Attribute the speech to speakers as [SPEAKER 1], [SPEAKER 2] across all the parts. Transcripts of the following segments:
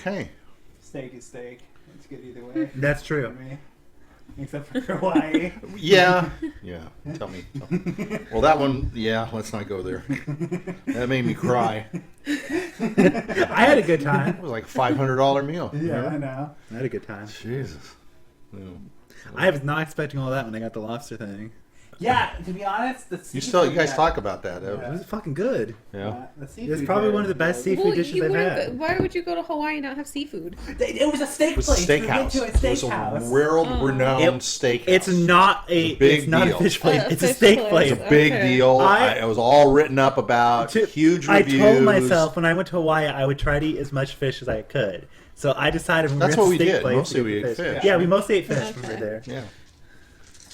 [SPEAKER 1] Okay.
[SPEAKER 2] Steak is steak. It's good either way.
[SPEAKER 3] That's true.
[SPEAKER 2] For me. Except for Hawaii.
[SPEAKER 1] Yeah. Yeah. Tell me. Well, that one, yeah, let's not go there. That made me cry.
[SPEAKER 3] I had a good time.
[SPEAKER 1] It was like $500 meal.
[SPEAKER 2] Yeah, I know.
[SPEAKER 3] I had a good time.
[SPEAKER 1] Jesus. Yeah.
[SPEAKER 3] I was not expecting all that when they got the lobster thing.
[SPEAKER 2] Yeah, to be honest, the
[SPEAKER 1] You guys talk about that.
[SPEAKER 3] It was fucking good.
[SPEAKER 1] Yeah.
[SPEAKER 2] The seafood
[SPEAKER 3] It's probably one of the best seafood dishes I've had.
[SPEAKER 4] Why would you go to Hawaii and not have seafood?
[SPEAKER 2] It was a steak
[SPEAKER 1] It was
[SPEAKER 2] place.
[SPEAKER 1] a steakhouse.
[SPEAKER 2] We went to a steakhouse.
[SPEAKER 1] It was a world-renowned steakhouse.
[SPEAKER 3] It's not a
[SPEAKER 1] big
[SPEAKER 3] not
[SPEAKER 1] deal.
[SPEAKER 3] a fish plate.
[SPEAKER 4] A
[SPEAKER 3] It's a
[SPEAKER 4] fish
[SPEAKER 3] steak
[SPEAKER 4] place.
[SPEAKER 3] plate.
[SPEAKER 1] It's a big deal.
[SPEAKER 3] I-
[SPEAKER 1] It was all written up about. Huge reviews.
[SPEAKER 3] I told myself when I went to Hawaii I would try to eat as much fish as I could. So I decided when
[SPEAKER 1] That's
[SPEAKER 3] we were
[SPEAKER 1] what
[SPEAKER 3] at
[SPEAKER 1] we
[SPEAKER 3] the steak
[SPEAKER 1] did.
[SPEAKER 3] place
[SPEAKER 1] Mostly
[SPEAKER 3] to
[SPEAKER 1] we
[SPEAKER 3] get
[SPEAKER 1] ate fish.
[SPEAKER 3] Yeah, we mostly ate fish when we were
[SPEAKER 4] Okay.
[SPEAKER 3] there.
[SPEAKER 1] Yeah.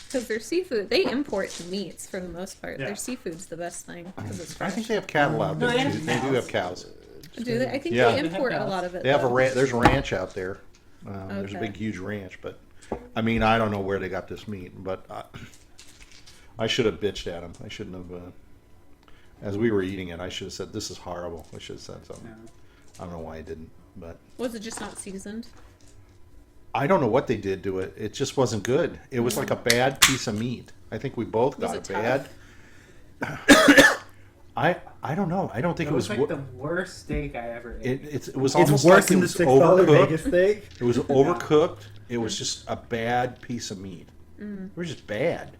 [SPEAKER 4] Because they're seafood. They import the meats for the most part.
[SPEAKER 3] Yeah.
[SPEAKER 4] Their seafood's the best thing because it's
[SPEAKER 1] I
[SPEAKER 4] fresh.
[SPEAKER 1] think they have cattle out
[SPEAKER 2] No,
[SPEAKER 1] there
[SPEAKER 2] they
[SPEAKER 1] too.
[SPEAKER 2] have
[SPEAKER 1] They do
[SPEAKER 2] cows.
[SPEAKER 1] have cows.
[SPEAKER 4] Do they? I think
[SPEAKER 1] Yeah.
[SPEAKER 4] they import a lot of it.
[SPEAKER 1] They have
[SPEAKER 4] though.
[SPEAKER 1] There's a ranch out there. There's a
[SPEAKER 4] Okay.
[SPEAKER 1] big, huge ranch, but I mean, I don't know where they got this meat, but I should have bitched at them. I shouldn't have. As we were eating it, I should have said, "This is horrible." I should have said something.
[SPEAKER 2] Yeah.
[SPEAKER 1] I don't know why I didn't, but
[SPEAKER 4] Was it just not seasoned?
[SPEAKER 1] I don't know what they did to it. It just wasn't good. It was like a bad piece of meat. I think we both
[SPEAKER 4] Was
[SPEAKER 1] got
[SPEAKER 4] it
[SPEAKER 1] it bad. I don't know. I don't think
[SPEAKER 2] It was like
[SPEAKER 1] wo-
[SPEAKER 2] the worst steak I ever ate.
[SPEAKER 1] It was
[SPEAKER 3] It's
[SPEAKER 1] almost
[SPEAKER 3] worse
[SPEAKER 1] like
[SPEAKER 3] than
[SPEAKER 1] it
[SPEAKER 3] the
[SPEAKER 1] was
[SPEAKER 3] $6
[SPEAKER 1] overcooked.
[SPEAKER 3] Vegas steak.
[SPEAKER 1] It was overcooked. It was just a bad piece of meat. It was just bad.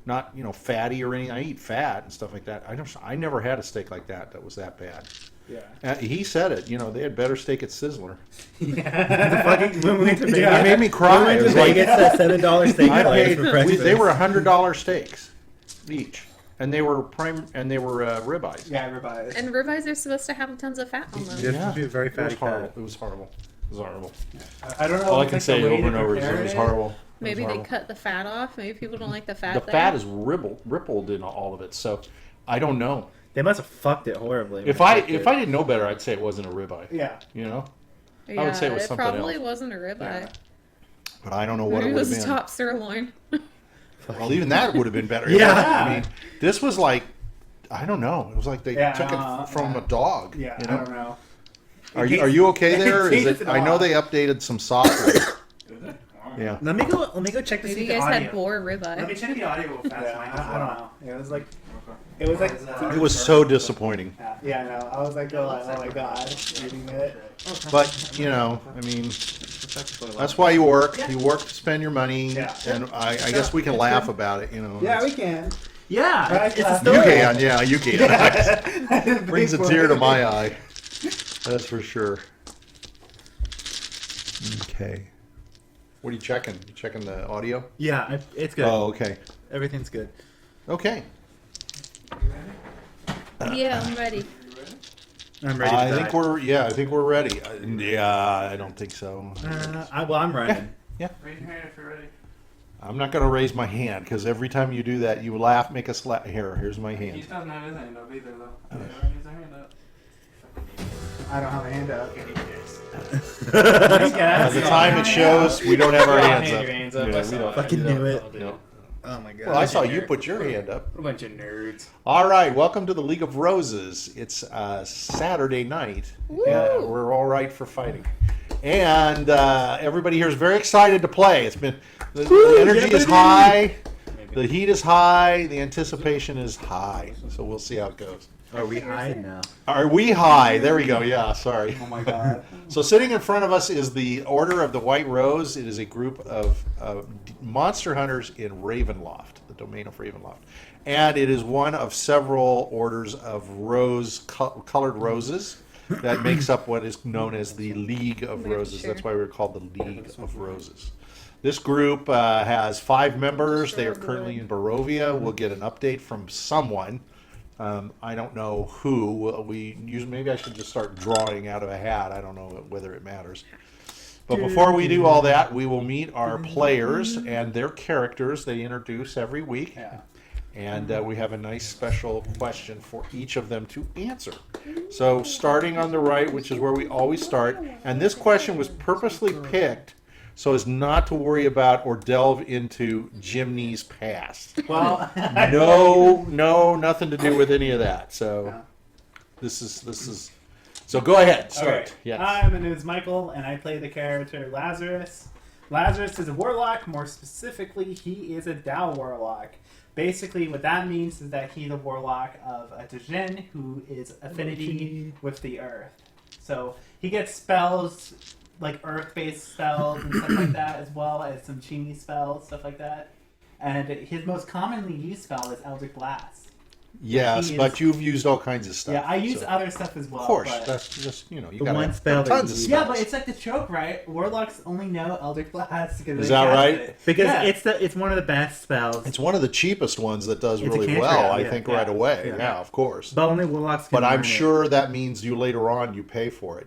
[SPEAKER 1] Not fatty or anything. I eat fat and stuff like that. I never had a steak like that was that bad.
[SPEAKER 2] Yeah.
[SPEAKER 1] He said it. They had better steak at Sizzler.
[SPEAKER 3] When we went to Vegas,
[SPEAKER 1] It made me cry.
[SPEAKER 3] we went
[SPEAKER 1] It
[SPEAKER 3] to
[SPEAKER 1] was like-
[SPEAKER 3] Vegas, that $7 steak
[SPEAKER 1] I
[SPEAKER 3] place
[SPEAKER 1] paid.
[SPEAKER 3] for breakfast.
[SPEAKER 1] They were $100 steaks each, and they were ribeyes.
[SPEAKER 2] Yeah, ribeyes.
[SPEAKER 4] And ribeyes are supposed to have tons of fat on them.
[SPEAKER 3] It's supposed to be a very
[SPEAKER 1] It was
[SPEAKER 3] fatty
[SPEAKER 1] horrible.
[SPEAKER 3] cut.
[SPEAKER 1] It was horrible. It was horrible.
[SPEAKER 2] I don't know.
[SPEAKER 1] All I
[SPEAKER 2] if
[SPEAKER 1] can
[SPEAKER 2] it's
[SPEAKER 1] say
[SPEAKER 2] the way
[SPEAKER 1] over and
[SPEAKER 2] they
[SPEAKER 1] over is it
[SPEAKER 2] prepared
[SPEAKER 1] was horrible.
[SPEAKER 4] Maybe
[SPEAKER 1] It was
[SPEAKER 4] they
[SPEAKER 1] horrible.
[SPEAKER 4] cut the fat off. Maybe people don't like the fat.
[SPEAKER 1] The
[SPEAKER 4] there.
[SPEAKER 1] fat is rippled in all of it, so I don't know.
[SPEAKER 3] They must have fucked it horribly.
[SPEAKER 1] If I didn't know better, I'd say it wasn't a ribeye.
[SPEAKER 2] Yeah.
[SPEAKER 4] Yeah,
[SPEAKER 1] I would say it was something
[SPEAKER 4] probably
[SPEAKER 1] else.
[SPEAKER 4] wasn't a ribeye.
[SPEAKER 2] Yeah.
[SPEAKER 1] But I don't know what
[SPEAKER 4] Maybe
[SPEAKER 1] it
[SPEAKER 4] it
[SPEAKER 1] would have
[SPEAKER 4] was
[SPEAKER 1] been.
[SPEAKER 4] top sirloin.
[SPEAKER 1] Well, even that would have been better.
[SPEAKER 3] Yeah.
[SPEAKER 1] I mean, this was like, I don't know. It was like they took it from a dog.
[SPEAKER 2] Yeah,
[SPEAKER 1] you
[SPEAKER 2] I
[SPEAKER 1] know?
[SPEAKER 2] don't know.
[SPEAKER 1] Are you okay there? Is
[SPEAKER 2] tastes
[SPEAKER 1] it?
[SPEAKER 2] a
[SPEAKER 1] I know
[SPEAKER 2] lot.
[SPEAKER 1] they updated some software. Yeah.
[SPEAKER 3] Let me go check to
[SPEAKER 4] Maybe
[SPEAKER 3] see
[SPEAKER 4] you
[SPEAKER 3] the
[SPEAKER 4] guys
[SPEAKER 3] audio.
[SPEAKER 4] had boar
[SPEAKER 3] Let me
[SPEAKER 4] ribeye.
[SPEAKER 3] check the audio real fast.
[SPEAKER 2] Yeah,
[SPEAKER 3] Mike,
[SPEAKER 2] I don't know. It was like. It was like.
[SPEAKER 1] It was so disappointing.
[SPEAKER 2] Yeah, I know. I was like, oh my god, eating it.
[SPEAKER 1] But I mean, that's why you work. You work to spend your money,
[SPEAKER 2] Yeah.
[SPEAKER 1] and I guess we can laugh about it.
[SPEAKER 2] Yeah, we can.
[SPEAKER 3] Yeah,
[SPEAKER 2] Right,
[SPEAKER 3] it's a
[SPEAKER 2] you
[SPEAKER 3] story.
[SPEAKER 1] You can, yeah, you can. Brings a tear to my eye. That's for sure. Okay. What are you checking? You checking the audio?
[SPEAKER 3] Yeah, it's good.
[SPEAKER 1] Oh, okay.
[SPEAKER 3] Everything's good.
[SPEAKER 1] Okay.
[SPEAKER 4] Yeah, I'm ready.
[SPEAKER 3] I'm ready.
[SPEAKER 1] I think we're ready. I don't think so.
[SPEAKER 3] I'm running.
[SPEAKER 1] Yeah.
[SPEAKER 2] Raise your hand if you're ready.
[SPEAKER 1] I'm not going to raise my hand because every time you do that, you laugh, make us laugh. Here's my
[SPEAKER 5] He
[SPEAKER 1] hand.
[SPEAKER 5] doesn't have his hand up either, though. He never needs a hand up.
[SPEAKER 2] I don't have a hand up.
[SPEAKER 1] By the time it shows, we don't have our hands up.
[SPEAKER 5] Your hands up.
[SPEAKER 1] Yeah,
[SPEAKER 5] I
[SPEAKER 1] we
[SPEAKER 5] saw
[SPEAKER 1] don't.
[SPEAKER 5] it.
[SPEAKER 3] Fucking knew it.
[SPEAKER 1] No.
[SPEAKER 3] Oh my god.
[SPEAKER 1] Well, I saw you put your hand up.
[SPEAKER 5] What a bunch of nerds.
[SPEAKER 1] All right, welcome to the League of Roses. It's Saturday night.
[SPEAKER 4] Woo!
[SPEAKER 1] We're all right for fighting, and everybody here is very excited to play. It's been the energy is high, the heat is high, the anticipation is high. So we'll see how it goes.
[SPEAKER 3] Are we high now?
[SPEAKER 1] Are we high? There we go. Yeah, sorry.
[SPEAKER 2] Oh my god.
[SPEAKER 1] So sitting in front of us is the Order of the White Rose. It is a group of monster hunters in Ravenloft, the domain of Ravenloft. And it is one of several orders of colored roses that makes up what is known as the League of Roses. That's why we're called the League of Roses. This group has 5 members. They are currently in Barovia. We'll get an update from someone. I don't know who. Maybe I should just start drawing out of a hat. I don't know whether it matters. But before we do all that, we will meet our players and their characters they introduce every week.
[SPEAKER 2] Yeah.
[SPEAKER 1] And we have a nice special question for each of them to answer. So starting on the right, which is where we always start, and this question was purposely picked so as not to worry about or delve into Jiminy's past.
[SPEAKER 2] Well,
[SPEAKER 1] No, nothing to do with any of that. So this is So go ahead, start.
[SPEAKER 2] Okay.
[SPEAKER 1] Yes.
[SPEAKER 2] Hi, my name is Michael, and I play the character Lazarus. Lazarus is a warlock. More specifically, he is a Dao warlock. Basically, what that means is that he's a warlock of a Djinn who is affinity with the earth. So he gets spells, like earth-based spells and stuff like that, as well as some Jiminy spells, stuff like that. And his most commonly used spell is Eldritch Blast.
[SPEAKER 1] Yes,
[SPEAKER 2] he
[SPEAKER 1] but
[SPEAKER 2] is-
[SPEAKER 1] you've used all kinds of stuff.
[SPEAKER 2] Yeah, I use
[SPEAKER 1] so-
[SPEAKER 2] other stuff as well.
[SPEAKER 1] Of course,
[SPEAKER 2] but...
[SPEAKER 1] that's just, you
[SPEAKER 3] The
[SPEAKER 1] gotta
[SPEAKER 3] one
[SPEAKER 1] have
[SPEAKER 3] spell that
[SPEAKER 1] tons
[SPEAKER 3] you
[SPEAKER 1] of
[SPEAKER 3] use.
[SPEAKER 1] spells.
[SPEAKER 2] Yeah, but it's like the joke, right? Warlocks only know Eldritch Blast because
[SPEAKER 1] Is
[SPEAKER 2] they
[SPEAKER 1] that
[SPEAKER 2] cast
[SPEAKER 1] right?
[SPEAKER 2] it.
[SPEAKER 3] Because
[SPEAKER 2] Yeah.
[SPEAKER 3] it's one of the best spells.
[SPEAKER 1] It's one of the cheapest ones that does
[SPEAKER 3] It's a
[SPEAKER 1] really
[SPEAKER 3] cantrip,
[SPEAKER 1] well, I
[SPEAKER 3] yeah.
[SPEAKER 1] think,
[SPEAKER 2] Yeah.
[SPEAKER 1] right away.
[SPEAKER 3] Yeah.
[SPEAKER 1] Yeah, of course.
[SPEAKER 3] But only warlocks can
[SPEAKER 1] But I'm
[SPEAKER 3] learn it.
[SPEAKER 1] sure that means you later on you pay for it.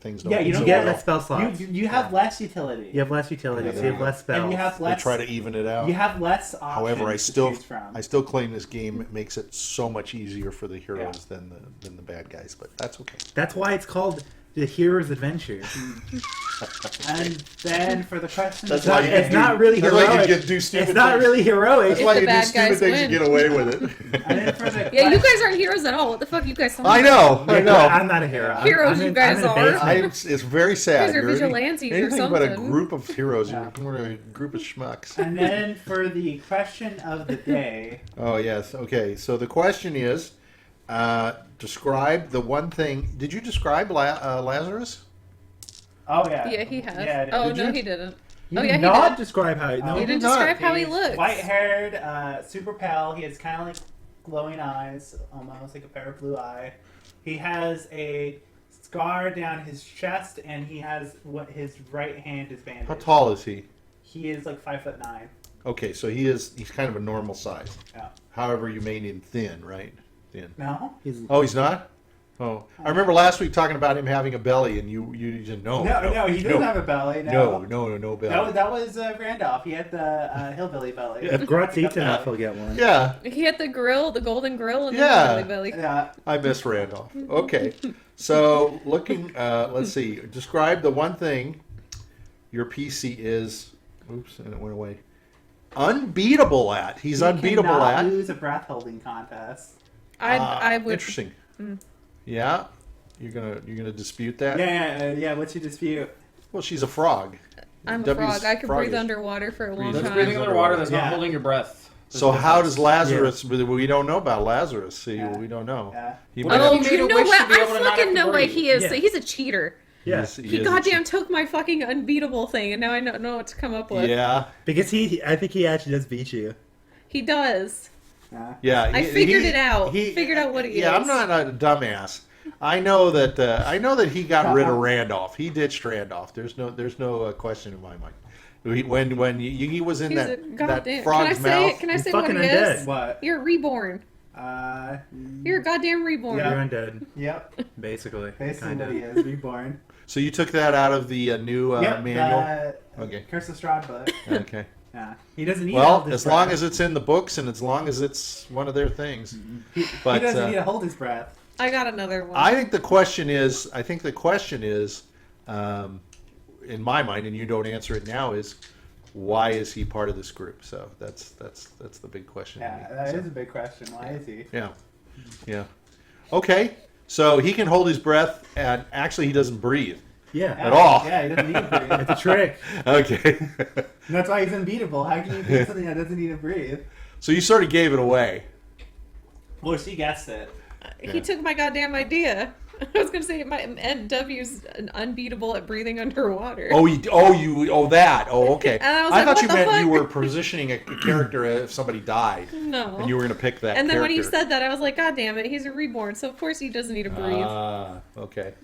[SPEAKER 1] Things don't
[SPEAKER 2] Yeah, you
[SPEAKER 3] You
[SPEAKER 2] don't
[SPEAKER 1] so
[SPEAKER 3] get
[SPEAKER 1] well.
[SPEAKER 3] less spell slots.
[SPEAKER 2] You have less utility.
[SPEAKER 3] You have less utilities.
[SPEAKER 1] Yeah,
[SPEAKER 3] You have less spells.
[SPEAKER 2] And you have
[SPEAKER 1] They
[SPEAKER 2] less.
[SPEAKER 1] try to even it out.
[SPEAKER 2] You have less options.
[SPEAKER 1] However, I
[SPEAKER 2] to
[SPEAKER 1] still
[SPEAKER 2] choose from.
[SPEAKER 1] claim this game makes it so much easier for the heroes than the bad guys, but that's okay.
[SPEAKER 3] That's why it's called the hero's adventure.
[SPEAKER 2] And then for the question,
[SPEAKER 1] That's
[SPEAKER 2] of
[SPEAKER 1] why
[SPEAKER 2] the
[SPEAKER 1] you
[SPEAKER 2] day-
[SPEAKER 3] It's not really
[SPEAKER 1] That's why you
[SPEAKER 3] heroic.
[SPEAKER 1] can do stupid
[SPEAKER 3] It's not
[SPEAKER 1] things.
[SPEAKER 3] really heroic.
[SPEAKER 1] That's
[SPEAKER 4] If
[SPEAKER 1] why
[SPEAKER 4] the
[SPEAKER 1] you do
[SPEAKER 4] bad
[SPEAKER 1] stupid
[SPEAKER 4] guys
[SPEAKER 1] things
[SPEAKER 4] win.
[SPEAKER 1] and get away with it.
[SPEAKER 2] And then for the
[SPEAKER 4] Yeah, you
[SPEAKER 2] question-
[SPEAKER 4] guys aren't heroes at all. What the fuck you guys talking
[SPEAKER 1] I
[SPEAKER 4] about?
[SPEAKER 1] know, I know.
[SPEAKER 3] I'm not a hero.
[SPEAKER 4] Heroes you guys
[SPEAKER 3] I'm in a
[SPEAKER 4] are.
[SPEAKER 3] basement.
[SPEAKER 1] It's very sad.
[SPEAKER 4] You guys are
[SPEAKER 1] You're
[SPEAKER 4] vigilantes or
[SPEAKER 1] anything but a
[SPEAKER 4] something.
[SPEAKER 1] group of heroes.
[SPEAKER 2] Yeah.
[SPEAKER 1] You're a group of schmucks.
[SPEAKER 2] And then for the question of the day,
[SPEAKER 1] Oh, yes. Okay. So the question is, describe the one thing. Did you describe Lazarus?
[SPEAKER 2] oh yeah,
[SPEAKER 4] Yeah, he has.
[SPEAKER 2] Yeah, I did.
[SPEAKER 4] Oh,
[SPEAKER 1] Did
[SPEAKER 4] no,
[SPEAKER 1] you?
[SPEAKER 4] he didn't.
[SPEAKER 3] You
[SPEAKER 4] Oh,
[SPEAKER 3] did
[SPEAKER 4] yeah, he
[SPEAKER 3] not
[SPEAKER 4] did.
[SPEAKER 3] describe how. No,
[SPEAKER 4] You didn't
[SPEAKER 1] not.
[SPEAKER 4] describe how he
[SPEAKER 2] He's
[SPEAKER 4] looks.
[SPEAKER 2] white-haired, super pale. He has kind of like glowing eyes, almost like a pair of blue eye. He has a scar down his chest, and he has what his right hand is bandaged.
[SPEAKER 1] How tall is he?
[SPEAKER 2] He is like 5'9".
[SPEAKER 1] Okay, so he's kind of a normal size.
[SPEAKER 2] Yeah.
[SPEAKER 1] However, you made him thin, right? Thin.
[SPEAKER 2] No.
[SPEAKER 1] Oh, he's not? Oh. I remember last week talking about him having a belly, and you said no.
[SPEAKER 2] No, he doesn't have a belly.
[SPEAKER 1] No
[SPEAKER 2] No,
[SPEAKER 1] belly.
[SPEAKER 2] that was Randolph. He had the hillbilly belly.
[SPEAKER 3] if Grutz eats enough, he'll get one.
[SPEAKER 1] Yeah,
[SPEAKER 4] He had the grill, the golden grill, and
[SPEAKER 1] Yeah.
[SPEAKER 4] the belly.
[SPEAKER 2] Yeah.
[SPEAKER 1] I miss Randolph. Okay, so looking, let's see. Describe the one thing your PC is. Oops, and it went away. Unbeatable at. He's unbeatable
[SPEAKER 2] cannot
[SPEAKER 1] at.
[SPEAKER 2] lose a breath holding contest.
[SPEAKER 4] I would.
[SPEAKER 1] Interesting. Yeah, you're gonna dispute that.
[SPEAKER 2] Yeah. What's your dispute?
[SPEAKER 1] Well, she's a frog.
[SPEAKER 4] I'm a
[SPEAKER 1] W's
[SPEAKER 4] frog. I could breathe
[SPEAKER 1] froggish.
[SPEAKER 4] underwater for a long
[SPEAKER 1] Breathe
[SPEAKER 5] That's
[SPEAKER 4] time.
[SPEAKER 5] breathing underwater. That's
[SPEAKER 2] Yeah.
[SPEAKER 5] not holding your breath.
[SPEAKER 1] So
[SPEAKER 5] There's
[SPEAKER 1] how
[SPEAKER 5] difference.
[SPEAKER 1] does Lazarus? We don't know about Lazarus. See,
[SPEAKER 2] Yeah.
[SPEAKER 1] we don't know.
[SPEAKER 2] Yeah.
[SPEAKER 1] He
[SPEAKER 5] Well,
[SPEAKER 1] might
[SPEAKER 4] Oh,
[SPEAKER 5] He made
[SPEAKER 4] you
[SPEAKER 5] a
[SPEAKER 4] know
[SPEAKER 5] wish
[SPEAKER 4] what?
[SPEAKER 5] to be able to
[SPEAKER 4] I
[SPEAKER 5] not
[SPEAKER 4] fucking
[SPEAKER 5] have to
[SPEAKER 4] know what
[SPEAKER 5] breathe.
[SPEAKER 4] he is.
[SPEAKER 3] Yeah.
[SPEAKER 4] So he's a cheater.
[SPEAKER 1] Yes,
[SPEAKER 4] He
[SPEAKER 1] is a
[SPEAKER 4] goddamn took my fucking unbeatable thing, and now I don't know what to come up with.
[SPEAKER 1] Yeah,
[SPEAKER 3] Because I think he actually does beat you.
[SPEAKER 4] He does.
[SPEAKER 2] Yeah.
[SPEAKER 1] yeah.
[SPEAKER 4] I figured it out. Figured out what he
[SPEAKER 1] Yeah,
[SPEAKER 4] is.
[SPEAKER 1] I'm not a dumbass. I know that he got rid of Randolph. He ditched Randolph. There's no question in my mind. When he was in
[SPEAKER 4] He's a
[SPEAKER 1] that
[SPEAKER 4] goddamn.
[SPEAKER 1] frog's
[SPEAKER 4] Can I say
[SPEAKER 1] mouth.
[SPEAKER 4] it? Can I
[SPEAKER 3] He's
[SPEAKER 4] say what
[SPEAKER 3] fucking
[SPEAKER 4] he is?
[SPEAKER 3] undead.
[SPEAKER 2] What?
[SPEAKER 4] You're reborn.
[SPEAKER 2] Uh.
[SPEAKER 4] You're a goddamn reborn.
[SPEAKER 2] Yeah.
[SPEAKER 3] You're undead,
[SPEAKER 2] Yep.
[SPEAKER 3] basically.
[SPEAKER 2] Basically,
[SPEAKER 3] Kinda.
[SPEAKER 2] what he is. Reborn.
[SPEAKER 1] So you took that out of the new
[SPEAKER 2] Yep.
[SPEAKER 1] manual. Okay.
[SPEAKER 2] Curse of Strahd book.
[SPEAKER 1] Okay.
[SPEAKER 2] Yeah. He doesn't need.
[SPEAKER 1] Well,
[SPEAKER 2] to hold his
[SPEAKER 1] as long
[SPEAKER 2] breath.
[SPEAKER 1] as it's in the books and as long as it's one of their things.
[SPEAKER 2] he
[SPEAKER 1] But
[SPEAKER 2] doesn't need to hold his breath.
[SPEAKER 4] I got another one.
[SPEAKER 1] I think the question is, in my mind, and you don't answer it now, is why is he part of this group? So that's the big question. to
[SPEAKER 2] Yeah,
[SPEAKER 1] me.
[SPEAKER 2] that
[SPEAKER 1] So,
[SPEAKER 2] is a big question. Why is he?
[SPEAKER 1] yeah, yeah. Okay, so he can hold his breath, and actually he doesn't breathe
[SPEAKER 3] Yeah.
[SPEAKER 1] at all.
[SPEAKER 2] Yeah, he doesn't need to breathe.
[SPEAKER 3] It's a trick.
[SPEAKER 1] Okay,
[SPEAKER 2] And that's why he's unbeatable. How can you beat something that doesn't need to breathe?
[SPEAKER 1] so you sort of gave it away.
[SPEAKER 2] Well, she guessed it.
[SPEAKER 4] He took my goddamn idea. I was gonna say W's unbeatable at breathing underwater.
[SPEAKER 1] That. Oh, okay.
[SPEAKER 4] And I was
[SPEAKER 1] I
[SPEAKER 4] like,
[SPEAKER 1] thought
[SPEAKER 4] what
[SPEAKER 1] you
[SPEAKER 4] the
[SPEAKER 1] meant you
[SPEAKER 4] fuck?
[SPEAKER 1] were positioning a character if somebody died,
[SPEAKER 4] No.
[SPEAKER 1] and you were going to pick that.
[SPEAKER 4] And then when he
[SPEAKER 1] character.
[SPEAKER 4] said that, I was like, God damn it, he's a reborn, so of course he doesn't need to breathe.
[SPEAKER 1] Ah, okay.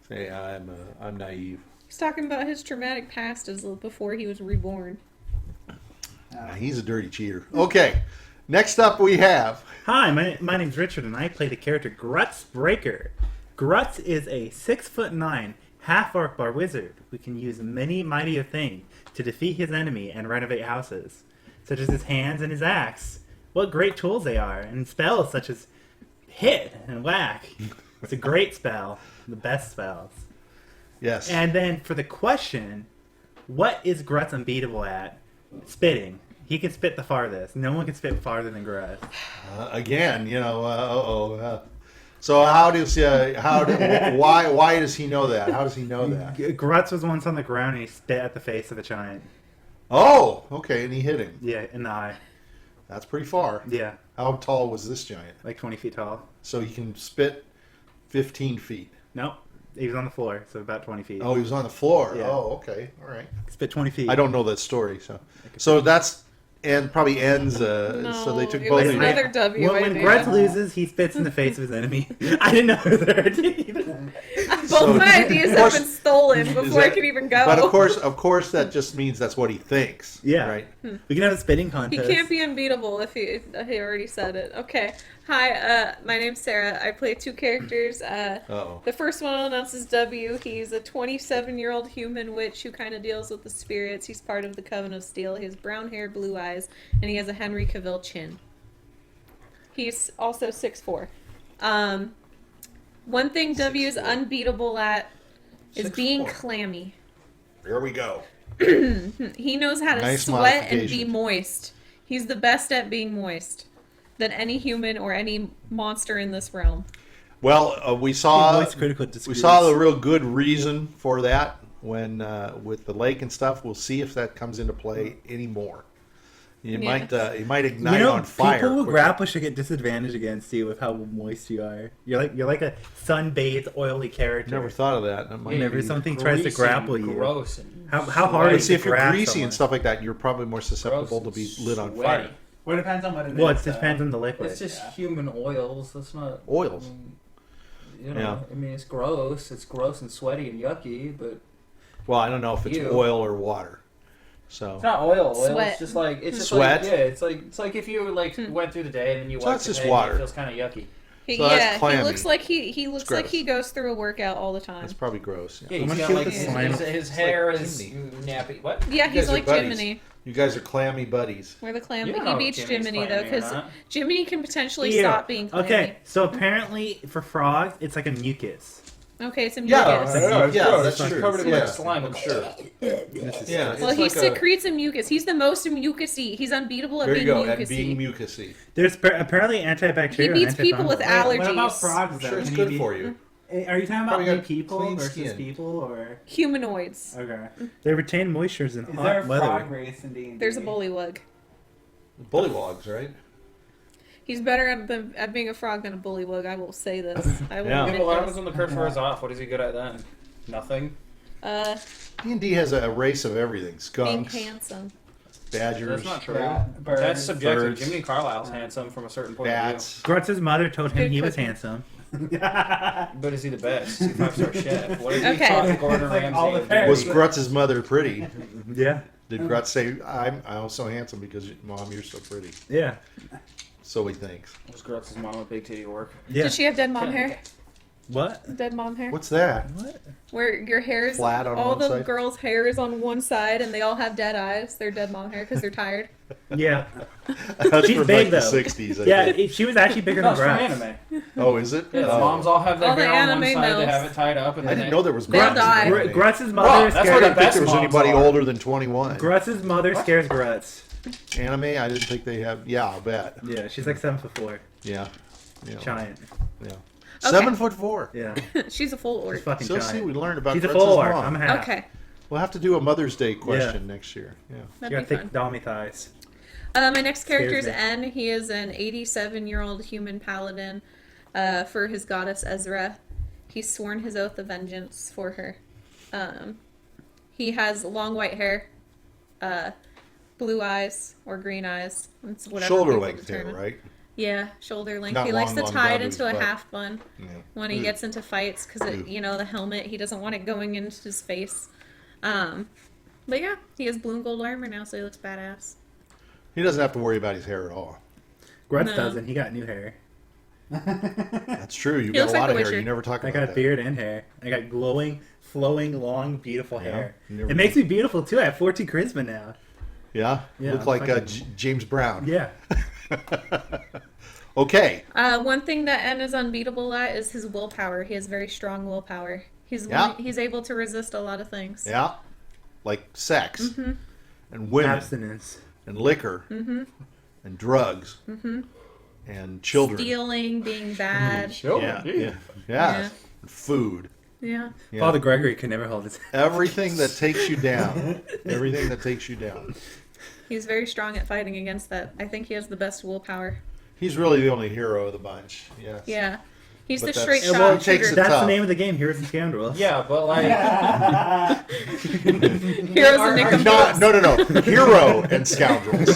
[SPEAKER 1] Say I'm naive.
[SPEAKER 4] He's talking about his traumatic past as before he was reborn.
[SPEAKER 1] He's a dirty cheater. Okay, next up we have.
[SPEAKER 3] Hi, my name's Richard, and I play the character Grutz Breaker. Grutz is a 6'9" half-orc bar wizard who can use many mighty things to defeat his enemy and renovate houses, such as his hands and his axe. What great tools they are, and spells such as hit and whack. It's a great spell, the best spells.
[SPEAKER 1] Yes.
[SPEAKER 3] And then for the question, what is Grutz unbeatable at? Spitting. He can spit the farthest. No one can spit farther than Grutz.
[SPEAKER 1] Again, So why does he know that? How does he know that?
[SPEAKER 3] Grutz was once on the ground and he spit at the face of a giant.
[SPEAKER 1] Oh, okay, and he hit him.
[SPEAKER 3] Yeah, in the eye.
[SPEAKER 1] That's pretty far.
[SPEAKER 3] Yeah,
[SPEAKER 1] How tall was this giant?
[SPEAKER 3] like 20 feet tall.
[SPEAKER 1] So he can spit 15 feet.
[SPEAKER 3] Nope. He was on the floor, so about 20 feet.
[SPEAKER 1] Oh, he was on the floor.
[SPEAKER 3] Yeah.
[SPEAKER 1] Oh, okay, all right.
[SPEAKER 3] Spit 20 feet.
[SPEAKER 1] I don't know that story, so that's and probably ends. So they took
[SPEAKER 4] it
[SPEAKER 1] both
[SPEAKER 4] was
[SPEAKER 1] of you.
[SPEAKER 4] another W
[SPEAKER 3] When
[SPEAKER 4] idea.
[SPEAKER 3] Grutz loses, he spits in the face of his enemy. I didn't know that either.
[SPEAKER 4] Both
[SPEAKER 1] So-
[SPEAKER 4] my ideas
[SPEAKER 1] Of
[SPEAKER 4] have
[SPEAKER 1] course-
[SPEAKER 4] been stolen
[SPEAKER 1] Is
[SPEAKER 4] before I
[SPEAKER 1] that-
[SPEAKER 4] could even go.
[SPEAKER 1] But of course, that just means that's what he thinks.
[SPEAKER 3] Yeah.
[SPEAKER 1] Right.
[SPEAKER 3] We can have a spitting
[SPEAKER 4] He
[SPEAKER 3] contest.
[SPEAKER 4] can't be unbeatable if he already said it. Okay. Hi, my name's Sarah. I play two characters.
[SPEAKER 1] Uh-oh.
[SPEAKER 4] The first one I'll announce is W. He's a 27-year-old human witch who kind of deals with the spirits. He's part of the Coven of Steel. He has brown hair, blue eyes, and he has a Henry Cavill chin. He's also 6'4". One thing W is
[SPEAKER 1] 6'4".
[SPEAKER 4] unbeatable at is being
[SPEAKER 1] 6'4".
[SPEAKER 4] clammy.
[SPEAKER 1] Here we go.
[SPEAKER 4] He knows how to
[SPEAKER 1] Nice
[SPEAKER 4] sweat and be
[SPEAKER 1] modification.
[SPEAKER 4] moist. He's the best at being moist than any human or any monster in this realm.
[SPEAKER 1] Well, we saw
[SPEAKER 3] Voice critical
[SPEAKER 1] we
[SPEAKER 3] disagrees.
[SPEAKER 1] saw the real good reason for that when with the lake and stuff. We'll see if that comes into play anymore. You
[SPEAKER 4] Yeah.
[SPEAKER 1] might ignite
[SPEAKER 3] You know,
[SPEAKER 1] on fire.
[SPEAKER 3] people who
[SPEAKER 1] quickly.
[SPEAKER 3] grapple should get disadvantage against you with how moist you are. You're like a sun-bathed, oily character.
[SPEAKER 1] Never thought of that. That might
[SPEAKER 3] Whenever
[SPEAKER 1] be-
[SPEAKER 3] something tries to grapple you.
[SPEAKER 5] Gross and
[SPEAKER 3] How hard
[SPEAKER 1] But
[SPEAKER 3] is
[SPEAKER 1] see,
[SPEAKER 3] it
[SPEAKER 1] if
[SPEAKER 3] to
[SPEAKER 1] you're
[SPEAKER 3] grab
[SPEAKER 1] greasy
[SPEAKER 3] someone?
[SPEAKER 1] and stuff like that, you're probably more susceptible to be lit on fire.
[SPEAKER 2] Well, it depends on what it is.
[SPEAKER 3] Well, it depends on the liquid.
[SPEAKER 5] It's just
[SPEAKER 2] Yeah.
[SPEAKER 5] human oils. That's not
[SPEAKER 1] Oils.
[SPEAKER 5] You know, I mean, it's gross. It's gross and sweaty and yucky, but
[SPEAKER 1] Well, I don't know if it's
[SPEAKER 5] Ew.
[SPEAKER 1] oil or water. So
[SPEAKER 5] it's not oil.
[SPEAKER 4] Sweat.
[SPEAKER 5] It's just like it's just
[SPEAKER 1] Sweat?
[SPEAKER 5] like it's like if you like went through the day and then you
[SPEAKER 1] So
[SPEAKER 5] wiped
[SPEAKER 1] that's
[SPEAKER 5] your
[SPEAKER 1] just
[SPEAKER 5] head
[SPEAKER 1] water.
[SPEAKER 5] and it feels kind of yucky.
[SPEAKER 1] So that's
[SPEAKER 4] Yeah, he
[SPEAKER 1] clammy.
[SPEAKER 4] looks like he looks like
[SPEAKER 1] gross.
[SPEAKER 4] he goes through a workout all the time.
[SPEAKER 1] that's probably gross.
[SPEAKER 5] Yeah,
[SPEAKER 3] I'm
[SPEAKER 5] he's
[SPEAKER 3] gonna
[SPEAKER 5] got
[SPEAKER 3] feel
[SPEAKER 5] like
[SPEAKER 3] the
[SPEAKER 5] his,
[SPEAKER 3] slime.
[SPEAKER 5] his hair
[SPEAKER 1] It's
[SPEAKER 5] is
[SPEAKER 1] like
[SPEAKER 5] nappy. What?
[SPEAKER 4] Yeah,
[SPEAKER 1] You
[SPEAKER 4] he's
[SPEAKER 1] guys are
[SPEAKER 4] like
[SPEAKER 1] buddies.
[SPEAKER 4] Jiminy.
[SPEAKER 1] You guys are clammy buddies.
[SPEAKER 4] We're the clam,
[SPEAKER 5] You
[SPEAKER 4] but
[SPEAKER 5] don't
[SPEAKER 4] he
[SPEAKER 5] know
[SPEAKER 4] beats
[SPEAKER 5] if Jimmy's
[SPEAKER 4] Jiminy though,
[SPEAKER 5] clammy or
[SPEAKER 4] because
[SPEAKER 5] not.
[SPEAKER 4] Jiminy can potentially
[SPEAKER 3] Here.
[SPEAKER 4] stop being clammy.
[SPEAKER 3] Okay, so apparently for frogs, it's like a mucus.
[SPEAKER 4] Okay, some
[SPEAKER 1] Yeah,
[SPEAKER 4] mucus.
[SPEAKER 1] that's
[SPEAKER 5] It's
[SPEAKER 1] true.
[SPEAKER 5] covered in
[SPEAKER 1] Yeah.
[SPEAKER 5] like slime. I'm sure.
[SPEAKER 1] Yeah,
[SPEAKER 4] Well,
[SPEAKER 1] it's
[SPEAKER 4] he
[SPEAKER 1] like
[SPEAKER 4] secretes a mucus. He's the most mucusy. He's unbeatable at
[SPEAKER 1] there you
[SPEAKER 4] being
[SPEAKER 1] go, and
[SPEAKER 4] mucusy.
[SPEAKER 1] being mucusy.
[SPEAKER 3] There's apparently antibacterial.
[SPEAKER 4] He beats people with
[SPEAKER 3] antifungal.
[SPEAKER 4] allergies.
[SPEAKER 2] What about frogs?
[SPEAKER 1] I'm
[SPEAKER 2] though?
[SPEAKER 1] sure it's
[SPEAKER 2] Can
[SPEAKER 1] good
[SPEAKER 2] you
[SPEAKER 1] for
[SPEAKER 2] be-
[SPEAKER 1] you.
[SPEAKER 2] Are you talking about
[SPEAKER 1] Probably
[SPEAKER 2] being
[SPEAKER 1] got
[SPEAKER 2] people
[SPEAKER 1] clean
[SPEAKER 2] versus
[SPEAKER 1] skin.
[SPEAKER 2] people, or
[SPEAKER 4] Humanoids.
[SPEAKER 2] okay?
[SPEAKER 3] They retain moistures in
[SPEAKER 2] Is there
[SPEAKER 3] hot
[SPEAKER 2] a
[SPEAKER 3] weather.
[SPEAKER 2] frog race in D&D?
[SPEAKER 4] There's a bullywug.
[SPEAKER 1] Bullywogs, right?
[SPEAKER 4] He's better at being a frog than a bullywug. I will say this. I will
[SPEAKER 1] Yeah.
[SPEAKER 5] Yeah,
[SPEAKER 4] admit
[SPEAKER 5] but what
[SPEAKER 4] this.
[SPEAKER 5] happens when the curse wears off? What is he good at then? Nothing.
[SPEAKER 1] D&D has a race of everything:
[SPEAKER 4] Being
[SPEAKER 1] skunks,
[SPEAKER 4] handsome.
[SPEAKER 1] badgers,
[SPEAKER 5] That's not true.
[SPEAKER 2] Yeah, birds.
[SPEAKER 5] That's subjective.
[SPEAKER 1] birds.
[SPEAKER 5] Jiminy Carlyle's handsome from a certain point
[SPEAKER 1] bats.
[SPEAKER 3] Grutz's mother told him
[SPEAKER 4] Good
[SPEAKER 3] he was
[SPEAKER 4] cooking.
[SPEAKER 3] handsome.
[SPEAKER 5] of view. But is he the best? He's a 5-star chef. What if he
[SPEAKER 4] Okay.
[SPEAKER 5] talked to Gordon
[SPEAKER 2] It's like
[SPEAKER 5] Ramsay?
[SPEAKER 2] all the
[SPEAKER 5] and
[SPEAKER 2] parents.
[SPEAKER 1] Was Grutz's mother pretty?
[SPEAKER 3] Yeah,
[SPEAKER 1] Did Grutz say, "I'm so handsome because Mom, you're so pretty"?
[SPEAKER 3] yeah,
[SPEAKER 1] So he thinks.
[SPEAKER 5] Was Grutz's mom a big titty work?
[SPEAKER 3] yeah.
[SPEAKER 4] Did she have dead mom hair?
[SPEAKER 3] What?
[SPEAKER 4] Dead mom hair?
[SPEAKER 1] What's that?
[SPEAKER 3] What?
[SPEAKER 4] Where your hair is
[SPEAKER 1] Flat on
[SPEAKER 4] all
[SPEAKER 1] one
[SPEAKER 4] the
[SPEAKER 1] side?
[SPEAKER 4] girls' hair is on one side and they all have dead eyes. They're dead mom hair because they're tired.
[SPEAKER 3] Yeah,
[SPEAKER 1] That's
[SPEAKER 3] She's
[SPEAKER 1] from
[SPEAKER 3] big,
[SPEAKER 1] like the
[SPEAKER 3] though.
[SPEAKER 1] '60s. I
[SPEAKER 3] yeah.
[SPEAKER 1] think.
[SPEAKER 3] She was actually bigger
[SPEAKER 5] No,
[SPEAKER 3] than
[SPEAKER 5] it's from
[SPEAKER 3] Grutz.
[SPEAKER 5] anime.
[SPEAKER 1] Oh, is it?
[SPEAKER 5] Yeah, the
[SPEAKER 1] Oh.
[SPEAKER 5] moms all have their
[SPEAKER 4] All the
[SPEAKER 5] hair on one
[SPEAKER 4] anime
[SPEAKER 5] side. They
[SPEAKER 4] males.
[SPEAKER 5] have it tied up, and
[SPEAKER 1] I
[SPEAKER 5] then
[SPEAKER 1] didn't know there was
[SPEAKER 4] They'll
[SPEAKER 1] Grutz.
[SPEAKER 4] die.
[SPEAKER 3] Grutz's mother
[SPEAKER 5] Wow,
[SPEAKER 3] is
[SPEAKER 5] that's
[SPEAKER 3] scared.
[SPEAKER 5] what
[SPEAKER 1] I didn't think there was
[SPEAKER 5] Best
[SPEAKER 1] anybody
[SPEAKER 5] moms are.
[SPEAKER 1] older than 21.
[SPEAKER 3] Grutz's mother scares Grutz.
[SPEAKER 1] Anime? I didn't think they have. Yeah, I'll bet.
[SPEAKER 3] Yeah, she's like 7'4",
[SPEAKER 1] Yeah. Yeah.
[SPEAKER 3] giant.
[SPEAKER 1] Yeah.
[SPEAKER 4] Okay.
[SPEAKER 1] 7'4".
[SPEAKER 3] Yeah,
[SPEAKER 4] She's a full
[SPEAKER 3] she's
[SPEAKER 4] orc.
[SPEAKER 3] fucking
[SPEAKER 1] So
[SPEAKER 3] giant.
[SPEAKER 1] see, we learned about
[SPEAKER 3] She's a
[SPEAKER 1] Grutz's
[SPEAKER 3] full orc.
[SPEAKER 1] mom.
[SPEAKER 3] I'm half.
[SPEAKER 4] Okay,
[SPEAKER 1] We'll have to do a Mother's Day question next year. Yeah.
[SPEAKER 3] She
[SPEAKER 4] that'd
[SPEAKER 3] got
[SPEAKER 4] be
[SPEAKER 3] thick
[SPEAKER 4] fun.
[SPEAKER 3] dommy thighs.
[SPEAKER 4] My next character is
[SPEAKER 3] Scares
[SPEAKER 4] N. He is an 87-year-old human paladin for his goddess Ezra. He's sworn his oath of vengeance for her. He has long white hair, blue eyes or green eyes. It's whatever
[SPEAKER 1] Shoulder
[SPEAKER 4] people
[SPEAKER 1] length hair,
[SPEAKER 4] determine.
[SPEAKER 1] right?
[SPEAKER 4] Yeah, shoulder length.
[SPEAKER 1] Not
[SPEAKER 4] He likes
[SPEAKER 1] long,
[SPEAKER 4] to
[SPEAKER 1] long
[SPEAKER 4] tie it
[SPEAKER 1] bubbies,
[SPEAKER 4] into a
[SPEAKER 1] but-
[SPEAKER 4] half bun
[SPEAKER 1] Yeah.
[SPEAKER 4] when he gets into fights because the helmet. He doesn't want it going into his face. But yeah, he has blue and gold armor now, so he looks badass.
[SPEAKER 1] He doesn't have to worry about his hair at all.
[SPEAKER 3] Grutz
[SPEAKER 4] No.
[SPEAKER 3] doesn't. He got new hair.
[SPEAKER 1] That's true. You
[SPEAKER 4] He
[SPEAKER 1] got
[SPEAKER 4] looks
[SPEAKER 1] a
[SPEAKER 4] like
[SPEAKER 1] lot
[SPEAKER 4] a
[SPEAKER 1] of hair.
[SPEAKER 4] witcher.
[SPEAKER 1] You never talk
[SPEAKER 3] I
[SPEAKER 1] about
[SPEAKER 3] got
[SPEAKER 1] that.
[SPEAKER 3] beard and hair. I got glowing, flowing, long, beautiful
[SPEAKER 1] Yeah,
[SPEAKER 3] hair.
[SPEAKER 1] you never
[SPEAKER 3] It makes me beautiful too. I have 14 charisma now.
[SPEAKER 1] Yeah?
[SPEAKER 3] Yeah,
[SPEAKER 1] Look
[SPEAKER 3] I'm
[SPEAKER 1] like
[SPEAKER 3] fucking-
[SPEAKER 1] James Brown.
[SPEAKER 3] Yeah.
[SPEAKER 1] Okay.
[SPEAKER 4] One thing that N is unbeatable at is his willpower. He has very strong willpower.
[SPEAKER 1] Yeah.
[SPEAKER 4] He's able to resist a lot of things.
[SPEAKER 1] Yeah. Like sex.
[SPEAKER 4] Mm-hmm.
[SPEAKER 1] And women.
[SPEAKER 3] Abstinence.
[SPEAKER 1] And liquor.
[SPEAKER 4] Mm-hmm.
[SPEAKER 1] And drugs. and children.
[SPEAKER 4] Stealing, being bad.
[SPEAKER 1] Yeah. Food.
[SPEAKER 4] Yeah.
[SPEAKER 1] Yeah.
[SPEAKER 3] Father Gregory could never hold his.
[SPEAKER 1] Everything that takes you down. Everything that takes you down.
[SPEAKER 4] He's very strong at fighting against that. I think he has the best willpower.
[SPEAKER 1] He's really the only hero of the bunch. Yes.
[SPEAKER 4] Yeah. He's
[SPEAKER 1] But
[SPEAKER 4] the
[SPEAKER 1] that's-
[SPEAKER 4] straight
[SPEAKER 1] and well,
[SPEAKER 4] shot
[SPEAKER 1] it takes
[SPEAKER 4] shooter.
[SPEAKER 1] it-
[SPEAKER 3] That's
[SPEAKER 1] tough.
[SPEAKER 3] the name of the game. Heroes and Scoundrels.
[SPEAKER 5] Yeah, but like,
[SPEAKER 4] Heroes and
[SPEAKER 1] Not,
[SPEAKER 4] nicompoops.
[SPEAKER 1] no. Hero and scoundrels.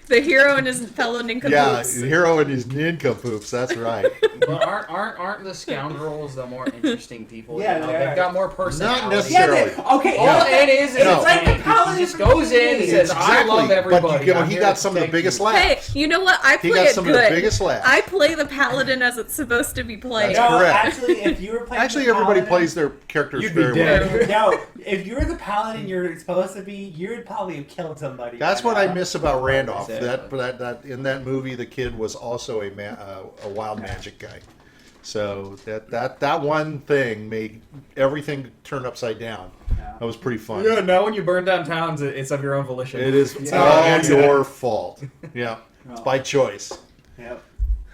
[SPEAKER 4] The hero and his fellow
[SPEAKER 1] Yeah,
[SPEAKER 4] nincompoops.
[SPEAKER 1] hero and his nincompoops. That's right.
[SPEAKER 5] but aren't the scoundrels the more interesting people?
[SPEAKER 2] Yeah,
[SPEAKER 5] you know?
[SPEAKER 2] they
[SPEAKER 5] They've
[SPEAKER 2] are.
[SPEAKER 5] got more personality.
[SPEAKER 1] Not necessarily.
[SPEAKER 2] Okay,
[SPEAKER 5] All
[SPEAKER 1] No.
[SPEAKER 5] it is
[SPEAKER 1] No.
[SPEAKER 5] it's
[SPEAKER 2] like the paladin
[SPEAKER 5] he just
[SPEAKER 2] from
[SPEAKER 5] goes in and
[SPEAKER 2] D&D.
[SPEAKER 5] says, "I love everybody."
[SPEAKER 1] But you know,
[SPEAKER 5] I'm
[SPEAKER 1] he
[SPEAKER 5] here
[SPEAKER 1] got
[SPEAKER 5] to
[SPEAKER 1] some of the
[SPEAKER 5] protect
[SPEAKER 1] biggest
[SPEAKER 5] you."
[SPEAKER 4] Hey,
[SPEAKER 1] laughs.
[SPEAKER 4] you know what? I
[SPEAKER 1] He
[SPEAKER 4] play
[SPEAKER 1] got
[SPEAKER 4] it
[SPEAKER 1] some of the
[SPEAKER 4] good.
[SPEAKER 1] biggest laughs.
[SPEAKER 4] I play the paladin as it's supposed to be played.
[SPEAKER 1] That's
[SPEAKER 2] No,
[SPEAKER 1] correct.
[SPEAKER 2] actually, if you were playing
[SPEAKER 1] Actually,
[SPEAKER 2] the
[SPEAKER 1] everybody
[SPEAKER 2] paladin-
[SPEAKER 1] plays their characters
[SPEAKER 3] You'd be
[SPEAKER 1] very
[SPEAKER 3] dead.
[SPEAKER 1] well.
[SPEAKER 2] No, if you were the paladin you're supposed to be, you would probably have killed somebody.
[SPEAKER 1] That's
[SPEAKER 2] by
[SPEAKER 1] what I
[SPEAKER 2] now.
[SPEAKER 1] miss about Randolph.
[SPEAKER 5] Exactly.
[SPEAKER 1] That in that movie, the kid was also a wild magic guy. So that one thing made everything turn upside down.
[SPEAKER 2] Yeah.
[SPEAKER 1] That was pretty fun.
[SPEAKER 5] Yeah, now when you burn down towns, it's of your own volition.
[SPEAKER 1] It is
[SPEAKER 5] It's not
[SPEAKER 1] all
[SPEAKER 5] an accident.
[SPEAKER 1] your fault. Yeah, it's by choice.
[SPEAKER 2] Yep.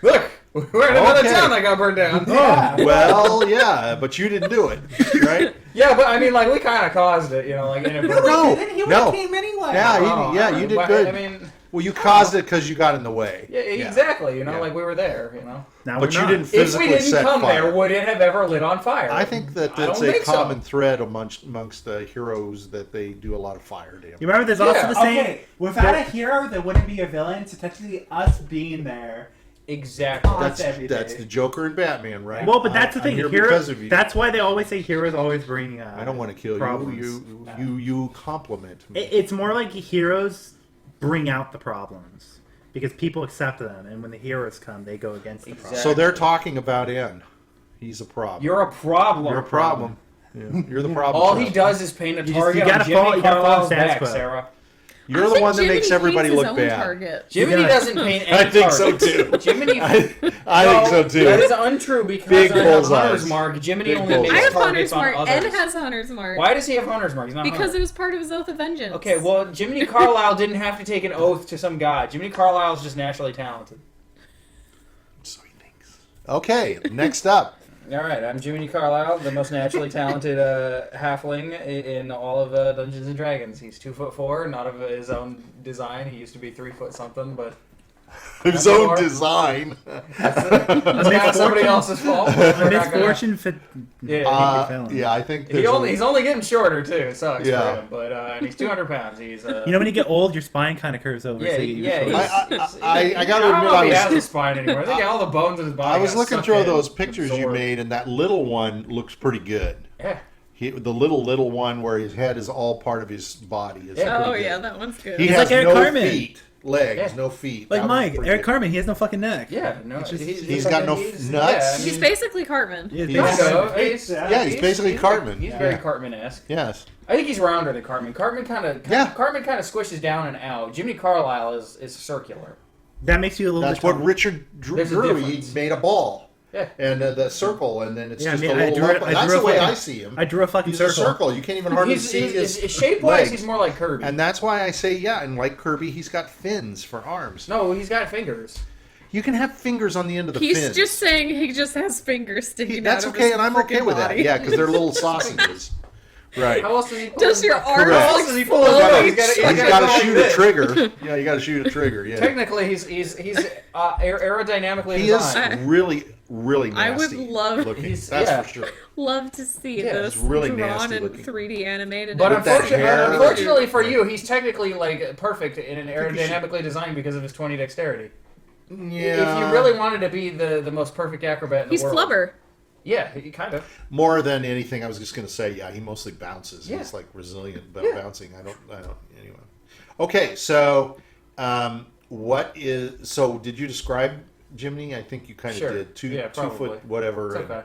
[SPEAKER 5] Look, we're in another
[SPEAKER 1] Okay.
[SPEAKER 5] town that got burned down.
[SPEAKER 2] Yeah.
[SPEAKER 1] Well, yeah, but you didn't do it, right?
[SPEAKER 5] Yeah, but I mean, like, we kind of caused it, you know, like, inadvertently.
[SPEAKER 1] No,
[SPEAKER 2] Then he would
[SPEAKER 1] no.
[SPEAKER 2] have came anyway.
[SPEAKER 1] Yeah,
[SPEAKER 5] Oh,
[SPEAKER 1] yeah, you did
[SPEAKER 5] but,
[SPEAKER 1] good.
[SPEAKER 5] I mean,
[SPEAKER 1] Well, you caused it because you got in the way.
[SPEAKER 5] yeah, exactly. You know,
[SPEAKER 1] Yeah.
[SPEAKER 5] like we were there. You know,
[SPEAKER 3] Now
[SPEAKER 1] But
[SPEAKER 3] we're
[SPEAKER 1] you
[SPEAKER 3] not.
[SPEAKER 1] didn't
[SPEAKER 5] if we
[SPEAKER 1] physically
[SPEAKER 5] didn't
[SPEAKER 1] set
[SPEAKER 5] come
[SPEAKER 1] fire.
[SPEAKER 5] there, would it have ever lit on fire?
[SPEAKER 1] I think that
[SPEAKER 5] I
[SPEAKER 1] that's
[SPEAKER 5] don't
[SPEAKER 1] a
[SPEAKER 5] think so.
[SPEAKER 1] common thread amongst the heroes that they do a lot of fire damage.
[SPEAKER 3] You remember? There's also
[SPEAKER 5] Yeah.
[SPEAKER 3] the same.
[SPEAKER 2] Okay, without a hero, there wouldn't be a villain. So technically, us being there.
[SPEAKER 5] Exactly.
[SPEAKER 2] That's everything.
[SPEAKER 1] That's the Joker and Batman, right?
[SPEAKER 3] Well, but that's the
[SPEAKER 1] I'm
[SPEAKER 3] thing.
[SPEAKER 1] here
[SPEAKER 3] Heroes.
[SPEAKER 1] because of you.
[SPEAKER 3] That's why they always say heroes always bring.
[SPEAKER 1] I don't want to kill
[SPEAKER 3] problems.
[SPEAKER 1] you. You compliment me.
[SPEAKER 3] It's more like heroes bring out the problems because people accept them, and when the heroes come, they go against the
[SPEAKER 5] Exactly.
[SPEAKER 3] problems.
[SPEAKER 1] So they're talking about N. He's a problem.
[SPEAKER 5] You're a problem.
[SPEAKER 1] You're a problem. Yeah. You're the problem.
[SPEAKER 5] All
[SPEAKER 1] child.
[SPEAKER 5] he does is paint a
[SPEAKER 3] You
[SPEAKER 5] target
[SPEAKER 3] gotta
[SPEAKER 5] on Jiminy
[SPEAKER 3] follow- you gotta follow
[SPEAKER 5] Carlyle's
[SPEAKER 3] status
[SPEAKER 5] back,
[SPEAKER 3] quo.
[SPEAKER 5] Sarah.
[SPEAKER 1] You're
[SPEAKER 4] I
[SPEAKER 1] the
[SPEAKER 4] think
[SPEAKER 1] one that
[SPEAKER 4] Jiminy
[SPEAKER 1] makes everybody
[SPEAKER 4] paints
[SPEAKER 1] look
[SPEAKER 4] his own
[SPEAKER 1] bad.
[SPEAKER 4] target.
[SPEAKER 5] Jiminy
[SPEAKER 3] Yeah.
[SPEAKER 5] doesn't paint any
[SPEAKER 1] I think so
[SPEAKER 5] targets.
[SPEAKER 1] too.
[SPEAKER 5] Jiminy.
[SPEAKER 1] I think so too.
[SPEAKER 5] That is untrue because
[SPEAKER 1] Big
[SPEAKER 5] I have
[SPEAKER 1] bullseyes.
[SPEAKER 5] Hunter's Mark. Jiminy
[SPEAKER 1] Big
[SPEAKER 5] only
[SPEAKER 1] bullseyes.
[SPEAKER 5] makes
[SPEAKER 4] I have
[SPEAKER 5] targets
[SPEAKER 4] Hunter's
[SPEAKER 5] on
[SPEAKER 4] Mark.
[SPEAKER 5] others.
[SPEAKER 4] Ed has Hunter's Mark.
[SPEAKER 5] Why does he have Hunter's Mark? He's not
[SPEAKER 4] Because
[SPEAKER 5] Hunter.
[SPEAKER 4] it was part of his Oath of Vengeance.
[SPEAKER 5] Okay, well, Jiminy Carlyle didn't have to take an oath to some god. Jiminy Carlyle is just naturally talented.
[SPEAKER 1] So he thinks. Okay, next up.
[SPEAKER 5] All right, I'm Jiminy Carlyle, the most naturally talented halfling in all of Dungeons and Dragons. He's 2'4", not of his own design. He used to be 3 foot something, but
[SPEAKER 1] His own design.
[SPEAKER 5] that's kind of somebody else's fault. We're not gonna-
[SPEAKER 3] misfortune fit.
[SPEAKER 5] Yeah,
[SPEAKER 1] Yeah, I think
[SPEAKER 5] he's only getting shorter too. It sucks
[SPEAKER 1] Yeah.
[SPEAKER 5] for him, but and he's 200 pounds. He's
[SPEAKER 3] You know, when you get old, your spine kind of curves over.
[SPEAKER 5] yeah,
[SPEAKER 3] so you
[SPEAKER 5] yeah.
[SPEAKER 3] usually-
[SPEAKER 1] I gotta
[SPEAKER 5] don't
[SPEAKER 1] admit,
[SPEAKER 5] know
[SPEAKER 1] I
[SPEAKER 5] if he
[SPEAKER 1] was-
[SPEAKER 5] has a spine anymore. I think all the bones in his body.
[SPEAKER 1] I was
[SPEAKER 5] got
[SPEAKER 1] looking
[SPEAKER 5] sucked
[SPEAKER 1] through
[SPEAKER 5] in,
[SPEAKER 1] those pictures you
[SPEAKER 5] absorbed.
[SPEAKER 1] made, and that little one looks pretty good.
[SPEAKER 5] Yeah.
[SPEAKER 1] The little one where his head is all part of his body is
[SPEAKER 5] Yeah.
[SPEAKER 4] Oh
[SPEAKER 1] pretty
[SPEAKER 4] yeah,
[SPEAKER 1] good.
[SPEAKER 4] that one's good.
[SPEAKER 1] He
[SPEAKER 3] He's
[SPEAKER 1] has
[SPEAKER 3] like Eric
[SPEAKER 1] no
[SPEAKER 3] Cartman.
[SPEAKER 1] feet, legs,
[SPEAKER 5] Yeah.
[SPEAKER 1] no feet.
[SPEAKER 3] like
[SPEAKER 1] That was
[SPEAKER 3] Mike,
[SPEAKER 1] pretty
[SPEAKER 3] Eric
[SPEAKER 1] good.
[SPEAKER 3] Cartman, he has no fucking neck.
[SPEAKER 5] Yeah, no,
[SPEAKER 1] He's got no
[SPEAKER 5] he's-
[SPEAKER 1] nuts?
[SPEAKER 4] He's basically Cartman.
[SPEAKER 3] He's
[SPEAKER 1] He's-
[SPEAKER 5] Kind of.
[SPEAKER 1] Yeah, he's basically Cartman.
[SPEAKER 5] He's
[SPEAKER 1] Yeah.
[SPEAKER 5] very Cartman-esque.
[SPEAKER 1] Yes.
[SPEAKER 5] I think he's rounder than Cartman. Cartman kind of squishes down and out. Jiminy Carlyle is circular.
[SPEAKER 3] That makes you a little.
[SPEAKER 1] That's
[SPEAKER 3] bit
[SPEAKER 1] what
[SPEAKER 3] taller.
[SPEAKER 1] Richard
[SPEAKER 5] There's a
[SPEAKER 1] drew. He
[SPEAKER 5] difference.
[SPEAKER 1] made a ball.
[SPEAKER 5] Yeah.
[SPEAKER 1] And the circle, and then it's
[SPEAKER 3] Yeah, I
[SPEAKER 1] just
[SPEAKER 3] mean,
[SPEAKER 1] a
[SPEAKER 3] I
[SPEAKER 1] little
[SPEAKER 3] drew it-
[SPEAKER 1] lump.
[SPEAKER 3] I
[SPEAKER 1] That's
[SPEAKER 3] drew
[SPEAKER 1] the
[SPEAKER 3] a
[SPEAKER 1] way
[SPEAKER 3] fucking-
[SPEAKER 1] I see him.
[SPEAKER 3] I drew a fucking
[SPEAKER 1] He's a
[SPEAKER 3] circle.
[SPEAKER 1] circle. You can't even hardly see his
[SPEAKER 5] shape-wise,
[SPEAKER 1] legs.
[SPEAKER 5] he's more like Kirby.
[SPEAKER 1] And that's why I say, yeah, and like Kirby, he's got fins for arms.
[SPEAKER 5] No, he's got fingers.
[SPEAKER 1] You can have fingers on the end of the
[SPEAKER 4] He's
[SPEAKER 1] fins.
[SPEAKER 4] just saying he just has fingers sticking
[SPEAKER 1] That's
[SPEAKER 4] out of
[SPEAKER 1] okay,
[SPEAKER 4] his
[SPEAKER 1] and I'm okay
[SPEAKER 4] frickin'
[SPEAKER 1] with
[SPEAKER 4] body.
[SPEAKER 1] that. Yeah, because they're little sausages. Right.
[SPEAKER 5] How else does he pull
[SPEAKER 4] Does
[SPEAKER 5] his
[SPEAKER 4] your
[SPEAKER 5] butt?
[SPEAKER 4] arm
[SPEAKER 1] Correct.
[SPEAKER 5] How else does he pull his
[SPEAKER 4] explode?
[SPEAKER 5] butt?
[SPEAKER 1] He's got to shoot a trigger. Yeah, you got to shoot a trigger. Yeah.
[SPEAKER 5] Technically, he's aerodynamically
[SPEAKER 1] He is
[SPEAKER 5] designed.
[SPEAKER 1] really, really
[SPEAKER 4] I would
[SPEAKER 1] nasty
[SPEAKER 4] love-
[SPEAKER 1] looking.
[SPEAKER 5] He's-
[SPEAKER 1] That's
[SPEAKER 5] yeah.
[SPEAKER 1] for sure.
[SPEAKER 4] Love to see
[SPEAKER 5] Yeah,
[SPEAKER 4] this
[SPEAKER 1] it's really
[SPEAKER 4] drawn
[SPEAKER 1] nasty
[SPEAKER 4] and
[SPEAKER 1] looking.
[SPEAKER 4] 3D animated.
[SPEAKER 5] But
[SPEAKER 1] With that hair.
[SPEAKER 5] unfortunately for you, he's technically like perfect in an aerodynamically designed because of his 20 dexterity.
[SPEAKER 1] Yeah.
[SPEAKER 5] If you really wanted to be the most perfect acrobat in
[SPEAKER 4] he's
[SPEAKER 5] the world.
[SPEAKER 4] Flubber.
[SPEAKER 5] Yeah, he kind of.
[SPEAKER 1] More than anything, I was just going to say, yeah, he mostly bounces.
[SPEAKER 5] Yeah.
[SPEAKER 1] He's like resilient, but
[SPEAKER 5] Yeah.
[SPEAKER 1] bouncing. I don't. Anyway. Okay, so did you describe Jiminy? I think you kind of
[SPEAKER 5] Sure.
[SPEAKER 1] did. Two
[SPEAKER 5] Probably.
[SPEAKER 1] foot, whatever.
[SPEAKER 5] It's okay.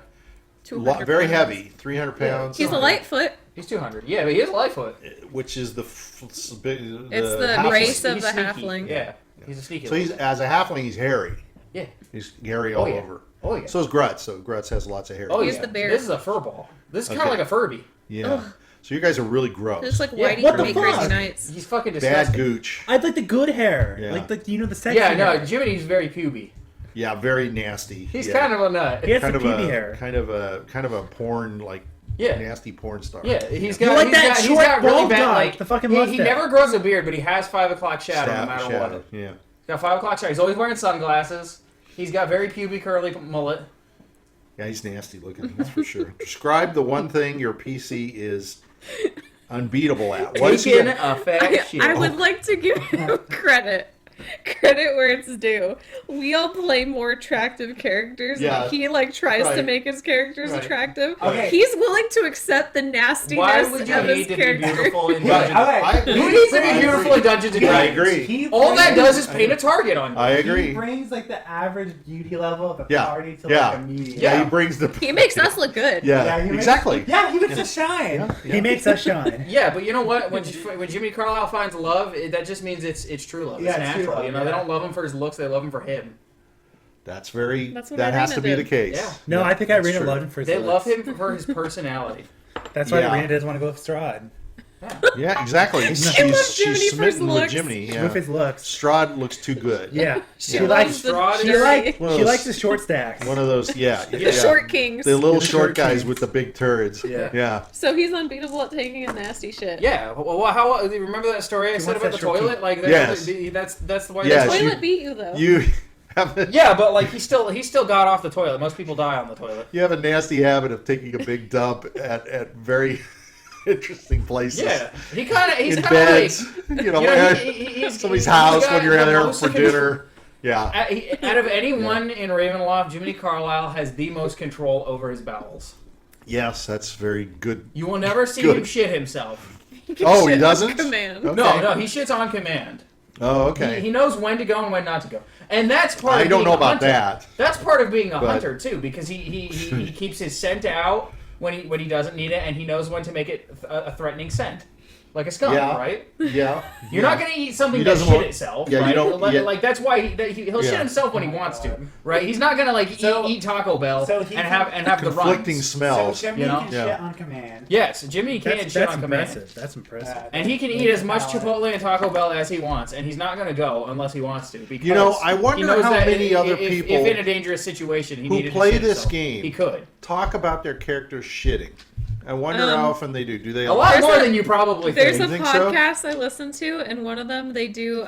[SPEAKER 4] 200
[SPEAKER 1] Very
[SPEAKER 4] pounds.
[SPEAKER 1] heavy, 300
[SPEAKER 5] Yeah.
[SPEAKER 1] pounds.
[SPEAKER 4] He's a Lightfoot.
[SPEAKER 5] He's 200. Yeah, but he is Lightfoot.
[SPEAKER 1] Which is the
[SPEAKER 4] It's the
[SPEAKER 1] halfling.
[SPEAKER 4] race of
[SPEAKER 5] He's
[SPEAKER 4] the
[SPEAKER 5] sneaky.
[SPEAKER 4] halfling.
[SPEAKER 5] Yeah, he's a sneaky.
[SPEAKER 1] So he's
[SPEAKER 5] little
[SPEAKER 1] as a halfling, he's hairy.
[SPEAKER 5] Yeah.
[SPEAKER 1] He's hairy all
[SPEAKER 5] yeah.
[SPEAKER 1] over.
[SPEAKER 5] Oh yeah.
[SPEAKER 1] So is Grutz. So Grutz has lots of hair.
[SPEAKER 5] Oh
[SPEAKER 4] He's
[SPEAKER 5] yeah.
[SPEAKER 4] the bear.
[SPEAKER 5] This is a furball. This is kind of
[SPEAKER 1] Okay.
[SPEAKER 5] like a Furby.
[SPEAKER 1] Yeah. So you guys are really gross.
[SPEAKER 4] It's like
[SPEAKER 5] Yeah,
[SPEAKER 4] Whitey
[SPEAKER 3] what
[SPEAKER 4] from
[SPEAKER 3] the
[SPEAKER 4] Eight Crazy
[SPEAKER 3] fuck?
[SPEAKER 4] Nights.
[SPEAKER 5] He's fucking
[SPEAKER 1] Bad
[SPEAKER 5] disgusting.
[SPEAKER 1] gooch.
[SPEAKER 3] I'd like the good hair.
[SPEAKER 1] Yeah.
[SPEAKER 3] Like the sexy
[SPEAKER 5] Yeah, no,
[SPEAKER 3] hair.
[SPEAKER 5] Jiminy's very puby.
[SPEAKER 1] Yeah, very nasty.
[SPEAKER 5] He's
[SPEAKER 1] yeah.
[SPEAKER 5] kind of a nut.
[SPEAKER 3] He has
[SPEAKER 1] kind
[SPEAKER 3] the
[SPEAKER 1] of
[SPEAKER 3] puby
[SPEAKER 1] a
[SPEAKER 3] hair.
[SPEAKER 1] kind of a porn like
[SPEAKER 5] Yeah.
[SPEAKER 1] nasty porn star.
[SPEAKER 5] Yeah, he's
[SPEAKER 3] You
[SPEAKER 5] got.
[SPEAKER 3] like
[SPEAKER 5] he's
[SPEAKER 3] that
[SPEAKER 5] got, he's
[SPEAKER 3] short
[SPEAKER 5] got really
[SPEAKER 3] bald
[SPEAKER 5] bad.
[SPEAKER 3] guy,
[SPEAKER 5] Like
[SPEAKER 3] the fucking
[SPEAKER 5] he
[SPEAKER 3] mustache.
[SPEAKER 5] never grows a beard, but he has 5 o'clock shadow no matter
[SPEAKER 1] Shadow.
[SPEAKER 5] what.
[SPEAKER 1] Yeah.
[SPEAKER 5] He's got 5 o'clock shadow. He's always wearing sunglasses. He's got very puby curly mullet.
[SPEAKER 1] Yeah, he's nasty looking. That's for sure. Describe the one thing your PC is unbeatable at. What is he?
[SPEAKER 5] Taking a fat shit.
[SPEAKER 4] I would like to give him credit. Credit where it's due. We all play more attractive characters.
[SPEAKER 1] Yeah.
[SPEAKER 4] And he like tries to
[SPEAKER 1] Right.
[SPEAKER 4] make his characters
[SPEAKER 1] Right.
[SPEAKER 4] attractive.
[SPEAKER 2] Okay.
[SPEAKER 4] He's willing to accept the nastiness
[SPEAKER 5] Why would you
[SPEAKER 4] of his
[SPEAKER 5] need to be
[SPEAKER 4] character.
[SPEAKER 5] beautiful in
[SPEAKER 2] Right,
[SPEAKER 5] Dungeons?
[SPEAKER 2] okay.
[SPEAKER 5] Who needs to be beautiful in Dungeons and
[SPEAKER 1] I
[SPEAKER 5] Dragons?
[SPEAKER 1] agree.
[SPEAKER 2] He
[SPEAKER 5] All that
[SPEAKER 2] brings-
[SPEAKER 5] does is paint a target on you.
[SPEAKER 1] I
[SPEAKER 2] He
[SPEAKER 1] agree.
[SPEAKER 2] brings like the average beauty level of a
[SPEAKER 1] Yeah.
[SPEAKER 2] party to
[SPEAKER 1] Yeah.
[SPEAKER 2] like a medium.
[SPEAKER 1] Yeah,
[SPEAKER 5] Yeah.
[SPEAKER 1] he brings the.
[SPEAKER 4] He makes us look good.
[SPEAKER 1] Yeah,
[SPEAKER 2] he makes-
[SPEAKER 1] exactly.
[SPEAKER 2] Yeah, he makes us shine.
[SPEAKER 3] He makes us shine.
[SPEAKER 5] Yeah, but you know what? When Jiminy Carlyle finds love, that just means it's true love.
[SPEAKER 2] Yeah,
[SPEAKER 5] It's
[SPEAKER 2] it's true
[SPEAKER 5] natural.
[SPEAKER 2] love,
[SPEAKER 5] You know,
[SPEAKER 2] yeah.
[SPEAKER 5] they don't love him for his looks; they love him for him.
[SPEAKER 1] That's very.
[SPEAKER 4] That's what
[SPEAKER 1] that has
[SPEAKER 4] Irina
[SPEAKER 1] to be
[SPEAKER 4] did.
[SPEAKER 1] the case.
[SPEAKER 5] Yeah.
[SPEAKER 3] No,
[SPEAKER 1] Yeah,
[SPEAKER 3] I think
[SPEAKER 1] that's
[SPEAKER 3] Irina
[SPEAKER 1] true.
[SPEAKER 3] loved him for his
[SPEAKER 5] They love
[SPEAKER 3] looks.
[SPEAKER 5] him for his personality.
[SPEAKER 3] That's why
[SPEAKER 1] Yeah.
[SPEAKER 3] Irina doesn't want to go with Strahd.
[SPEAKER 1] Yeah, exactly.
[SPEAKER 4] She loves Jiminy
[SPEAKER 1] she's
[SPEAKER 4] for his
[SPEAKER 1] smitten with
[SPEAKER 4] looks.
[SPEAKER 1] Jiminy. Yeah.
[SPEAKER 3] With his looks.
[SPEAKER 1] Strahd looks too good.
[SPEAKER 3] Yeah.
[SPEAKER 4] She
[SPEAKER 1] Yeah.
[SPEAKER 3] likes
[SPEAKER 4] loves the
[SPEAKER 5] Strahd
[SPEAKER 3] She
[SPEAKER 5] is-
[SPEAKER 3] likes
[SPEAKER 1] One of
[SPEAKER 3] she
[SPEAKER 1] those-
[SPEAKER 3] likes the short stacks.
[SPEAKER 1] One of those, yeah.
[SPEAKER 4] the
[SPEAKER 1] yeah.
[SPEAKER 4] short kings.
[SPEAKER 1] The little
[SPEAKER 3] The
[SPEAKER 1] short
[SPEAKER 3] short
[SPEAKER 1] guys
[SPEAKER 3] kings.
[SPEAKER 1] with the big turds.
[SPEAKER 3] Yeah.
[SPEAKER 1] Yeah.
[SPEAKER 4] So he's unbeatable at taking a nasty shit.
[SPEAKER 5] Yeah. Well, how remember that story I
[SPEAKER 3] He
[SPEAKER 5] said
[SPEAKER 3] wants
[SPEAKER 5] about
[SPEAKER 3] that
[SPEAKER 5] the
[SPEAKER 3] short
[SPEAKER 5] toilet?
[SPEAKER 3] key.
[SPEAKER 5] Like,
[SPEAKER 1] Yes.
[SPEAKER 5] that's why.
[SPEAKER 1] Yes,
[SPEAKER 4] The
[SPEAKER 1] you-
[SPEAKER 4] toilet beat you though.
[SPEAKER 1] You have a,
[SPEAKER 5] Yeah, but like he still got off the toilet. Most people die on the toilet.
[SPEAKER 1] you have a nasty habit of taking a big dump at very interesting places.
[SPEAKER 5] Yeah, he's
[SPEAKER 1] In
[SPEAKER 5] kind of like
[SPEAKER 1] beds, you know, at
[SPEAKER 5] he's
[SPEAKER 1] somebody's
[SPEAKER 5] he's
[SPEAKER 1] house
[SPEAKER 5] got
[SPEAKER 1] when you're in
[SPEAKER 5] the
[SPEAKER 1] there
[SPEAKER 5] most
[SPEAKER 1] for
[SPEAKER 5] control-
[SPEAKER 1] dinner. Yeah.
[SPEAKER 5] Out of anyone in Ravenloft, Jiminy Carlyle has the most control over his bowels.
[SPEAKER 1] Yes, that's very good.
[SPEAKER 5] You will never see
[SPEAKER 1] Good.
[SPEAKER 5] him shit himself.
[SPEAKER 1] Oh, he
[SPEAKER 4] Shit on
[SPEAKER 1] doesn't?
[SPEAKER 4] Command.
[SPEAKER 1] Okay.
[SPEAKER 5] No, he shits on command.
[SPEAKER 1] Oh, okay.
[SPEAKER 5] He knows when to go and when not to go, and that's part.
[SPEAKER 1] I
[SPEAKER 5] of
[SPEAKER 1] don't
[SPEAKER 5] being
[SPEAKER 1] know
[SPEAKER 5] a
[SPEAKER 1] about
[SPEAKER 5] hunter.
[SPEAKER 1] that.
[SPEAKER 5] That's part of being a
[SPEAKER 1] But-
[SPEAKER 5] hunter too, because he keeps his scent out when he doesn't need it, and he knows when to make it a threatening scent, like a skunk,
[SPEAKER 1] Yeah.
[SPEAKER 5] right?
[SPEAKER 1] Yeah.
[SPEAKER 5] You're not going to eat something
[SPEAKER 1] He
[SPEAKER 5] that
[SPEAKER 1] doesn't
[SPEAKER 5] shit
[SPEAKER 1] want-
[SPEAKER 5] itself,
[SPEAKER 1] yeah, you
[SPEAKER 5] right?
[SPEAKER 1] don't- yeah.
[SPEAKER 5] Like that's why he'll shit
[SPEAKER 1] Yeah.
[SPEAKER 5] himself when he wants to, right? He's not going to like
[SPEAKER 2] So-
[SPEAKER 5] eat Taco Bell
[SPEAKER 2] so he
[SPEAKER 5] and
[SPEAKER 2] can-
[SPEAKER 5] have the
[SPEAKER 1] conflicting
[SPEAKER 5] runs.
[SPEAKER 2] So
[SPEAKER 1] smells.
[SPEAKER 2] Jimmy
[SPEAKER 5] you know?
[SPEAKER 2] can
[SPEAKER 1] Yeah.
[SPEAKER 2] shit on command.
[SPEAKER 5] Yes, Jimmy can
[SPEAKER 3] That's,
[SPEAKER 5] shit
[SPEAKER 3] that's
[SPEAKER 5] on command.
[SPEAKER 3] impressive. That's impressive.
[SPEAKER 5] And he can eat as much Chipotle and Taco Bell as he wants, and he's not going to go unless he wants to. Because
[SPEAKER 1] You know, I
[SPEAKER 5] he
[SPEAKER 1] wonder
[SPEAKER 5] knows
[SPEAKER 1] how
[SPEAKER 5] that
[SPEAKER 1] many other
[SPEAKER 5] if
[SPEAKER 1] people
[SPEAKER 5] in a dangerous situation, he
[SPEAKER 1] who
[SPEAKER 5] needed
[SPEAKER 1] play
[SPEAKER 5] to shit
[SPEAKER 1] this
[SPEAKER 5] himself,
[SPEAKER 1] game
[SPEAKER 5] he could.
[SPEAKER 1] talk about their characters shitting. I wonder how often they do. Do they?
[SPEAKER 5] A lot
[SPEAKER 4] There's
[SPEAKER 5] more
[SPEAKER 4] a-
[SPEAKER 5] than you probably
[SPEAKER 4] There's
[SPEAKER 5] think.
[SPEAKER 4] a
[SPEAKER 1] think so?
[SPEAKER 4] podcast I listen to, and one of them they do.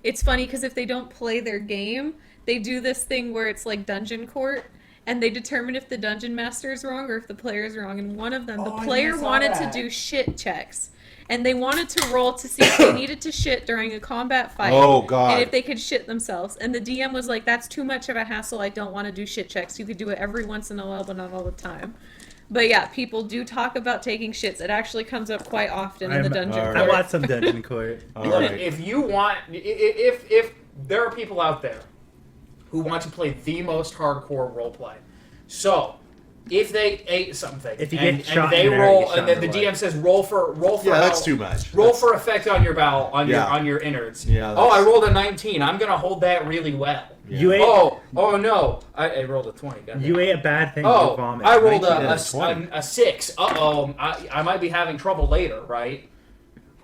[SPEAKER 4] It's funny because if they don't play their game, they do this thing where it's like dungeon court, and they determine if the dungeon master is wrong or if the player is wrong. And one of them, the
[SPEAKER 2] Oh, I
[SPEAKER 4] player
[SPEAKER 2] saw
[SPEAKER 4] wanted
[SPEAKER 2] that.
[SPEAKER 4] to do shit checks, and they wanted to roll to see if they needed to shit during a combat fight.
[SPEAKER 1] Oh, God.
[SPEAKER 4] And if they could shit themselves. And the DM was like, "That's too much of a hassle. I don't want to do shit checks. You could do it every once in a while, but not all the time." But yeah, people do talk about taking shits. It actually comes up quite often in the dungeon
[SPEAKER 1] all
[SPEAKER 3] I
[SPEAKER 4] court.
[SPEAKER 3] watched some dungeon court.
[SPEAKER 1] All
[SPEAKER 5] Look,
[SPEAKER 1] right.
[SPEAKER 5] if you want, if there are people out there who want to play the most hardcore roleplay, so if they ate something
[SPEAKER 3] If you
[SPEAKER 5] and,
[SPEAKER 3] get shot
[SPEAKER 5] and they
[SPEAKER 3] in there, you
[SPEAKER 5] roll,
[SPEAKER 3] get shot
[SPEAKER 5] and then
[SPEAKER 3] in
[SPEAKER 5] the
[SPEAKER 3] the
[SPEAKER 5] DM says roll for
[SPEAKER 1] Yeah, that's
[SPEAKER 5] how-
[SPEAKER 1] too much.
[SPEAKER 5] Roll
[SPEAKER 1] That's-
[SPEAKER 5] for effect on your bowel on
[SPEAKER 1] Yeah.
[SPEAKER 5] your innards.
[SPEAKER 1] Yeah,
[SPEAKER 5] Oh, I
[SPEAKER 1] that's-
[SPEAKER 5] rolled a 19. I'm gonna hold that really well.
[SPEAKER 3] You ate
[SPEAKER 5] Oh no, I rolled a 20. goddamn.
[SPEAKER 3] you ate a bad thing.
[SPEAKER 5] Oh,
[SPEAKER 3] you vomit.
[SPEAKER 5] I rolled
[SPEAKER 1] Yeah,
[SPEAKER 5] a
[SPEAKER 1] 20.
[SPEAKER 5] 6. Uh-oh, I might be having trouble later, right?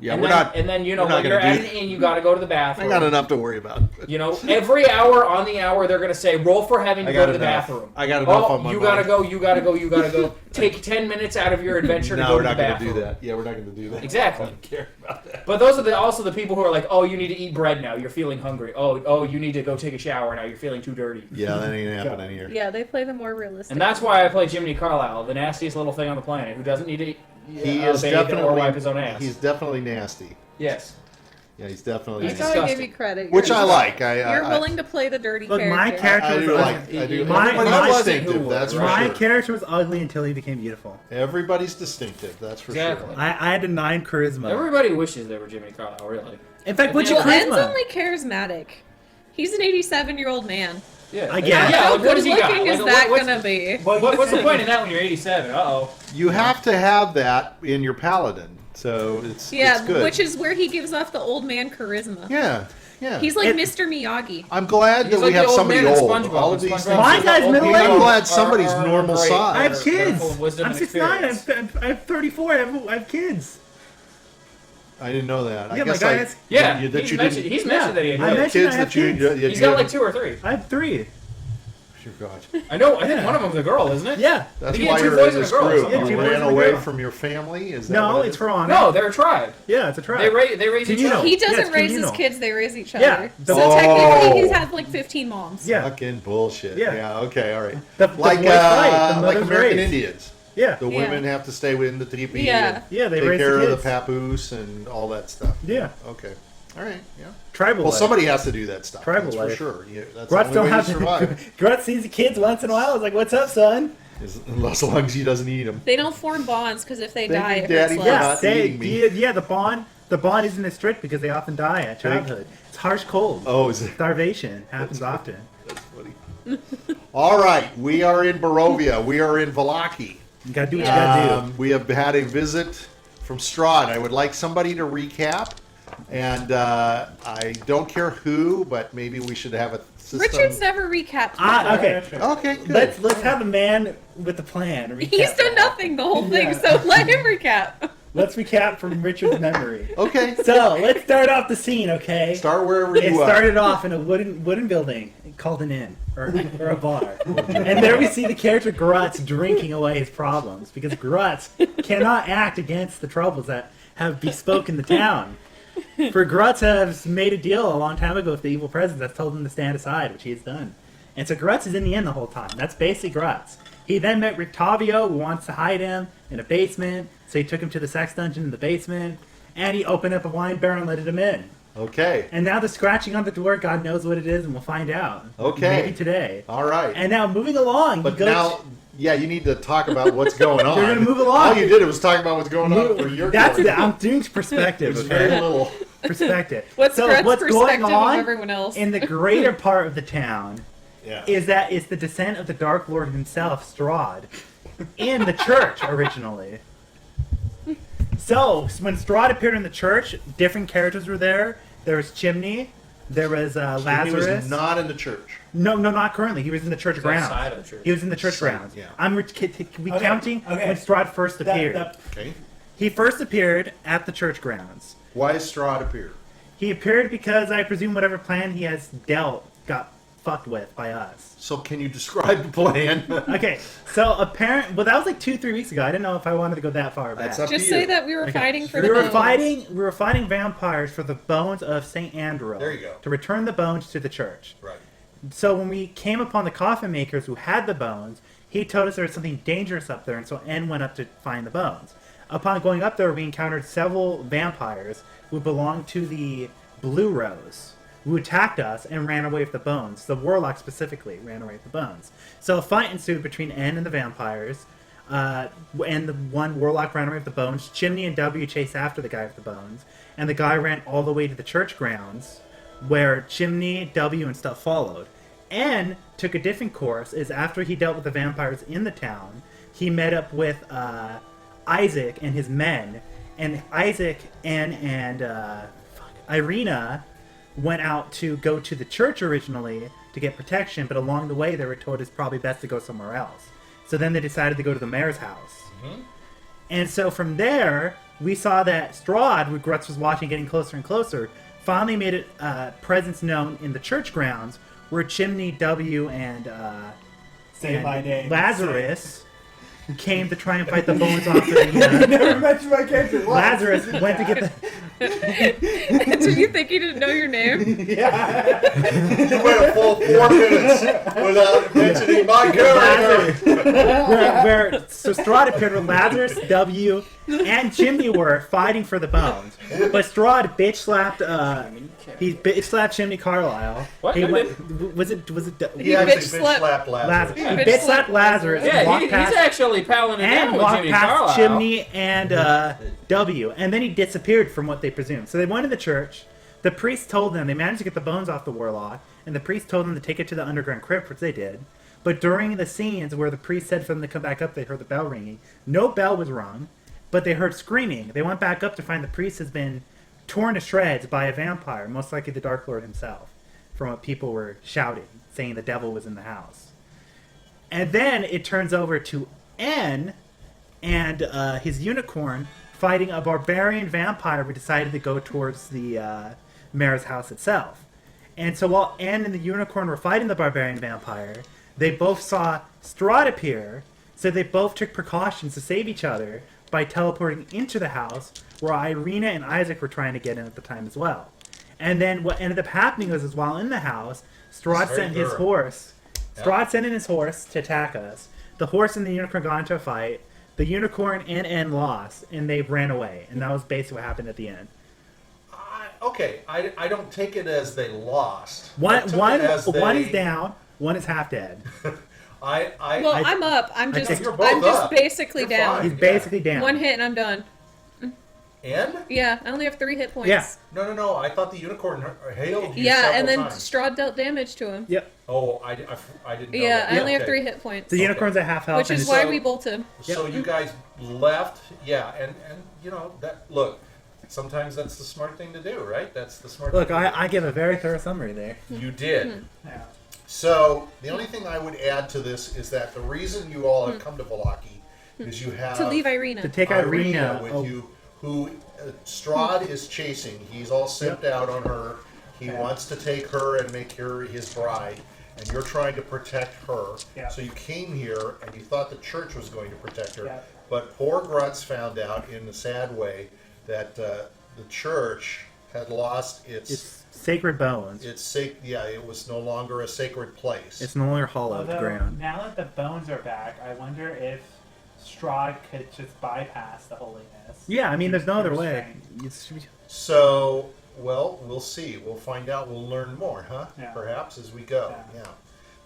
[SPEAKER 1] Yeah,
[SPEAKER 5] and
[SPEAKER 1] we're
[SPEAKER 5] then,
[SPEAKER 1] not.
[SPEAKER 5] And then, you know,
[SPEAKER 1] we're not
[SPEAKER 5] when you're
[SPEAKER 1] gonna
[SPEAKER 5] at
[SPEAKER 1] do-
[SPEAKER 5] an inn, you got to go to the
[SPEAKER 1] I
[SPEAKER 5] bathroom.
[SPEAKER 1] got enough to worry about.
[SPEAKER 5] You know, every hour on the hour, they're going to say, roll for having to
[SPEAKER 1] I
[SPEAKER 5] go
[SPEAKER 1] got
[SPEAKER 5] to the
[SPEAKER 1] enough.
[SPEAKER 5] bathroom.
[SPEAKER 1] I got enough
[SPEAKER 5] Oh,
[SPEAKER 1] on my
[SPEAKER 5] you got to
[SPEAKER 1] mind.
[SPEAKER 5] go, you got to go, you got to go. Take 10 minutes out of your adventure to
[SPEAKER 1] No,
[SPEAKER 5] go
[SPEAKER 1] we're
[SPEAKER 5] to the
[SPEAKER 1] not going to
[SPEAKER 5] bathroom.
[SPEAKER 1] do that. Yeah, we're not going to do that.
[SPEAKER 5] Exactly.
[SPEAKER 1] I don't care about that.
[SPEAKER 5] But those are also the people who are like, oh, you need to eat bread now. You're feeling hungry. Oh, you need to go take a shower now. You're feeling too dirty.
[SPEAKER 1] Yeah, that ain't happening here.
[SPEAKER 4] Yeah, they play the more realistic.
[SPEAKER 5] And that's why I play Jiminy Carlyle, the nastiest little thing on the planet, who doesn't need to
[SPEAKER 1] He is
[SPEAKER 5] bathe
[SPEAKER 1] definitely
[SPEAKER 5] or wipe his own ass.
[SPEAKER 1] He's definitely nasty.
[SPEAKER 5] Yes.
[SPEAKER 1] Yeah, he's definitely
[SPEAKER 4] I
[SPEAKER 5] He's
[SPEAKER 1] nasty.
[SPEAKER 4] gotta give
[SPEAKER 5] disgusting.
[SPEAKER 4] you credit.
[SPEAKER 1] Which
[SPEAKER 4] You're-
[SPEAKER 1] I like. I
[SPEAKER 4] You're willing to play the dirty
[SPEAKER 3] Look,
[SPEAKER 4] character.
[SPEAKER 3] my character
[SPEAKER 1] I
[SPEAKER 3] was
[SPEAKER 1] do
[SPEAKER 3] ugly.
[SPEAKER 1] like. I do.
[SPEAKER 3] My-
[SPEAKER 1] Everybody's
[SPEAKER 3] my-
[SPEAKER 1] distinctive.
[SPEAKER 5] who
[SPEAKER 1] That's
[SPEAKER 5] was,
[SPEAKER 1] for
[SPEAKER 3] My
[SPEAKER 1] sure.
[SPEAKER 3] character was ugly until he became beautiful.
[SPEAKER 1] Everybody's distinctive. That's for
[SPEAKER 5] Exactly.
[SPEAKER 1] sure.
[SPEAKER 3] I had a 9 charisma.
[SPEAKER 5] Everybody wishes they were Jiminy Carlyle, really.
[SPEAKER 3] In fact, what's your
[SPEAKER 4] Well, En's
[SPEAKER 3] charisma?
[SPEAKER 4] only charismatic. He's an 87-year-old man.
[SPEAKER 5] Yeah.
[SPEAKER 3] I guess.
[SPEAKER 5] Yeah,
[SPEAKER 4] How
[SPEAKER 5] like, what does he got?
[SPEAKER 4] good-looking is
[SPEAKER 5] Like,
[SPEAKER 4] that
[SPEAKER 5] what's,
[SPEAKER 4] gonna be?
[SPEAKER 5] what's the point in that when you're 87? Uh-oh.
[SPEAKER 1] You have to have that in your paladin, so it's
[SPEAKER 4] Yeah,
[SPEAKER 1] it's good.
[SPEAKER 4] which is where he gives off the old man charisma.
[SPEAKER 1] Yeah. Yeah.
[SPEAKER 4] He's like
[SPEAKER 3] It-
[SPEAKER 4] Mr. Miyagi.
[SPEAKER 1] I'm glad
[SPEAKER 5] He's
[SPEAKER 1] that
[SPEAKER 5] like
[SPEAKER 1] we
[SPEAKER 5] the
[SPEAKER 1] have
[SPEAKER 5] old
[SPEAKER 1] somebody
[SPEAKER 5] man in
[SPEAKER 1] old.
[SPEAKER 5] SpongeBob.
[SPEAKER 1] All of these
[SPEAKER 5] SpongeBob
[SPEAKER 1] things.
[SPEAKER 3] My
[SPEAKER 5] says
[SPEAKER 3] guy's
[SPEAKER 5] the old
[SPEAKER 3] middle
[SPEAKER 5] people
[SPEAKER 3] aged.
[SPEAKER 1] I'm glad
[SPEAKER 5] are-
[SPEAKER 1] somebody's
[SPEAKER 5] are
[SPEAKER 1] normal
[SPEAKER 5] great.
[SPEAKER 1] size.
[SPEAKER 3] I have
[SPEAKER 5] They're
[SPEAKER 3] kids.
[SPEAKER 5] full of wisdom
[SPEAKER 3] I'm
[SPEAKER 5] and
[SPEAKER 3] 6'9".
[SPEAKER 5] experience.
[SPEAKER 3] I'm 34. I have kids.
[SPEAKER 1] I didn't know that. I
[SPEAKER 3] Yeah, my
[SPEAKER 1] guess
[SPEAKER 3] guy
[SPEAKER 1] I,
[SPEAKER 3] has-
[SPEAKER 5] Yeah,
[SPEAKER 1] you, that
[SPEAKER 5] he's
[SPEAKER 1] you
[SPEAKER 5] mentioned,
[SPEAKER 1] didn't.
[SPEAKER 5] he's mentioned
[SPEAKER 3] Yeah,
[SPEAKER 5] that he had
[SPEAKER 3] I
[SPEAKER 5] kids.
[SPEAKER 3] mentioned
[SPEAKER 1] Kids
[SPEAKER 3] I have
[SPEAKER 1] that you,
[SPEAKER 3] kids.
[SPEAKER 1] that
[SPEAKER 5] He's
[SPEAKER 1] you
[SPEAKER 5] got like
[SPEAKER 1] haven't-
[SPEAKER 5] 2 or 3.
[SPEAKER 3] I have 3.
[SPEAKER 1] Dear God.
[SPEAKER 5] I know. I think one of them's a girl, isn't it?
[SPEAKER 3] Yeah.
[SPEAKER 1] That's
[SPEAKER 5] He
[SPEAKER 1] why
[SPEAKER 5] had 2
[SPEAKER 1] you're
[SPEAKER 5] boys
[SPEAKER 1] in
[SPEAKER 5] and a
[SPEAKER 1] this
[SPEAKER 5] girl,
[SPEAKER 1] group.
[SPEAKER 5] something
[SPEAKER 3] like
[SPEAKER 1] You
[SPEAKER 3] that.
[SPEAKER 1] ran
[SPEAKER 3] 2 boys and a
[SPEAKER 1] away
[SPEAKER 3] girl.
[SPEAKER 1] from your family? Is that
[SPEAKER 3] No,
[SPEAKER 1] what it
[SPEAKER 3] it's
[SPEAKER 1] is?
[SPEAKER 3] for honor.
[SPEAKER 5] No, they're a tribe.
[SPEAKER 3] Yeah, it's a tribe.
[SPEAKER 5] They raise each
[SPEAKER 3] Communal.
[SPEAKER 5] other.
[SPEAKER 4] He doesn't
[SPEAKER 3] Yeah, it's
[SPEAKER 4] raise his
[SPEAKER 3] communal.
[SPEAKER 4] kids; they raise each
[SPEAKER 3] Yeah.
[SPEAKER 4] other.
[SPEAKER 3] The-
[SPEAKER 4] So
[SPEAKER 1] Oh.
[SPEAKER 4] technically, he's had like 15 moms.
[SPEAKER 3] Yeah.
[SPEAKER 1] Fucking bullshit.
[SPEAKER 3] Yeah.
[SPEAKER 1] Yeah. Okay. All right.
[SPEAKER 3] The
[SPEAKER 1] Like
[SPEAKER 3] boys fight, the
[SPEAKER 1] like
[SPEAKER 3] mothers
[SPEAKER 1] American
[SPEAKER 3] raise.
[SPEAKER 1] Indians.
[SPEAKER 3] Yeah.
[SPEAKER 1] The
[SPEAKER 4] Yeah.
[SPEAKER 1] women have to stay within the teepee.
[SPEAKER 4] Yeah.
[SPEAKER 1] And
[SPEAKER 3] Yeah, they
[SPEAKER 1] take
[SPEAKER 3] raise
[SPEAKER 1] care
[SPEAKER 3] the
[SPEAKER 1] of the
[SPEAKER 3] kids.
[SPEAKER 1] papoose and all that stuff.
[SPEAKER 3] Yeah.
[SPEAKER 1] Okay. All right. Yeah.
[SPEAKER 3] Tribal
[SPEAKER 1] Well,
[SPEAKER 3] life.
[SPEAKER 1] somebody has to do that stuff.
[SPEAKER 3] Tribal
[SPEAKER 1] that's for
[SPEAKER 3] life.
[SPEAKER 1] sure. Yeah, that's
[SPEAKER 3] Grutz
[SPEAKER 1] the only
[SPEAKER 3] don't
[SPEAKER 1] way to
[SPEAKER 3] have
[SPEAKER 1] survive.
[SPEAKER 3] to. Grutz sees the kids once in a while. It's like, "What's up, son?"
[SPEAKER 1] As long as he doesn't eat them.
[SPEAKER 4] They don't form bonds because if they
[SPEAKER 1] Thank
[SPEAKER 4] die,
[SPEAKER 1] you,
[SPEAKER 4] it
[SPEAKER 1] Daddy,
[SPEAKER 4] hurts
[SPEAKER 1] for
[SPEAKER 4] less.
[SPEAKER 1] not eating me.
[SPEAKER 3] Yeah, the bond isn't as strict because they often die at childhood. It's harsh cold.
[SPEAKER 1] Oh, is it?
[SPEAKER 3] Starvation happens often.
[SPEAKER 1] That's funny. All right. We are in Barovia. We are in Vallaki.
[SPEAKER 3] You gotta do what you gotta do.
[SPEAKER 1] We have had a visit from Strahd. I would like somebody to recap. And I don't care who, but maybe we should have a system.
[SPEAKER 4] Richard's never recapped.
[SPEAKER 3] Okay.
[SPEAKER 1] Okay, good.
[SPEAKER 3] Let's have a man with a plan. Recap
[SPEAKER 4] He's done
[SPEAKER 3] that.
[SPEAKER 4] nothing the whole thing,
[SPEAKER 3] Yeah.
[SPEAKER 4] so let him recap.
[SPEAKER 3] Let's recap from Richard's memory.
[SPEAKER 1] Okay.
[SPEAKER 3] So let's start off the scene, okay?
[SPEAKER 1] Start wherever
[SPEAKER 3] It
[SPEAKER 1] you are.
[SPEAKER 3] started off in a wooden building called an inn or a bar, and there we see the character Grutz drinking away his problems because Grutz cannot act against the troubles that have bespoken the town. For Grutz has made a deal a long time ago with the evil presence that's told him to stand aside, which he has done. And so Grutz is in the inn the whole time. That's basically Grutz. He then met Rictavio, who wants to hide him in a basement, so he took him to the sex dungeon in the basement, and he opened up a wine barrel and let him in.
[SPEAKER 1] Okay.
[SPEAKER 3] And now the scratching on the door, God knows what it is, and we'll find out.
[SPEAKER 1] Okay.
[SPEAKER 3] Maybe today.
[SPEAKER 1] All right.
[SPEAKER 3] And now moving along,
[SPEAKER 1] But
[SPEAKER 3] he goes
[SPEAKER 1] now, yeah, you need to talk about what's going on.
[SPEAKER 3] We're gonna move along.
[SPEAKER 1] All you did was talk about what's going on for your
[SPEAKER 3] that's it.
[SPEAKER 1] character.
[SPEAKER 3] I'm doing perspective.
[SPEAKER 1] There's
[SPEAKER 3] Okay?
[SPEAKER 1] very little.
[SPEAKER 3] Perspective.
[SPEAKER 4] What's
[SPEAKER 3] so
[SPEAKER 4] Fred's
[SPEAKER 3] what's going
[SPEAKER 4] perspective of
[SPEAKER 3] on
[SPEAKER 4] everyone else?
[SPEAKER 3] in the greater part of the town
[SPEAKER 1] Yeah.
[SPEAKER 3] is that it's the descent of the Dark Lord himself, Strahd, in the church originally. So when Strahd appeared in the church, different characters were there. There was Chimney. There was
[SPEAKER 1] He
[SPEAKER 3] Lazarus.
[SPEAKER 1] was not in the church.
[SPEAKER 3] No, not currently. He was in the church grounds.
[SPEAKER 5] outside of the church.
[SPEAKER 3] He was in the church
[SPEAKER 1] Side,
[SPEAKER 3] grounds.
[SPEAKER 1] yeah.
[SPEAKER 3] I'm recounting when Strahd first appeared.
[SPEAKER 1] Okay.
[SPEAKER 3] He first appeared at the church grounds.
[SPEAKER 1] Why is Strahd appear?
[SPEAKER 3] He appeared because I presume whatever plan he has dealt got fucked with by us.
[SPEAKER 1] So can you describe the plan?
[SPEAKER 3] Okay, so well, that was like 2-3 weeks ago. I didn't know if I wanted to go that far back.
[SPEAKER 1] That's up
[SPEAKER 4] Just
[SPEAKER 1] to you.
[SPEAKER 4] say that we were
[SPEAKER 3] Okay.
[SPEAKER 4] fighting for
[SPEAKER 3] we
[SPEAKER 4] the
[SPEAKER 3] were
[SPEAKER 4] bones.
[SPEAKER 3] fighting vampires for the bones of Saint Andrew.
[SPEAKER 1] There you go.
[SPEAKER 3] To return the bones to the church.
[SPEAKER 1] Right.
[SPEAKER 3] So when we came upon the coffin makers who had the bones, he told us there was something dangerous up there, and so N went up to find the bones. Upon going up there, we encountered several vampires who belonged to the Blue Rose, who attacked us and ran away with the bones. The warlock specifically ran away with the bones. So a fight ensued between N and the vampires, and the one warlock ran away with the bones. Chimney and W chased after the guy with the bones, and the guy ran all the way to the church grounds, where Chimney, W, and stuff followed. N took a different course, is after he dealt with the vampires in the town, he met up with Isaac and his men, and Isaac and Irina went out to go to the church originally to get protection, but along the way they were told it's probably best to go somewhere else. So then they decided to go to the mayor's house. And so from there, we saw that Strahd, who Grutz was watching getting closer and closer, finally made a presence known in the church grounds where Chimney, W, and
[SPEAKER 2] Say my name.
[SPEAKER 3] Lazarus came to try and fight the bones off of the...
[SPEAKER 2] Never mentioned my character.
[SPEAKER 3] Lazarus went to get the...
[SPEAKER 4] Did you think he didn't know your name?
[SPEAKER 1] You went a full 4 minutes without mentioning my character.
[SPEAKER 3] So Strahd appeared with Lazarus, W, and Chimney were fighting for the bones. But Strahd bitch slapped Jiminy Carlyle.
[SPEAKER 5] What?
[SPEAKER 3] He
[SPEAKER 5] Who
[SPEAKER 3] went, was it
[SPEAKER 1] He
[SPEAKER 4] bitch
[SPEAKER 1] actually
[SPEAKER 4] slapped-
[SPEAKER 1] bitch slapped
[SPEAKER 3] Lazarus?
[SPEAKER 1] Lazarus.
[SPEAKER 3] He bitch slapped Lazarus and
[SPEAKER 5] Yeah,
[SPEAKER 3] walked
[SPEAKER 5] he's
[SPEAKER 3] past
[SPEAKER 5] actually palling it down with
[SPEAKER 3] walked
[SPEAKER 5] Jiminy
[SPEAKER 3] past
[SPEAKER 5] Carlyle.
[SPEAKER 3] Chimney and W, and then he disappeared from what they presumed. So they went to the church. The priest told them they managed to get the bones off the warlock, and the priest told them to take it to the underground crypt, which they did. But during the scenes where the priest said for them to come back up, they heard the bell ringing. No bell was rung, but they heard screaming. They went back up to find the priest has been torn to shreds by a vampire, most likely the Dark Lord himself, from what people were shouting, saying the devil was in the house. And then it turns over to N and his unicorn fighting a barbarian vampire who decided to go towards the mayor's house itself. And so while N and the unicorn were fighting the barbarian vampire, they both saw Strahd appear, so they both took precautions to save each other by teleporting into the house where Irina and Isaac were trying to get in at the time as well. And then what ended up happening was while in the house, Strahd
[SPEAKER 1] Very
[SPEAKER 3] sent his
[SPEAKER 1] thorough.
[SPEAKER 3] horse.
[SPEAKER 1] Yeah.
[SPEAKER 3] Strahd sent in his horse to attack us. The horse and the unicorn got into a fight. The unicorn and N lost, and they ran away. And that was basically what happened at the end.
[SPEAKER 1] Okay, I don't take it as they lost. I
[SPEAKER 3] One
[SPEAKER 1] took it as
[SPEAKER 3] one
[SPEAKER 1] they-
[SPEAKER 3] is down, one is half dead.
[SPEAKER 4] Well,
[SPEAKER 3] I-
[SPEAKER 4] I'm up. I'm
[SPEAKER 3] I
[SPEAKER 4] just
[SPEAKER 3] think
[SPEAKER 1] you're both
[SPEAKER 4] I'm just
[SPEAKER 1] up.
[SPEAKER 4] basically
[SPEAKER 1] You're
[SPEAKER 4] down.
[SPEAKER 1] fine.
[SPEAKER 3] He's
[SPEAKER 1] Yeah.
[SPEAKER 3] basically down.
[SPEAKER 4] One hit and I'm done.
[SPEAKER 1] N?
[SPEAKER 4] Yeah, I only have 3 hit points.
[SPEAKER 3] Yeah.
[SPEAKER 1] No. I thought the unicorn hailed you
[SPEAKER 4] Yeah,
[SPEAKER 1] several
[SPEAKER 4] and then
[SPEAKER 1] times.
[SPEAKER 4] Strahd dealt damage to him.
[SPEAKER 3] Yep.
[SPEAKER 1] Oh, I didn't know
[SPEAKER 4] Yeah,
[SPEAKER 1] that.
[SPEAKER 4] I only have
[SPEAKER 1] Okay.
[SPEAKER 4] 3 hit points.
[SPEAKER 3] The unicorn's at half health.
[SPEAKER 4] Which
[SPEAKER 3] and
[SPEAKER 4] is
[SPEAKER 3] it's-
[SPEAKER 4] why
[SPEAKER 1] So-
[SPEAKER 4] we bolted.
[SPEAKER 1] So you guys left, yeah, and you know that. Look, sometimes that's the smart thing to do, right? That's the smart.
[SPEAKER 3] Look,
[SPEAKER 1] thing to
[SPEAKER 3] I give a very thorough summary there.
[SPEAKER 1] do. You did.
[SPEAKER 4] Hmm.
[SPEAKER 2] Yeah.
[SPEAKER 1] So the only thing I would add to this is that the reason you all have come to Vallaki is you have
[SPEAKER 4] To leave Irina.
[SPEAKER 3] To take
[SPEAKER 1] Irina
[SPEAKER 3] Irina
[SPEAKER 1] with
[SPEAKER 3] oh,
[SPEAKER 1] you, who Strahd is chasing. He's all simped out on her. He
[SPEAKER 2] Yeah.
[SPEAKER 1] wants to take her and make her his bride, and you're trying to protect her.
[SPEAKER 2] Yeah.
[SPEAKER 1] So you came here and you thought the church was going to protect her,
[SPEAKER 2] Yeah.
[SPEAKER 1] but poor Grutz found out in a sad way that the church had lost
[SPEAKER 3] it's sacred bones.
[SPEAKER 1] it was no longer a sacred place.
[SPEAKER 3] It's no longer hollowed
[SPEAKER 2] Although,
[SPEAKER 3] ground.
[SPEAKER 2] now that the bones are back, I wonder if Strahd could just bypass the holiness.
[SPEAKER 3] Yeah, I mean, there's no other
[SPEAKER 2] Through
[SPEAKER 3] way.
[SPEAKER 2] strength.
[SPEAKER 1] So, well, we'll see. We'll find out. We'll learn more, huh?
[SPEAKER 2] Yeah.
[SPEAKER 1] Perhaps as we go.
[SPEAKER 2] Yeah.
[SPEAKER 1] Yeah.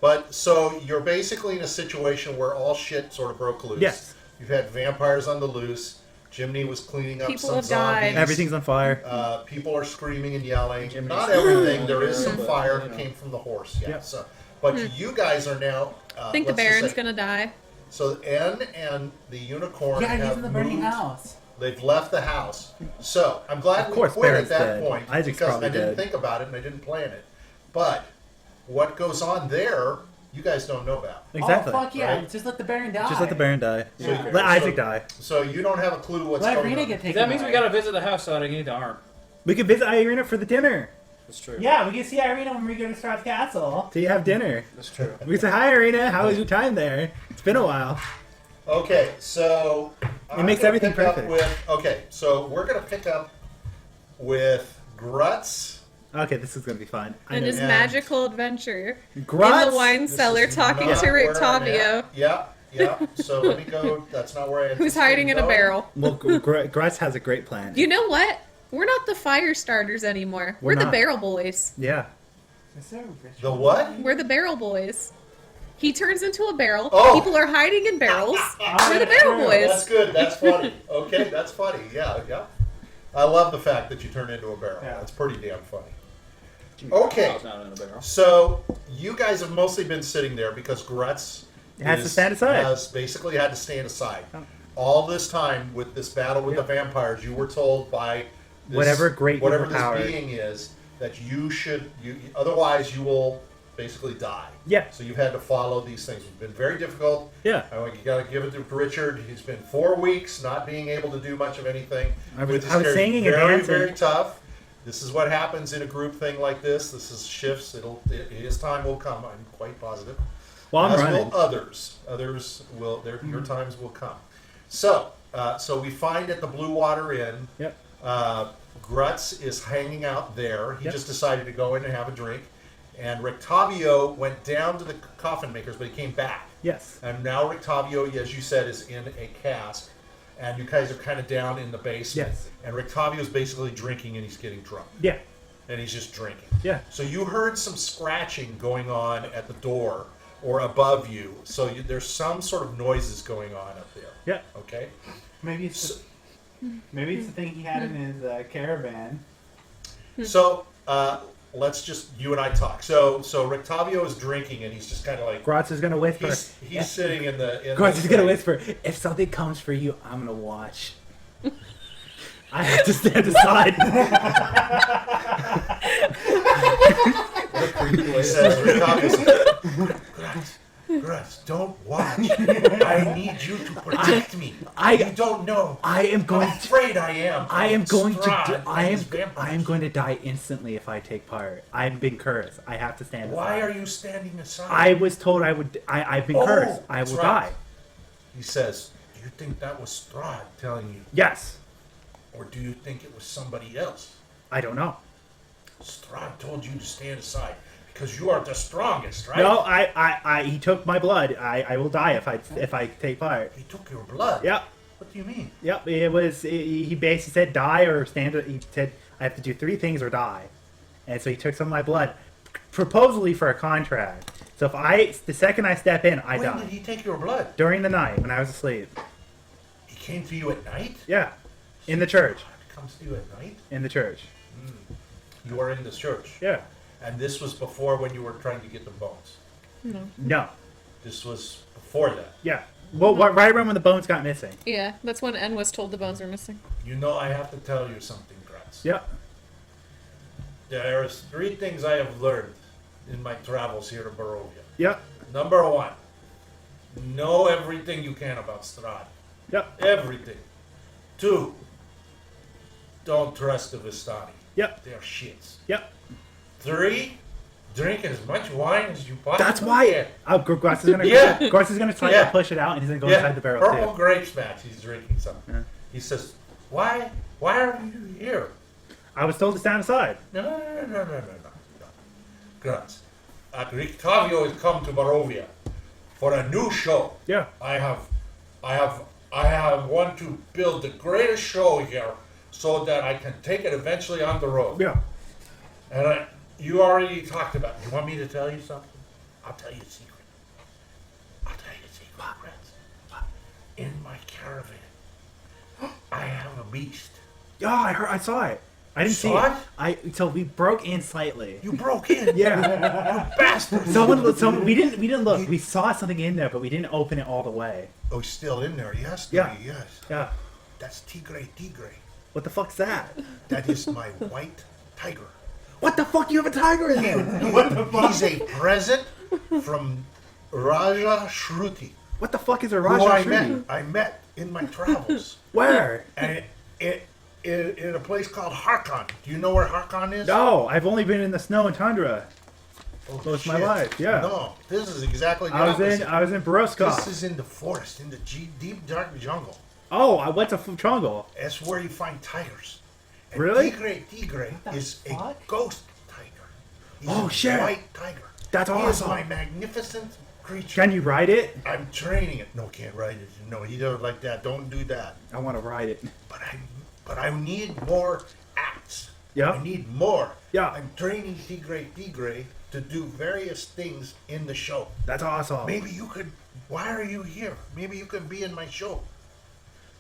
[SPEAKER 1] But so you're basically in a situation where all shit sort of broke loose.
[SPEAKER 3] Yes.
[SPEAKER 1] You've had vampires on the loose. Jiminy was cleaning up
[SPEAKER 4] People
[SPEAKER 1] some
[SPEAKER 4] have died.
[SPEAKER 1] zombies.
[SPEAKER 3] Everything's on fire.
[SPEAKER 1] People are screaming and yelling.
[SPEAKER 5] Jiminy's
[SPEAKER 1] Not
[SPEAKER 5] screaming.
[SPEAKER 1] everything. There is some
[SPEAKER 5] But,
[SPEAKER 1] fire
[SPEAKER 5] you
[SPEAKER 1] that
[SPEAKER 5] know.
[SPEAKER 1] came from the horse. Yeah.
[SPEAKER 3] Yep.
[SPEAKER 1] So, but you guys are now.
[SPEAKER 4] I think the
[SPEAKER 1] let's just
[SPEAKER 4] Baron's
[SPEAKER 1] say-
[SPEAKER 4] gonna die.
[SPEAKER 1] So N and the unicorn
[SPEAKER 2] Yeah, he's
[SPEAKER 1] have
[SPEAKER 2] in the burning
[SPEAKER 1] moved.
[SPEAKER 2] house.
[SPEAKER 1] They've left the house. So I'm glad
[SPEAKER 3] Of
[SPEAKER 1] we
[SPEAKER 3] course,
[SPEAKER 1] quit at
[SPEAKER 3] Baron's
[SPEAKER 1] that
[SPEAKER 3] dead.
[SPEAKER 1] point
[SPEAKER 3] Isaac's
[SPEAKER 1] because
[SPEAKER 3] probably
[SPEAKER 1] I didn't
[SPEAKER 3] dead.
[SPEAKER 1] think about it and I didn't plan it. But what goes on there, you guys don't know about.
[SPEAKER 3] Exactly.
[SPEAKER 2] Oh, fuck yeah.
[SPEAKER 1] Right?
[SPEAKER 2] Just let the Baron die.
[SPEAKER 3] Just let the Baron die.
[SPEAKER 2] Yeah.
[SPEAKER 3] Let Isaac die.
[SPEAKER 1] So you don't have a clue what's
[SPEAKER 2] Let
[SPEAKER 1] going
[SPEAKER 2] Irina
[SPEAKER 1] on.
[SPEAKER 2] get taken
[SPEAKER 5] That means we
[SPEAKER 2] away.
[SPEAKER 5] gotta visit the house, so I need the arm.
[SPEAKER 3] We can visit Irina for the dinner.
[SPEAKER 5] That's true.
[SPEAKER 2] Yeah, we can see Irina when we go to Strahd's castle.
[SPEAKER 3] So you have dinner.
[SPEAKER 5] That's true.
[SPEAKER 3] We can say, hi, Irina. How was your time there? It's been a while.
[SPEAKER 1] Okay, so I'm
[SPEAKER 3] makes
[SPEAKER 1] gonna
[SPEAKER 3] everything
[SPEAKER 1] pick up
[SPEAKER 3] perfect.
[SPEAKER 1] okay, so we're gonna pick up with Grutz.
[SPEAKER 3] Okay, this is going to be fun. I
[SPEAKER 4] And
[SPEAKER 3] know.
[SPEAKER 4] his
[SPEAKER 1] Yeah.
[SPEAKER 4] magical adventure in
[SPEAKER 3] Grutz?
[SPEAKER 4] the wine
[SPEAKER 1] This
[SPEAKER 4] cellar
[SPEAKER 1] is
[SPEAKER 4] talking
[SPEAKER 1] not
[SPEAKER 4] to
[SPEAKER 1] where I'm
[SPEAKER 4] Rictavio,
[SPEAKER 1] at. Yeah. So let me go. That's not where I.
[SPEAKER 4] who's hiding in a
[SPEAKER 1] anticipated
[SPEAKER 4] barrel.
[SPEAKER 3] Well, Grutz has a great plan.
[SPEAKER 4] You know what? We're not the fire starters anymore.
[SPEAKER 3] We're
[SPEAKER 4] We're the
[SPEAKER 3] not.
[SPEAKER 4] barrel boys.
[SPEAKER 3] Yeah.
[SPEAKER 2] Is there a ritual?
[SPEAKER 1] The what?
[SPEAKER 4] We're the barrel boys. He turns into a barrel.
[SPEAKER 1] Oh.
[SPEAKER 4] People are hiding in barrels.
[SPEAKER 2] Oh,
[SPEAKER 4] We're the
[SPEAKER 2] that's
[SPEAKER 4] barrel
[SPEAKER 2] true.
[SPEAKER 4] boys.
[SPEAKER 1] That's good. That's funny. Okay, that's funny. Yeah. I love the fact that you turn into a barrel.
[SPEAKER 2] Yeah.
[SPEAKER 1] That's pretty damn funny. Okay.
[SPEAKER 5] I was not in a barrel.
[SPEAKER 1] So you guys have mostly been sitting there because Grutz
[SPEAKER 3] Has to stand aside.
[SPEAKER 1] Has basically had to stand aside.
[SPEAKER 3] Oh.
[SPEAKER 1] All this time with this battle with the vampires, you were told by this,
[SPEAKER 3] Whatever great
[SPEAKER 1] whatever
[SPEAKER 3] evil
[SPEAKER 1] this
[SPEAKER 3] power.
[SPEAKER 1] being is that you should otherwise you will basically die.
[SPEAKER 3] Yeah.
[SPEAKER 1] So you've had to follow these things. It's been very difficult.
[SPEAKER 3] Yeah.
[SPEAKER 1] You got to give it to Richard. He's been 4 weeks not being able to do much of anything.
[SPEAKER 3] I was
[SPEAKER 1] with his character.
[SPEAKER 3] singing and
[SPEAKER 1] very,
[SPEAKER 3] dancing.
[SPEAKER 1] very tough. This is what happens in a group thing like this. This is shifts. His time will come. I'm quite positive.
[SPEAKER 3] Well, I'm
[SPEAKER 1] As
[SPEAKER 3] running.
[SPEAKER 1] will others. Others will. Your times will come. So we find at the Blue Water Inn.
[SPEAKER 3] Yep.
[SPEAKER 1] Grutz is hanging out there. He
[SPEAKER 3] Yep.
[SPEAKER 1] just decided to go in and have a drink. And Rictavio went down to the coffin makers, but he came back.
[SPEAKER 3] Yes.
[SPEAKER 1] And now Rictavio, as you said, is in a cask. And you guys are kind of down in the basement.
[SPEAKER 3] Yes.
[SPEAKER 1] And Rictavio is basically drinking and he's getting drunk.
[SPEAKER 3] Yeah.
[SPEAKER 1] And he's just drinking.
[SPEAKER 3] Yeah.
[SPEAKER 1] So you heard some scratching going on at the door or above you. So there's some sort of noises going on up there.
[SPEAKER 3] Yeah.
[SPEAKER 1] Okay?
[SPEAKER 2] Maybe it's the thing he had in his caravan.
[SPEAKER 1] So let's just, you and I talk. So Rictavio is drinking and he's just kind of like,
[SPEAKER 3] Grutz is going to whisper.
[SPEAKER 1] he's sitting in the...
[SPEAKER 3] Grutz is going to whisper, if something comes for you, I'm going to watch. I have to stand aside.
[SPEAKER 1] He says, Grutz, don't watch. I need you to protect me. You don't know.
[SPEAKER 3] I am going
[SPEAKER 1] I'm afraid I am.
[SPEAKER 3] I am going
[SPEAKER 1] Strahd
[SPEAKER 3] to.
[SPEAKER 1] and
[SPEAKER 3] I
[SPEAKER 1] his
[SPEAKER 3] am.
[SPEAKER 1] vampires.
[SPEAKER 3] I am going to die instantly if I take part. I'm being cursed. I have to stand aside.
[SPEAKER 1] Why are you standing aside?
[SPEAKER 3] I was told I would. I've been cursed. I will
[SPEAKER 1] that's right.
[SPEAKER 3] die.
[SPEAKER 1] He says, do you think that was Strahd telling you?
[SPEAKER 3] Yes.
[SPEAKER 1] Or do you think it was somebody else?
[SPEAKER 3] I don't know.
[SPEAKER 1] Strahd told you to stand aside because you are the strongest, right?
[SPEAKER 3] No, he took my blood. I will die if I take part.
[SPEAKER 1] He took your blood.
[SPEAKER 3] Yep.
[SPEAKER 1] What do you mean?
[SPEAKER 3] Yep. He basically said die or stand. He said I have to do 3 things or die, and so he took some of my blood, proposally for a contract. So the second I step in, I
[SPEAKER 1] When
[SPEAKER 3] die.
[SPEAKER 1] did he take your blood?
[SPEAKER 3] During the night when I was asleep.
[SPEAKER 1] He came to you at night?
[SPEAKER 3] Yeah. In the church.
[SPEAKER 1] Strahd comes to you at night?
[SPEAKER 3] In the church.
[SPEAKER 1] You were in the church.
[SPEAKER 3] Yeah.
[SPEAKER 1] And this was before when you were trying to get the bones.
[SPEAKER 3] No.
[SPEAKER 1] This was before that.
[SPEAKER 3] Yeah. Well, right around when the bones got missing.
[SPEAKER 4] Yeah, that's when N was told the bones were missing.
[SPEAKER 1] You know, I have to tell you something, Grutz.
[SPEAKER 3] Yep.
[SPEAKER 1] There's 3 things I have learned in my travels here to Barovia.
[SPEAKER 3] Yep.
[SPEAKER 1] Number 1, know everything you can about Strahd.
[SPEAKER 3] Yep.
[SPEAKER 1] Everything. 2, don't trust the Vistani.
[SPEAKER 3] Yep.
[SPEAKER 1] They're shits.
[SPEAKER 3] Yep.
[SPEAKER 1] 3, drink as much wine as you possibly
[SPEAKER 3] That's why.
[SPEAKER 1] can.
[SPEAKER 3] Grutz is gonna.
[SPEAKER 1] Yeah.
[SPEAKER 3] Grutz is gonna try
[SPEAKER 1] Yeah.
[SPEAKER 3] to push it out, and he's gonna go
[SPEAKER 1] Yeah,
[SPEAKER 3] inside the barrel
[SPEAKER 1] purple
[SPEAKER 3] too.
[SPEAKER 1] grapes, Max. He's drinking some.
[SPEAKER 3] Yeah.
[SPEAKER 1] He says, why are you here?
[SPEAKER 3] I was told to stand aside.
[SPEAKER 1] No. Grutz. Rictavio has come to Barovia for a new show.
[SPEAKER 3] Yeah.
[SPEAKER 1] I want to build the greatest show here so that I can take it eventually on the road.
[SPEAKER 3] Yeah.
[SPEAKER 1] And you already talked about it. You want me to tell you something? I'll tell you a secret. Grutz. In my caravan, I have a beast.
[SPEAKER 3] Yeah, I saw it. I didn't see
[SPEAKER 1] Saw
[SPEAKER 3] it. So we broke in slightly.
[SPEAKER 1] You broke in.
[SPEAKER 3] Yeah.
[SPEAKER 1] Bastard.
[SPEAKER 3] Someone we didn't look. We saw something in there, but we didn't open it all the way.
[SPEAKER 1] Oh, it's still in there. Yes.
[SPEAKER 3] Yeah.
[SPEAKER 1] Yes.
[SPEAKER 3] Yeah.
[SPEAKER 1] That's Tigre.
[SPEAKER 3] What the fuck's that?
[SPEAKER 1] That is my white tiger.
[SPEAKER 3] What the fuck? You have a tiger in there?
[SPEAKER 1] He's a present from Raja Shruti,
[SPEAKER 3] What the fuck is a
[SPEAKER 1] who
[SPEAKER 3] Raja
[SPEAKER 1] I met in my travels.
[SPEAKER 3] Where?
[SPEAKER 1] And in a place called Harkon. Do you know where Harkon is?
[SPEAKER 3] No, I've only been in the snow and tundra.
[SPEAKER 1] Oh,
[SPEAKER 3] most of my
[SPEAKER 1] shit.
[SPEAKER 3] life, yeah.
[SPEAKER 1] No, this is exactly the
[SPEAKER 3] I
[SPEAKER 1] opposite.
[SPEAKER 3] was in Boroskov.
[SPEAKER 1] This is in the forest, in the deep dark jungle.
[SPEAKER 3] Oh, I went to Funchongle.
[SPEAKER 1] That's where you find tigers. And
[SPEAKER 3] Really?
[SPEAKER 1] Tigre is a
[SPEAKER 2] fuck?
[SPEAKER 1] ghost tiger. He's
[SPEAKER 3] Oh,
[SPEAKER 1] a
[SPEAKER 3] shit.
[SPEAKER 1] white tiger.
[SPEAKER 3] That's
[SPEAKER 1] He is
[SPEAKER 3] awesome.
[SPEAKER 1] my magnificent creature.
[SPEAKER 3] Can you ride it?
[SPEAKER 1] I'm training it. No, can't ride it. No, he doesn't like that. Don't do that.
[SPEAKER 3] I want to ride it.
[SPEAKER 1] But I need more acts.
[SPEAKER 3] Yeah.
[SPEAKER 1] I need more.
[SPEAKER 3] Yeah.
[SPEAKER 1] I'm training Tigre to do various things in the show.
[SPEAKER 3] That's awesome.
[SPEAKER 1] Maybe you could. Why are you here? Maybe you could be in my show.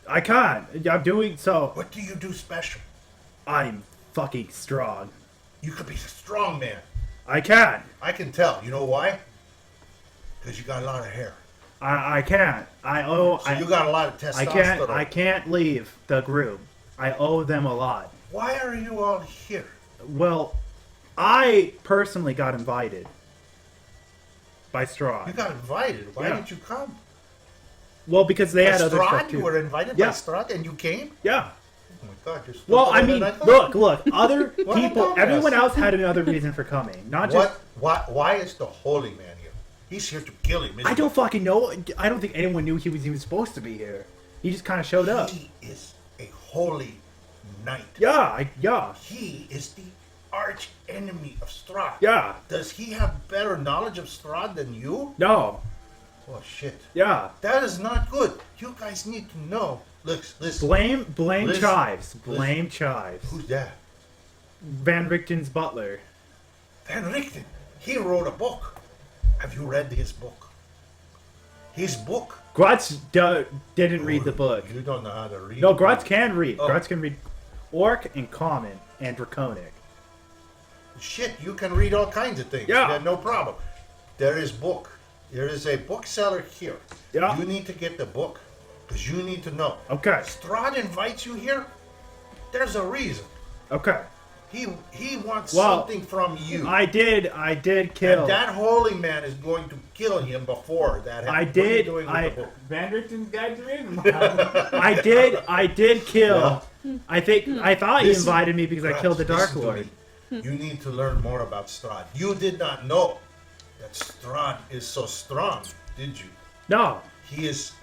[SPEAKER 3] I can't. I'm doing so.
[SPEAKER 1] What do you do special?
[SPEAKER 3] I'm fucking strong.
[SPEAKER 1] You could be a strong man.
[SPEAKER 3] I can.
[SPEAKER 1] I can tell. You know why? Because you got a lot of hair.
[SPEAKER 3] I can't.
[SPEAKER 1] So you got a lot of testosterone.
[SPEAKER 3] I can't leave the group. I owe them a lot.
[SPEAKER 1] Why are you all here?
[SPEAKER 3] Well, I personally got invited by Strahd.
[SPEAKER 1] You got invited. Why
[SPEAKER 3] Yeah.
[SPEAKER 1] didn't you come?
[SPEAKER 3] Well, because they had
[SPEAKER 1] By
[SPEAKER 3] other stuff
[SPEAKER 1] Strahd?
[SPEAKER 3] too.
[SPEAKER 1] You were invited
[SPEAKER 3] Yeah.
[SPEAKER 1] by Strahd and you came?
[SPEAKER 3] Yeah.
[SPEAKER 1] Oh my God, you're
[SPEAKER 3] Well,
[SPEAKER 1] stupider
[SPEAKER 3] I mean,
[SPEAKER 1] than thought.
[SPEAKER 3] look. Other
[SPEAKER 1] What a
[SPEAKER 3] people,
[SPEAKER 1] dumbass.
[SPEAKER 3] everyone else had another reason for coming. Not just.
[SPEAKER 1] Why is the holy man here? He's here to kill him.
[SPEAKER 3] I don't fucking know. I don't think anyone knew he was even supposed to be here. He just kind of showed up.
[SPEAKER 1] He is a holy knight.
[SPEAKER 3] Yeah.
[SPEAKER 1] He is the arch enemy of Strahd.
[SPEAKER 3] Yeah.
[SPEAKER 1] Does he have better knowledge of Strahd than you?
[SPEAKER 3] No.
[SPEAKER 1] Oh shit.
[SPEAKER 3] Yeah.
[SPEAKER 1] That is not good. You guys need to know. Listen.
[SPEAKER 3] Blame
[SPEAKER 1] Listen.
[SPEAKER 3] Chives. Blame
[SPEAKER 1] Listen.
[SPEAKER 3] Chives.
[SPEAKER 1] Who's that?
[SPEAKER 3] Van Richten's butler.
[SPEAKER 1] Van Richten. He wrote a book. Have you read his book? His book.
[SPEAKER 3] Grutz didn't read the book.
[SPEAKER 1] You don't know how to read.
[SPEAKER 3] No, Grutz can read.
[SPEAKER 1] Oh.
[SPEAKER 3] Grutz can read Orc and Common and Draconic.
[SPEAKER 1] Shit, you can read all kinds of things.
[SPEAKER 3] Yeah.
[SPEAKER 1] No problem. There is book. There is a bookseller here.
[SPEAKER 3] Yeah.
[SPEAKER 1] You need to get the book because you need to know.
[SPEAKER 3] Okay.
[SPEAKER 1] Strahd invites you here. There's a reason.
[SPEAKER 3] Okay.
[SPEAKER 1] He wants
[SPEAKER 3] Well,
[SPEAKER 1] something from you.
[SPEAKER 3] I did kill.
[SPEAKER 1] And that holy man is going to kill him before that happens.
[SPEAKER 3] I
[SPEAKER 1] What are you
[SPEAKER 3] did-
[SPEAKER 1] doing with
[SPEAKER 3] I-
[SPEAKER 1] the book?
[SPEAKER 2] Van Richten's Guide to Ravenloft.
[SPEAKER 3] I did kill. I thought you
[SPEAKER 1] Listen,
[SPEAKER 3] invited me because I
[SPEAKER 1] Grutz,
[SPEAKER 3] killed the Dark
[SPEAKER 1] listen to
[SPEAKER 3] Lord.
[SPEAKER 1] me. You need to learn more about Strahd. You did not know that Strahd is so strong, did you?
[SPEAKER 3] No.
[SPEAKER 1] He is.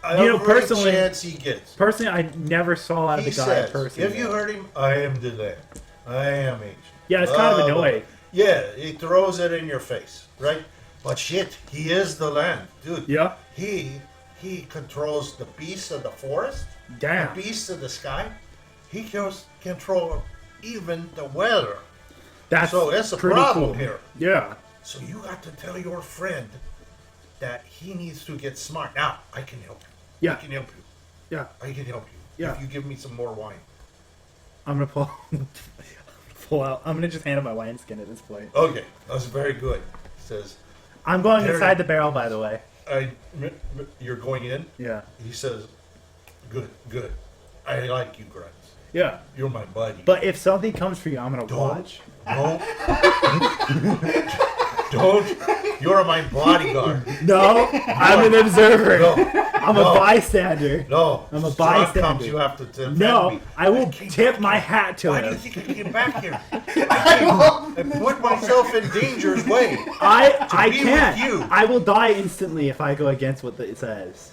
[SPEAKER 3] know, personally-
[SPEAKER 1] chance he gets.
[SPEAKER 3] Personally, I never saw out of
[SPEAKER 1] He
[SPEAKER 3] the guy
[SPEAKER 1] says,
[SPEAKER 3] personally.
[SPEAKER 1] if you heard him, I am the land. I am ancient.
[SPEAKER 3] Yeah, it's kind of annoying.
[SPEAKER 1] Yeah, he throws it in your face, right? But shit, he is the land, dude.
[SPEAKER 3] Yeah.
[SPEAKER 1] He controls the beasts of the forest,
[SPEAKER 3] Damn.
[SPEAKER 1] the beasts of the sky. He can control even the weather.
[SPEAKER 3] That's
[SPEAKER 1] So that's a
[SPEAKER 3] pretty
[SPEAKER 1] problem
[SPEAKER 3] cool.
[SPEAKER 1] here.
[SPEAKER 3] Yeah.
[SPEAKER 1] So you got to tell your friend that he needs to get smart. Now, I can help you.
[SPEAKER 3] Yeah.
[SPEAKER 1] I can help you.
[SPEAKER 3] Yeah.
[SPEAKER 1] I can help you.
[SPEAKER 3] Yeah.
[SPEAKER 1] If you give me some more wine.
[SPEAKER 3] I'm gonna pull out. I'm gonna just hand him my wineskin at this point.
[SPEAKER 1] Okay, that's very good. He says,
[SPEAKER 3] I'm going
[SPEAKER 1] There-
[SPEAKER 3] inside the barrel, by the way.
[SPEAKER 1] you're going in?
[SPEAKER 3] Yeah.
[SPEAKER 1] He says, good. I like you, Grutz.
[SPEAKER 3] Yeah.
[SPEAKER 1] You're my buddy.
[SPEAKER 3] But if something comes for you, I'm gonna
[SPEAKER 1] Don't.
[SPEAKER 3] watch.
[SPEAKER 1] No. Don't. You're my bodyguard.
[SPEAKER 3] No, I'm an observer.
[SPEAKER 1] No.
[SPEAKER 3] I'm
[SPEAKER 1] no.
[SPEAKER 3] a bystander.
[SPEAKER 1] No.
[SPEAKER 3] I'm a
[SPEAKER 1] Strahd
[SPEAKER 3] bystander.
[SPEAKER 1] comes, you have to defend
[SPEAKER 3] No,
[SPEAKER 1] me.
[SPEAKER 3] I will
[SPEAKER 1] came
[SPEAKER 3] tip
[SPEAKER 1] back
[SPEAKER 3] my
[SPEAKER 1] here.
[SPEAKER 3] hat to
[SPEAKER 1] Why do you
[SPEAKER 3] him.
[SPEAKER 1] think I came back here? I put myself in danger's way.
[SPEAKER 3] I
[SPEAKER 1] be with
[SPEAKER 3] can't.
[SPEAKER 1] you.
[SPEAKER 3] I will die instantly if I go against what it says.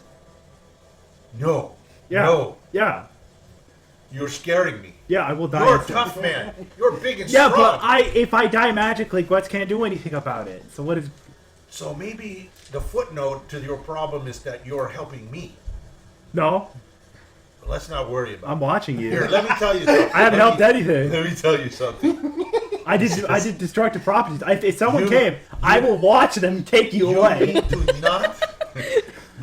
[SPEAKER 1] No.
[SPEAKER 3] Yeah.
[SPEAKER 1] No.
[SPEAKER 3] Yeah.
[SPEAKER 1] You're scaring me.
[SPEAKER 3] Yeah, I will die
[SPEAKER 1] You're a
[SPEAKER 3] instantly.
[SPEAKER 1] tough man. You're big and
[SPEAKER 3] Yeah,
[SPEAKER 1] strong.
[SPEAKER 3] but if I die magically, Grutz can't do anything about it. So what is...
[SPEAKER 1] So maybe the footnote to your problem is that you're helping me.
[SPEAKER 3] No,
[SPEAKER 1] But let's not worry about
[SPEAKER 3] I'm watching
[SPEAKER 1] it.
[SPEAKER 3] you.
[SPEAKER 1] Here, let me tell you something.
[SPEAKER 3] I haven't helped anything.
[SPEAKER 1] Let me tell you something.
[SPEAKER 3] I did destructive properties. If someone
[SPEAKER 1] You-
[SPEAKER 3] came, I will watch them take you
[SPEAKER 1] You
[SPEAKER 3] away.
[SPEAKER 1] need to not.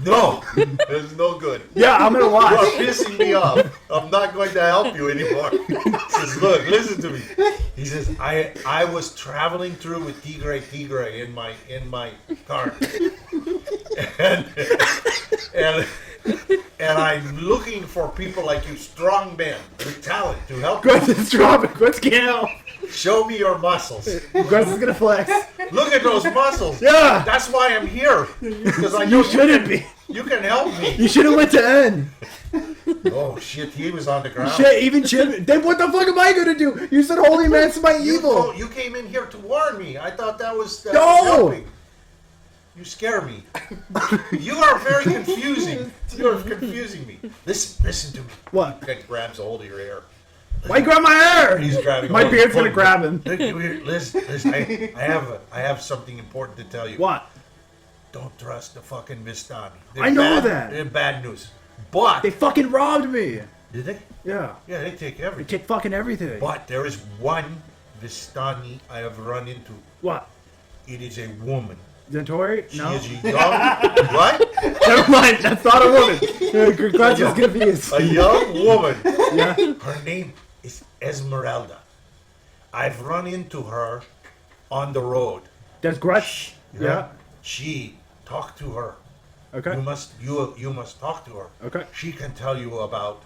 [SPEAKER 1] No, it's no good.
[SPEAKER 3] Yeah, I'm gonna
[SPEAKER 1] You are
[SPEAKER 3] watch.
[SPEAKER 1] pissing me off. I'm not going to help you anymore. He says, look, listen to me. He says, I was traveling through with Tigre in my car, and I'm looking for people like you, strong men with talent to help me.
[SPEAKER 3] Grutz is dropping. Grutz can't help.
[SPEAKER 1] Show me your muscles.
[SPEAKER 3] Grutz is gonna flex.
[SPEAKER 1] Look at those muscles.
[SPEAKER 3] Yeah.
[SPEAKER 1] That's why I'm here. Because I know
[SPEAKER 3] You shouldn't be.
[SPEAKER 1] you can help me.
[SPEAKER 3] You should have went to N.
[SPEAKER 1] Oh shit, he was on the ground.
[SPEAKER 3] Shit, even Jim. Then what the fuck am I gonna do? You said holy man smite evil.
[SPEAKER 1] You came in here to warn me. I thought that was
[SPEAKER 3] No!
[SPEAKER 1] helping. You scare me. You are very confusing. You are confusing me. Listen to me.
[SPEAKER 3] What?
[SPEAKER 1] He grabs a hold of your hair.
[SPEAKER 3] Why grab my hair?
[SPEAKER 1] He's grabbing.
[SPEAKER 3] My
[SPEAKER 1] hold of
[SPEAKER 3] beard's
[SPEAKER 1] your
[SPEAKER 3] gonna
[SPEAKER 1] foot.
[SPEAKER 3] grab him.
[SPEAKER 1] Look, here, listen. I have something important to tell you.
[SPEAKER 3] What?
[SPEAKER 1] Don't trust the fucking Vistani.
[SPEAKER 3] I know that.
[SPEAKER 1] They're bad news. But
[SPEAKER 3] They fucking robbed me.
[SPEAKER 1] did they?
[SPEAKER 3] Yeah.
[SPEAKER 1] Yeah, they take
[SPEAKER 3] They
[SPEAKER 1] everything.
[SPEAKER 3] take fucking everything.
[SPEAKER 1] But there is one Vistani I have run into.
[SPEAKER 3] What?
[SPEAKER 1] It is a woman.
[SPEAKER 3] Zentori?
[SPEAKER 1] She
[SPEAKER 3] No.
[SPEAKER 1] is a young what?
[SPEAKER 3] Never mind. That's not a woman. Grutz is confused.
[SPEAKER 1] A young woman.
[SPEAKER 3] Yeah.
[SPEAKER 1] Her name is Esmeralda. I've run into her on the road.
[SPEAKER 3] Does Grutz? Yeah.
[SPEAKER 1] She talk to her.
[SPEAKER 3] Okay.
[SPEAKER 1] You must talk to her.
[SPEAKER 3] Okay.
[SPEAKER 1] She can tell you about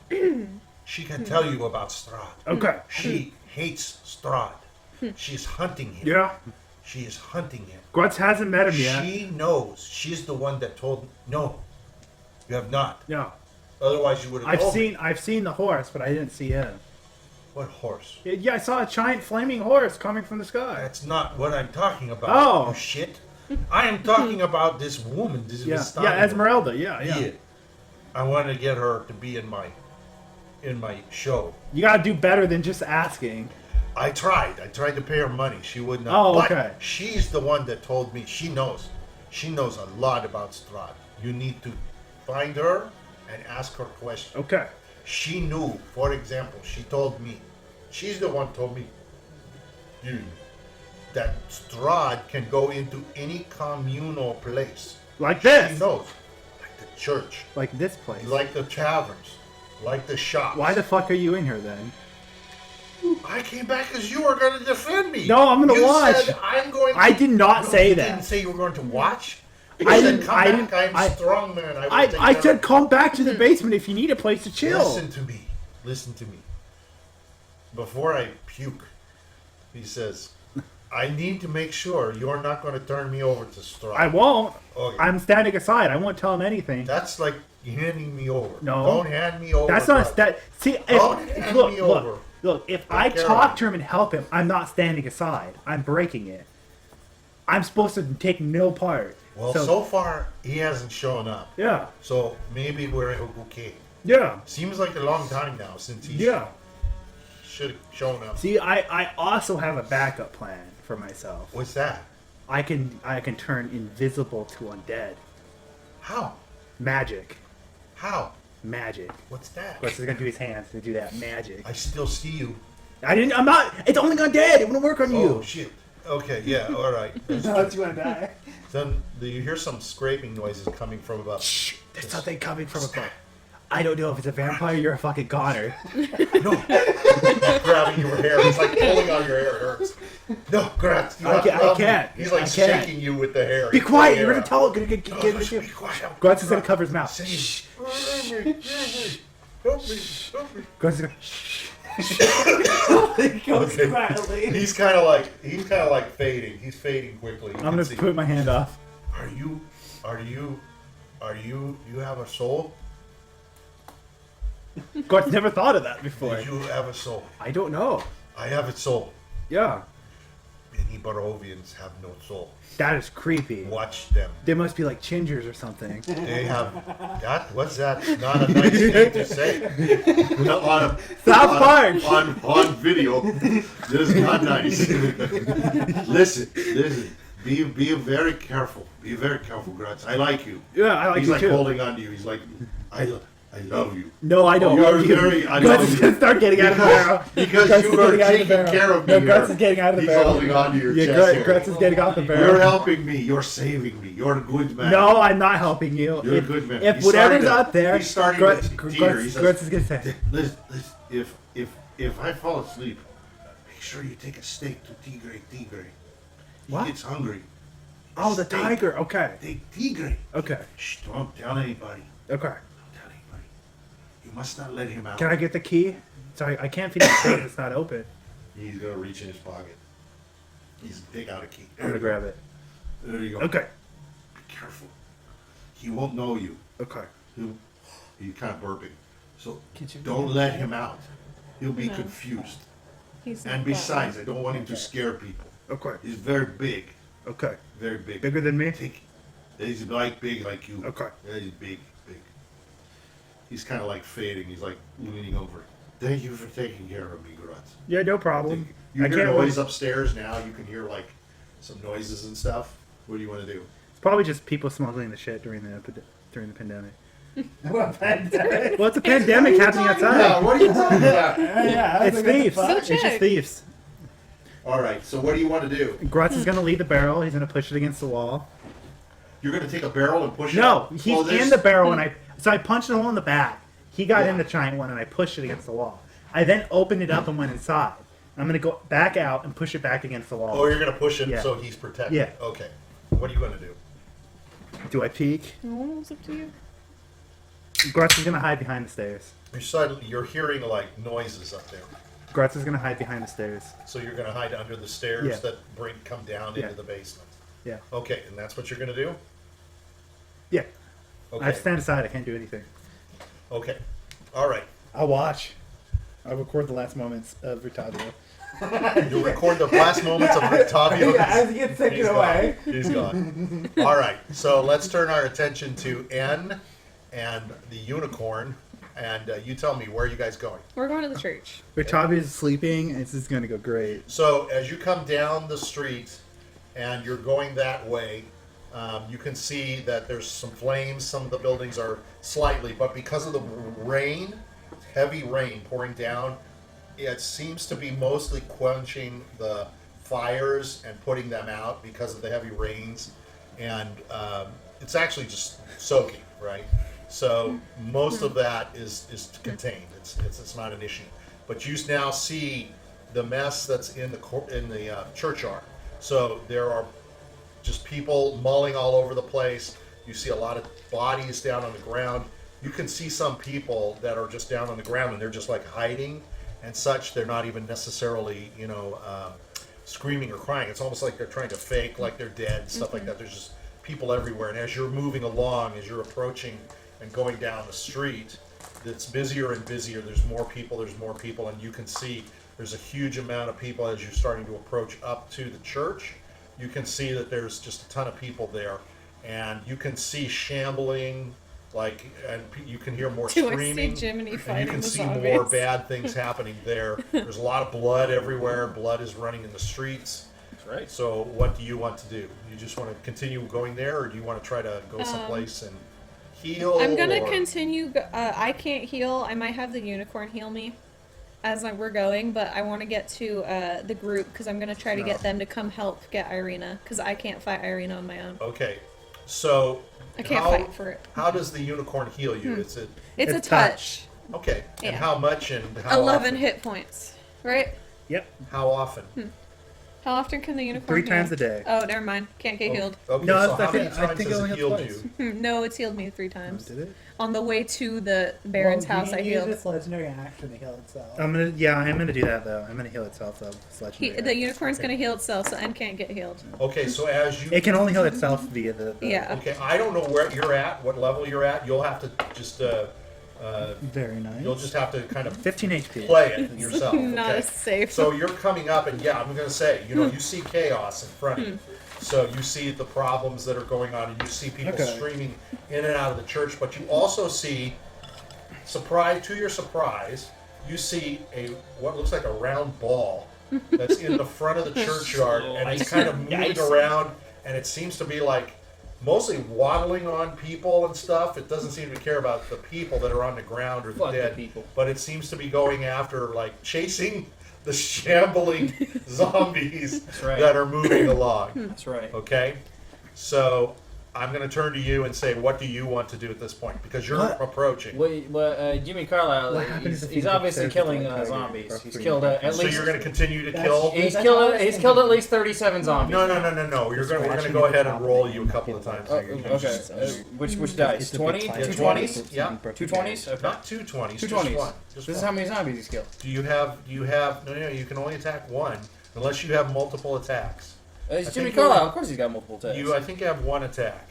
[SPEAKER 1] Strahd.
[SPEAKER 3] Okay.
[SPEAKER 1] She hates Strahd. She's hunting him.
[SPEAKER 3] Yeah.
[SPEAKER 1] She is hunting him.
[SPEAKER 3] Grutz hasn't met him yet.
[SPEAKER 1] She knows. She's the one that told. No, you have not.
[SPEAKER 3] No.
[SPEAKER 1] Otherwise, you would have.
[SPEAKER 3] I've seen the horse, but I didn't see him.
[SPEAKER 1] What horse?
[SPEAKER 3] Yeah, I saw a giant flaming horse coming from the sky.
[SPEAKER 1] That's not what I'm talking about.
[SPEAKER 3] Oh.
[SPEAKER 1] You shit. I am talking about this woman. This
[SPEAKER 3] Yeah.
[SPEAKER 1] Vistani
[SPEAKER 3] Yeah,
[SPEAKER 1] woman.
[SPEAKER 3] Esmeralda. Yeah.
[SPEAKER 1] Yeah. I want to get her to be in my show.
[SPEAKER 3] You gotta do better than just asking.
[SPEAKER 1] I tried to pay her money. She would not.
[SPEAKER 3] Oh,
[SPEAKER 1] But
[SPEAKER 3] okay.
[SPEAKER 1] she's the one that told me. She knows a lot about Strahd. You need to find her and ask her questions.
[SPEAKER 3] Okay.
[SPEAKER 1] She knew, for example, she told me. She's the one told me, dude, that Strahd can go into any communal place.
[SPEAKER 3] Like
[SPEAKER 1] She
[SPEAKER 3] this.
[SPEAKER 1] knows, like the church,
[SPEAKER 3] Like this place.
[SPEAKER 1] like the taverns, like the shops.
[SPEAKER 3] Why the fuck are you in here then?
[SPEAKER 1] I came back because you were going to defend me.
[SPEAKER 3] No, I'm gonna
[SPEAKER 1] You
[SPEAKER 3] watch.
[SPEAKER 1] Said, I'm going.
[SPEAKER 3] I did not
[SPEAKER 1] No,
[SPEAKER 3] say
[SPEAKER 1] you
[SPEAKER 3] that.
[SPEAKER 1] Didn't say you were going to watch. You
[SPEAKER 3] I
[SPEAKER 1] said,
[SPEAKER 3] didn't-
[SPEAKER 1] come
[SPEAKER 3] I
[SPEAKER 1] back.
[SPEAKER 3] didn't-
[SPEAKER 1] I'm
[SPEAKER 3] I-
[SPEAKER 1] strong man.
[SPEAKER 3] I said come back to the basement if you need a place to chill.
[SPEAKER 1] Listen to me. Listen to me. before I puke, he says, I need to make sure you're not going to turn me over to Strahd.
[SPEAKER 3] I won't.
[SPEAKER 1] Okay.
[SPEAKER 3] I'm standing aside. I won't tell him anything.
[SPEAKER 1] That's like handing me over.
[SPEAKER 3] No.
[SPEAKER 1] Don't hand me over.
[SPEAKER 3] That's not
[SPEAKER 1] Grutz.
[SPEAKER 3] that. See,
[SPEAKER 1] Don't
[SPEAKER 3] if,
[SPEAKER 1] hand
[SPEAKER 3] look,
[SPEAKER 1] me
[SPEAKER 3] look,
[SPEAKER 1] over.
[SPEAKER 3] look. If
[SPEAKER 1] Don't
[SPEAKER 3] I
[SPEAKER 1] care
[SPEAKER 3] talk
[SPEAKER 1] about
[SPEAKER 3] to him and help him, I'm not standing aside. I'm breaking it. I'm supposed to take no part.
[SPEAKER 1] Well, so far, he hasn't shown up.
[SPEAKER 3] Yeah,
[SPEAKER 1] So maybe we're okay.
[SPEAKER 3] yeah,
[SPEAKER 1] Seems like a long time now since he
[SPEAKER 3] yeah.
[SPEAKER 1] should have shown up.
[SPEAKER 3] See, I also have a backup plan for myself.
[SPEAKER 1] What's that?
[SPEAKER 3] I can turn invisible to undead.
[SPEAKER 1] How?
[SPEAKER 3] Magic.
[SPEAKER 1] How?
[SPEAKER 3] Magic.
[SPEAKER 1] What's that?
[SPEAKER 3] Of course, he's gonna do his hands to do that magic.
[SPEAKER 1] I still see you.
[SPEAKER 3] I'm not. It's only undead. It wouldn't work on
[SPEAKER 1] Oh,
[SPEAKER 3] you.
[SPEAKER 1] shit. Okay, yeah, all right.
[SPEAKER 2] Don't you want to die?
[SPEAKER 1] Then you hear some scraping noises coming from above.
[SPEAKER 3] Shh. There's something coming from above. I don't know if it's a vampire. You're a fucking goner.
[SPEAKER 1] No. Grabbing your hair. It's like pulling on your hair. It hurts. No, Grutz. You
[SPEAKER 3] I
[SPEAKER 1] have to
[SPEAKER 3] can't- I
[SPEAKER 1] love me.
[SPEAKER 3] can't.
[SPEAKER 1] He's like
[SPEAKER 3] I can't.
[SPEAKER 1] shaking you with the hair.
[SPEAKER 3] Be
[SPEAKER 1] He's
[SPEAKER 3] quiet.
[SPEAKER 1] pulling
[SPEAKER 3] You're
[SPEAKER 1] your
[SPEAKER 3] gonna
[SPEAKER 1] hair
[SPEAKER 3] tell.
[SPEAKER 1] out.
[SPEAKER 3] Get
[SPEAKER 1] No,
[SPEAKER 3] the
[SPEAKER 1] just
[SPEAKER 3] shit.
[SPEAKER 1] be quiet.
[SPEAKER 3] Grutz is gonna cover his mouth.
[SPEAKER 1] Say it.
[SPEAKER 3] Shh.
[SPEAKER 1] Help me. Help me.
[SPEAKER 3] Grutz is gonna. Shh.
[SPEAKER 2] It goes
[SPEAKER 1] Okay.
[SPEAKER 2] quietly.
[SPEAKER 1] He's kind of like fading. He's fading quickly. You
[SPEAKER 3] I'm
[SPEAKER 1] can
[SPEAKER 3] gonna
[SPEAKER 1] see.
[SPEAKER 3] put my hand off.
[SPEAKER 1] You have a soul?
[SPEAKER 3] Grutz never thought of that before.
[SPEAKER 1] Do you have a soul?
[SPEAKER 3] I don't know.
[SPEAKER 1] I have a soul.
[SPEAKER 3] Yeah,
[SPEAKER 1] Many Barovians have no soul.
[SPEAKER 3] that is creepy.
[SPEAKER 1] Watch them.
[SPEAKER 3] They must be like gingers or something.
[SPEAKER 1] They have that. What's that? Not a nice thing to say. on
[SPEAKER 3] South Park.
[SPEAKER 1] on video. This is not nice. Listen. Be very careful. Be very careful, Grutz. I like you.
[SPEAKER 3] Yeah, I like
[SPEAKER 1] He's
[SPEAKER 3] you
[SPEAKER 1] like
[SPEAKER 3] too.
[SPEAKER 1] holding on to you. He's like, I love you.
[SPEAKER 3] No, I don't.
[SPEAKER 1] You're
[SPEAKER 3] love you.
[SPEAKER 1] very- I
[SPEAKER 3] Grutz
[SPEAKER 1] love
[SPEAKER 3] is
[SPEAKER 1] you.
[SPEAKER 3] gonna start getting out of the barrel.
[SPEAKER 1] Because
[SPEAKER 3] Grutz
[SPEAKER 1] you
[SPEAKER 3] is
[SPEAKER 1] are
[SPEAKER 3] getting out of the
[SPEAKER 1] taking
[SPEAKER 3] barrel.
[SPEAKER 1] care of me.
[SPEAKER 3] No, Grutz
[SPEAKER 1] here.
[SPEAKER 3] is getting out of the
[SPEAKER 1] He's
[SPEAKER 3] barrel.
[SPEAKER 1] holding on to your
[SPEAKER 3] Yeah,
[SPEAKER 1] chest. here.
[SPEAKER 3] Grutz is getting off the
[SPEAKER 1] You're
[SPEAKER 3] barrel.
[SPEAKER 1] helping me. You're saving me. You're a good man.
[SPEAKER 3] No, I'm not helping you.
[SPEAKER 1] You're a good man.
[SPEAKER 3] If
[SPEAKER 1] He's
[SPEAKER 3] whatever's
[SPEAKER 1] starting to-
[SPEAKER 3] out there,
[SPEAKER 1] he's starting
[SPEAKER 3] Grutz,
[SPEAKER 1] to teeter. He
[SPEAKER 3] Grutz,
[SPEAKER 1] says,
[SPEAKER 3] Grutz is gonna say,
[SPEAKER 1] Listen, if I fall asleep, make sure you take a steak to Tigre. He
[SPEAKER 3] What?
[SPEAKER 1] gets hungry.
[SPEAKER 3] "Oh, the
[SPEAKER 1] Steak.
[SPEAKER 3] tiger." Okay,
[SPEAKER 1] Take Tigre.
[SPEAKER 3] okay,
[SPEAKER 1] Shh, don't tell anybody.
[SPEAKER 3] okay.
[SPEAKER 1] Don't tell anybody. You must not let him out.
[SPEAKER 3] Can I get the key? Sorry, I can't feed the safe. It's not open.
[SPEAKER 1] He's gonna reach in his pocket. He's take out a key.
[SPEAKER 3] I'm gonna grab it.
[SPEAKER 1] There you go.
[SPEAKER 3] Okay,
[SPEAKER 1] Be careful. He won't know you.
[SPEAKER 3] okay.
[SPEAKER 1] He's kind of burping. So
[SPEAKER 2] Can you-
[SPEAKER 1] don't let him out. He'll be
[SPEAKER 4] No.
[SPEAKER 1] confused.
[SPEAKER 4] He's not
[SPEAKER 1] And
[SPEAKER 4] that
[SPEAKER 1] besides, I don't want him to scare people.
[SPEAKER 3] Okay.
[SPEAKER 1] He's very big.
[SPEAKER 3] Okay.
[SPEAKER 1] Very big.
[SPEAKER 3] Bigger than me?
[SPEAKER 1] He's like big like you.
[SPEAKER 3] Okay.
[SPEAKER 1] Yeah, he's big. He's kind of like fading. He's like leaning over. Thank you for taking care of me, Grutz.
[SPEAKER 3] Yeah, no problem.
[SPEAKER 1] You
[SPEAKER 3] I
[SPEAKER 1] hear
[SPEAKER 3] can't
[SPEAKER 1] noise
[SPEAKER 3] wait.
[SPEAKER 1] upstairs now. You can hear like some noises and stuff. What do you want to do?
[SPEAKER 3] It's probably just people smuggling the shit during the pandemic.
[SPEAKER 2] What pandemic?
[SPEAKER 3] Well, it's a pandemic happening outside.
[SPEAKER 1] what are you talking about?
[SPEAKER 2] Yeah, I was
[SPEAKER 3] It's
[SPEAKER 2] like, what the
[SPEAKER 3] thieves.
[SPEAKER 2] fuck?
[SPEAKER 3] It's just
[SPEAKER 4] check.
[SPEAKER 3] thieves.
[SPEAKER 1] All right. So what do you want to do?
[SPEAKER 3] Grutz is gonna lead the barrel. He's gonna push it against the wall.
[SPEAKER 1] You're going to take a barrel and push it
[SPEAKER 3] No,
[SPEAKER 1] up?
[SPEAKER 3] he's
[SPEAKER 1] Well, there's-
[SPEAKER 3] in the barrel, and I punched a hole in the back. He got
[SPEAKER 1] Yeah.
[SPEAKER 3] in the giant one, and I pushed it against the wall. I then opened it up and went inside. I'm gonna go back out and push it back against the wall.
[SPEAKER 1] Oh, you're going to push it
[SPEAKER 3] Yeah.
[SPEAKER 1] so he's protected.
[SPEAKER 3] Yeah.
[SPEAKER 1] Okay. What are you going to do?
[SPEAKER 3] Do I peek?
[SPEAKER 4] Oh, it's up to you.
[SPEAKER 3] Grutz is gonna hide behind the stairs.
[SPEAKER 1] You're hearing like noises up there.
[SPEAKER 3] Grutz is gonna hide behind the stairs.
[SPEAKER 1] So you're going to hide under the stairs
[SPEAKER 3] Yeah.
[SPEAKER 1] that come down
[SPEAKER 3] Yeah.
[SPEAKER 1] into the basement.
[SPEAKER 3] Yeah.
[SPEAKER 1] Okay, and that's what you're going to do?
[SPEAKER 3] Yeah.
[SPEAKER 1] Okay.
[SPEAKER 3] I stand aside. I can't do anything.
[SPEAKER 1] Okay. All right.
[SPEAKER 3] I'll watch. I'll record the last moments of Ritavio.
[SPEAKER 1] You'll record the last moments of Octavio.
[SPEAKER 2] Yeah, as he gets taken
[SPEAKER 1] He's
[SPEAKER 2] away.
[SPEAKER 1] gone. He's gone. All right. So let's turn our attention to N and the unicorn. And you tell me, where are you guys going?
[SPEAKER 4] We're going to the church.
[SPEAKER 3] Ritavio is sleeping, and this is gonna go great.
[SPEAKER 1] So as you come down the street and you're going that way, you can see that there's some flames. Some of the buildings are slightly, but because of the rain, heavy rain pouring down, it seems to be mostly quenching the fires and putting them out because of the heavy rains. And it's actually just soaking, right? So most of that is contained. It's not an issue. But you now see the mess that's in the churchyard. So there are just people mulling all over the place. You see a lot of bodies down on the ground. You can see some people that are just down on the ground and they're just like hiding and such. They're not even necessarily, screaming or crying. It's almost like they're trying to fake like they're dead and stuff like that. There's just people everywhere. And as you're moving along, as you're approaching and going down the street, it's busier and busier. There's more people, and you can see there's a huge amount of people as you're starting to approach up to the church. You can see that there's just a ton of people there, and you can see shambling, and you can hear more
[SPEAKER 4] Do I see
[SPEAKER 1] screaming,
[SPEAKER 4] Jiminy
[SPEAKER 1] and you
[SPEAKER 4] fighting
[SPEAKER 1] can
[SPEAKER 4] the
[SPEAKER 1] see
[SPEAKER 4] zombies?
[SPEAKER 1] more bad things happening there. There's a lot of blood everywhere. Blood is running in the streets.
[SPEAKER 5] That's right.
[SPEAKER 1] So what do you want to do? You just want to continue going there, or do you want to try to go someplace and heal?
[SPEAKER 4] I'm gonna
[SPEAKER 1] or-
[SPEAKER 4] continue. I can't heal. I might have the unicorn heal me as we're going, but I want to get to the group because I'm gonna try to get them to come help get Irina because I can't fight Irina on my own.
[SPEAKER 1] Okay, so
[SPEAKER 4] I can't fight for it.
[SPEAKER 1] How does the unicorn heal you? It's a
[SPEAKER 4] It's a
[SPEAKER 3] It's
[SPEAKER 4] touch.
[SPEAKER 1] okay, and
[SPEAKER 4] Yeah.
[SPEAKER 1] how much and how
[SPEAKER 4] 11
[SPEAKER 1] often?
[SPEAKER 4] hit points. Right?
[SPEAKER 3] Yep.
[SPEAKER 1] How often?
[SPEAKER 4] How often can the unicorn
[SPEAKER 3] 3
[SPEAKER 4] heal?
[SPEAKER 3] times a day.
[SPEAKER 4] Oh, never mind. Can't get healed.
[SPEAKER 1] Okay,
[SPEAKER 3] No,
[SPEAKER 1] so
[SPEAKER 3] that's
[SPEAKER 1] how
[SPEAKER 3] not
[SPEAKER 1] many
[SPEAKER 3] it.
[SPEAKER 1] times
[SPEAKER 6] I think
[SPEAKER 1] has
[SPEAKER 6] it only
[SPEAKER 1] it
[SPEAKER 6] hit
[SPEAKER 1] healed
[SPEAKER 6] twice.
[SPEAKER 1] you?
[SPEAKER 4] No, it's healed me 3 times.
[SPEAKER 3] Did it?
[SPEAKER 4] On the way to the Baron's
[SPEAKER 2] Well,
[SPEAKER 4] house,
[SPEAKER 2] you
[SPEAKER 4] I
[SPEAKER 2] can use
[SPEAKER 4] healed.
[SPEAKER 2] its legendary action to heal itself.
[SPEAKER 3] I'm gonna do that though. I'm gonna heal itself though. It's legendary.
[SPEAKER 4] The unicorn's gonna heal itself, so M can't get healed.
[SPEAKER 1] Okay, so as you
[SPEAKER 3] It can only heal itself via the
[SPEAKER 4] Yeah.
[SPEAKER 1] okay, I don't know where you're at, what level you're at. You'll have to just
[SPEAKER 3] Very nice.
[SPEAKER 1] you'll just have to kind of
[SPEAKER 3] 15 HP.
[SPEAKER 1] play it yourself.
[SPEAKER 4] Not
[SPEAKER 1] okay?
[SPEAKER 4] as safe.
[SPEAKER 1] So you're coming up, and yeah, I'm going to say, you see chaos in front of you. So you see the problems that are going on, and you see people
[SPEAKER 3] Okay.
[SPEAKER 1] streaming in and out of the church. But you also see, to your surprise, you see what looks like a round ball that's in the front of the churchyard, and it's kind of moving around, and it seems to be like mostly waddling on people and stuff. It doesn't seem to care about the people that are on the ground or the
[SPEAKER 5] Fuck the
[SPEAKER 1] dead
[SPEAKER 5] people.
[SPEAKER 1] but it seems to be going after, chasing the shambling zombies
[SPEAKER 5] right.
[SPEAKER 1] that are moving along.
[SPEAKER 5] That's right.
[SPEAKER 1] Okay? So I'm going to turn to you and say, what do you want to do at this point? Because you're
[SPEAKER 3] What?
[SPEAKER 1] approaching.
[SPEAKER 5] Jimmy Carlyle,
[SPEAKER 3] What happens if
[SPEAKER 5] he's
[SPEAKER 3] you
[SPEAKER 5] obviously
[SPEAKER 3] says
[SPEAKER 5] killing
[SPEAKER 3] it's like
[SPEAKER 5] zombies.
[SPEAKER 3] target
[SPEAKER 5] He's
[SPEAKER 3] or
[SPEAKER 5] killed at
[SPEAKER 1] So
[SPEAKER 5] least.
[SPEAKER 1] you're going to continue to
[SPEAKER 2] That's-
[SPEAKER 1] kill?
[SPEAKER 5] He's
[SPEAKER 2] That's
[SPEAKER 5] killed.
[SPEAKER 2] what I was
[SPEAKER 5] He's killed at least 37 zombies.
[SPEAKER 1] No. We're going to go ahead and roll you a couple of times.
[SPEAKER 5] Oh,
[SPEAKER 1] Here. You
[SPEAKER 5] okay.
[SPEAKER 1] just-
[SPEAKER 5] Which dice?
[SPEAKER 3] It's a
[SPEAKER 5] 20?
[SPEAKER 3] big
[SPEAKER 1] Yeah,
[SPEAKER 3] tiger.
[SPEAKER 5] 220s?
[SPEAKER 1] Yeah.
[SPEAKER 5] 220s? Okay.
[SPEAKER 1] Not 2 20s,
[SPEAKER 5] Two
[SPEAKER 1] just
[SPEAKER 5] 20s.
[SPEAKER 1] one. Just
[SPEAKER 5] This is
[SPEAKER 1] one.
[SPEAKER 5] how many zombies he's killed.
[SPEAKER 1] Do you have, no, you can only attack one unless you have multiple attacks.
[SPEAKER 5] It's
[SPEAKER 1] I
[SPEAKER 5] Jimmy
[SPEAKER 1] think you're-
[SPEAKER 5] Carlyle. Of course he's got multiple attacks.
[SPEAKER 1] I think you have one attack.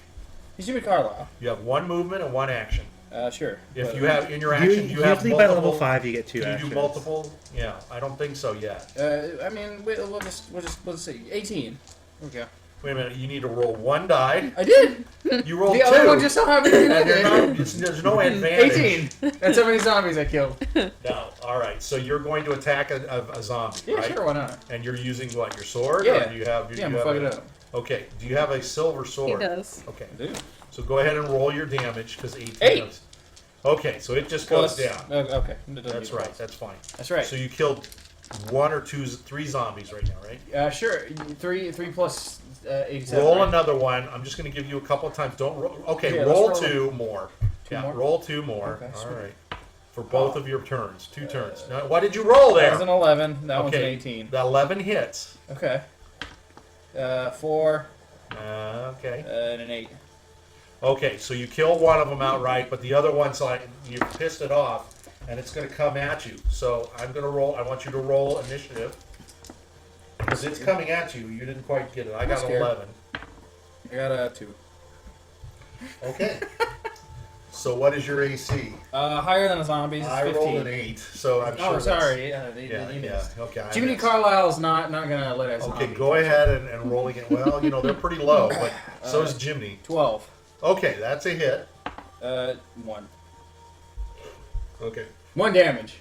[SPEAKER 5] He's Jimmy Carlyle.
[SPEAKER 1] You have one movement and one action.
[SPEAKER 5] Sure.
[SPEAKER 1] If
[SPEAKER 5] But,
[SPEAKER 1] you have in your action, you have
[SPEAKER 3] Usually
[SPEAKER 1] multiple.
[SPEAKER 3] by level 5 you get 2
[SPEAKER 1] Can you
[SPEAKER 3] actions.
[SPEAKER 1] do multiple? Yeah, I don't think so yet.
[SPEAKER 5] I mean, we'll see. 18. Okay.
[SPEAKER 1] Wait a minute, you need to roll one die.
[SPEAKER 5] I did.
[SPEAKER 1] You rolled
[SPEAKER 5] The
[SPEAKER 1] two.
[SPEAKER 5] other one just so happened to be
[SPEAKER 1] and you're not,
[SPEAKER 5] negative.
[SPEAKER 1] there's no advantage.
[SPEAKER 5] 18. That's how many zombies I killed.
[SPEAKER 1] No. All right. So you're going to attack a zombie,
[SPEAKER 5] Yeah,
[SPEAKER 1] right?
[SPEAKER 5] sure. Why not?
[SPEAKER 1] And you're using what? Your sword?
[SPEAKER 5] Yeah.
[SPEAKER 1] Or do you have?
[SPEAKER 5] Yeah, I'm
[SPEAKER 1] you
[SPEAKER 5] gonna
[SPEAKER 1] have
[SPEAKER 5] fuck it up.
[SPEAKER 1] Okay. Do you have a silver
[SPEAKER 4] He
[SPEAKER 1] sword?
[SPEAKER 4] does.
[SPEAKER 1] Okay.
[SPEAKER 5] I do.
[SPEAKER 1] So go ahead and roll your damage because 18.
[SPEAKER 5] 8.
[SPEAKER 1] Okay. So it just goes
[SPEAKER 5] Plus-
[SPEAKER 1] down.
[SPEAKER 5] Okay.
[SPEAKER 1] That's right. That's fine.
[SPEAKER 5] That's right.
[SPEAKER 1] So you killed 1 or 2, 3 zombies right now, right?
[SPEAKER 5] Sure. 3 plus 87.
[SPEAKER 1] Roll
[SPEAKER 5] right?
[SPEAKER 1] another one. I'm just going to give you a couple of times. Don't roll. Okay,
[SPEAKER 5] Yeah,
[SPEAKER 1] roll
[SPEAKER 5] let's roll
[SPEAKER 1] 2 more.
[SPEAKER 5] Two
[SPEAKER 1] Yeah,
[SPEAKER 5] more?
[SPEAKER 1] roll 2 more.
[SPEAKER 5] Okay,
[SPEAKER 1] All
[SPEAKER 5] sweet.
[SPEAKER 1] right. For both of your turns. 2 turns. Now, what did you roll
[SPEAKER 5] That
[SPEAKER 1] there?
[SPEAKER 5] was an 11. That one's an
[SPEAKER 1] Okay,
[SPEAKER 5] 18.
[SPEAKER 1] the 11 hits.
[SPEAKER 5] Okay. 4
[SPEAKER 1] Okay.
[SPEAKER 5] and an 8.
[SPEAKER 1] Okay, so you kill one of them outright, but the other one's like you pissed it off, and it's going to come at you. So I'm going to roll. I want you to roll initiative because it's coming at you. You didn't quite get it. I got an
[SPEAKER 5] scared.
[SPEAKER 1] 11.
[SPEAKER 5] I got a 2.
[SPEAKER 1] Okay. So what is your AC?
[SPEAKER 5] Higher than a zombie's is
[SPEAKER 1] I
[SPEAKER 5] 15.
[SPEAKER 1] rolled an 8, so I'm sure.
[SPEAKER 5] Oh,
[SPEAKER 1] that's-
[SPEAKER 5] sorry.
[SPEAKER 1] Yeah,
[SPEAKER 5] you
[SPEAKER 1] yeah.
[SPEAKER 5] missed.
[SPEAKER 1] Okay. I
[SPEAKER 5] Jiminy
[SPEAKER 1] missed.
[SPEAKER 5] Carlyle's not gonna let us.
[SPEAKER 1] Okay, go ahead and roll again. Well, they're pretty low, but so is Jiminy.
[SPEAKER 5] 12.
[SPEAKER 1] Okay, that's a hit.
[SPEAKER 5] 1.
[SPEAKER 1] Okay.
[SPEAKER 5] 1 damage.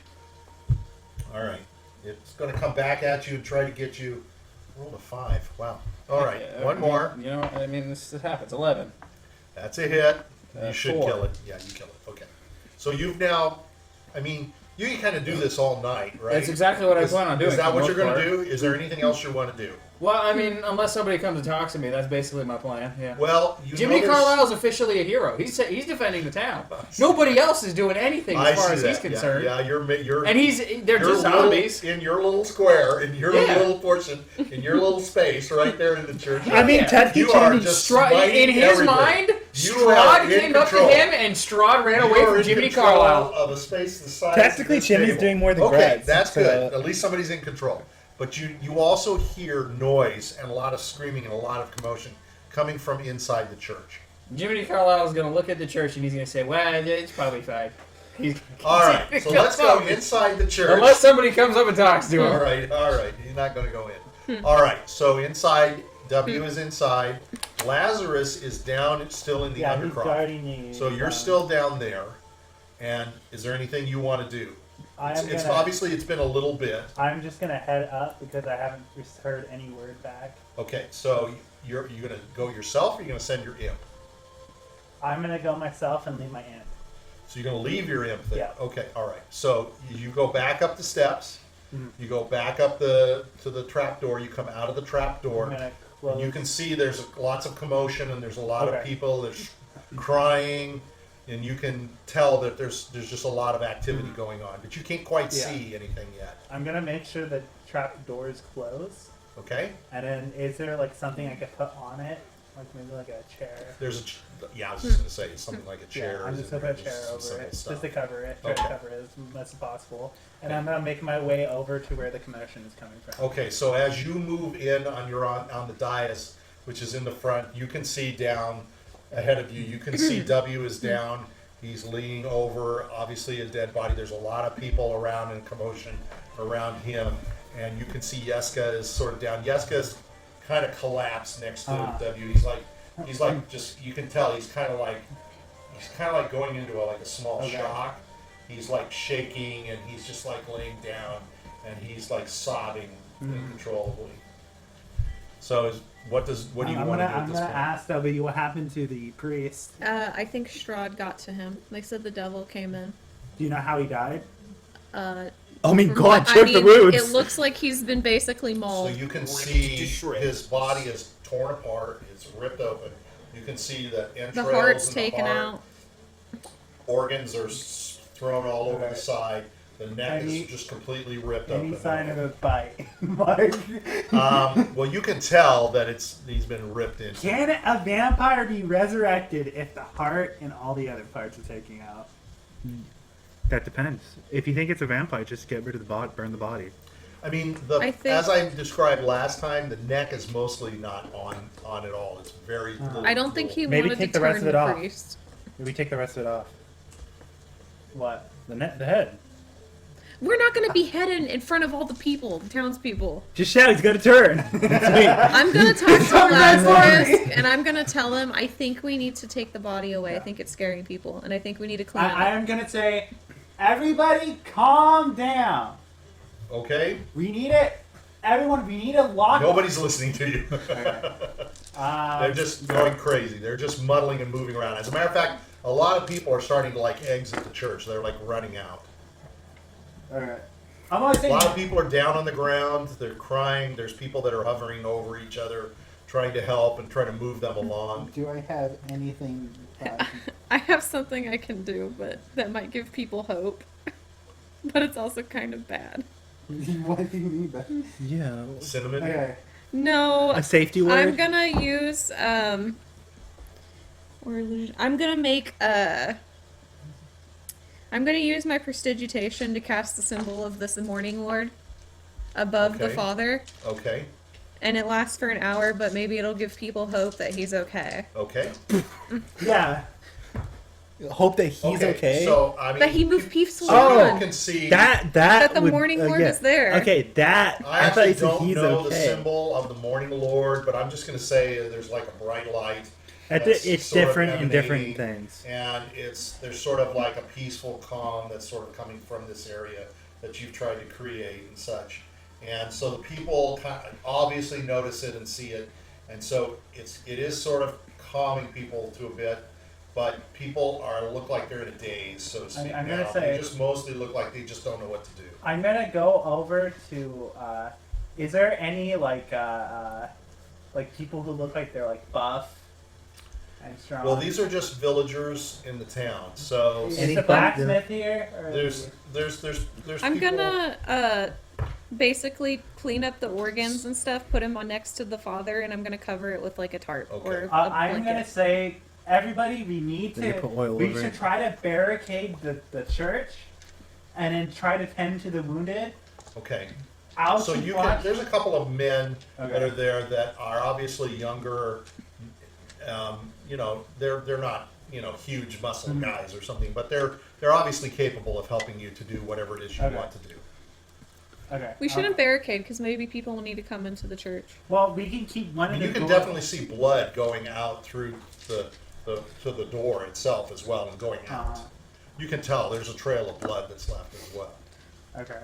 [SPEAKER 1] All right. It's going to come back at you and try to get you. Roll a 5. Wow. All right. One more.
[SPEAKER 5] You know, I mean, this happens. 11.
[SPEAKER 1] That's a hit. You should
[SPEAKER 5] 4.
[SPEAKER 1] kill it. Yeah, you kill it. Okay. So you've now, you can kind of do this all night, right?
[SPEAKER 5] That's exactly what I plan on doing.
[SPEAKER 1] Is that
[SPEAKER 5] for
[SPEAKER 1] what
[SPEAKER 5] the
[SPEAKER 1] you're going
[SPEAKER 5] most
[SPEAKER 1] to do? Is there anything else you want to do?
[SPEAKER 5] part. Well, I mean, unless somebody comes and talks to me, that's basically my plan. Yeah.
[SPEAKER 1] Well,
[SPEAKER 5] Jiminy Carlyle's officially a hero. He's defending the town. Nobody else is doing anything as far as he's concerned.
[SPEAKER 1] Yeah, you're
[SPEAKER 5] And they're just zombies.
[SPEAKER 1] In your little square, in your little portion, in your little space, right there in the church.
[SPEAKER 3] I mean, technically,
[SPEAKER 1] you are just
[SPEAKER 5] in his mind, Strahd came up to him, and Strahd ran away from Jiminy Carlyle.
[SPEAKER 1] Of a space the size
[SPEAKER 3] technically,
[SPEAKER 1] of this
[SPEAKER 3] Jimmy's
[SPEAKER 1] table.
[SPEAKER 3] doing more than
[SPEAKER 1] Okay,
[SPEAKER 3] Grutz,
[SPEAKER 1] that's
[SPEAKER 3] so-
[SPEAKER 1] good. At least somebody's in control. But you also hear noise and a lot of screaming and a lot of commotion coming from inside the church.
[SPEAKER 5] Jiminy Carlyle is going to look at the church and he's going to say, "Well, it's probably fine."
[SPEAKER 1] All right, so let's go inside the church.
[SPEAKER 5] Unless somebody comes up and talks to him.
[SPEAKER 1] All right. He's not going to go in. All right, so inside, W is inside. Lazarus is down, still in the
[SPEAKER 2] Yeah, he's
[SPEAKER 1] undercroft.
[SPEAKER 2] guarding you.
[SPEAKER 1] So you're still down there. And is there anything you want to do? It's obviously it's been a little bit.
[SPEAKER 2] I'm just gonna head up because I haven't heard any word back.
[SPEAKER 1] Okay, so you're gonna go yourself, or you're gonna send your imp?
[SPEAKER 2] I'm gonna go myself and leave my imp.
[SPEAKER 1] So you're gonna leave your imp there.
[SPEAKER 2] Yeah.
[SPEAKER 1] Okay, all right. So you go back up the steps.
[SPEAKER 2] Mhm.
[SPEAKER 1] You go back up to the trap door. You come out of the trap door.
[SPEAKER 2] I'm gonna
[SPEAKER 1] And
[SPEAKER 2] close.
[SPEAKER 1] you can see there's lots of commotion and there's a lot of
[SPEAKER 2] Okay.
[SPEAKER 1] people. There's crying, and you can tell that there's just a lot of activity going on, but you can't quite
[SPEAKER 2] Yeah.
[SPEAKER 1] see anything yet.
[SPEAKER 2] I'm gonna make sure the trap door is closed.
[SPEAKER 1] Okay?
[SPEAKER 2] And then, is there like something I could put on it, like maybe like a chair?
[SPEAKER 1] There's I was just gonna say something like a chair.
[SPEAKER 2] Yeah, I'm
[SPEAKER 1] is
[SPEAKER 2] just
[SPEAKER 1] in
[SPEAKER 2] gonna
[SPEAKER 1] there,
[SPEAKER 2] put a chair
[SPEAKER 1] some
[SPEAKER 2] over
[SPEAKER 1] simple
[SPEAKER 2] it,
[SPEAKER 1] stuff.
[SPEAKER 2] just to cover it, try to
[SPEAKER 1] Okay.
[SPEAKER 2] cover it as much as possible. And I'm gonna make my way over to where the commotion is coming from.
[SPEAKER 1] Okay, so as you move in on the dais, which is in the front, you can see down ahead of you. You can see W is down. He's leaning over, obviously a dead body. There's a lot of people around and commotion around him, and you can see Yeska is sort of down. Yeska's kind of collapsed next to W. He's like just, you can tell he's kind of like going into a small shock. He's like shaking, and he's just like laying down, and he's like sobbing uncontrollably. So what do you want to do at
[SPEAKER 2] I'm
[SPEAKER 1] this
[SPEAKER 2] gonna
[SPEAKER 1] point?
[SPEAKER 2] ask W what happened to the priest.
[SPEAKER 4] I think Strahd got to him. They said the devil came in.
[SPEAKER 2] Do you know how he died?
[SPEAKER 3] Oh my
[SPEAKER 4] From
[SPEAKER 3] god,
[SPEAKER 4] what-
[SPEAKER 3] check the wounds!
[SPEAKER 4] It looks like he's been basically
[SPEAKER 1] So
[SPEAKER 4] mauled.
[SPEAKER 1] you can
[SPEAKER 5] Ripped
[SPEAKER 1] see
[SPEAKER 5] to shreds.
[SPEAKER 1] his body is torn apart. It's ripped open. You can see the entrails
[SPEAKER 4] The heart's
[SPEAKER 1] and
[SPEAKER 4] taken
[SPEAKER 1] the heart.
[SPEAKER 4] out.
[SPEAKER 1] Organs are thrown all over the
[SPEAKER 2] Okay.
[SPEAKER 1] side. The neck
[SPEAKER 2] Any-
[SPEAKER 1] is just completely ripped
[SPEAKER 2] Any
[SPEAKER 1] open.
[SPEAKER 2] sign of a bite? Like,
[SPEAKER 1] Well, you can tell that he's been ripped into.
[SPEAKER 2] can a vampire be resurrected if the heart and all the other parts are taken out?
[SPEAKER 3] That depends. If you think it's a vampire, just get rid of the body, burn the body.
[SPEAKER 1] I mean,
[SPEAKER 4] I think-
[SPEAKER 1] as I described last time, the neck is mostly not on at all. It's very.
[SPEAKER 4] I don't think he
[SPEAKER 3] Maybe
[SPEAKER 4] wanted
[SPEAKER 3] take
[SPEAKER 4] to
[SPEAKER 3] the rest
[SPEAKER 4] turn
[SPEAKER 3] of it
[SPEAKER 4] the
[SPEAKER 3] off.
[SPEAKER 4] priest.
[SPEAKER 3] Maybe take the rest of it off.
[SPEAKER 2] What?
[SPEAKER 3] The head.
[SPEAKER 4] We're not going to be headed in front of all the people, the townspeople.
[SPEAKER 3] Just shout, he's got a turn!
[SPEAKER 4] I'm going to talk to Lazarus, and I'm going to tell him I think we need to take the body away. I think it's scaring people, and I think we need to clean it
[SPEAKER 2] I
[SPEAKER 4] up.
[SPEAKER 2] am gonna say, everybody, calm down.
[SPEAKER 1] Okay.
[SPEAKER 2] We need it. Everyone, we need to lock.
[SPEAKER 1] Nobody's listening to you.
[SPEAKER 2] Uh,
[SPEAKER 1] They're just going crazy. They're just muddling and moving around. As a matter of fact, a lot of people are starting to exit the church. They're running out.
[SPEAKER 2] All right. I'm gonna
[SPEAKER 1] A
[SPEAKER 2] say.
[SPEAKER 1] lot of people are down on the ground. They're crying. There's people that are hovering over each other, trying to help and trying to move them along.
[SPEAKER 2] Do I have anything?
[SPEAKER 4] I have something I can do, but that might give people hope. But it's also kind of bad.
[SPEAKER 2] What do you mean by?
[SPEAKER 3] Yeah.
[SPEAKER 1] Cinnamon.
[SPEAKER 2] Okay.
[SPEAKER 4] No,
[SPEAKER 3] A safety word?
[SPEAKER 4] I'm gonna use I'm gonna make I'm gonna use my prestidigitation to cast the symbol of this Morning Lord above the
[SPEAKER 1] Okay.
[SPEAKER 4] Father,
[SPEAKER 1] Okay.
[SPEAKER 4] and it lasts for an hour, but maybe it'll give people hope that he's okay.
[SPEAKER 1] Okay.
[SPEAKER 2] Yeah.
[SPEAKER 3] Hope that he's okay.
[SPEAKER 1] So I mean,
[SPEAKER 4] That he moved peacefully
[SPEAKER 1] so
[SPEAKER 4] on.
[SPEAKER 1] you can see
[SPEAKER 3] that
[SPEAKER 4] That the
[SPEAKER 3] would,
[SPEAKER 4] Morning Lord
[SPEAKER 3] yeah.
[SPEAKER 4] is there.
[SPEAKER 3] Okay, that
[SPEAKER 1] I
[SPEAKER 3] thought you
[SPEAKER 1] actually
[SPEAKER 3] said
[SPEAKER 1] don't
[SPEAKER 3] he's
[SPEAKER 1] know the
[SPEAKER 3] okay.
[SPEAKER 1] symbol of the Morning Lord, but I'm just going to say there's like a bright light. that's
[SPEAKER 3] It's
[SPEAKER 1] sort of
[SPEAKER 3] different in different
[SPEAKER 1] emanating,
[SPEAKER 3] things.
[SPEAKER 1] And there's sort of like a peaceful calm that's sort of coming from this area that you've tried to create and such. And so the people obviously notice it and see it, and so it is sort of calming people to a bit. But people look like they're in a daze, so to speak.
[SPEAKER 2] I'm gonna
[SPEAKER 1] now.
[SPEAKER 2] say-
[SPEAKER 1] They just mostly look like they just don't know what to do.
[SPEAKER 2] I'm gonna go over to Is there any like people who look like they're like buff and strong?
[SPEAKER 1] Well, these are just villagers in the town. So
[SPEAKER 2] Is
[SPEAKER 3] Any
[SPEAKER 2] the blacksmith here? Or
[SPEAKER 1] there's
[SPEAKER 4] I'm
[SPEAKER 1] people,
[SPEAKER 4] gonna basically clean up the organs and stuff, put him on next to the father, and I'm gonna cover it with like a tarp
[SPEAKER 1] Okay.
[SPEAKER 4] or a
[SPEAKER 2] I'm
[SPEAKER 4] blanket.
[SPEAKER 2] gonna say, everybody, we need
[SPEAKER 3] Then you
[SPEAKER 2] to.
[SPEAKER 3] put oil
[SPEAKER 2] We
[SPEAKER 3] over
[SPEAKER 2] should
[SPEAKER 3] it.
[SPEAKER 2] try to barricade the church, and then try to tend to the wounded.
[SPEAKER 1] okay.
[SPEAKER 2] I'll
[SPEAKER 1] So
[SPEAKER 2] keep
[SPEAKER 1] you
[SPEAKER 2] watch.
[SPEAKER 1] can. There's a couple of men that
[SPEAKER 2] Okay.
[SPEAKER 1] are there that are obviously younger. They're not huge muscle
[SPEAKER 2] Mm-hmm.
[SPEAKER 1] guys or something, but they're obviously capable of helping you to do whatever it is you
[SPEAKER 2] Okay.
[SPEAKER 1] want to do.
[SPEAKER 2] Okay.
[SPEAKER 4] We shouldn't barricade because maybe people will need to come into the church.
[SPEAKER 2] Well, we can keep one of the
[SPEAKER 1] You can
[SPEAKER 2] doors.
[SPEAKER 1] definitely see blood going out through to the door itself as well and going out.
[SPEAKER 2] Uh-huh.
[SPEAKER 1] You can tell there's a trail of blood that's left as well.
[SPEAKER 2] Okay.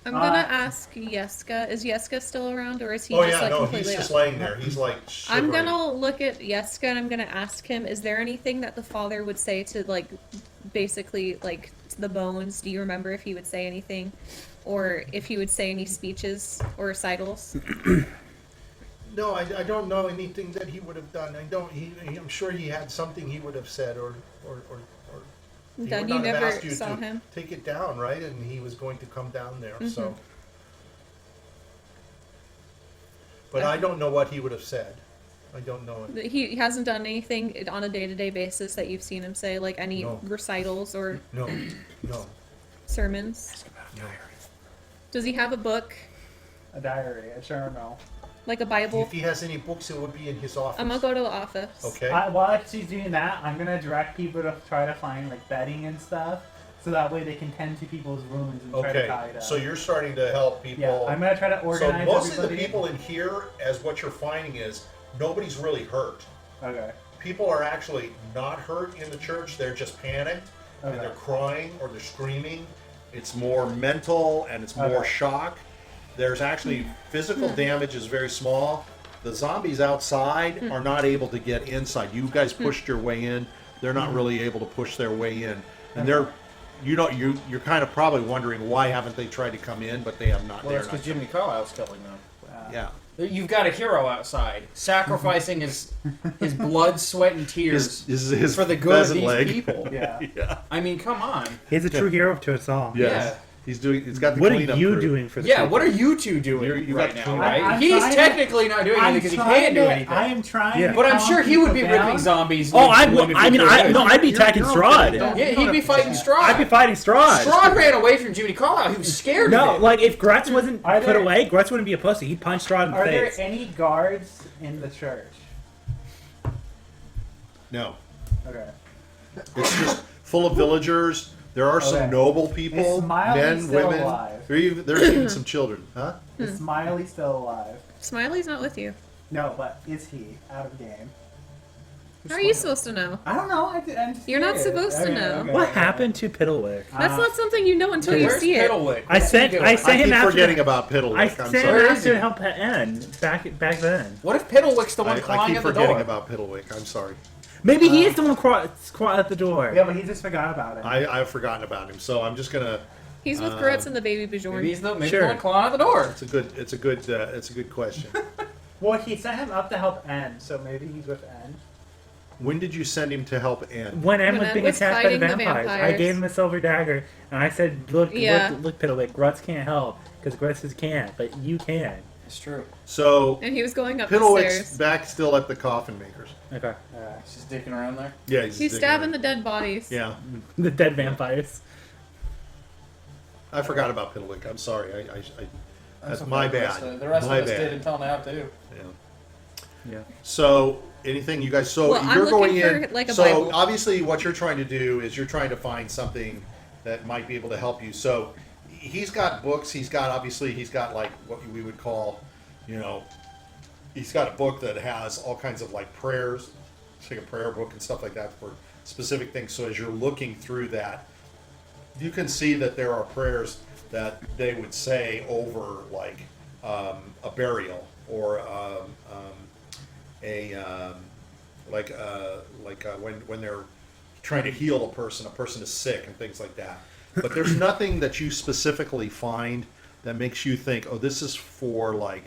[SPEAKER 4] I'm gonna ask Yeska. Is Yeska still around, or is he
[SPEAKER 1] Oh
[SPEAKER 4] just
[SPEAKER 1] yeah,
[SPEAKER 4] like
[SPEAKER 1] no, he's
[SPEAKER 4] completely
[SPEAKER 1] just
[SPEAKER 4] out?
[SPEAKER 1] laying there. He's like
[SPEAKER 4] I'm
[SPEAKER 1] shivering.
[SPEAKER 4] gonna look at Yeska and I'm gonna ask him, is there anything that the father would say to like basically like the bones? Do you remember if he would say anything? Or if he would say any speeches or recitals?
[SPEAKER 1] No, I don't know anything that he would have done. I'm sure he had something he would have said, or he
[SPEAKER 4] Then
[SPEAKER 1] would
[SPEAKER 4] you
[SPEAKER 1] not have
[SPEAKER 4] never
[SPEAKER 1] asked you
[SPEAKER 4] saw
[SPEAKER 1] to
[SPEAKER 4] him.
[SPEAKER 1] take it down, right? And he was going to come down there. So,
[SPEAKER 4] Mhm.
[SPEAKER 1] but I don't know what he would have said. I don't know it.
[SPEAKER 4] He hasn't done anything on a day-to-day basis that you've seen him say, like any
[SPEAKER 1] No.
[SPEAKER 4] recitals or
[SPEAKER 1] No, no.
[SPEAKER 4] sermons.
[SPEAKER 1] no.
[SPEAKER 4] Does he have a book,
[SPEAKER 2] A diary, a journal.
[SPEAKER 4] like a Bible?
[SPEAKER 1] If he has any books, it would be in his office.
[SPEAKER 4] I'm gonna go to the office.
[SPEAKER 1] Okay.
[SPEAKER 2] While she's doing that, I'm gonna direct people to try to find like bedding and stuff, so that way they can tend to people's wounds and try to tie it
[SPEAKER 1] Okay.
[SPEAKER 2] up.
[SPEAKER 1] So you're starting to help people.
[SPEAKER 2] yeah, I'm gonna try to
[SPEAKER 1] So
[SPEAKER 2] organize
[SPEAKER 1] most of the
[SPEAKER 2] everybody.
[SPEAKER 1] people in here, as what you're finding is, nobody's really hurt.
[SPEAKER 2] Okay.
[SPEAKER 1] People are actually not hurt in the church. They're just panicked and
[SPEAKER 2] Okay.
[SPEAKER 1] they're crying or they're screaming. It's more mental and it's more
[SPEAKER 2] Okay.
[SPEAKER 1] shock. There's actually physical damage is very small. The zombies outside are not able to get inside. You guys pushed your way in. They're not really able to push their way in, and you're kind of probably wondering why haven't they tried to come in, but they have not.
[SPEAKER 5] Well,
[SPEAKER 1] They're
[SPEAKER 5] that's because
[SPEAKER 1] not.
[SPEAKER 5] Jiminy Carlyle's killing them.
[SPEAKER 1] Yeah.
[SPEAKER 5] You've got a hero outside, sacrificing his blood, sweat, and tears
[SPEAKER 1] His
[SPEAKER 5] for the good of
[SPEAKER 1] pheasant
[SPEAKER 5] these
[SPEAKER 1] leg.
[SPEAKER 5] people.
[SPEAKER 2] Yeah.
[SPEAKER 1] Yeah.
[SPEAKER 5] I mean, come on.
[SPEAKER 3] He's a true hero to us all.
[SPEAKER 1] Yes. He's got the
[SPEAKER 3] What are
[SPEAKER 1] cleanup
[SPEAKER 3] you
[SPEAKER 1] crew.
[SPEAKER 3] doing for the
[SPEAKER 5] Yeah,
[SPEAKER 3] people?
[SPEAKER 5] what are you two doing
[SPEAKER 1] You
[SPEAKER 5] right
[SPEAKER 1] got
[SPEAKER 5] now,
[SPEAKER 1] clean-
[SPEAKER 5] right?
[SPEAKER 2] I'm
[SPEAKER 5] He's
[SPEAKER 2] trying to-
[SPEAKER 5] technically not doing anything because he can't do anything.
[SPEAKER 2] I am trying.
[SPEAKER 3] Yeah.
[SPEAKER 2] to
[SPEAKER 5] But I'm
[SPEAKER 2] calm
[SPEAKER 5] sure he would be
[SPEAKER 2] people down.
[SPEAKER 5] ripping zombies.
[SPEAKER 3] Oh,
[SPEAKER 5] with
[SPEAKER 3] I'd
[SPEAKER 5] women
[SPEAKER 3] be
[SPEAKER 5] if he could.
[SPEAKER 3] attacking Strahd.
[SPEAKER 5] Yeah, he'd be fighting Strahd.
[SPEAKER 3] I'd be fighting Strahd.
[SPEAKER 5] Strahd ran away from Jiminy Carlyle. He was scared
[SPEAKER 3] No,
[SPEAKER 5] of it.
[SPEAKER 3] like if Grutz wasn't
[SPEAKER 2] Are
[SPEAKER 3] put
[SPEAKER 2] there-
[SPEAKER 3] away, Grutz wouldn't be a pussy. He'd punch Strahd in the
[SPEAKER 2] Are there
[SPEAKER 3] face.
[SPEAKER 2] any guards in the church?
[SPEAKER 1] No.
[SPEAKER 2] Okay.
[SPEAKER 1] It's just full of villagers. There are some
[SPEAKER 2] Okay.
[SPEAKER 1] noble people,
[SPEAKER 2] Is Miley
[SPEAKER 1] men,
[SPEAKER 2] still
[SPEAKER 1] women.
[SPEAKER 2] alive?
[SPEAKER 1] There's even some children, huh?
[SPEAKER 2] Is Smiley still alive?
[SPEAKER 4] Smiley's not with you.
[SPEAKER 2] No, but is he out of game?
[SPEAKER 4] How are you supposed to know?
[SPEAKER 2] I don't know. I'm just
[SPEAKER 4] You're not
[SPEAKER 2] curious.
[SPEAKER 4] supposed to know.
[SPEAKER 3] What happened to Piddlewick?
[SPEAKER 4] That's not something you know until you
[SPEAKER 5] Where's
[SPEAKER 4] see it.
[SPEAKER 5] Piddlewick?
[SPEAKER 3] I sent
[SPEAKER 1] I
[SPEAKER 3] him
[SPEAKER 1] keep
[SPEAKER 3] after
[SPEAKER 1] forgetting
[SPEAKER 3] the-
[SPEAKER 1] about Piddlewick.
[SPEAKER 3] I
[SPEAKER 1] I'm
[SPEAKER 3] sent
[SPEAKER 1] sorry.
[SPEAKER 3] him
[SPEAKER 5] Where is
[SPEAKER 3] after
[SPEAKER 5] he?
[SPEAKER 3] help end back then.
[SPEAKER 5] What if Piddlewick's the one
[SPEAKER 1] I
[SPEAKER 5] clawing
[SPEAKER 1] keep
[SPEAKER 5] at the
[SPEAKER 1] forgetting
[SPEAKER 5] door?
[SPEAKER 1] about Piddlewick. I'm sorry.
[SPEAKER 3] Maybe he is the one caught at the door.
[SPEAKER 2] Yeah, but he just forgot about it.
[SPEAKER 1] I've forgotten about him, so I'm just gonna.
[SPEAKER 4] He's with Grutz and the baby Bajorn.
[SPEAKER 5] Maybe he's the
[SPEAKER 3] Sure.
[SPEAKER 5] one clawing at the door.
[SPEAKER 1] It's a good question.
[SPEAKER 2] Well, he sent him up to help N, so maybe he's with N.
[SPEAKER 1] When did you send him to help Ann?
[SPEAKER 3] When Em
[SPEAKER 4] When
[SPEAKER 3] was
[SPEAKER 4] Em
[SPEAKER 3] being
[SPEAKER 4] was
[SPEAKER 3] attacked by the
[SPEAKER 4] fighting the
[SPEAKER 3] vampires, I
[SPEAKER 4] vampires.
[SPEAKER 3] gave him a silver dagger, and I said, "Look,
[SPEAKER 4] Yeah.
[SPEAKER 3] look, Piddlewick, Grutz can't help because Grutz can't, but you can."
[SPEAKER 5] It's true.
[SPEAKER 1] So
[SPEAKER 4] And he was going up the
[SPEAKER 1] Piddlewick's
[SPEAKER 4] stairs.
[SPEAKER 1] back still at the coffin makers.
[SPEAKER 3] Okay,
[SPEAKER 5] He's just dicking around there.
[SPEAKER 1] Yeah,
[SPEAKER 4] He's stabbing the dead bodies.
[SPEAKER 1] Yeah,
[SPEAKER 3] the dead vampires.
[SPEAKER 1] I forgot about Piddlewick. I'm sorry. That's
[SPEAKER 5] okay.
[SPEAKER 1] my
[SPEAKER 5] The
[SPEAKER 1] bad.
[SPEAKER 5] rest
[SPEAKER 1] My
[SPEAKER 5] of us
[SPEAKER 1] bad.
[SPEAKER 5] did until now too.
[SPEAKER 1] Yeah.
[SPEAKER 3] Yeah.
[SPEAKER 1] So anything you guys? So
[SPEAKER 4] Well, I'm
[SPEAKER 1] you're going
[SPEAKER 4] looking
[SPEAKER 1] in.
[SPEAKER 4] for, like, a
[SPEAKER 1] so
[SPEAKER 4] Bible.
[SPEAKER 1] obviously, what you're trying to do is you're trying to find something that might be able to help you. So he's got books. He's got like what we would call, he's got a book that has all kinds of like prayers. It's like a prayer book and stuff like that for specific things. So as you're looking through that, you can see that there are prayers that they would say over like a burial or when they're trying to heal a person is sick and things like that. But there's nothing that you specifically find that makes you think, oh, this is for like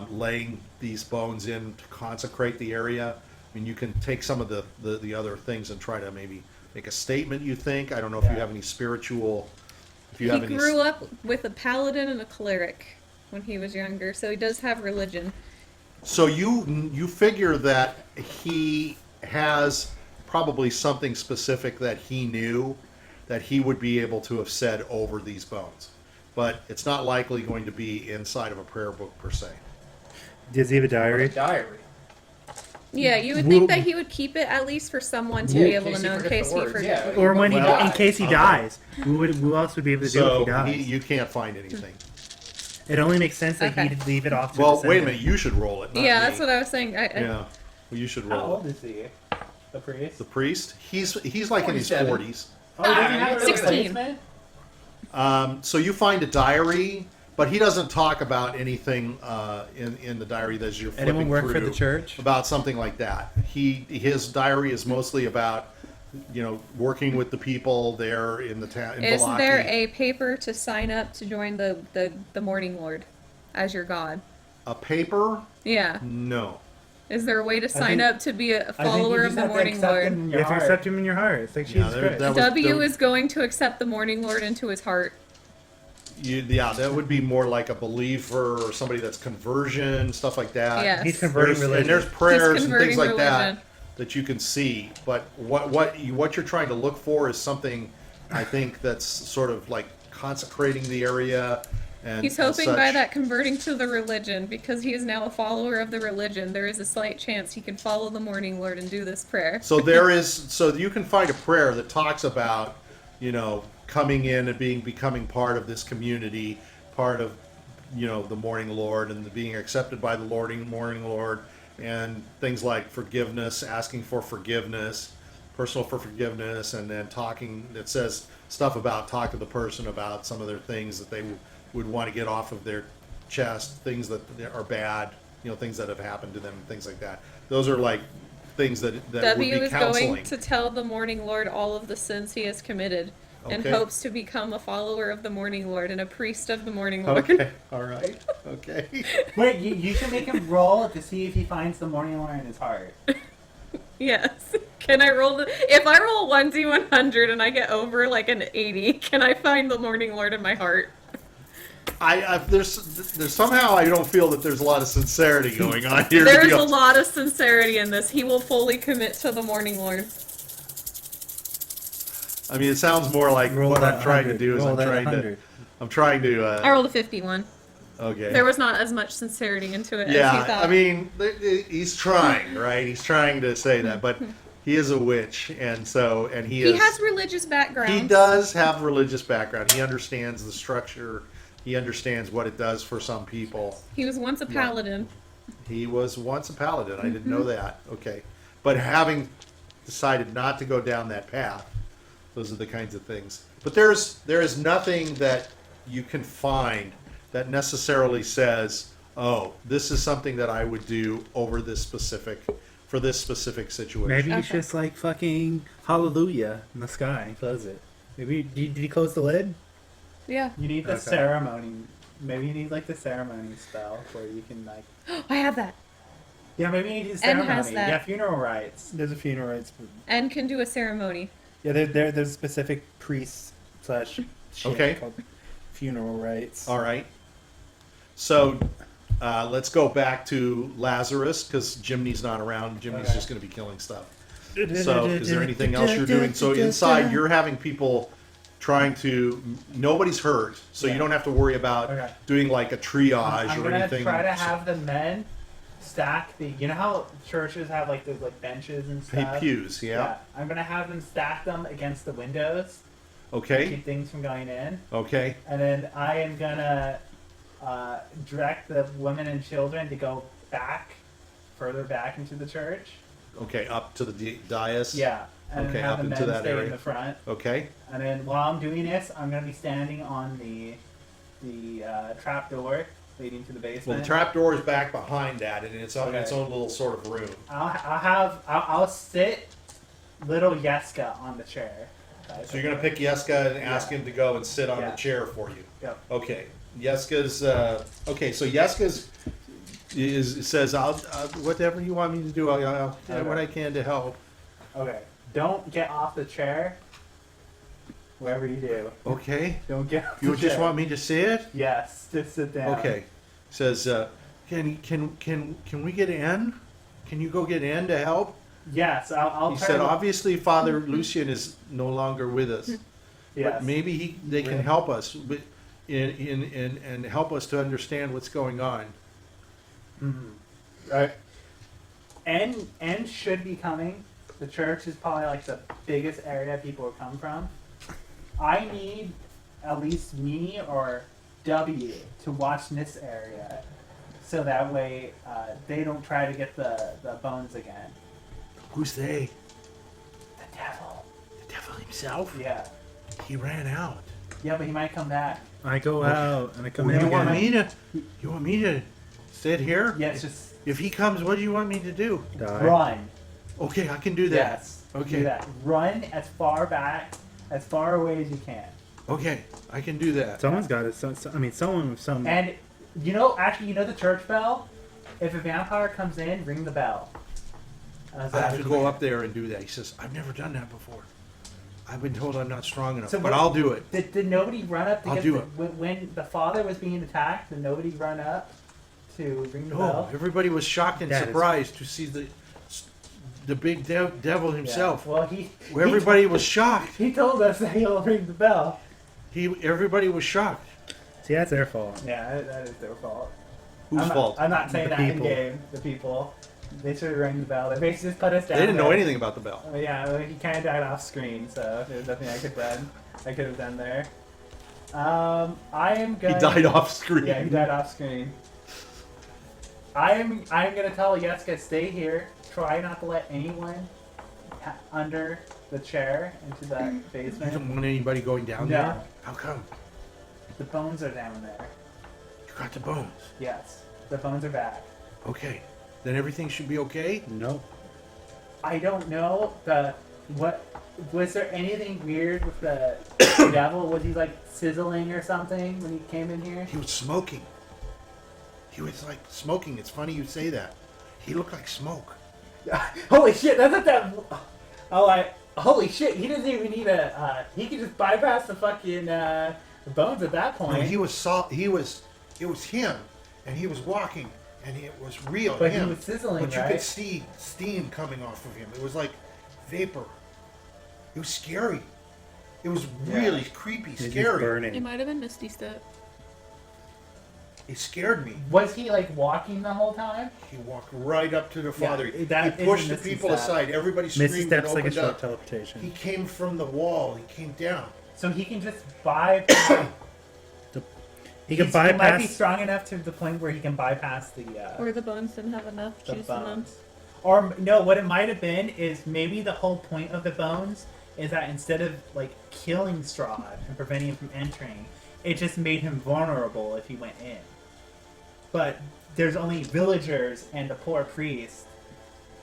[SPEAKER 1] laying these bones in to consecrate the area. I mean, you can take some of the other things and try to maybe make a statement, you think. I don't know if you have any spiritual... If you
[SPEAKER 4] He
[SPEAKER 1] have any...
[SPEAKER 4] grew up with a paladin and a cleric when he was younger, so he does have religion.
[SPEAKER 1] So you figure that he has probably something specific that he knew that he would be able to have said over these bones. But it's not likely going to be inside of a prayer book per se.
[SPEAKER 3] Does he have a diary?
[SPEAKER 5] Diary.
[SPEAKER 4] Yeah, you would think that he would keep it at least for someone to be able to know in case he forgets.
[SPEAKER 3] Or when
[SPEAKER 1] Well,
[SPEAKER 3] in case he dies. Who else would be able to do it if he dies?
[SPEAKER 1] You can't find anything.
[SPEAKER 3] It only makes sense that
[SPEAKER 4] Okay.
[SPEAKER 3] he'd leave it off to
[SPEAKER 1] Well,
[SPEAKER 3] the
[SPEAKER 1] wait a
[SPEAKER 3] descendant.
[SPEAKER 1] minute. You should roll it. Not
[SPEAKER 4] Yeah,
[SPEAKER 1] me.
[SPEAKER 4] that's what I was saying.
[SPEAKER 1] Yeah, well, you should
[SPEAKER 2] How
[SPEAKER 1] roll
[SPEAKER 2] old
[SPEAKER 1] it.
[SPEAKER 2] is he? The priest?
[SPEAKER 1] The priest, he's like in his
[SPEAKER 5] 47.
[SPEAKER 1] 40s.
[SPEAKER 2] Oh, he doesn't have a
[SPEAKER 4] 16.
[SPEAKER 2] replacement?
[SPEAKER 1] So you find a diary, but he doesn't talk about anything in the diary that you're flipping
[SPEAKER 3] Anyone work for
[SPEAKER 1] through
[SPEAKER 3] the church?
[SPEAKER 1] about something like that. His diary is mostly about working with the people there in the town.
[SPEAKER 4] Is
[SPEAKER 1] Vallaki.
[SPEAKER 4] there a paper to sign up to join the Morning Lord as your god?
[SPEAKER 1] a paper?
[SPEAKER 4] Yeah.
[SPEAKER 1] No.
[SPEAKER 4] Is there a way to sign
[SPEAKER 2] think-
[SPEAKER 4] up to be a
[SPEAKER 2] I think you
[SPEAKER 4] follower of
[SPEAKER 2] just
[SPEAKER 4] the
[SPEAKER 2] have to
[SPEAKER 4] Morning
[SPEAKER 2] accept
[SPEAKER 4] Lord?
[SPEAKER 2] him in
[SPEAKER 3] You
[SPEAKER 2] your
[SPEAKER 3] have to
[SPEAKER 2] heart.
[SPEAKER 3] accept him in your heart. It's like
[SPEAKER 1] Yeah,
[SPEAKER 3] Jesus
[SPEAKER 1] there-
[SPEAKER 3] Christ.
[SPEAKER 1] that was-
[SPEAKER 4] W is going to accept the Morning Lord into his heart.
[SPEAKER 1] That would be more like a believer or somebody that's conversion, stuff like that.
[SPEAKER 4] Yes.
[SPEAKER 3] He's converting
[SPEAKER 1] And
[SPEAKER 3] religion.
[SPEAKER 1] there's prayers and
[SPEAKER 4] converting
[SPEAKER 1] things like that
[SPEAKER 4] religion.
[SPEAKER 1] that you can see. But what you're trying to look for is something, I think, that's sort of like consecrating the area. And
[SPEAKER 4] He's
[SPEAKER 1] and
[SPEAKER 4] hoping
[SPEAKER 1] such.
[SPEAKER 4] by that converting to the religion, because he is now a follower of the religion, there is a slight chance he can follow the Morning Lord and do this prayer.
[SPEAKER 1] So you can find a prayer that talks about, coming in and becoming part of this community, part of, the Morning Lord and being accepted by the Morning Lord, and things like forgiveness, asking for forgiveness, personal for forgiveness, and then it says stuff about talk to the person about some of their things that they would want to get off of their chest, things that are bad, things that have happened to them, things like that. Those are like things that would
[SPEAKER 4] W
[SPEAKER 1] be
[SPEAKER 4] is
[SPEAKER 1] counseling.
[SPEAKER 4] going to tell the Morning Lord all of the sins he has committed, and
[SPEAKER 1] Okay.
[SPEAKER 4] hopes to become a follower of the Morning Lord and a priest of the Morning Lord.
[SPEAKER 1] Okay, all right, okay.
[SPEAKER 2] Wait, you should make him roll to see if he finds the Morning Lord in his heart.
[SPEAKER 4] Yes. Can I roll if I roll 1d100 and I get over like an 80, can I find the Morning Lord in my heart?
[SPEAKER 1] There's somehow I don't feel that there's a lot of sincerity going on here. to
[SPEAKER 4] There's
[SPEAKER 1] be
[SPEAKER 4] a
[SPEAKER 1] honest.
[SPEAKER 4] lot of sincerity in this. He will fully commit to the Morning Lord.
[SPEAKER 1] I mean, it sounds more like
[SPEAKER 3] Roll
[SPEAKER 1] what
[SPEAKER 3] that
[SPEAKER 1] I'm trying to
[SPEAKER 3] 100.
[SPEAKER 1] do is
[SPEAKER 3] Roll
[SPEAKER 1] I'm
[SPEAKER 3] that
[SPEAKER 1] trying
[SPEAKER 3] 100.
[SPEAKER 1] to.
[SPEAKER 4] I rolled a 51.
[SPEAKER 1] Okay.
[SPEAKER 4] There was not as much sincerity into it as you
[SPEAKER 1] Yeah,
[SPEAKER 4] thought.
[SPEAKER 1] I mean, he's trying, right? He's trying to say that, but he is a witch, and he
[SPEAKER 4] he
[SPEAKER 1] is.
[SPEAKER 4] has religious background.
[SPEAKER 1] He does have religious background. He understands the structure. He understands what it does for some people.
[SPEAKER 4] He was once a paladin.
[SPEAKER 1] He was once a paladin. I didn't know
[SPEAKER 4] Mm-hmm.
[SPEAKER 1] that. Okay. But having decided not to go down that path, those are the kinds of things. But there is nothing that you can find that necessarily says, oh, this is something that I would do for this specific situation.
[SPEAKER 3] Maybe he's
[SPEAKER 4] Okay.
[SPEAKER 3] just like fucking hallelujah in the sky and close it. Maybe did he close the lid?
[SPEAKER 4] Yeah.
[SPEAKER 2] You need the
[SPEAKER 3] Okay.
[SPEAKER 2] ceremony. Maybe you need like the ceremony spell where you can like.
[SPEAKER 4] I have that.
[SPEAKER 2] Yeah, maybe you need the
[SPEAKER 4] And
[SPEAKER 2] ceremony.
[SPEAKER 4] has that.
[SPEAKER 2] Yeah, funeral rites.
[SPEAKER 3] There's a funeral rites.
[SPEAKER 4] And can do a ceremony.
[SPEAKER 3] Yeah, there's specific priests / shit
[SPEAKER 1] Okay.
[SPEAKER 3] called funeral rites.
[SPEAKER 1] All right. So let's go back to Lazarus because Jiminy's not around. Jiminy's
[SPEAKER 2] Okay.
[SPEAKER 1] just going to be killing stuff. So is there anything else you're doing? So inside you're having people trying to, nobody's hurt, so you
[SPEAKER 2] Yeah.
[SPEAKER 1] don't have to worry about
[SPEAKER 2] Okay.
[SPEAKER 1] doing like a triage
[SPEAKER 2] I'm
[SPEAKER 1] or
[SPEAKER 2] gonna
[SPEAKER 1] anything.
[SPEAKER 2] try to have the men stack the. You know how churches have like those like benches and stuff.
[SPEAKER 1] Pews, yeah.
[SPEAKER 2] I'm gonna have them stack them against the windows to
[SPEAKER 1] Okay.
[SPEAKER 2] keep things from going in,
[SPEAKER 1] Okay.
[SPEAKER 2] and then I am gonna direct the women and children to go further back into the church.
[SPEAKER 1] Okay. Up to the dais.
[SPEAKER 2] Yeah, and
[SPEAKER 1] Okay,
[SPEAKER 2] then have
[SPEAKER 1] up
[SPEAKER 2] the
[SPEAKER 1] into
[SPEAKER 2] men
[SPEAKER 1] that
[SPEAKER 2] stay
[SPEAKER 1] area.
[SPEAKER 2] in the front.
[SPEAKER 1] Okay.
[SPEAKER 2] And then while I'm doing this, I'm gonna be standing on the trap door leading to the
[SPEAKER 1] Well,
[SPEAKER 2] basement.
[SPEAKER 1] the trapdoor is back behind that, and it's on its
[SPEAKER 2] Okay.
[SPEAKER 1] own little sort of room.
[SPEAKER 2] I'll sit little Yeska on the chair. Okay,
[SPEAKER 1] So you're going to pick Yeska and ask him to go and sit on
[SPEAKER 2] Yeah.
[SPEAKER 1] the chair for you.
[SPEAKER 2] Yep.
[SPEAKER 1] Okay. Yeska's okay. So Yeska's says, "I'll whatever you want me to do. I'll do what I can to help."
[SPEAKER 2] Okay. Don't get off the chair. Whatever you do.
[SPEAKER 1] Okay.
[SPEAKER 2] Don't get off
[SPEAKER 1] You
[SPEAKER 2] the
[SPEAKER 1] just
[SPEAKER 2] chair.
[SPEAKER 1] want me to say it?
[SPEAKER 2] Yes. Just sit down.
[SPEAKER 1] Okay. Says, can we get N? Can you go get N to help?
[SPEAKER 2] Yes. I'll
[SPEAKER 1] He
[SPEAKER 2] try
[SPEAKER 1] said,
[SPEAKER 2] to-
[SPEAKER 1] obviously, Father Lucian is no longer with us,
[SPEAKER 2] Yes.
[SPEAKER 1] but maybe they can help us and help us to understand what's going on.
[SPEAKER 2] Mhm. Right. N should be coming. The church is probably like the biggest area people will come from. I need at least me or W to watch this area, so that way they don't try to get the bones again.
[SPEAKER 1] Who's they?
[SPEAKER 2] The devil.
[SPEAKER 1] The devil himself?
[SPEAKER 2] Yeah.
[SPEAKER 1] He ran out.
[SPEAKER 2] Yeah, but he might come back.
[SPEAKER 3] I go out and I come
[SPEAKER 1] You
[SPEAKER 3] in
[SPEAKER 1] want
[SPEAKER 3] again.
[SPEAKER 1] you want me to sit here?
[SPEAKER 2] Yes, just
[SPEAKER 1] If he comes, what do you want me to do?
[SPEAKER 3] Die.
[SPEAKER 2] run.
[SPEAKER 1] Okay, I can do that.
[SPEAKER 2] Yes.
[SPEAKER 1] Okay.
[SPEAKER 2] Do that. Run as far back, as far away as you can.
[SPEAKER 1] Okay, I can do that.
[SPEAKER 3] Someone's got it. Someone with some.
[SPEAKER 2] And you know the church bell? If a vampire comes in, ring the bell.
[SPEAKER 1] I have to go up there and do that. He says, I've never done that before. I've been told I'm not strong enough,
[SPEAKER 2] So
[SPEAKER 1] but
[SPEAKER 2] what-
[SPEAKER 1] I'll do it.
[SPEAKER 2] Did nobody run up to
[SPEAKER 1] I'll
[SPEAKER 2] get
[SPEAKER 1] do
[SPEAKER 2] the,
[SPEAKER 1] it.
[SPEAKER 2] when the father was being attacked? Did nobody run up to ring the
[SPEAKER 1] No,
[SPEAKER 2] bell?
[SPEAKER 1] everybody was shocked and
[SPEAKER 3] That is-
[SPEAKER 1] surprised to see the big devil himself.
[SPEAKER 2] Yeah. Well, he
[SPEAKER 1] Everybody was shocked.
[SPEAKER 2] he told us that he'll ring the bell.
[SPEAKER 1] Everybody was shocked.
[SPEAKER 3] See, that's their fault.
[SPEAKER 2] Yeah, that is their fault.
[SPEAKER 1] Whose fault?
[SPEAKER 2] I'm not saying
[SPEAKER 3] The
[SPEAKER 2] that in
[SPEAKER 3] people.
[SPEAKER 2] game. The people. They should have rang the bell. They basically just put us down.
[SPEAKER 1] They didn't know
[SPEAKER 2] there.
[SPEAKER 1] anything about the bell.
[SPEAKER 2] Oh, yeah, well, he kind of died off screen, so there's nothing I could have done there. I am
[SPEAKER 1] He
[SPEAKER 2] going.
[SPEAKER 1] died off screen.
[SPEAKER 2] Yeah, he died off screen. I'm gonna tell Yeska stay here. Try not to let anyone under the chair into that
[SPEAKER 1] You
[SPEAKER 2] basement.
[SPEAKER 1] don't want anybody going down
[SPEAKER 2] No.
[SPEAKER 1] there? How come?
[SPEAKER 2] The bones are down there.
[SPEAKER 1] You got the bones.
[SPEAKER 2] Yes, the bones are back.
[SPEAKER 1] Okay. Then everything should be okay?
[SPEAKER 3] Nope.
[SPEAKER 2] I don't know what was there anything weird with the devil? Was he like sizzling or something when he came in here?
[SPEAKER 1] He was smoking. He was like smoking. It's funny you say that. He looked like smoke.
[SPEAKER 2] Holy shit! That's not that. Holy shit! He doesn't even need a. He can just bypass the fucking bones at that point.
[SPEAKER 1] No, he was it was him, and he was walking, and it was real.
[SPEAKER 2] But
[SPEAKER 1] him.
[SPEAKER 2] he was sizzling,
[SPEAKER 1] But you
[SPEAKER 2] right?
[SPEAKER 1] could see steam coming off of him. It was like vapor. It was scary. It was really creepy,
[SPEAKER 3] He's
[SPEAKER 1] scary.
[SPEAKER 4] It
[SPEAKER 3] burning.
[SPEAKER 4] might have been Misty Step.
[SPEAKER 1] It scared me.
[SPEAKER 2] Was he like walking the whole time?
[SPEAKER 1] He walked right up to the father.
[SPEAKER 2] that
[SPEAKER 1] He
[SPEAKER 2] is
[SPEAKER 1] pushed the
[SPEAKER 2] Misty
[SPEAKER 1] people
[SPEAKER 2] Step.
[SPEAKER 1] aside. Everybody
[SPEAKER 3] Misty
[SPEAKER 1] screamed and
[SPEAKER 3] Step's like a
[SPEAKER 1] opened
[SPEAKER 3] short
[SPEAKER 1] up. He
[SPEAKER 3] teleportation.
[SPEAKER 1] came from the wall. He came down.
[SPEAKER 2] So he can just bypass.
[SPEAKER 3] He can
[SPEAKER 2] He might be
[SPEAKER 3] bypass.
[SPEAKER 2] strong enough to the point where he can bypass the.
[SPEAKER 4] Or the bones didn't have enough
[SPEAKER 2] The
[SPEAKER 4] juice in them.
[SPEAKER 2] bones. Or no, what it might have been is maybe the whole point of the bones is that instead of like killing Strahd and preventing him from entering, it just made him vulnerable if he went in. But there's only villagers and the poor priest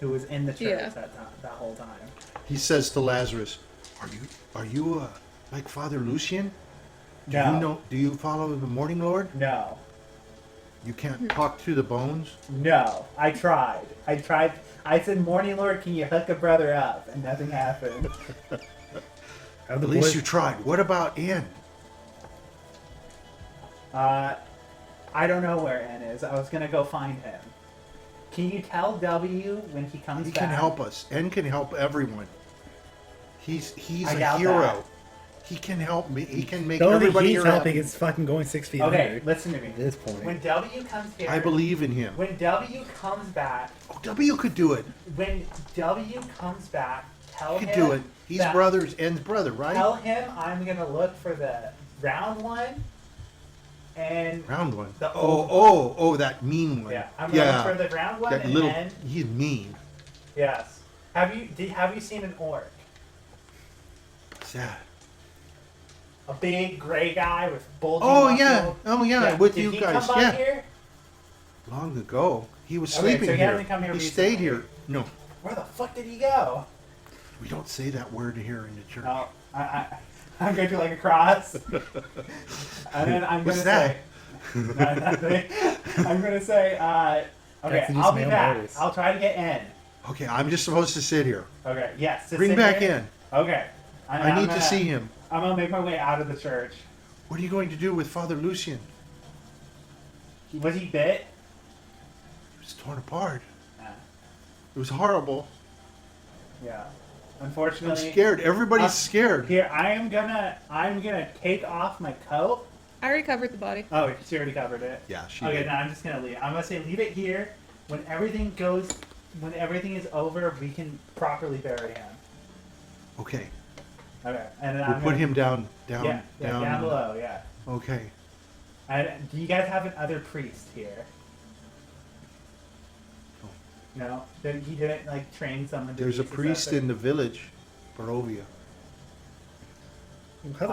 [SPEAKER 2] who was in the church
[SPEAKER 4] Yeah.
[SPEAKER 2] that whole time.
[SPEAKER 1] He says to Lazarus, "Are you like Father Lucian? Do
[SPEAKER 2] No.
[SPEAKER 1] you know? Do you follow the Morning Lord?
[SPEAKER 2] No.
[SPEAKER 1] You can't talk to the bones."
[SPEAKER 2] No. I tried. I said, Morning Lord, can you hook a brother up? And nothing happened.
[SPEAKER 3] Have
[SPEAKER 1] At
[SPEAKER 3] the
[SPEAKER 1] least
[SPEAKER 3] boys-
[SPEAKER 1] you tried. What about Ann?
[SPEAKER 2] I don't know where N is. I was gonna go find him. Can you tell W when he comes
[SPEAKER 1] He
[SPEAKER 2] back?
[SPEAKER 1] can help us. N can help everyone. He's
[SPEAKER 2] I
[SPEAKER 1] a
[SPEAKER 2] doubt
[SPEAKER 1] hero.
[SPEAKER 2] that.
[SPEAKER 1] He can help me. He can make
[SPEAKER 3] The only thing
[SPEAKER 1] everybody
[SPEAKER 3] he's
[SPEAKER 1] here
[SPEAKER 3] helping
[SPEAKER 1] happy.
[SPEAKER 3] is fucking going 6 feet
[SPEAKER 2] Okay,
[SPEAKER 3] under.
[SPEAKER 2] listen to me.
[SPEAKER 3] At this point.
[SPEAKER 2] When W comes here,
[SPEAKER 1] I believe in him.
[SPEAKER 2] When W comes back,
[SPEAKER 1] Oh, W could do it.
[SPEAKER 2] when W comes back, tell
[SPEAKER 1] He
[SPEAKER 2] him.
[SPEAKER 1] could do it. He's
[SPEAKER 2] that-
[SPEAKER 1] N's brother, right?
[SPEAKER 2] Tell him I'm gonna look for the round one, and
[SPEAKER 1] Round one.
[SPEAKER 2] The
[SPEAKER 1] Oh, that mean one.
[SPEAKER 2] yeah, I'm gonna
[SPEAKER 1] Yeah.
[SPEAKER 2] look for the round one,
[SPEAKER 1] That
[SPEAKER 2] and
[SPEAKER 1] little.
[SPEAKER 2] then
[SPEAKER 1] He's mean.
[SPEAKER 2] yes. Have you seen an orc?
[SPEAKER 1] What's that?
[SPEAKER 2] A big gray guy with bulging
[SPEAKER 1] Oh
[SPEAKER 2] muscles?
[SPEAKER 1] yeah. With
[SPEAKER 2] Did
[SPEAKER 1] you
[SPEAKER 2] he
[SPEAKER 1] guys.
[SPEAKER 2] come by
[SPEAKER 1] Yeah.
[SPEAKER 2] here?
[SPEAKER 1] Long ago, he was
[SPEAKER 2] Okay,
[SPEAKER 1] sleeping
[SPEAKER 2] so he
[SPEAKER 1] here.
[SPEAKER 2] hasn't come here
[SPEAKER 1] He
[SPEAKER 2] recently.
[SPEAKER 1] stayed here. No,
[SPEAKER 2] Where the fuck did he go?
[SPEAKER 1] we don't say that word here in the church.
[SPEAKER 2] No, I'm gonna do like a cross, and then I'm
[SPEAKER 1] What's
[SPEAKER 2] gonna
[SPEAKER 1] that?
[SPEAKER 2] say, No, nothing. I'm gonna say, okay,
[SPEAKER 3] That's
[SPEAKER 2] I'll be
[SPEAKER 3] just
[SPEAKER 2] back.
[SPEAKER 3] male
[SPEAKER 2] I'll try to get in.
[SPEAKER 1] Okay, I'm just supposed to sit here.
[SPEAKER 2] Okay, yes. to
[SPEAKER 1] Bring
[SPEAKER 2] sit
[SPEAKER 1] back
[SPEAKER 2] here.
[SPEAKER 1] in.
[SPEAKER 2] Okay.
[SPEAKER 1] I need to see him.
[SPEAKER 2] I'm gonna make my way out of the church.
[SPEAKER 1] What are you going to do with Father Lucian?
[SPEAKER 2] Was he bit?
[SPEAKER 1] He was torn apart.
[SPEAKER 2] Yeah.
[SPEAKER 1] It was horrible.
[SPEAKER 2] Yeah.
[SPEAKER 1] I'm
[SPEAKER 2] Unfortunately.
[SPEAKER 1] scared. Everybody's
[SPEAKER 2] Uh,
[SPEAKER 1] scared.
[SPEAKER 2] Here, I'm gonna take off my coat.
[SPEAKER 4] I already covered the body.
[SPEAKER 2] Oh, she already covered it.
[SPEAKER 1] Yeah, she
[SPEAKER 2] Okay,
[SPEAKER 1] did.
[SPEAKER 2] now I'm just gonna leave. I'm gonna say leave it here. When everything is over, we can properly bury him.
[SPEAKER 1] Okay,
[SPEAKER 2] Okay, and then
[SPEAKER 1] we'll
[SPEAKER 2] I'm
[SPEAKER 1] put
[SPEAKER 2] gonna,
[SPEAKER 1] him down.
[SPEAKER 2] Yeah, down below. Yeah.
[SPEAKER 1] Okay.
[SPEAKER 2] And do you guys have another priest here? No, he didn't like train someone. To
[SPEAKER 1] There's a
[SPEAKER 2] be
[SPEAKER 1] priest
[SPEAKER 2] successor?
[SPEAKER 1] in the village, Barovia.
[SPEAKER 3] How the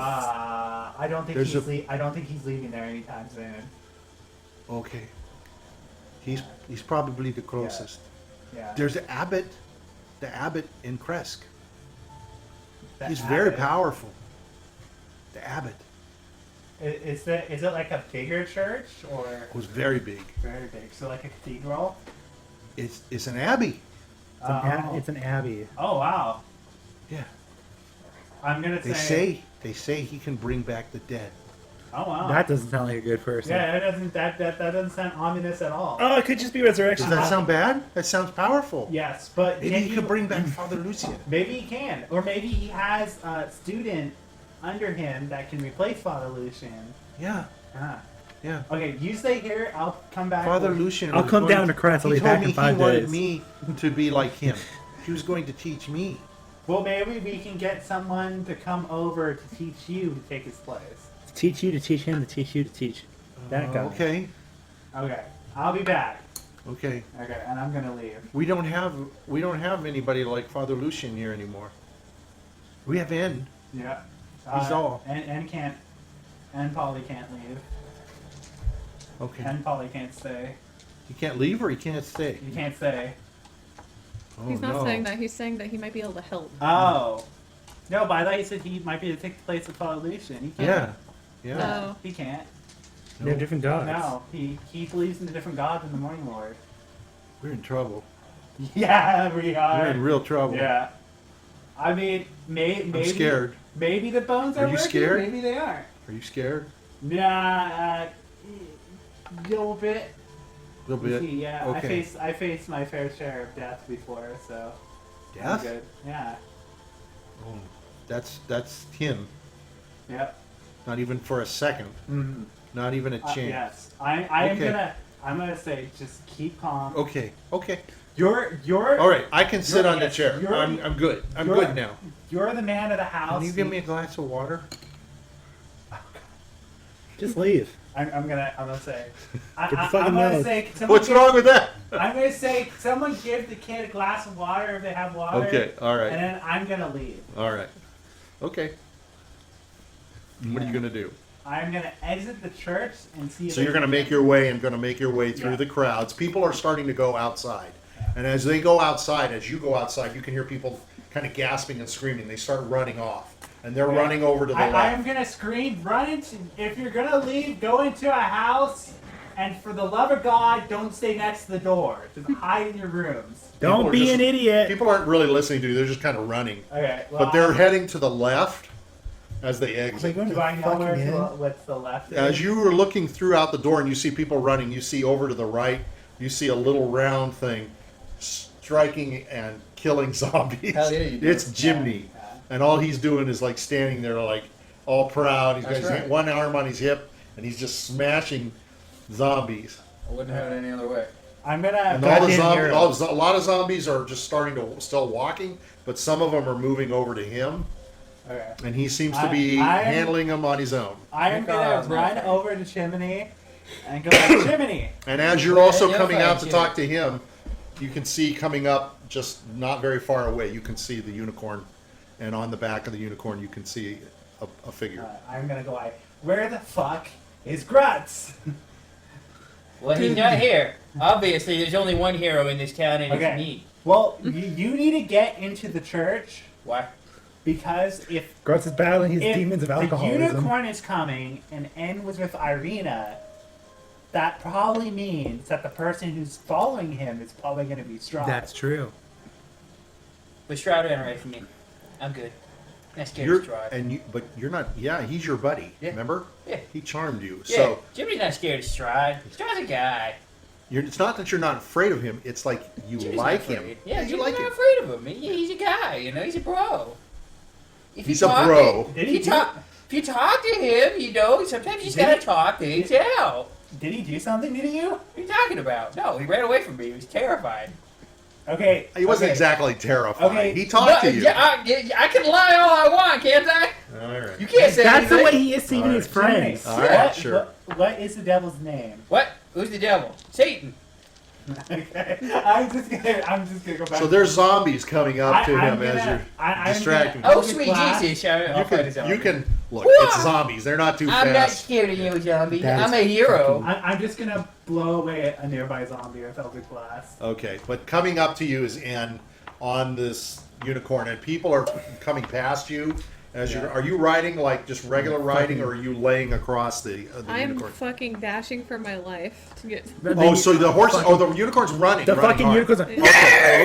[SPEAKER 2] I don't think
[SPEAKER 1] There's
[SPEAKER 2] I don't think he's leaving there anytime soon.
[SPEAKER 1] Okay. He's probably the closest.
[SPEAKER 2] Yeah.
[SPEAKER 1] There's the abbot in Kresk.
[SPEAKER 2] The
[SPEAKER 1] He's very
[SPEAKER 2] abbot.
[SPEAKER 1] powerful. The abbot
[SPEAKER 2] Is it like a bigger church or
[SPEAKER 1] was very big.
[SPEAKER 2] very big? So like a cathedral?
[SPEAKER 1] It's an abbey.
[SPEAKER 3] It's an abbey.
[SPEAKER 2] Oh wow!
[SPEAKER 1] Yeah.
[SPEAKER 2] I'm gonna
[SPEAKER 1] They say he can bring back the dead.
[SPEAKER 2] Oh wow!
[SPEAKER 3] That doesn't sound like a good person.
[SPEAKER 2] yeah, that doesn't sound ominous at all.
[SPEAKER 3] Oh, it could just be resurrection.
[SPEAKER 1] Does that sound bad? That sounds powerful.
[SPEAKER 2] Yes, but
[SPEAKER 1] Maybe
[SPEAKER 2] can
[SPEAKER 1] he could bring back Father Lucian.
[SPEAKER 2] Maybe he can, or maybe he has a student under him that can replace Father Lucian.
[SPEAKER 1] Yeah,
[SPEAKER 2] Ah.
[SPEAKER 1] yeah.
[SPEAKER 2] Okay, you stay here. I'll come back.
[SPEAKER 1] Father
[SPEAKER 2] with-
[SPEAKER 1] Lucian.
[SPEAKER 3] I'll
[SPEAKER 1] was
[SPEAKER 3] come
[SPEAKER 1] going
[SPEAKER 3] down to Kresk. I'll
[SPEAKER 1] He
[SPEAKER 3] be
[SPEAKER 1] told
[SPEAKER 3] back
[SPEAKER 1] me
[SPEAKER 3] in 5
[SPEAKER 1] he wanted
[SPEAKER 3] days.
[SPEAKER 1] me to be like him. He was going to teach me.
[SPEAKER 2] Well, maybe we can get someone to come over to teach you to take his place.
[SPEAKER 3] To teach you to teach him to teach you to teach that guy.
[SPEAKER 1] Okay,
[SPEAKER 2] Okay, I'll be back.
[SPEAKER 1] okay.
[SPEAKER 2] Okay, and I'm gonna leave.
[SPEAKER 1] We don't have anybody like Father Lucian here anymore. We have N.
[SPEAKER 2] Yeah.
[SPEAKER 1] He's all.
[SPEAKER 2] And Polly can't leave.
[SPEAKER 1] Okay.
[SPEAKER 2] And Polly can't stay.
[SPEAKER 1] He can't leave or he can't stay.
[SPEAKER 2] You can't stay.
[SPEAKER 1] Oh,
[SPEAKER 4] He's not
[SPEAKER 1] no.
[SPEAKER 4] saying that. He's saying that he might be able to help.
[SPEAKER 2] Oh. No, but I thought you said he might be able to take the place of Father Lucian. He can't.
[SPEAKER 1] Yeah, yeah.
[SPEAKER 4] No.
[SPEAKER 2] He can't.
[SPEAKER 3] They have different gods.
[SPEAKER 2] No, he believes in the different gods in the Morning Lord.
[SPEAKER 1] We're in trouble.
[SPEAKER 2] Yeah, we
[SPEAKER 1] We're
[SPEAKER 2] are.
[SPEAKER 1] in real trouble.
[SPEAKER 2] Yeah. I mean, maybe.
[SPEAKER 1] I'm scared.
[SPEAKER 2] Maybe the bones
[SPEAKER 1] Are
[SPEAKER 2] are
[SPEAKER 1] you
[SPEAKER 2] working,
[SPEAKER 1] scared?
[SPEAKER 2] Maybe they aren't.
[SPEAKER 1] Are you scared?
[SPEAKER 2] Nah, little bit.
[SPEAKER 1] A little bit.
[SPEAKER 2] Yeah,
[SPEAKER 1] Okay.
[SPEAKER 2] I faced my fair share of death before, so I'm
[SPEAKER 1] Death?
[SPEAKER 2] good. Yeah.
[SPEAKER 1] Oh, that's him.
[SPEAKER 2] Yep.
[SPEAKER 1] Not even for a second.
[SPEAKER 2] Mm-hmm.
[SPEAKER 1] Not even a chance.
[SPEAKER 2] Yes. I'm
[SPEAKER 1] Okay.
[SPEAKER 2] gonna say just keep calm.
[SPEAKER 1] Okay. Okay.
[SPEAKER 2] You're
[SPEAKER 1] All right. I can sit on the
[SPEAKER 2] yes,
[SPEAKER 1] chair.
[SPEAKER 2] you're-
[SPEAKER 1] I'm good. I'm
[SPEAKER 2] you're-
[SPEAKER 1] good now.
[SPEAKER 2] You're the man of the house.
[SPEAKER 1] Can you give me a glass of water?
[SPEAKER 3] Just leave.
[SPEAKER 2] I'm gonna say.
[SPEAKER 3] Get the
[SPEAKER 2] I'm
[SPEAKER 3] fucking
[SPEAKER 2] gonna
[SPEAKER 3] milk.
[SPEAKER 2] say. Someone
[SPEAKER 1] What's wrong with that?
[SPEAKER 2] I'm gonna say someone give the kid a glass of water if they have water.
[SPEAKER 1] Okay. All right.
[SPEAKER 2] And then I'm gonna leave.
[SPEAKER 1] All right. Okay. What are you gonna do?
[SPEAKER 2] I'm gonna exit the church and see. If
[SPEAKER 1] So you're
[SPEAKER 2] I
[SPEAKER 1] going to
[SPEAKER 2] can-
[SPEAKER 1] make your way and going to make your way through
[SPEAKER 2] Yeah.
[SPEAKER 1] the crowds. People are starting to go outside. And as they go outside, as you go outside, you can hear people kind of gasping and screaming. They start running off. And they're running over to the
[SPEAKER 2] I'm
[SPEAKER 1] left.
[SPEAKER 2] gonna scream, run into. If you're gonna leave, go into a house, and for the love of God, don't stay next to the door. Just hide in your rooms.
[SPEAKER 3] Don't
[SPEAKER 1] People are
[SPEAKER 3] be
[SPEAKER 1] just-
[SPEAKER 3] an idiot.
[SPEAKER 1] People aren't really listening to you. They're just kind of running.
[SPEAKER 2] Okay. Well,
[SPEAKER 1] But they're heading to the left as they exit.
[SPEAKER 3] going to
[SPEAKER 2] Do I know
[SPEAKER 3] fucking
[SPEAKER 2] where
[SPEAKER 3] inn?
[SPEAKER 2] what's the left?
[SPEAKER 1] As
[SPEAKER 2] is?
[SPEAKER 1] you are looking throughout the door and you see people running, you see over to the right, you see a little round thing striking and killing zombies.
[SPEAKER 5] Hell yeah, you do.
[SPEAKER 1] It's Jiminy.
[SPEAKER 2] Yeah.
[SPEAKER 1] And all he's doing is like standing there like all proud. He's got
[SPEAKER 5] That's
[SPEAKER 1] his
[SPEAKER 5] right.
[SPEAKER 1] one arm on his hip and he's just smashing zombies.
[SPEAKER 5] I wouldn't have it any other way.
[SPEAKER 2] I'm gonna.
[SPEAKER 1] And all the
[SPEAKER 3] Goddamn
[SPEAKER 1] zombies,
[SPEAKER 3] hero.
[SPEAKER 1] a lot of zombies are just starting to still walking, but some of them are moving over to him,
[SPEAKER 2] Okay.
[SPEAKER 1] and he seems to be
[SPEAKER 2] I'm-
[SPEAKER 1] handling them on his own.
[SPEAKER 2] I am gonna
[SPEAKER 5] Nicole's not
[SPEAKER 2] run
[SPEAKER 5] afraid.
[SPEAKER 2] over to Chimney and go like, Chimney.
[SPEAKER 1] And as you're also
[SPEAKER 5] Yeah,
[SPEAKER 1] coming out to
[SPEAKER 5] thank
[SPEAKER 1] talk to him, you can see coming up just not very far away, you can see the unicorn, and on the back of the unicorn you can see a figure.
[SPEAKER 2] I'm gonna go like, where the fuck is Grutz?
[SPEAKER 5] Well, he's not here. Obviously, there's only one hero in this town, and
[SPEAKER 2] Okay.
[SPEAKER 5] it's me.
[SPEAKER 2] Well, you need to get into the church
[SPEAKER 5] Why?
[SPEAKER 2] because if
[SPEAKER 3] Grutz is battling his
[SPEAKER 2] if
[SPEAKER 3] demons of
[SPEAKER 2] the
[SPEAKER 3] alcoholism.
[SPEAKER 2] unicorn is coming and N was with Irina, that probably means that the person who's following him is probably going to be Strahd.
[SPEAKER 3] That's true.
[SPEAKER 5] But Strahd ran away from me. I'm good. I'm scared of Strahd.
[SPEAKER 1] But you're not. Yeah, he's your buddy.
[SPEAKER 5] Yeah.
[SPEAKER 1] Remember?
[SPEAKER 5] Yeah.
[SPEAKER 1] He charmed you.
[SPEAKER 5] Yeah,
[SPEAKER 1] So
[SPEAKER 5] Jimmy's not scared of Strahd. Strahd's a guy.
[SPEAKER 1] it's not that you're not afraid of him. It's like you
[SPEAKER 5] Jimmy's
[SPEAKER 1] like
[SPEAKER 5] not
[SPEAKER 1] him.
[SPEAKER 5] afraid. Yeah,
[SPEAKER 1] you
[SPEAKER 5] Jimmy's
[SPEAKER 1] like
[SPEAKER 5] not
[SPEAKER 1] him.
[SPEAKER 5] afraid of him. He's a guy, he's a bro. If
[SPEAKER 1] He's
[SPEAKER 5] you
[SPEAKER 1] a
[SPEAKER 5] talk
[SPEAKER 1] bro.
[SPEAKER 5] to-
[SPEAKER 2] Did
[SPEAKER 5] If
[SPEAKER 2] he
[SPEAKER 5] you
[SPEAKER 2] do-
[SPEAKER 5] talk, if you talk to him, sometimes you just
[SPEAKER 2] Did
[SPEAKER 5] gotta
[SPEAKER 2] he-
[SPEAKER 5] talk things out.
[SPEAKER 2] Did he do something to you?
[SPEAKER 5] What are you talking about? No, he ran away from me. He was terrified.
[SPEAKER 2] Okay.
[SPEAKER 1] He wasn't
[SPEAKER 2] okay.
[SPEAKER 1] exactly terrified.
[SPEAKER 2] Okay.
[SPEAKER 1] He talked to you.
[SPEAKER 5] Yeah, I can lie all I want, can't I?
[SPEAKER 1] All right.
[SPEAKER 5] You can't say
[SPEAKER 3] That's the
[SPEAKER 5] anything.
[SPEAKER 3] way he is seeing his friends.
[SPEAKER 1] All right, sure.
[SPEAKER 2] What is the devil's name?
[SPEAKER 5] What? Who's the devil? Satan.
[SPEAKER 2] Okay. I'm just gonna go back.
[SPEAKER 1] So there's zombies coming up to
[SPEAKER 2] I'm
[SPEAKER 1] him as
[SPEAKER 2] gonna-
[SPEAKER 1] you're
[SPEAKER 2] I'm
[SPEAKER 1] distracting.
[SPEAKER 2] gonna-
[SPEAKER 5] Oh,
[SPEAKER 2] Look at
[SPEAKER 5] sweet
[SPEAKER 2] glass.
[SPEAKER 5] Jesus. I'll fight his
[SPEAKER 1] You can look.
[SPEAKER 5] Whoa!
[SPEAKER 1] It's zombies. They're not too
[SPEAKER 5] I'm not
[SPEAKER 1] fast.
[SPEAKER 5] scared of you, zombie.
[SPEAKER 3] That
[SPEAKER 5] I'm
[SPEAKER 3] is
[SPEAKER 5] a hero.
[SPEAKER 2] I'm just gonna blow away a nearby zombie with Eldritch Blast.
[SPEAKER 1] Okay, but coming up to you is N on this unicorn, and people are coming past you. As
[SPEAKER 2] Yeah.
[SPEAKER 1] you're, are you riding like just regular riding, or are you laying across the
[SPEAKER 4] I'm
[SPEAKER 1] unicorn?
[SPEAKER 4] fucking dashing for my life to get.
[SPEAKER 1] Oh, so the horse? Oh, the unicorn's running.
[SPEAKER 3] The
[SPEAKER 1] running
[SPEAKER 3] fucking
[SPEAKER 1] hard.
[SPEAKER 3] unicorns. Are,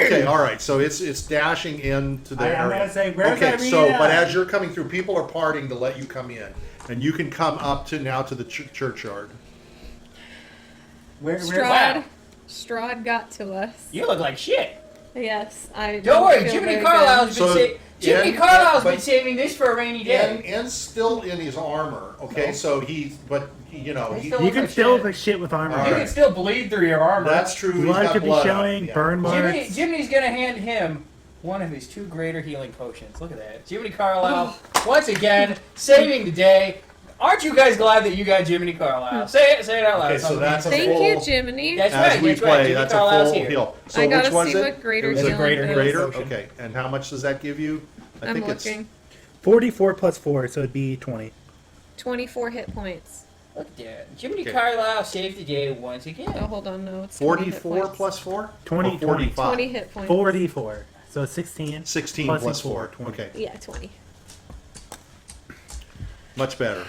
[SPEAKER 1] Okay, all right. So it's dashing into the
[SPEAKER 2] I'm
[SPEAKER 1] area.
[SPEAKER 2] gonna say, where's
[SPEAKER 1] okay, so
[SPEAKER 2] Irina?
[SPEAKER 1] but as you're coming through, people are parting to let you come in, and you can come up to now to the churchyard.
[SPEAKER 2] Where?
[SPEAKER 4] Strahd. Strahd got to us.
[SPEAKER 5] You look like shit.
[SPEAKER 4] Yes, I.
[SPEAKER 5] Don't worry,
[SPEAKER 4] feel
[SPEAKER 5] Jiminy
[SPEAKER 4] very
[SPEAKER 5] Carlyle's
[SPEAKER 1] So,
[SPEAKER 5] been Jiminy
[SPEAKER 1] yeah,
[SPEAKER 5] Carlyle's
[SPEAKER 1] but-
[SPEAKER 5] been saving this for a rainy day.
[SPEAKER 1] And still in his armor. Okay,
[SPEAKER 5] No.
[SPEAKER 1] so but you know,
[SPEAKER 5] He's
[SPEAKER 1] he,
[SPEAKER 5] still-
[SPEAKER 3] you can still
[SPEAKER 5] shit.
[SPEAKER 3] the shit with armor.
[SPEAKER 1] All
[SPEAKER 5] You
[SPEAKER 1] right.
[SPEAKER 5] can still bleed through your armor.
[SPEAKER 1] that's true. He's
[SPEAKER 3] Blood
[SPEAKER 1] got
[SPEAKER 3] could be
[SPEAKER 1] blood on
[SPEAKER 3] showing,
[SPEAKER 1] him, yeah.
[SPEAKER 3] burn marks.
[SPEAKER 5] Jimmy's gonna hand him one of his 2 greater healing potions. Look at that. Jiminy Carlyle, once again, saving the day. Aren't you guys glad that you got Jiminy Carlyle? Say it out loud.
[SPEAKER 1] Okay, so that's a
[SPEAKER 4] Thank
[SPEAKER 1] full.
[SPEAKER 4] you, Jiminy.
[SPEAKER 5] That's
[SPEAKER 1] As
[SPEAKER 5] right.
[SPEAKER 1] we
[SPEAKER 5] That's right.
[SPEAKER 1] play,
[SPEAKER 5] Jiminy
[SPEAKER 1] that's a
[SPEAKER 5] Carlyle's
[SPEAKER 1] full
[SPEAKER 5] here.
[SPEAKER 1] heal. So
[SPEAKER 4] I gotta
[SPEAKER 1] which was
[SPEAKER 4] see
[SPEAKER 1] it?
[SPEAKER 4] what greater
[SPEAKER 1] It was a
[SPEAKER 4] healing
[SPEAKER 1] greater,
[SPEAKER 4] is.
[SPEAKER 1] greater.
[SPEAKER 5] Potion.
[SPEAKER 1] Okay, and how much does that give you? I
[SPEAKER 4] I'm
[SPEAKER 1] think
[SPEAKER 4] looking.
[SPEAKER 3] 44 plus 4, so it'd be 20.
[SPEAKER 4] 24 hit points.
[SPEAKER 5] Look at that. Jiminy
[SPEAKER 1] Okay.
[SPEAKER 5] Carlyle saved the day once again.
[SPEAKER 4] Oh, hold on, no, it's 20 hit
[SPEAKER 1] 44
[SPEAKER 4] points.
[SPEAKER 1] plus 4?
[SPEAKER 3] 20,
[SPEAKER 1] Or 45?
[SPEAKER 4] 20 hit points.
[SPEAKER 3] 44. So 16.
[SPEAKER 1] 16
[SPEAKER 3] plus
[SPEAKER 1] plus
[SPEAKER 3] 4,
[SPEAKER 1] 4. Okay,
[SPEAKER 4] Yeah, 20.
[SPEAKER 1] much better.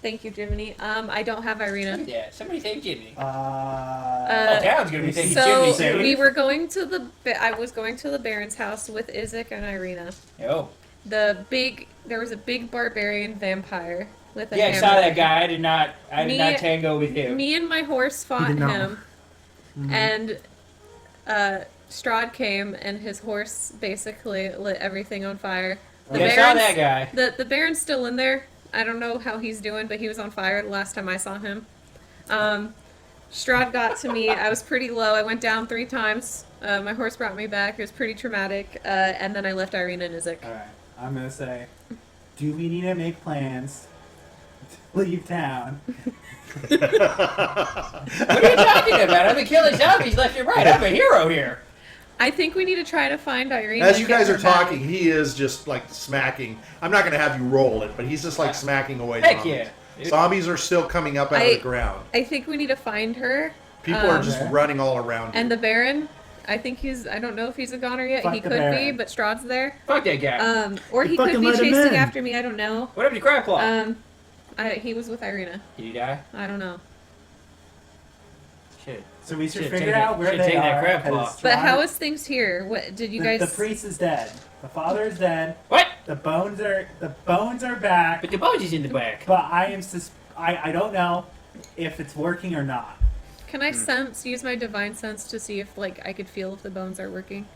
[SPEAKER 4] Thank you, Jiminy. I don't have
[SPEAKER 5] Look
[SPEAKER 4] Irina.
[SPEAKER 5] at that. Somebody thank Jimmy.
[SPEAKER 4] Uh,
[SPEAKER 5] Town's gonna be thanking
[SPEAKER 4] So
[SPEAKER 5] Jimmy soon.
[SPEAKER 4] we were going to I was going to the Baron's house with Izek and Irina.
[SPEAKER 5] Oh.
[SPEAKER 4] There was a big barbarian vampire with a
[SPEAKER 5] Yeah, I
[SPEAKER 4] hammer.
[SPEAKER 5] saw that guy. I did not
[SPEAKER 4] Me-
[SPEAKER 5] tango with him.
[SPEAKER 4] Me and my horse fought
[SPEAKER 3] did not.
[SPEAKER 4] him, and Strahd came, and his horse basically lit everything on fire.
[SPEAKER 5] Yeah, I saw that guy.
[SPEAKER 4] The Baron's still in there. I don't know how he's doing, but he was on fire the last time I saw him. Strahd got to me. I was pretty low. I went down 3 times. My horse brought me back. It was pretty traumatic. And then I left Irina and Izek.
[SPEAKER 2] Alright, I'm gonna say, do we need to make plans to leave town?
[SPEAKER 5] What are you talking about? I've been killing zombies left and right. I'm a hero here.
[SPEAKER 4] I think we need to try to find Irina.
[SPEAKER 1] As
[SPEAKER 4] and
[SPEAKER 1] you
[SPEAKER 4] get
[SPEAKER 1] guys
[SPEAKER 4] her
[SPEAKER 1] are
[SPEAKER 4] back.
[SPEAKER 1] talking, he is just like smacking. I'm not going to have you roll it, but he's just like smacking away
[SPEAKER 5] Heck
[SPEAKER 1] zombies.
[SPEAKER 5] yeah.
[SPEAKER 1] Zombies are still coming up out of
[SPEAKER 4] I-
[SPEAKER 1] the ground.
[SPEAKER 4] I think we need to find her.
[SPEAKER 1] People are just running all around
[SPEAKER 4] And
[SPEAKER 1] you.
[SPEAKER 4] the Baron, I don't know if he's a goner yet.
[SPEAKER 2] Fuck
[SPEAKER 4] He
[SPEAKER 2] the
[SPEAKER 4] could be,
[SPEAKER 2] Baron.
[SPEAKER 4] but Strahd's there.
[SPEAKER 5] Fuck that guy.
[SPEAKER 4] Or he could
[SPEAKER 3] fucking
[SPEAKER 4] be
[SPEAKER 3] let him
[SPEAKER 4] chasing
[SPEAKER 3] in.
[SPEAKER 4] after me. I don't know.
[SPEAKER 5] What happened to Crab Claw?
[SPEAKER 4] He was with Irina.
[SPEAKER 5] Did he die?
[SPEAKER 4] I don't know.
[SPEAKER 5] Shit.
[SPEAKER 2] So we should
[SPEAKER 5] Should've
[SPEAKER 2] figure
[SPEAKER 5] taken-
[SPEAKER 2] out where
[SPEAKER 5] should've
[SPEAKER 2] they
[SPEAKER 5] taken that
[SPEAKER 2] are.
[SPEAKER 5] crab
[SPEAKER 2] 'cause
[SPEAKER 5] claw.
[SPEAKER 4] But
[SPEAKER 2] Strahd-
[SPEAKER 4] how is things here? What did you guys?
[SPEAKER 2] The priest is dead. The father is dead.
[SPEAKER 5] What?
[SPEAKER 2] The bones are back.
[SPEAKER 5] But the bones is in the back.
[SPEAKER 2] But I don't know if it's working or not.
[SPEAKER 4] Can I use my divine sense to see if I could feel if the bones are working?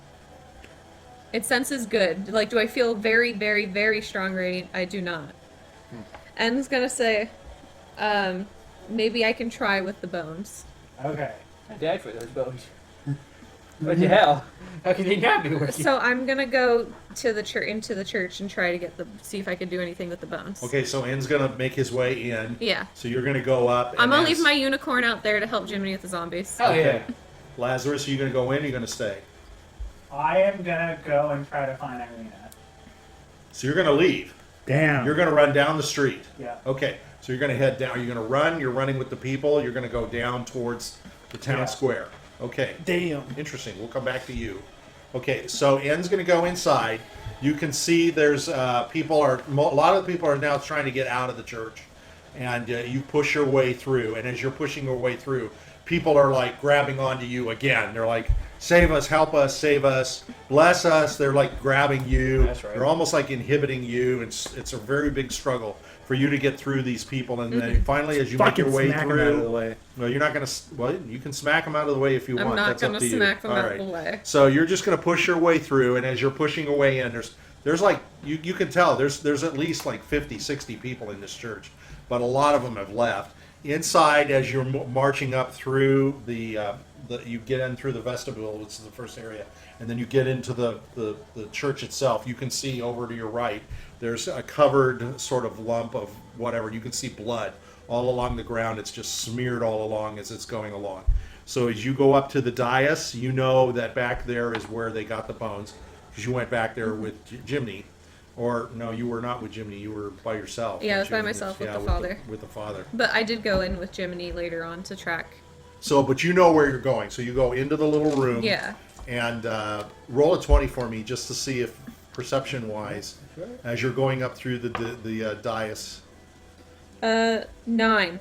[SPEAKER 4] It senses good. Like, do I feel very, very, very strong radiant? I do not. And it's gonna say, maybe I can try with the bones.
[SPEAKER 2] Okay.
[SPEAKER 5] I died for those bones. What the hell? How can they not be working?
[SPEAKER 4] So I'm gonna go to the into the church and try to see if I can do anything with the bones.
[SPEAKER 1] Okay, so N's going to make his way in.
[SPEAKER 4] Yeah.
[SPEAKER 1] So you're going to go up.
[SPEAKER 4] I'm
[SPEAKER 1] and
[SPEAKER 4] gonna
[SPEAKER 1] as-
[SPEAKER 4] leave my unicorn out there to help Jiminy with the zombies.
[SPEAKER 5] Hell
[SPEAKER 1] Okay.
[SPEAKER 5] yeah.
[SPEAKER 1] Lazarus, are you going to go in or are you going to stay?
[SPEAKER 2] I am gonna go and try to find Irina.
[SPEAKER 1] So you're going to leave.
[SPEAKER 3] Damn.
[SPEAKER 1] You're going to run down the street.
[SPEAKER 2] Yeah.
[SPEAKER 1] Okay, so you're going to head down. Are you going to run? You're running with the people. You're going to go down towards the town
[SPEAKER 2] Yeah.
[SPEAKER 1] square. Okay.
[SPEAKER 3] Damn.
[SPEAKER 1] Interesting. We'll come back to you. Okay, so N's going to go inside. You can see there's a lot of the people are now trying to get out of the church, and you push your way through. And as you're pushing your way through, people are like grabbing onto you again. They're like, save us, help us, save us, bless us. They're like grabbing you.
[SPEAKER 5] That's right.
[SPEAKER 1] They're almost like inhibiting you. It's a very big struggle for you to get through these people. And then finally, as you make your way
[SPEAKER 3] Smack 'em
[SPEAKER 1] through,
[SPEAKER 3] out of the way.
[SPEAKER 1] well, you're not going to. Well, you can smack them out of the way if you
[SPEAKER 4] I'm
[SPEAKER 1] want.
[SPEAKER 4] not
[SPEAKER 1] That's up
[SPEAKER 4] gonna
[SPEAKER 1] to you.
[SPEAKER 4] smack them
[SPEAKER 1] All
[SPEAKER 4] out
[SPEAKER 1] right.
[SPEAKER 4] of the way.
[SPEAKER 1] So you're just going to push your way through, and as you're pushing your way in, there's like you can tell there's at least like 50, 60 people in this church, but a lot of them have left. Inside, as you're marching up through you get in through the vestibule, which is the first area, and then you get into the church itself. You can see over to your right, there's a covered sort of lump of whatever. You can see blood all along the ground. It's just smeared all along as it's going along. So as you go up to the dais, you know that back there is where they got the bones, because you went back there with Jiminy. Or, no, you were not with Jiminy. You were by yourself.
[SPEAKER 4] Yeah, I
[SPEAKER 1] weren't
[SPEAKER 4] was by
[SPEAKER 1] you?
[SPEAKER 4] myself with
[SPEAKER 1] Yeah,
[SPEAKER 4] the father.
[SPEAKER 1] With the father.
[SPEAKER 4] But I did go in with Jiminy later on to track.
[SPEAKER 1] So, but you know where you're going. So you go into the little room.
[SPEAKER 4] Yeah.
[SPEAKER 1] And roll a 20 for me just to see if, perception-wise, as you're going up through the dais.
[SPEAKER 4] 9.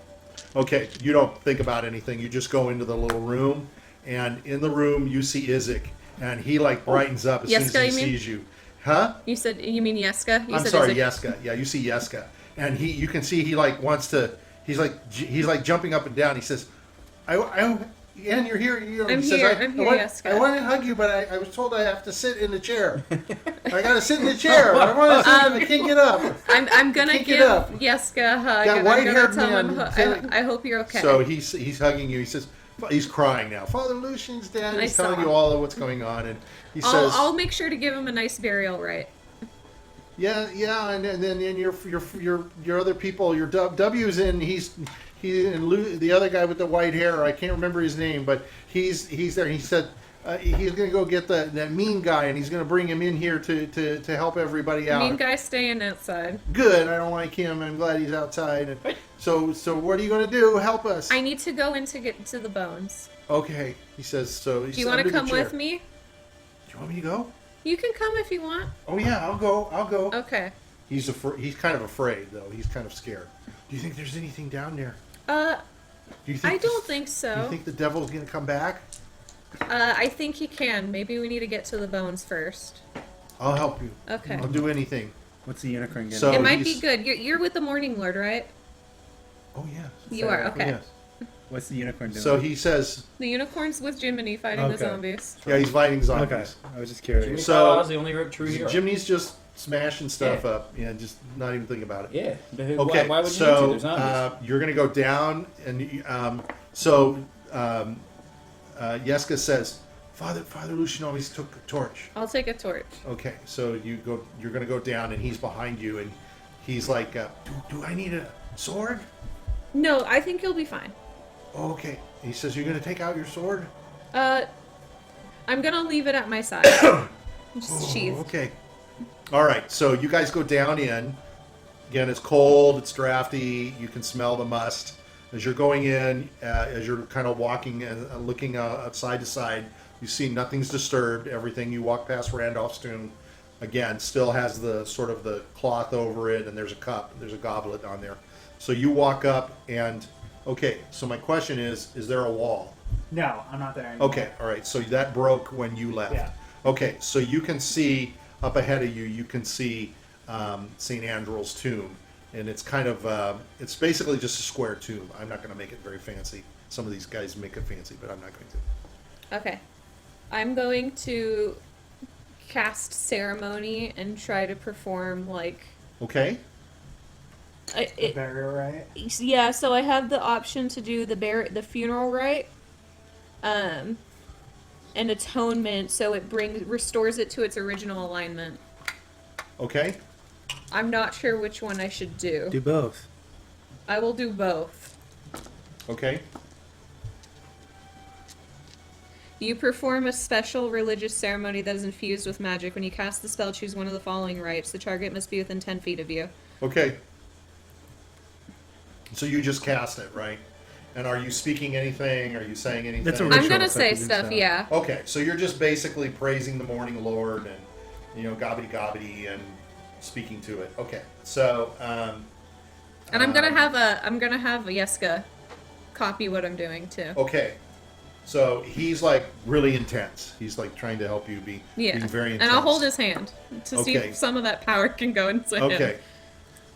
[SPEAKER 1] Okay, you don't think about anything. You just go into the little room. And in the room, you see Izek. And he, like, brightens up as soon
[SPEAKER 4] Yeska,
[SPEAKER 1] as
[SPEAKER 4] you
[SPEAKER 1] he
[SPEAKER 4] mean?
[SPEAKER 1] sees you. Huh?
[SPEAKER 4] You mean Yeska?
[SPEAKER 1] I'm
[SPEAKER 4] said
[SPEAKER 1] sorry,
[SPEAKER 4] Isaac.
[SPEAKER 1] Yeska. Yeah, you see Yeska, and you can see he like wants to. He's like jumping up and down. He says, "And you're here." You know,
[SPEAKER 4] I'm
[SPEAKER 1] he says,
[SPEAKER 4] here, I'm here, Yeska.
[SPEAKER 1] I want to hug you, but I was told I have to sit in the chair. I got to sit in the chair. I want to sit. I can't get up."
[SPEAKER 4] I'm gonna
[SPEAKER 1] Can't
[SPEAKER 4] give
[SPEAKER 1] get up.
[SPEAKER 4] Yeska a hug.
[SPEAKER 1] That
[SPEAKER 4] And I'm gonna
[SPEAKER 1] white-haired
[SPEAKER 4] tell him,
[SPEAKER 1] man.
[SPEAKER 4] I hope you're okay.
[SPEAKER 1] So he's hugging you. He says, he's crying now. Father Lucian's dead.
[SPEAKER 4] I
[SPEAKER 1] He's
[SPEAKER 4] saw
[SPEAKER 1] telling you
[SPEAKER 4] him.
[SPEAKER 1] all of what's going on, and he
[SPEAKER 4] I'll,
[SPEAKER 1] says,
[SPEAKER 4] I'll make sure to give him a nice burial right.
[SPEAKER 1] Yeah, and then your other people, your W's in. He and the other guy with the white hair. I can't remember his name, but he's there. He said he's going to go get that mean guy, and he's going to bring him in here to help everybody out.
[SPEAKER 4] Mean guy staying outside.
[SPEAKER 1] Good. I don't like him. I'm glad he's outside. And so what are you going to do? Help us.
[SPEAKER 4] I need to go in to get to the bones.
[SPEAKER 1] Okay. He says so.
[SPEAKER 4] Do you want to come with me?
[SPEAKER 1] Do you want me to go?
[SPEAKER 4] You can come if you want.
[SPEAKER 1] Oh yeah, I'll go.
[SPEAKER 4] Okay.
[SPEAKER 1] He's kind of afraid though. He's kind of scared. Do you think there's anything down there? Do you think
[SPEAKER 4] I don't think so.
[SPEAKER 1] Do you think the devil's gonna come back?
[SPEAKER 4] I think he can. Maybe we need to get to the bones first.
[SPEAKER 1] I'll help you.
[SPEAKER 4] Okay.
[SPEAKER 1] I'll do anything.
[SPEAKER 3] What's the unicorn getting?
[SPEAKER 1] So-
[SPEAKER 4] It might
[SPEAKER 1] he's-
[SPEAKER 4] be good. You're with the Morning Lord, right?
[SPEAKER 1] Oh yes.
[SPEAKER 4] You are, okay.
[SPEAKER 1] Yes.
[SPEAKER 3] What's the unicorn doing?
[SPEAKER 1] So he says,
[SPEAKER 4] The unicorn's with Jiminy fighting the
[SPEAKER 3] Okay.
[SPEAKER 4] zombies.
[SPEAKER 1] yeah, he's fighting
[SPEAKER 3] Okay,
[SPEAKER 1] zombies.
[SPEAKER 3] I was just
[SPEAKER 5] Jimmy
[SPEAKER 3] curious.
[SPEAKER 1] So-
[SPEAKER 5] Carlyle's the only true hero.
[SPEAKER 1] Jimmy's just smashing stuff
[SPEAKER 5] Yeah.
[SPEAKER 1] up. Yeah, just not even thinking about it.
[SPEAKER 5] Yeah. But
[SPEAKER 1] Okay,
[SPEAKER 5] why would you need to?
[SPEAKER 1] so
[SPEAKER 5] There's zombies.
[SPEAKER 1] you're gonna go down, and Yeska says, Father Lucian always took a torch.
[SPEAKER 4] I'll take a torch.
[SPEAKER 1] Okay, so you're gonna go down, and he's behind you, and he's like, do I need a sword?
[SPEAKER 4] No, I think you'll be fine.
[SPEAKER 1] Oh, okay. He says, you're gonna take out your sword?
[SPEAKER 4] I'm gonna leave it at my side. Just sheathed.
[SPEAKER 1] Okay. All right. So you guys go down in. Again, it's cold. It's drafty. You can smell the must as you're going in. As you're kind of walking and looking side to side, you see nothing's disturbed. Everything you walk past Randolph's tomb, again, still has the sort of the cloth over it, and there's a cup. There's a goblet on there. So you walk up and okay. So my question is there a wall?
[SPEAKER 2] No, I'm not there anymore.
[SPEAKER 1] Okay, all right. So that broke when you left.
[SPEAKER 2] Yeah.
[SPEAKER 1] Okay, so you can see up ahead of you. You can see St. Andrew's tomb, and it's kind of it's basically just a square tomb. I'm not going to make it very fancy. Some of these guys make it fancy, but I'm not going to.
[SPEAKER 4] Okay. I'm going to cast ceremony and try to perform like
[SPEAKER 1] Okay.
[SPEAKER 2] Burial right?
[SPEAKER 4] yeah, so I have the option to do the funeral rite, and atonement, so it restores it to its original alignment.
[SPEAKER 1] Okay.
[SPEAKER 4] I'm not sure which one I should do.
[SPEAKER 3] Do both.
[SPEAKER 4] I will do both.
[SPEAKER 1] Okay.
[SPEAKER 4] You perform a special religious ceremony that is infused with magic. When you cast the spell, choose one of the following rites. The target must be within 10 feet of you.
[SPEAKER 1] Okay. So you just cast it, right? And are you speaking anything? Are you saying anything?
[SPEAKER 3] That's a
[SPEAKER 4] I'm
[SPEAKER 3] ritual
[SPEAKER 4] gonna
[SPEAKER 3] effect
[SPEAKER 4] say
[SPEAKER 3] you can
[SPEAKER 4] stuff,
[SPEAKER 3] sound.
[SPEAKER 4] yeah.
[SPEAKER 1] Okay, so you're just basically praising the morning Lord and, gobbity gobbity and speaking to it. Okay, so
[SPEAKER 4] And I'm gonna have Yeska copy what I'm doing too.
[SPEAKER 1] Okay. So he's like really intense. He's like trying to help you being very intense.
[SPEAKER 4] And I'll hold his hand to see
[SPEAKER 1] Okay.
[SPEAKER 4] if some of that power can go into him.
[SPEAKER 1] Okay.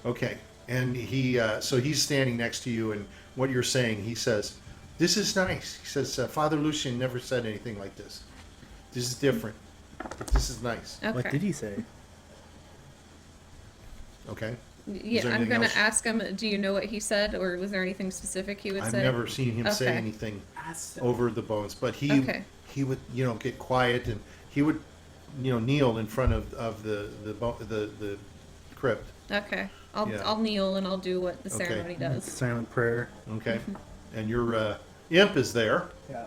[SPEAKER 1] Okay. And so he's standing next to you, and what you're saying, he says, "This is nice." He says, "Father Lucian never said anything like this. This is different. But this is nice."
[SPEAKER 4] Okay.
[SPEAKER 3] What did he say?
[SPEAKER 1] Okay.
[SPEAKER 4] Yeah,
[SPEAKER 1] there
[SPEAKER 4] I'm
[SPEAKER 1] anything
[SPEAKER 4] gonna
[SPEAKER 1] else?
[SPEAKER 4] ask him. Do you know what he said, or was there anything specific he would
[SPEAKER 1] I've
[SPEAKER 4] say?
[SPEAKER 1] never seen him say
[SPEAKER 4] Okay.
[SPEAKER 1] anything
[SPEAKER 2] Ask-
[SPEAKER 1] over the bones, but he
[SPEAKER 4] Okay.
[SPEAKER 1] would get quiet, and he would kneel in front of the crypt.
[SPEAKER 4] Okay,
[SPEAKER 1] Yeah.
[SPEAKER 4] I'll kneel and I'll do what the
[SPEAKER 1] Okay.
[SPEAKER 4] ceremony does.
[SPEAKER 3] Silent prayer.
[SPEAKER 1] Okay. And your imp is there,
[SPEAKER 2] Yeah.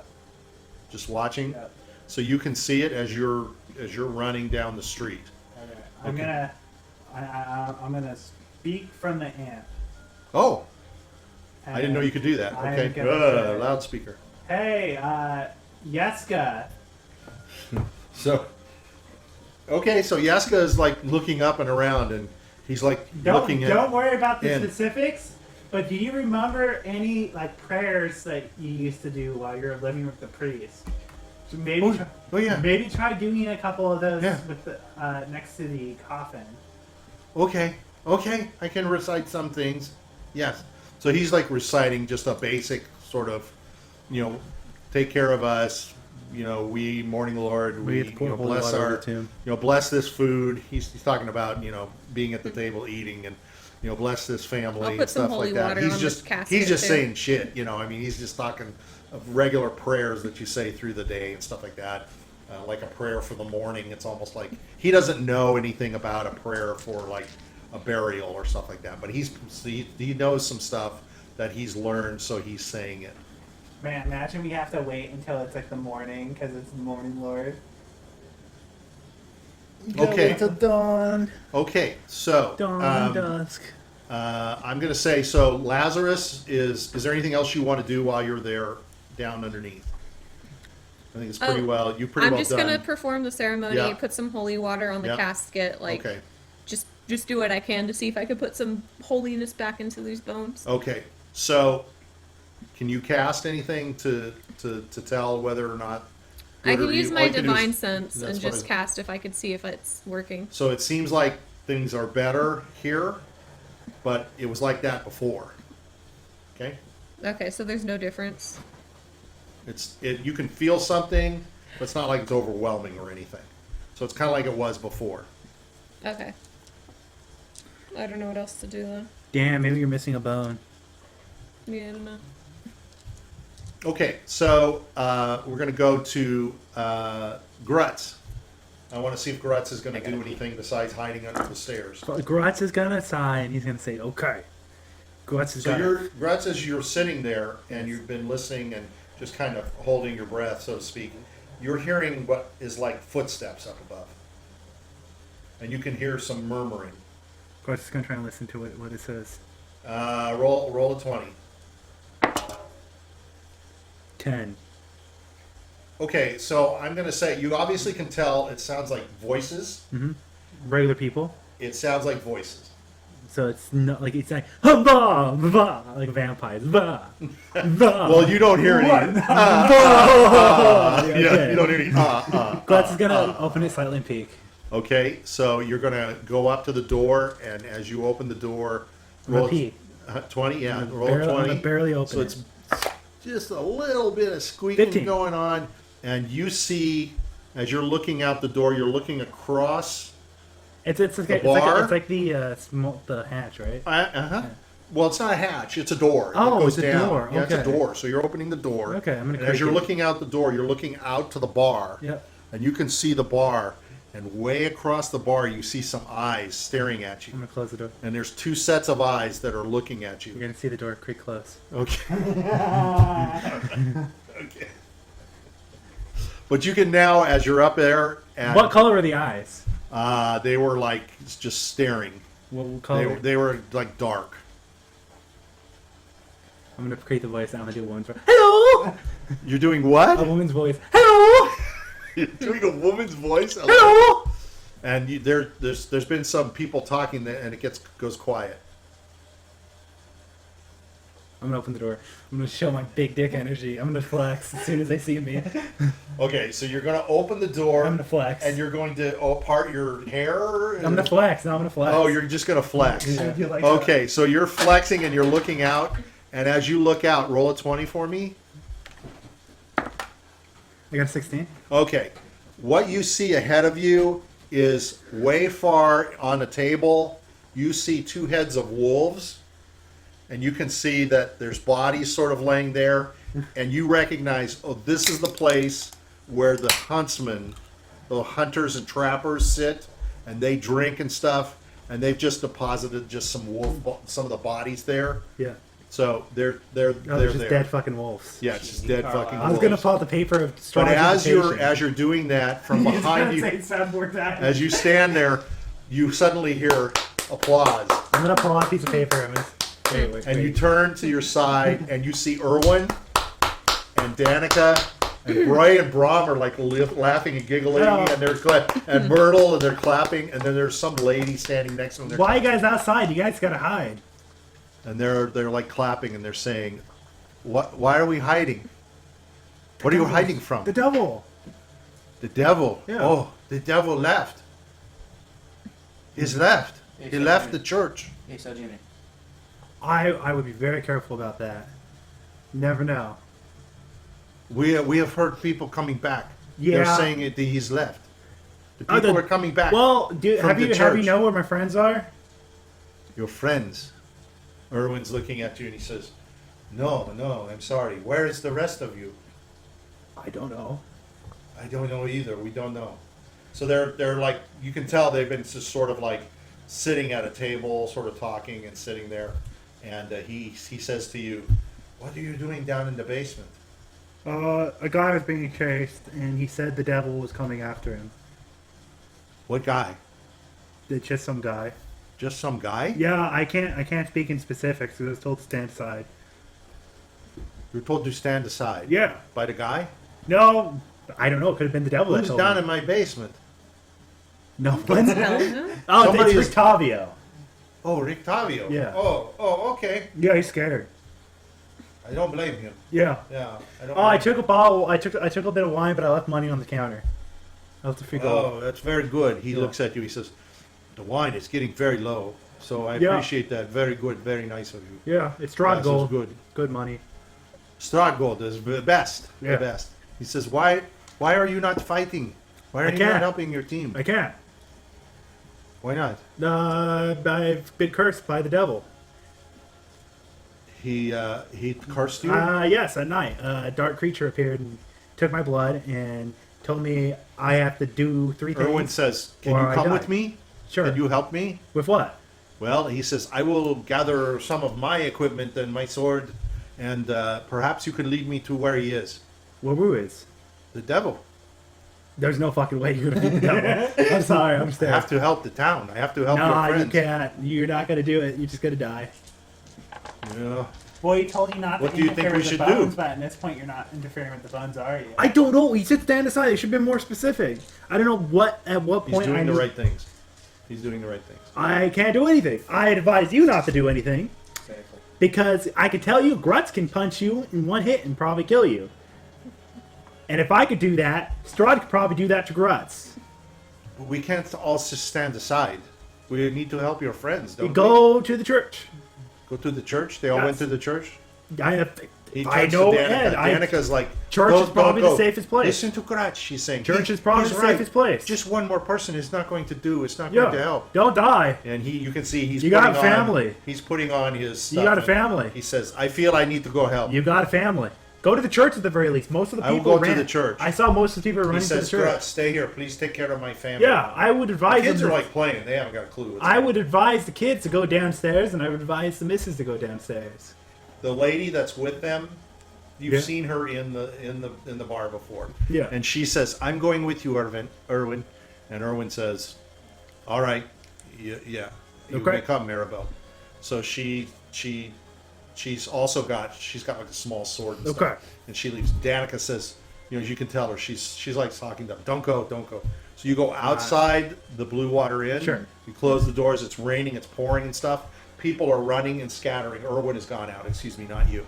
[SPEAKER 1] just watching,
[SPEAKER 2] Yeah.
[SPEAKER 1] so you can see it as you're running down the street.
[SPEAKER 2] Okay. I'm
[SPEAKER 1] Okay.
[SPEAKER 2] I'm gonna speak from the amp.
[SPEAKER 1] Oh, I didn't know you could do that.
[SPEAKER 2] I'm
[SPEAKER 1] Okay.
[SPEAKER 2] gonna say-
[SPEAKER 1] Loudspeaker.
[SPEAKER 2] Hey, Yeska.
[SPEAKER 1] So, okay, so Yaska is like looking up and around, and he's like looking
[SPEAKER 2] Don't worry about the
[SPEAKER 1] in.
[SPEAKER 2] specifics. But do you remember any like prayers that you used to do while you were living with the priest? So maybe,
[SPEAKER 1] Oh yeah.
[SPEAKER 2] maybe try doing a couple of those
[SPEAKER 1] Yeah.
[SPEAKER 2] with the next to the coffin.
[SPEAKER 1] Okay. I can recite some things. Yes. So he's like reciting just a basic sort of, take care of us. We, Morning Lord, we bless our, bless this food. He's talking about, being at the table eating and, bless this family
[SPEAKER 4] I'll
[SPEAKER 1] and
[SPEAKER 4] put some
[SPEAKER 1] stuff
[SPEAKER 4] holy
[SPEAKER 1] like that.
[SPEAKER 4] water
[SPEAKER 1] He's
[SPEAKER 4] on
[SPEAKER 1] just
[SPEAKER 4] this casket,
[SPEAKER 1] he's just
[SPEAKER 4] too.
[SPEAKER 1] saying shit. I mean, he's just talking of regular prayers that you say through the day and stuff like that. Like a prayer for the morning. It's almost like he doesn't know anything about a prayer for like a burial or stuff like that. But he knows some stuff that he's learned, so he's saying it.
[SPEAKER 2] Man, imagine we have to wait until it's like the morning because it's the morning lord.
[SPEAKER 1] Okay.
[SPEAKER 3] It's a dawn.
[SPEAKER 1] Okay, so
[SPEAKER 3] Dawn dusk.
[SPEAKER 1] I'm going to say, so Lazarus is there anything else you want to do while you're there down underneath? I think it's pretty
[SPEAKER 4] Oh,
[SPEAKER 1] well. You pretty
[SPEAKER 4] I'm
[SPEAKER 1] well
[SPEAKER 4] just
[SPEAKER 1] done.
[SPEAKER 4] gonna perform the ceremony,
[SPEAKER 1] Yeah.
[SPEAKER 4] put some holy water on the
[SPEAKER 1] Yeah.
[SPEAKER 4] casket,
[SPEAKER 1] Okay.
[SPEAKER 4] just do what I can to see if I could put some holiness back into these bones.
[SPEAKER 1] Okay. So, can you cast anything to tell whether or not?
[SPEAKER 4] I can use
[SPEAKER 1] all
[SPEAKER 4] my
[SPEAKER 1] you can do is-
[SPEAKER 4] divine sense
[SPEAKER 1] that's
[SPEAKER 4] and
[SPEAKER 1] what
[SPEAKER 4] just cast if I could see if it's working.
[SPEAKER 1] So it seems like things are better here, but it was like that before. Okay.
[SPEAKER 4] Okay, so there's no difference.
[SPEAKER 1] You can feel something, but it's not like it's overwhelming or anything. So it's kind of like it was before.
[SPEAKER 4] Okay. I don't know what else to do then.
[SPEAKER 3] Damn, maybe you're missing a bone.
[SPEAKER 4] Yeah, I don't know.
[SPEAKER 1] Okay, so we're going to go to Grutz. I want to see if Grutz is going to do anything besides hiding under the stairs.
[SPEAKER 3] But Grutz is gonna sigh and he's gonna say, okay. Grutz is
[SPEAKER 1] So
[SPEAKER 3] gonna...
[SPEAKER 1] Grutz, as you're sitting there and you've been listening and just kind of holding your breath, so to speak, you're hearing what is like footsteps up above. And you can hear some murmuring.
[SPEAKER 3] Grutz is gonna try and listen to what it says.
[SPEAKER 1] Roll a 20.
[SPEAKER 3] 10.
[SPEAKER 1] Okay, so I'm going to say, you obviously can tell it sounds like voices.
[SPEAKER 3] Regular people.
[SPEAKER 1] It sounds like voices.
[SPEAKER 3] So it's not like it's like bah, bah, like vampires. Bah, bah.
[SPEAKER 1] Well, you don't hear any.
[SPEAKER 3] Bah.
[SPEAKER 1] Yeah,
[SPEAKER 3] Okay.
[SPEAKER 1] you don't hear any.
[SPEAKER 3] Grutz is gonna open it slightly and peek.
[SPEAKER 1] Okay, so you're going to go up to the door, and as you open the door,
[SPEAKER 3] I'm gonna
[SPEAKER 1] roll
[SPEAKER 3] peek.
[SPEAKER 1] 20. Yeah,
[SPEAKER 3] I'm
[SPEAKER 1] roll
[SPEAKER 3] barely-
[SPEAKER 1] 20.
[SPEAKER 3] I'm barely open
[SPEAKER 1] So
[SPEAKER 3] it.
[SPEAKER 1] it's just a little bit of squeaking
[SPEAKER 3] 15.
[SPEAKER 1] going on, and you see, as you're looking out the door, you're looking across.
[SPEAKER 3] It's okay.
[SPEAKER 1] bar?
[SPEAKER 3] It's like the the hatch, right?
[SPEAKER 1] Well, it's not a hatch; it's a door.
[SPEAKER 3] Oh,
[SPEAKER 1] it goes
[SPEAKER 3] it's a
[SPEAKER 1] down.
[SPEAKER 3] door,
[SPEAKER 1] Yeah, it's a
[SPEAKER 3] okay.
[SPEAKER 1] door. So you're opening the door.
[SPEAKER 3] Okay, I'm gonna
[SPEAKER 1] And as
[SPEAKER 3] click
[SPEAKER 1] you're
[SPEAKER 3] it.
[SPEAKER 1] looking out the door, you're looking out to the bar.
[SPEAKER 3] Yep.
[SPEAKER 1] And you can see the bar, and way across the bar, you see some eyes staring at
[SPEAKER 3] I'm
[SPEAKER 1] you.
[SPEAKER 3] gonna close the door.
[SPEAKER 1] And there's two sets of eyes that are looking at
[SPEAKER 3] You're
[SPEAKER 1] you.
[SPEAKER 3] gonna see the door creak close.
[SPEAKER 1] Okay. Okay. But you can now, as you're up there, and
[SPEAKER 3] What color are the eyes?
[SPEAKER 1] they were like just staring.
[SPEAKER 3] What color?
[SPEAKER 1] They were like dark.
[SPEAKER 3] I'm gonna create the voice. I'm gonna do a woman's voice. Hello.
[SPEAKER 1] You're doing
[SPEAKER 3] A
[SPEAKER 1] what?
[SPEAKER 3] woman's voice. Hello.
[SPEAKER 1] You're doing a woman's voice.
[SPEAKER 3] Hello.
[SPEAKER 1] And there's been some people talking, and it goes quiet.
[SPEAKER 3] I'm gonna open the door. I'm gonna show my big dick energy. I'm gonna flex as soon as they see me.
[SPEAKER 1] Okay, so you're going to open the door.
[SPEAKER 3] I'm gonna flex.
[SPEAKER 1] And you're going to part your hair?
[SPEAKER 3] I'm gonna flex. No, I'm gonna flex.
[SPEAKER 1] Oh, you're just going to flex.
[SPEAKER 3] Yeah.
[SPEAKER 2] You like
[SPEAKER 1] Okay, so you're flexing and you're looking out. And as you look out, roll a 20 for me.
[SPEAKER 3] I got a 16.
[SPEAKER 1] Okay. What you see ahead of you is way far on the table. You see 2 heads of wolves. And you can see that there's bodies sort of laying there. And you recognize, oh, this is the place where the huntsmen, the hunters and trappers sit. And they drink and stuff. And they've just deposited just some some of the bodies there.
[SPEAKER 3] Yeah.
[SPEAKER 1] So they're
[SPEAKER 3] No, they're just
[SPEAKER 1] there.
[SPEAKER 3] dead fucking wolves.
[SPEAKER 1] Yeah, it's just dead
[SPEAKER 5] Carlyle.
[SPEAKER 1] fucking
[SPEAKER 3] I was
[SPEAKER 1] wolves.
[SPEAKER 3] gonna pull out the paper of strong
[SPEAKER 1] But as
[SPEAKER 3] invitation.
[SPEAKER 1] you're doing that, from behind you, as you stand there, you suddenly hear applause,
[SPEAKER 3] I'm gonna pull out a piece of paper.
[SPEAKER 1] and you turn to your side, and you see Erwin and Danica and Bray and Brom are like laughing and giggling,
[SPEAKER 3] Oh.
[SPEAKER 1] and and Myrtle, and they're clapping, and then there's some lady standing next to them. They're
[SPEAKER 3] Why are you guys outside? You guys gotta hide.
[SPEAKER 1] And they're like clapping, and they're saying, "What? Why are we hiding? What are you hiding from?
[SPEAKER 3] The devil.
[SPEAKER 1] The devil.
[SPEAKER 3] Yeah.
[SPEAKER 1] Oh, the devil left. He's left. He left the church.
[SPEAKER 5] Hey, so Jimmy.
[SPEAKER 3] I would be very careful about that. Never know.
[SPEAKER 1] We have heard people coming back. They're
[SPEAKER 3] Yeah.
[SPEAKER 1] saying that he's left. The
[SPEAKER 3] Oh,
[SPEAKER 1] people
[SPEAKER 3] the-
[SPEAKER 1] are coming back.
[SPEAKER 3] Well, dude,
[SPEAKER 1] From
[SPEAKER 3] have
[SPEAKER 1] the
[SPEAKER 3] you
[SPEAKER 1] church.
[SPEAKER 3] know where my friends are?
[SPEAKER 1] Your friends. Erwin's looking at you and he says, "No, I'm sorry. Where is the rest of you?"
[SPEAKER 3] I don't know.
[SPEAKER 1] I don't know either. We don't know. So they're like, you can tell they've been just sort of like sitting at a table, sort of talking and sitting there. And he says to you, "What are you doing down in the basement?"
[SPEAKER 3] A guy was being chased, and he said the devil was coming after him.
[SPEAKER 1] What guy?
[SPEAKER 3] It's just some guy.
[SPEAKER 1] Just some guy?
[SPEAKER 3] Yeah, I can't speak in specifics. I was told to stand aside.
[SPEAKER 1] You're told to stand aside.
[SPEAKER 3] Yeah.
[SPEAKER 1] By the guy?
[SPEAKER 3] No, I don't know. It could have been the devil.
[SPEAKER 1] Who's
[SPEAKER 3] that told
[SPEAKER 1] down
[SPEAKER 3] me.
[SPEAKER 1] in my basement?
[SPEAKER 3] No one's.
[SPEAKER 4] Tell him.
[SPEAKER 3] Oh,
[SPEAKER 1] Somebody
[SPEAKER 3] it's
[SPEAKER 1] is-
[SPEAKER 3] Rictavio.
[SPEAKER 1] Oh, Rick Tavio.
[SPEAKER 3] Yeah.
[SPEAKER 1] Oh, okay.
[SPEAKER 3] Yeah, he's scared.
[SPEAKER 1] I don't blame him.
[SPEAKER 3] Yeah.
[SPEAKER 1] Yeah. I don't.
[SPEAKER 3] Oh, I
[SPEAKER 1] blame
[SPEAKER 3] took a bottle. I took a bit of wine, but I left money on the counter. I left a free
[SPEAKER 1] him.
[SPEAKER 3] gold.
[SPEAKER 1] Oh, that's very good. He
[SPEAKER 3] Yeah.
[SPEAKER 1] looks at you. He says, "The wine is getting very low, so I
[SPEAKER 3] Yeah.
[SPEAKER 1] appreciate that. Very good. Very nice of you."
[SPEAKER 3] Yeah, it's Strahd
[SPEAKER 1] Yes, it's
[SPEAKER 3] gold.
[SPEAKER 1] good.
[SPEAKER 3] Good money.
[SPEAKER 1] Strahd is the best.
[SPEAKER 3] Yeah.
[SPEAKER 1] The best. He says, "Why are you not fighting? Why are
[SPEAKER 3] I
[SPEAKER 1] you not
[SPEAKER 3] can't.
[SPEAKER 1] helping your team?
[SPEAKER 3] I can't.
[SPEAKER 1] Why not?"
[SPEAKER 3] I've been cursed by the devil.
[SPEAKER 1] He cursed you.
[SPEAKER 3] Yes, at night, a dark creature appeared and took my blood and told me I have to do 3 things.
[SPEAKER 1] Erwin says, "Can
[SPEAKER 3] or
[SPEAKER 1] you
[SPEAKER 3] I
[SPEAKER 1] come
[SPEAKER 3] die."
[SPEAKER 1] with me?
[SPEAKER 3] Sure.
[SPEAKER 1] Can you help me?"
[SPEAKER 3] With what?
[SPEAKER 1] Well, he says, "I will gather some of my equipment and my sword, and perhaps you can lead me to where he is."
[SPEAKER 3] Woo is.
[SPEAKER 1] The devil.
[SPEAKER 3] There's no fucking way you're gonna beat the devil. I'm sorry, I'm
[SPEAKER 1] I
[SPEAKER 3] scared.
[SPEAKER 1] have to help the town. I have to help
[SPEAKER 3] Nah,
[SPEAKER 1] your
[SPEAKER 3] you
[SPEAKER 1] friends.
[SPEAKER 3] can't. You're not gonna do it. You're just gonna die.
[SPEAKER 1] Yeah.
[SPEAKER 2] Well, he told you not
[SPEAKER 1] What
[SPEAKER 2] to
[SPEAKER 1] do you
[SPEAKER 2] interfere
[SPEAKER 1] think we
[SPEAKER 2] with
[SPEAKER 1] should
[SPEAKER 2] the
[SPEAKER 1] do?
[SPEAKER 2] bones, but at this point you're not interfering with the bones, are you?
[SPEAKER 3] I don't know. He said stand aside. He should have been more specific. I don't know at what
[SPEAKER 1] He's
[SPEAKER 3] point
[SPEAKER 1] doing
[SPEAKER 3] I
[SPEAKER 1] the
[SPEAKER 3] need-
[SPEAKER 1] right things. He's doing the right things.
[SPEAKER 3] I can't do anything. I advise you not to do anything
[SPEAKER 5] Exactly.
[SPEAKER 3] because I can tell you Grutz can punch you in one hit and probably kill you. And if I could do that, Strahd could probably do that to Grutz.
[SPEAKER 1] But we can't all just stand aside. We need to help your friends, don't
[SPEAKER 3] Go to the church.
[SPEAKER 1] we? Go to the church. They all
[SPEAKER 3] Yes.
[SPEAKER 1] went to the church.
[SPEAKER 3] I
[SPEAKER 1] turns
[SPEAKER 3] know
[SPEAKER 1] to
[SPEAKER 3] Ed.
[SPEAKER 1] Danica's like,
[SPEAKER 3] Church
[SPEAKER 1] "Go,
[SPEAKER 3] is probably
[SPEAKER 1] go,
[SPEAKER 3] the
[SPEAKER 1] go.
[SPEAKER 3] safest place."
[SPEAKER 1] Listen to Grutz, she's saying.
[SPEAKER 3] Church is probably
[SPEAKER 1] he's
[SPEAKER 3] the
[SPEAKER 1] right.
[SPEAKER 3] safest place.
[SPEAKER 1] Just one more person is not going to do. It's not going to help.
[SPEAKER 3] Don't die.
[SPEAKER 1] And you can see he's
[SPEAKER 3] You got
[SPEAKER 1] putting
[SPEAKER 3] a family.
[SPEAKER 1] On, he's putting on his
[SPEAKER 3] You
[SPEAKER 1] stuff,
[SPEAKER 3] got a
[SPEAKER 1] and
[SPEAKER 3] family.
[SPEAKER 1] He says, "I feel I need to go help."
[SPEAKER 3] You got a family. Go to the church at the very least. Most of the
[SPEAKER 1] I will
[SPEAKER 3] people
[SPEAKER 1] go to
[SPEAKER 3] ran.
[SPEAKER 1] the church.
[SPEAKER 3] I saw most of the people
[SPEAKER 1] He
[SPEAKER 3] running to the
[SPEAKER 1] says,
[SPEAKER 3] church.
[SPEAKER 1] "Grutz, stay here. Please take care of my family."
[SPEAKER 3] Yeah, I would
[SPEAKER 1] The
[SPEAKER 3] advise
[SPEAKER 1] kids
[SPEAKER 3] them
[SPEAKER 1] are
[SPEAKER 3] to-
[SPEAKER 1] like playing. They haven't got a clue. What's
[SPEAKER 3] I
[SPEAKER 1] going
[SPEAKER 3] would advise the kids to go downstairs, and I would advise the missus to go downstairs.
[SPEAKER 1] on. The lady that's with them, you've
[SPEAKER 3] Yeah.
[SPEAKER 1] seen her in the bar before.
[SPEAKER 3] Yeah.
[SPEAKER 1] And she says, "I'm going with you, Erwin." And Erwin says, "All right, yeah, you
[SPEAKER 3] Okay.
[SPEAKER 1] may come, Maribel." So she's also got like a small sword and
[SPEAKER 3] Okay.
[SPEAKER 1] stuff. And she leaves. Danica says, as you can tell her, she's like talking to them. Don't go. So you go outside the Blue Water Inn.
[SPEAKER 3] Sure.
[SPEAKER 1] You close the doors. It's raining. It's pouring and stuff. people are running and scattering. Erwin has gone out. Excuse me, not you.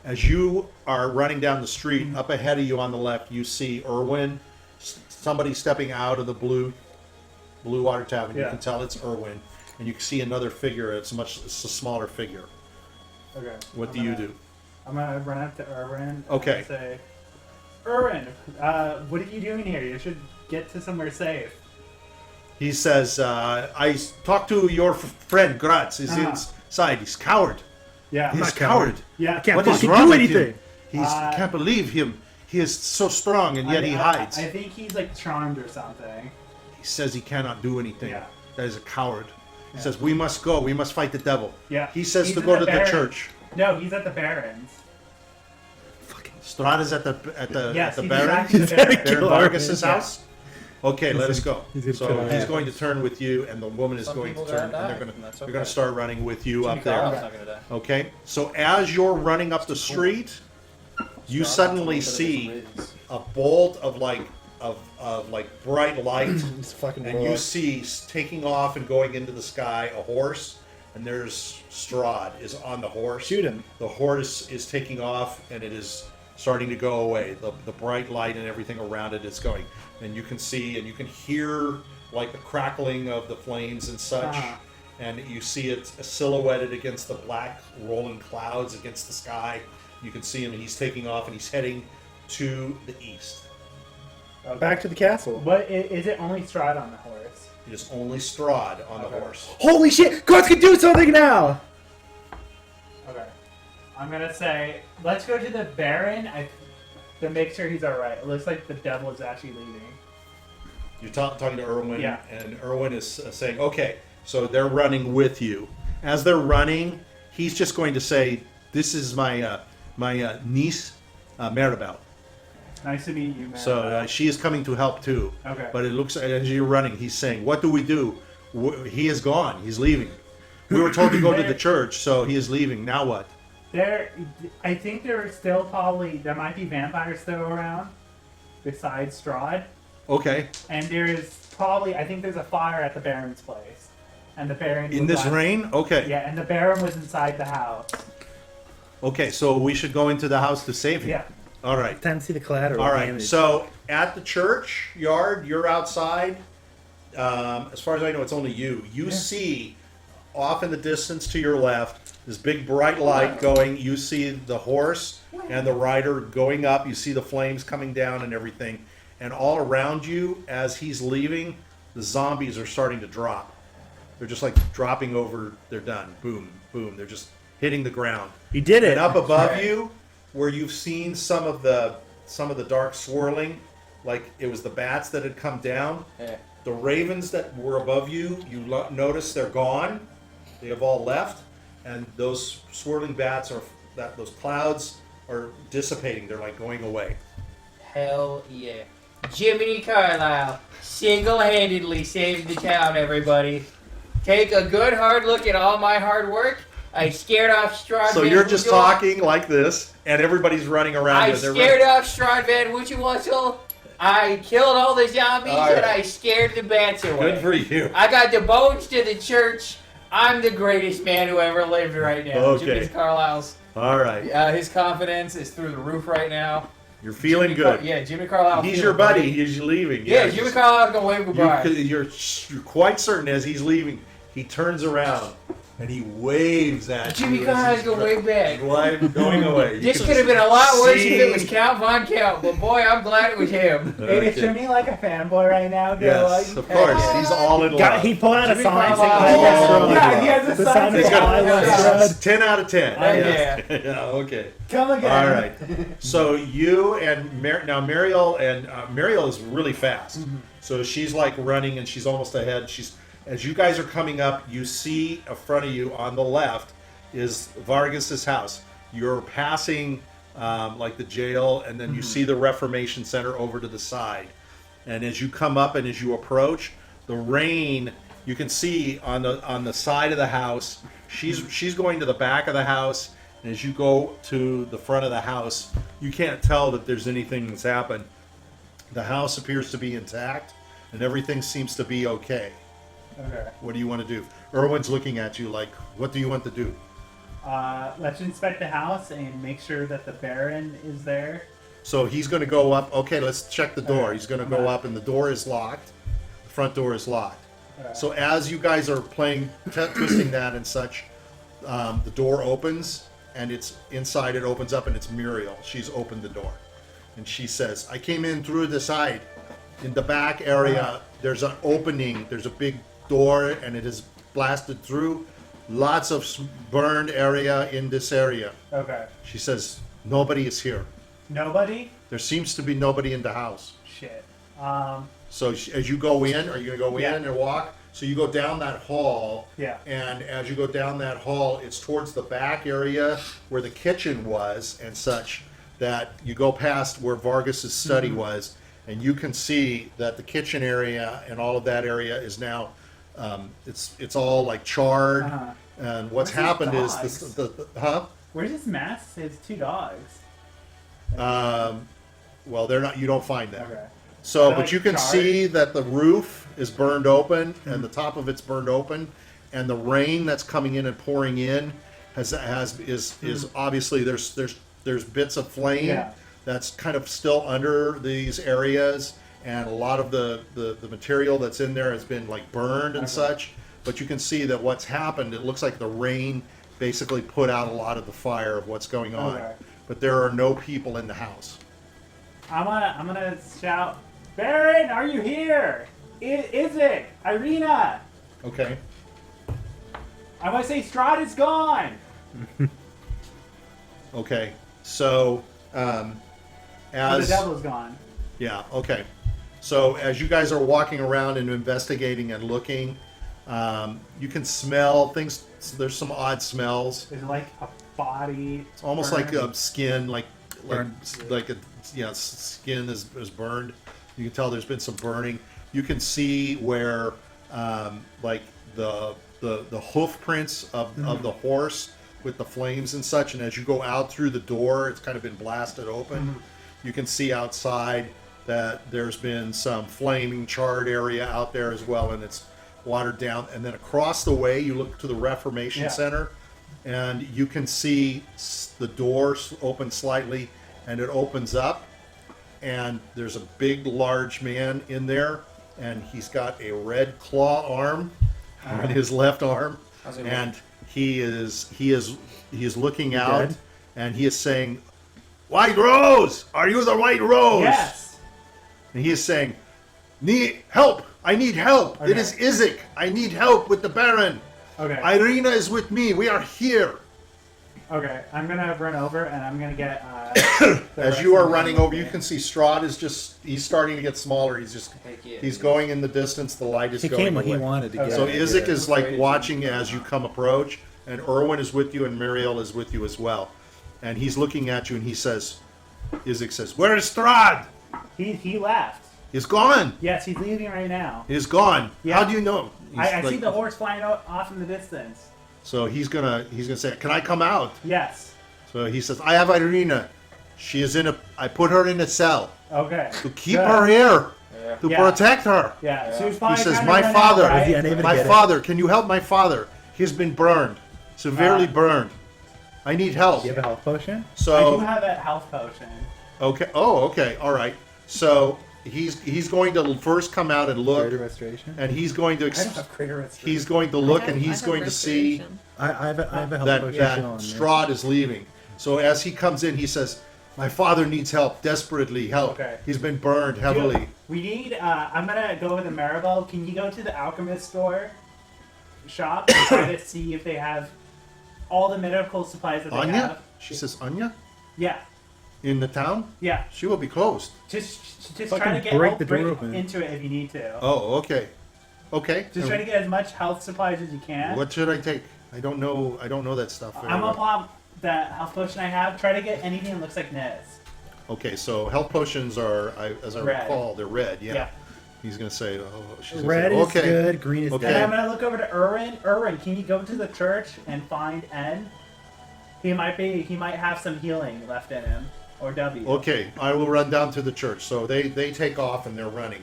[SPEAKER 1] As you are running down the street, up ahead of you on the left, you see Erwin. Somebody stepping out of the Blue Water Tavern. You
[SPEAKER 2] Yeah.
[SPEAKER 1] can tell it's Erwin, and you can see another figure. It's a smaller figure.
[SPEAKER 2] Okay.
[SPEAKER 1] What do you do?
[SPEAKER 2] I'm gonna run up to Erwin.
[SPEAKER 1] Okay.
[SPEAKER 2] And say, Erwin, what are you doing here? You should get to somewhere safe.
[SPEAKER 1] He says, "I talked to your friend Grutz. He's inside. He's coward.
[SPEAKER 2] Yeah.
[SPEAKER 1] He's
[SPEAKER 3] not
[SPEAKER 1] coward.
[SPEAKER 2] Yeah.
[SPEAKER 3] Can't
[SPEAKER 1] What is
[SPEAKER 3] fucking
[SPEAKER 1] wrong
[SPEAKER 3] do
[SPEAKER 1] with
[SPEAKER 3] anything.
[SPEAKER 1] him? He's can't believe him. He is so strong, and yet he
[SPEAKER 2] I
[SPEAKER 1] hides.
[SPEAKER 2] think he's like charmed or something.
[SPEAKER 1] He says he cannot do anything.
[SPEAKER 2] Yeah.
[SPEAKER 1] That is a coward. He
[SPEAKER 2] Yeah.
[SPEAKER 1] says, we must go. We must fight the devil.
[SPEAKER 2] Yeah.
[SPEAKER 1] He says
[SPEAKER 2] He's
[SPEAKER 1] to
[SPEAKER 2] in
[SPEAKER 1] go to the
[SPEAKER 2] Barrens.
[SPEAKER 1] church.
[SPEAKER 2] No, he's at the Barrens.
[SPEAKER 1] Strahd is at the
[SPEAKER 2] Yes,
[SPEAKER 1] at the
[SPEAKER 2] he's
[SPEAKER 1] Baron.
[SPEAKER 2] tracking the Barrens.
[SPEAKER 1] Baron Vargas's house. Okay, let us go.
[SPEAKER 3] he's gonna
[SPEAKER 1] So
[SPEAKER 3] kill
[SPEAKER 1] he's
[SPEAKER 3] him.
[SPEAKER 1] going to turn with you, and the woman is
[SPEAKER 5] Some
[SPEAKER 1] going to
[SPEAKER 5] people
[SPEAKER 1] turn,
[SPEAKER 5] gotta
[SPEAKER 1] and
[SPEAKER 5] die, and that's
[SPEAKER 1] they're
[SPEAKER 5] okay.
[SPEAKER 1] going to start running with you
[SPEAKER 5] Jiminy
[SPEAKER 1] up there.
[SPEAKER 5] Carlyle's not gonna die.
[SPEAKER 1] Okay, so as you're running up the street, you suddenly see a bolt of like bright light,
[SPEAKER 6] It's fucking
[SPEAKER 1] and you see taking off and going into the sky a horse, and there's Strahd is on the horse.
[SPEAKER 6] Shoot him.
[SPEAKER 1] The horse is taking off, and it is starting to go away. The bright light and everything around it is going, and you can see and you can hear like the crackling of the flames and such. And you see it silhouetted against the black rolling clouds against the sky. You can see him, and he's taking off, and he's heading to the east.
[SPEAKER 6] Back to the castle.
[SPEAKER 2] What is it? Only Strahd on the horse.
[SPEAKER 1] It is only Strahd on the horse.
[SPEAKER 6] Holy shit! Grutz can do something now!
[SPEAKER 2] Okay. I'm gonna say, let's go to the Baron. To make sure he's all right. It looks like the devil is actually leaving.
[SPEAKER 1] You're talking to Erwin,
[SPEAKER 2] Yeah.
[SPEAKER 1] and Erwin is saying, okay, so they're running with you. As they're running, he's just going to say, this is my niece, Maribel.
[SPEAKER 2] Nice to meet you, man.
[SPEAKER 1] So she is coming to help too.
[SPEAKER 2] Okay.
[SPEAKER 1] But it looks, as you're running, he's saying, what do we do? He is gone. He's leaving. We were told to go to the church, so he is leaving. Now what?
[SPEAKER 2] I think there might be vampires still around, besides Strahd.
[SPEAKER 1] Okay.
[SPEAKER 2] And I think there's a fire at the Baron's place. And the Baron
[SPEAKER 1] In this rain? Okay.
[SPEAKER 2] Yeah, and the Baron was inside the house.
[SPEAKER 1] Okay, so we should go into the house to save him.
[SPEAKER 2] Yeah.
[SPEAKER 1] All right.
[SPEAKER 6] Time to see the collateral
[SPEAKER 1] All right.
[SPEAKER 6] damage.
[SPEAKER 1] So at the church yard, you're outside. As far as I know, it's only you. You see off in the distance to your left this big bright light going. You see the horse and the rider going up. You see the flames coming down and everything. And all around you, as he's leaving, the zombies are starting to drop. They're just like dropping over. They're done. Boom, boom. They're just hitting the ground.
[SPEAKER 6] You did it!
[SPEAKER 1] And up above you, where you've seen some of the dark swirling, like it was the bats that had come down.
[SPEAKER 5] Yeah.
[SPEAKER 1] The ravens that were above you, notice they're gone. They have all left, and those swirling bats those clouds are dissipating. They're like going away.
[SPEAKER 5] Hell yeah. Jiminy Carlyle single-handedly saved the town, everybody. Take a good hard look at all my hard work. I scared off Strahd
[SPEAKER 1] So
[SPEAKER 5] Van
[SPEAKER 1] you're just
[SPEAKER 5] Wuchel.
[SPEAKER 1] talking like this, and everybody's running around
[SPEAKER 5] I
[SPEAKER 1] you. They're
[SPEAKER 5] scared off Strahd Van Wuchel. I killed all the zombies,
[SPEAKER 1] All right.
[SPEAKER 5] and I scared the bats away.
[SPEAKER 1] Good for you.
[SPEAKER 5] I got the bones to the church. I'm the greatest man who ever lived right now.
[SPEAKER 1] Okay.
[SPEAKER 5] Jiminy Carlyle's.
[SPEAKER 1] All right.
[SPEAKER 5] His confidence is through the roof right now.
[SPEAKER 1] You're feeling
[SPEAKER 5] Jiminy
[SPEAKER 1] good.
[SPEAKER 5] Jiminy Carlyle.
[SPEAKER 1] He's
[SPEAKER 5] feeling
[SPEAKER 1] your buddy.
[SPEAKER 5] great.
[SPEAKER 1] He's leaving.
[SPEAKER 5] Yeah, Jiminy Carlyle's gonna wave goodbye.
[SPEAKER 1] You're quite certain as he's leaving, he turns around and he waves at
[SPEAKER 5] Jiminy
[SPEAKER 1] you. as
[SPEAKER 5] Carlyle's
[SPEAKER 1] he's
[SPEAKER 5] gonna wave back.
[SPEAKER 1] going away. You
[SPEAKER 5] This
[SPEAKER 1] can
[SPEAKER 5] could have been a lot worse if it was
[SPEAKER 1] see-
[SPEAKER 5] Count Von Count, but boy, I'm glad it was him.
[SPEAKER 2] Hey, is
[SPEAKER 1] Okay.
[SPEAKER 2] Jimmy like a fanboy right now?
[SPEAKER 1] Yes, of course. He's all in love.
[SPEAKER 6] He pulled out a
[SPEAKER 5] Jimmy
[SPEAKER 6] sign saying,
[SPEAKER 5] Carlyle.
[SPEAKER 6] "I love
[SPEAKER 1] Yeah,
[SPEAKER 6] Strahd."
[SPEAKER 2] he has a
[SPEAKER 6] The
[SPEAKER 2] sign
[SPEAKER 6] sign
[SPEAKER 2] saying,
[SPEAKER 6] is, "I love
[SPEAKER 5] Yeah.
[SPEAKER 6] Strahd."
[SPEAKER 1] 10 out of 10.
[SPEAKER 5] Yeah.
[SPEAKER 1] Yeah, okay.
[SPEAKER 2] Come again.
[SPEAKER 1] All right. So you and now Mariel Mariel is really fast. So she's like running and she's almost ahead. As you guys are coming up, you see in front of you on the left is Vargas's house. You're passing like the jail, and then you see the Reformation Center over to the side. And as you come up and as you approach, the rain you can see on the side of the house. She's going to the back of the house. And as you go to the front of the house, you can't tell that there's anything that's happened. The house appears to be intact, and everything seems to be okay.
[SPEAKER 2] Okay.
[SPEAKER 1] What do you want to do? Erwin's looking at you like, what do you want to do?
[SPEAKER 2] Let's inspect the house and make sure that the Baron is there.
[SPEAKER 1] So he's going to go up. Okay, let's check the door.
[SPEAKER 2] Okay.
[SPEAKER 1] He's going to go up, and the door is locked. The front door is locked.
[SPEAKER 2] Okay.
[SPEAKER 1] So as you guys are playing, twisting that and such, the door opens, and it's inside. It opens up, and it's Muriel. She's opened the door, and she says, "I came in through the side. In the back area, there's an opening. There's a big door, and it is blasted through. Lots of burned area in this area."
[SPEAKER 2] Okay.
[SPEAKER 1] She says, "Nobody is here.
[SPEAKER 2] Nobody?
[SPEAKER 1] There seems to be nobody in the house."
[SPEAKER 2] Shit.
[SPEAKER 1] So as you go in, are you going to go
[SPEAKER 2] Yeah.
[SPEAKER 1] in and walk? So you go down that hall.
[SPEAKER 2] Yeah.
[SPEAKER 1] And as you go down that hall, it's towards the back area where the kitchen was and such, that you go past where Vargas's study was, and you can see that the kitchen area and all of that area is now, it's all like charred.
[SPEAKER 2] Uh-huh.
[SPEAKER 1] And what's
[SPEAKER 2] Where's his
[SPEAKER 1] happened is
[SPEAKER 2] dogs?
[SPEAKER 1] huh?
[SPEAKER 2] Where's his mask? His 2 dogs.
[SPEAKER 1] Well, they're not. You don't find them.
[SPEAKER 2] Okay.
[SPEAKER 1] So,
[SPEAKER 2] They're,
[SPEAKER 1] but
[SPEAKER 2] like,
[SPEAKER 1] you can
[SPEAKER 2] charred?
[SPEAKER 1] see that the roof is burned open, and the top of it's burned open, and the rain that's coming in and pouring in is obviously there's bits of flame
[SPEAKER 2] Yeah.
[SPEAKER 1] that's kind of still under these areas, and a lot of the material that's in there has been like burned and such. But you can see that what's happened. It looks like the rain basically put out a lot of the fire of what's going on.
[SPEAKER 2] Okay.
[SPEAKER 1] But there are no people in the house.
[SPEAKER 2] I'm gonna shout, Baron, are you here? Is it? Irina!
[SPEAKER 1] Okay.
[SPEAKER 2] I want to say Strahd is gone!
[SPEAKER 1] Okay, so
[SPEAKER 2] Oh, the
[SPEAKER 1] as
[SPEAKER 2] devil's gone.
[SPEAKER 1] yeah, okay, so as you guys are walking around and investigating and looking, you can smell things. There's some odd smells.
[SPEAKER 2] There's like a body.
[SPEAKER 1] It's almost like
[SPEAKER 2] burned.
[SPEAKER 1] skin, like
[SPEAKER 3] Burned.
[SPEAKER 1] skin is burned. You can tell there's been some burning. You can see where like the hoof prints of the horse with the flames and such, and as you go out through the door, it's kind of been blasted open. You can see outside that there's been some flaming charred area out there as well, and it's watered down. And then across the way, you look to the Reformation
[SPEAKER 2] Yeah.
[SPEAKER 1] Center, and you can see the door open slightly, and it opens up, and there's a big, large man in there, and he's got a red claw arm on his left arm,
[SPEAKER 5] How's he
[SPEAKER 1] and he is looking out,
[SPEAKER 3] dead?
[SPEAKER 1] and he is saying, "White Rose, are you the White Rose?"
[SPEAKER 2] Yes!
[SPEAKER 1] And he is saying, "Need help! I need help! It
[SPEAKER 2] Okay.
[SPEAKER 1] is Isaac! I need help with the Baron!
[SPEAKER 2] Okay.
[SPEAKER 1] Irina is with me! We are here!"
[SPEAKER 2] Okay, I'm gonna run over and I'm gonna get. the
[SPEAKER 1] As
[SPEAKER 2] rest
[SPEAKER 1] you are
[SPEAKER 2] of the
[SPEAKER 1] running
[SPEAKER 2] people.
[SPEAKER 1] over, you can see Strahd is he's starting to get smaller.
[SPEAKER 5] Heck yeah.
[SPEAKER 1] He's going in the distance, the light is
[SPEAKER 3] He
[SPEAKER 1] going
[SPEAKER 3] came when
[SPEAKER 1] away.
[SPEAKER 3] he wanted to
[SPEAKER 2] Okay.
[SPEAKER 3] get.
[SPEAKER 1] So
[SPEAKER 2] Yeah,
[SPEAKER 1] Isaac is like
[SPEAKER 5] Afraid.
[SPEAKER 1] watching as you come approach, and Erwin is with you, and Muriel is with you as well. And he's looking at you, and Isaac says, "Where is Strahd?
[SPEAKER 2] He left.
[SPEAKER 1] He's gone!
[SPEAKER 2] Yes, he's leaving right now.
[SPEAKER 1] He's gone!
[SPEAKER 2] Yeah.
[SPEAKER 1] How do you know?"
[SPEAKER 2] I
[SPEAKER 1] He's
[SPEAKER 2] see
[SPEAKER 1] like-
[SPEAKER 2] the horse flying off in the distance.
[SPEAKER 1] So he's gonna say, "Can I come out?"
[SPEAKER 2] Yes.
[SPEAKER 1] So he says, "I have Irina. She is I put her in a cell
[SPEAKER 2] Okay.
[SPEAKER 1] to keep
[SPEAKER 2] Good.
[SPEAKER 1] her here,
[SPEAKER 5] Yeah.
[SPEAKER 1] to
[SPEAKER 2] Yeah.
[SPEAKER 1] protect her."
[SPEAKER 2] Yeah. She was
[SPEAKER 1] He
[SPEAKER 2] probably
[SPEAKER 1] says,
[SPEAKER 2] trying to
[SPEAKER 1] "My
[SPEAKER 2] run
[SPEAKER 1] father,
[SPEAKER 2] out, right?
[SPEAKER 3] Was he unable to
[SPEAKER 1] my
[SPEAKER 3] get it?
[SPEAKER 1] father, can you help my father? He's been burned, severely burned. I need help."
[SPEAKER 3] Do you have a health potion?
[SPEAKER 2] I do
[SPEAKER 1] So
[SPEAKER 2] have that health potion.
[SPEAKER 1] okay, okay, all right. So he's going to first come out and
[SPEAKER 3] Greater
[SPEAKER 1] look,
[SPEAKER 3] restoration.
[SPEAKER 1] and he's going to
[SPEAKER 3] I don't have greater restoration.
[SPEAKER 1] he's going to look,
[SPEAKER 4] I have-
[SPEAKER 1] and
[SPEAKER 4] I
[SPEAKER 1] he's
[SPEAKER 4] have
[SPEAKER 1] going to see
[SPEAKER 4] restoration.
[SPEAKER 3] I have a health
[SPEAKER 1] that
[SPEAKER 3] potion on me.
[SPEAKER 1] Strahd is leaving. So as he comes in, he says, "My father needs help, desperately help.
[SPEAKER 2] Okay.
[SPEAKER 1] He's been burned heavily."
[SPEAKER 2] We need. I'm gonna go with the Maribel. Can you go to the alchemist store shop and try to see if they have all the medical supplies that they
[SPEAKER 1] Anya?
[SPEAKER 2] have?
[SPEAKER 1] She says, "Anya?
[SPEAKER 2] Yeah.
[SPEAKER 1] In the town?
[SPEAKER 2] Yeah.
[SPEAKER 1] She will be closed."
[SPEAKER 2] Just try
[SPEAKER 3] Fucking
[SPEAKER 2] to get
[SPEAKER 3] break the door
[SPEAKER 2] break
[SPEAKER 3] open.
[SPEAKER 2] into it if you need to.
[SPEAKER 1] Oh, okay. Okay.
[SPEAKER 2] Just try to get as much health supplies as you can.
[SPEAKER 1] What should I take? I don't know that stuff very
[SPEAKER 2] I'm gonna
[SPEAKER 1] well.
[SPEAKER 2] pop that health potion I have. Try to get anything that looks like Nez.
[SPEAKER 1] Okay, so health potions are, as I
[SPEAKER 2] Red.
[SPEAKER 1] recall, they're red. Yeah.
[SPEAKER 2] Yeah.
[SPEAKER 1] He's gonna say, "Oh, she's gonna
[SPEAKER 3] Red
[SPEAKER 1] say,
[SPEAKER 3] is
[SPEAKER 1] okay."
[SPEAKER 3] good. Green is
[SPEAKER 1] Okay.
[SPEAKER 2] And I'm
[SPEAKER 3] dead.
[SPEAKER 2] gonna look over to Erwin. Erwin, can you go to the church and find N? He might have some healing left in him. Or W.
[SPEAKER 1] Okay, I will run down to the church. So they take off and they're running.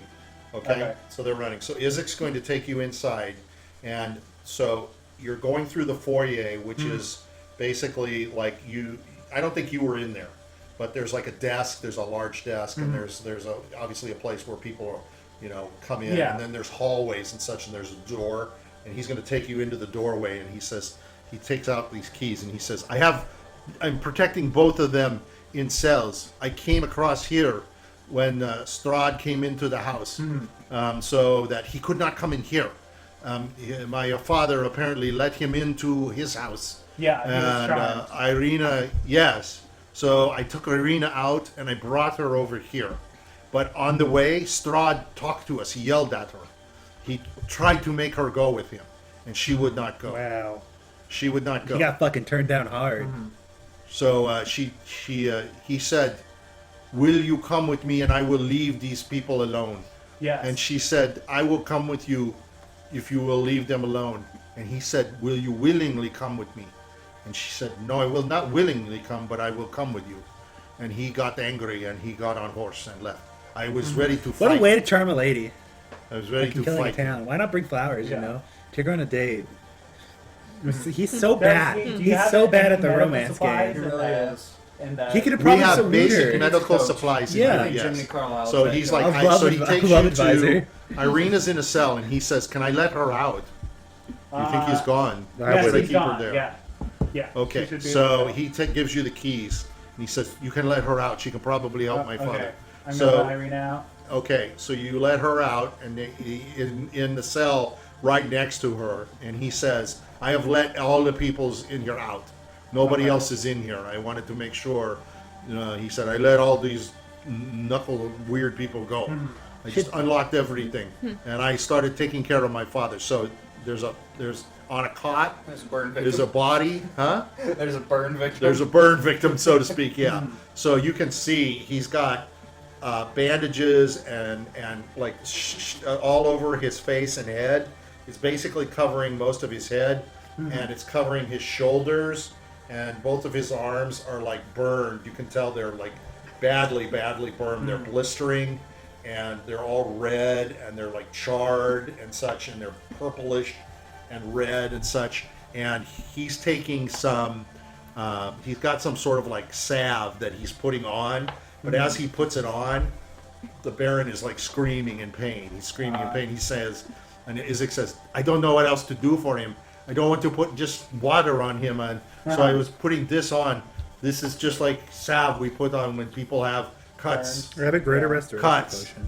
[SPEAKER 1] Okay?
[SPEAKER 2] Okay.
[SPEAKER 1] So they're running. So Isaac's going to take you inside, And so you're going through the foyer, which is basically like I don't think you were in there, but there's like a desk. There's a large desk, and there's obviously a place where people come in,
[SPEAKER 2] Yeah.
[SPEAKER 1] and then there's hallways and such, and there's a door, and he's going to take you into the doorway, and he takes out these keys, and he says, I'm protecting both of them in cells. I came across here when Strahd came into the house, so that he could not come in here. My father apparently let him into his house.
[SPEAKER 2] Yeah, he was
[SPEAKER 1] And
[SPEAKER 2] charmed.
[SPEAKER 1] Irina, yes. So I took Irina out and I brought her over here. But on the way, Strahd talked to us. He yelled at her. He tried to make her go with him, and she would not go.
[SPEAKER 6] Wow.
[SPEAKER 1] She would not go.
[SPEAKER 6] He got fucking turned down hard.
[SPEAKER 1] So he said, "Will you come with me, and I will leave these people alone?"
[SPEAKER 2] Yes.
[SPEAKER 1] And she said, "I will come with you if you will leave them alone." And he said, "Will you willingly come with me?" And she said, "No, I will not willingly come, but I will come with you." And he got angry and he got on horse and left. I was ready to fight.
[SPEAKER 6] What a way to charm a lady.
[SPEAKER 1] I was ready
[SPEAKER 6] Fucking
[SPEAKER 1] to
[SPEAKER 6] killing a
[SPEAKER 1] fight.
[SPEAKER 6] town. Why not bring flowers,
[SPEAKER 2] Yeah.
[SPEAKER 6] you know? Take her on a date. He's so bad.
[SPEAKER 2] Do you
[SPEAKER 6] He's
[SPEAKER 2] have
[SPEAKER 6] so bad
[SPEAKER 2] any
[SPEAKER 6] at the
[SPEAKER 2] medical
[SPEAKER 6] romance
[SPEAKER 2] supplies
[SPEAKER 6] game.
[SPEAKER 2] in
[SPEAKER 5] Really
[SPEAKER 2] the-
[SPEAKER 5] is.
[SPEAKER 2] in the-
[SPEAKER 6] He could have
[SPEAKER 1] We
[SPEAKER 6] probably
[SPEAKER 1] have
[SPEAKER 6] salute
[SPEAKER 1] basic
[SPEAKER 6] her.
[SPEAKER 1] medical
[SPEAKER 5] Coach.
[SPEAKER 1] supplies. in
[SPEAKER 6] Yeah.
[SPEAKER 1] there,
[SPEAKER 5] Like
[SPEAKER 1] yes.
[SPEAKER 5] Jiminy Carlyle
[SPEAKER 1] So
[SPEAKER 5] said,
[SPEAKER 1] he's
[SPEAKER 5] coach.
[SPEAKER 1] like,
[SPEAKER 6] Love
[SPEAKER 1] so he
[SPEAKER 6] advi-
[SPEAKER 1] takes
[SPEAKER 6] love
[SPEAKER 1] you
[SPEAKER 6] advisor.
[SPEAKER 1] to Irina's in a cell, and he says, "Can I let her out?" You think he's gone?
[SPEAKER 6] I
[SPEAKER 2] Yes,
[SPEAKER 6] would.
[SPEAKER 2] he's
[SPEAKER 1] Keep her
[SPEAKER 2] gone.
[SPEAKER 1] there.
[SPEAKER 2] Yeah. Yeah.
[SPEAKER 1] Okay,
[SPEAKER 2] she should be
[SPEAKER 1] so
[SPEAKER 2] there.
[SPEAKER 1] he gives you the keys, and he says, "You can let her out. She can probably help my
[SPEAKER 2] Okay.
[SPEAKER 1] father."
[SPEAKER 2] I'm
[SPEAKER 1] So-
[SPEAKER 2] gonna let Irene out.
[SPEAKER 1] Okay, so you let her out, and in the cell right next to her, and he says, "I have let all the peoples in here out. Nobody
[SPEAKER 2] Okay.
[SPEAKER 1] else is in here. I wanted to make sure." He said, "I let all these knuckle weird people go.
[SPEAKER 2] Hmm.
[SPEAKER 1] I just unlocked everything, and I started taking care of my father." So there's on a cot.
[SPEAKER 5] There's a burn
[SPEAKER 1] There's a
[SPEAKER 5] victim.
[SPEAKER 1] body, huh?
[SPEAKER 5] There's a burn victim.
[SPEAKER 1] There's a burn victim, so to speak. Yeah. So you can see he's got bandages and like all over his face and head. It's basically covering most of his head, and it's covering his shoulders, and both of his arms are like burned. You can tell they're like badly burned. They're blistering, and they're all red, and they're like charred and such, and they're purplish and red and such. And he's taking some. He's got some sort of like salve that he's putting on, but as he puts it on, the Baron is like screaming in pain. He's screaming in pain. He says, and Isaac says, "I don't know what else to do for him. I don't want to put just water on him, and so I was putting this on. This is just like salve we put on when people have cuts.
[SPEAKER 6] Or have a greater restoration
[SPEAKER 1] Cuts.
[SPEAKER 6] potion.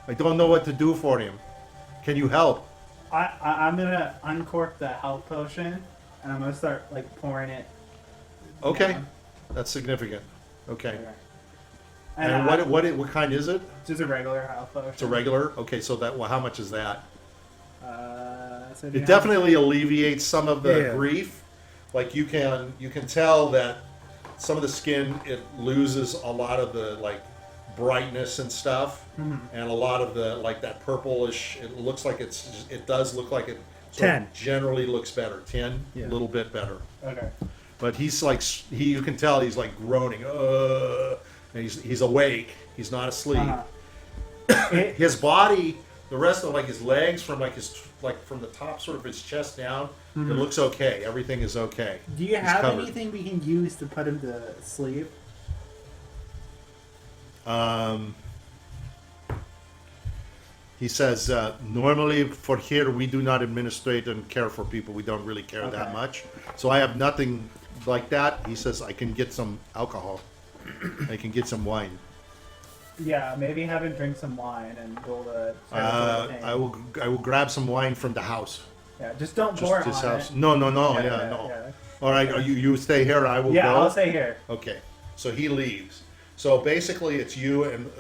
[SPEAKER 1] I don't know what to do for him. Can you help?"
[SPEAKER 2] I'm gonna uncork the health potion, and I'm gonna start like pouring it.
[SPEAKER 1] Okay,
[SPEAKER 2] down.
[SPEAKER 1] that's significant. Okay,
[SPEAKER 2] Okay.
[SPEAKER 1] and
[SPEAKER 2] I-
[SPEAKER 1] what kind is it?
[SPEAKER 2] Just a regular health potion.
[SPEAKER 1] It's a regular. Okay, so that how much is that?
[SPEAKER 2] So do you
[SPEAKER 1] It
[SPEAKER 2] have-
[SPEAKER 1] definitely alleviates some of the
[SPEAKER 6] Yeah.
[SPEAKER 1] grief. Like you can tell that some of the skin, it loses a lot of the like brightness and stuff, and a lot of the like that purplish. It looks like it does look like it. Sort of
[SPEAKER 6] 10.
[SPEAKER 1] generally looks better. 10, a
[SPEAKER 6] Yeah.
[SPEAKER 1] little bit better.
[SPEAKER 2] Okay.
[SPEAKER 1] But he's like you can tell he's like groaning. And he's awake. He's not asleep.
[SPEAKER 2] It-
[SPEAKER 1] His body, the rest of like his legs, from from the top sort of his chest down, it looks okay. Everything is okay.
[SPEAKER 2] do you
[SPEAKER 1] He's
[SPEAKER 2] have
[SPEAKER 1] covered.
[SPEAKER 2] anything we can use to put him to sleep?
[SPEAKER 1] He says, normally for here we do not administrate and care for people. We don't really care that
[SPEAKER 2] Okay.
[SPEAKER 1] much. So I have nothing like that. He says I can get some alcohol. I can get some wine.
[SPEAKER 2] Yeah, maybe have him drink some wine and go to.
[SPEAKER 1] I will grab some wine from the house.
[SPEAKER 2] Yeah, just don't pour
[SPEAKER 1] Just his
[SPEAKER 2] on
[SPEAKER 1] house.
[SPEAKER 2] it.
[SPEAKER 1] No, no. No. All right, you stay here. I will
[SPEAKER 2] Yeah,
[SPEAKER 1] go.
[SPEAKER 2] I'll stay here.
[SPEAKER 1] Okay, so he leaves. So basically, it's you and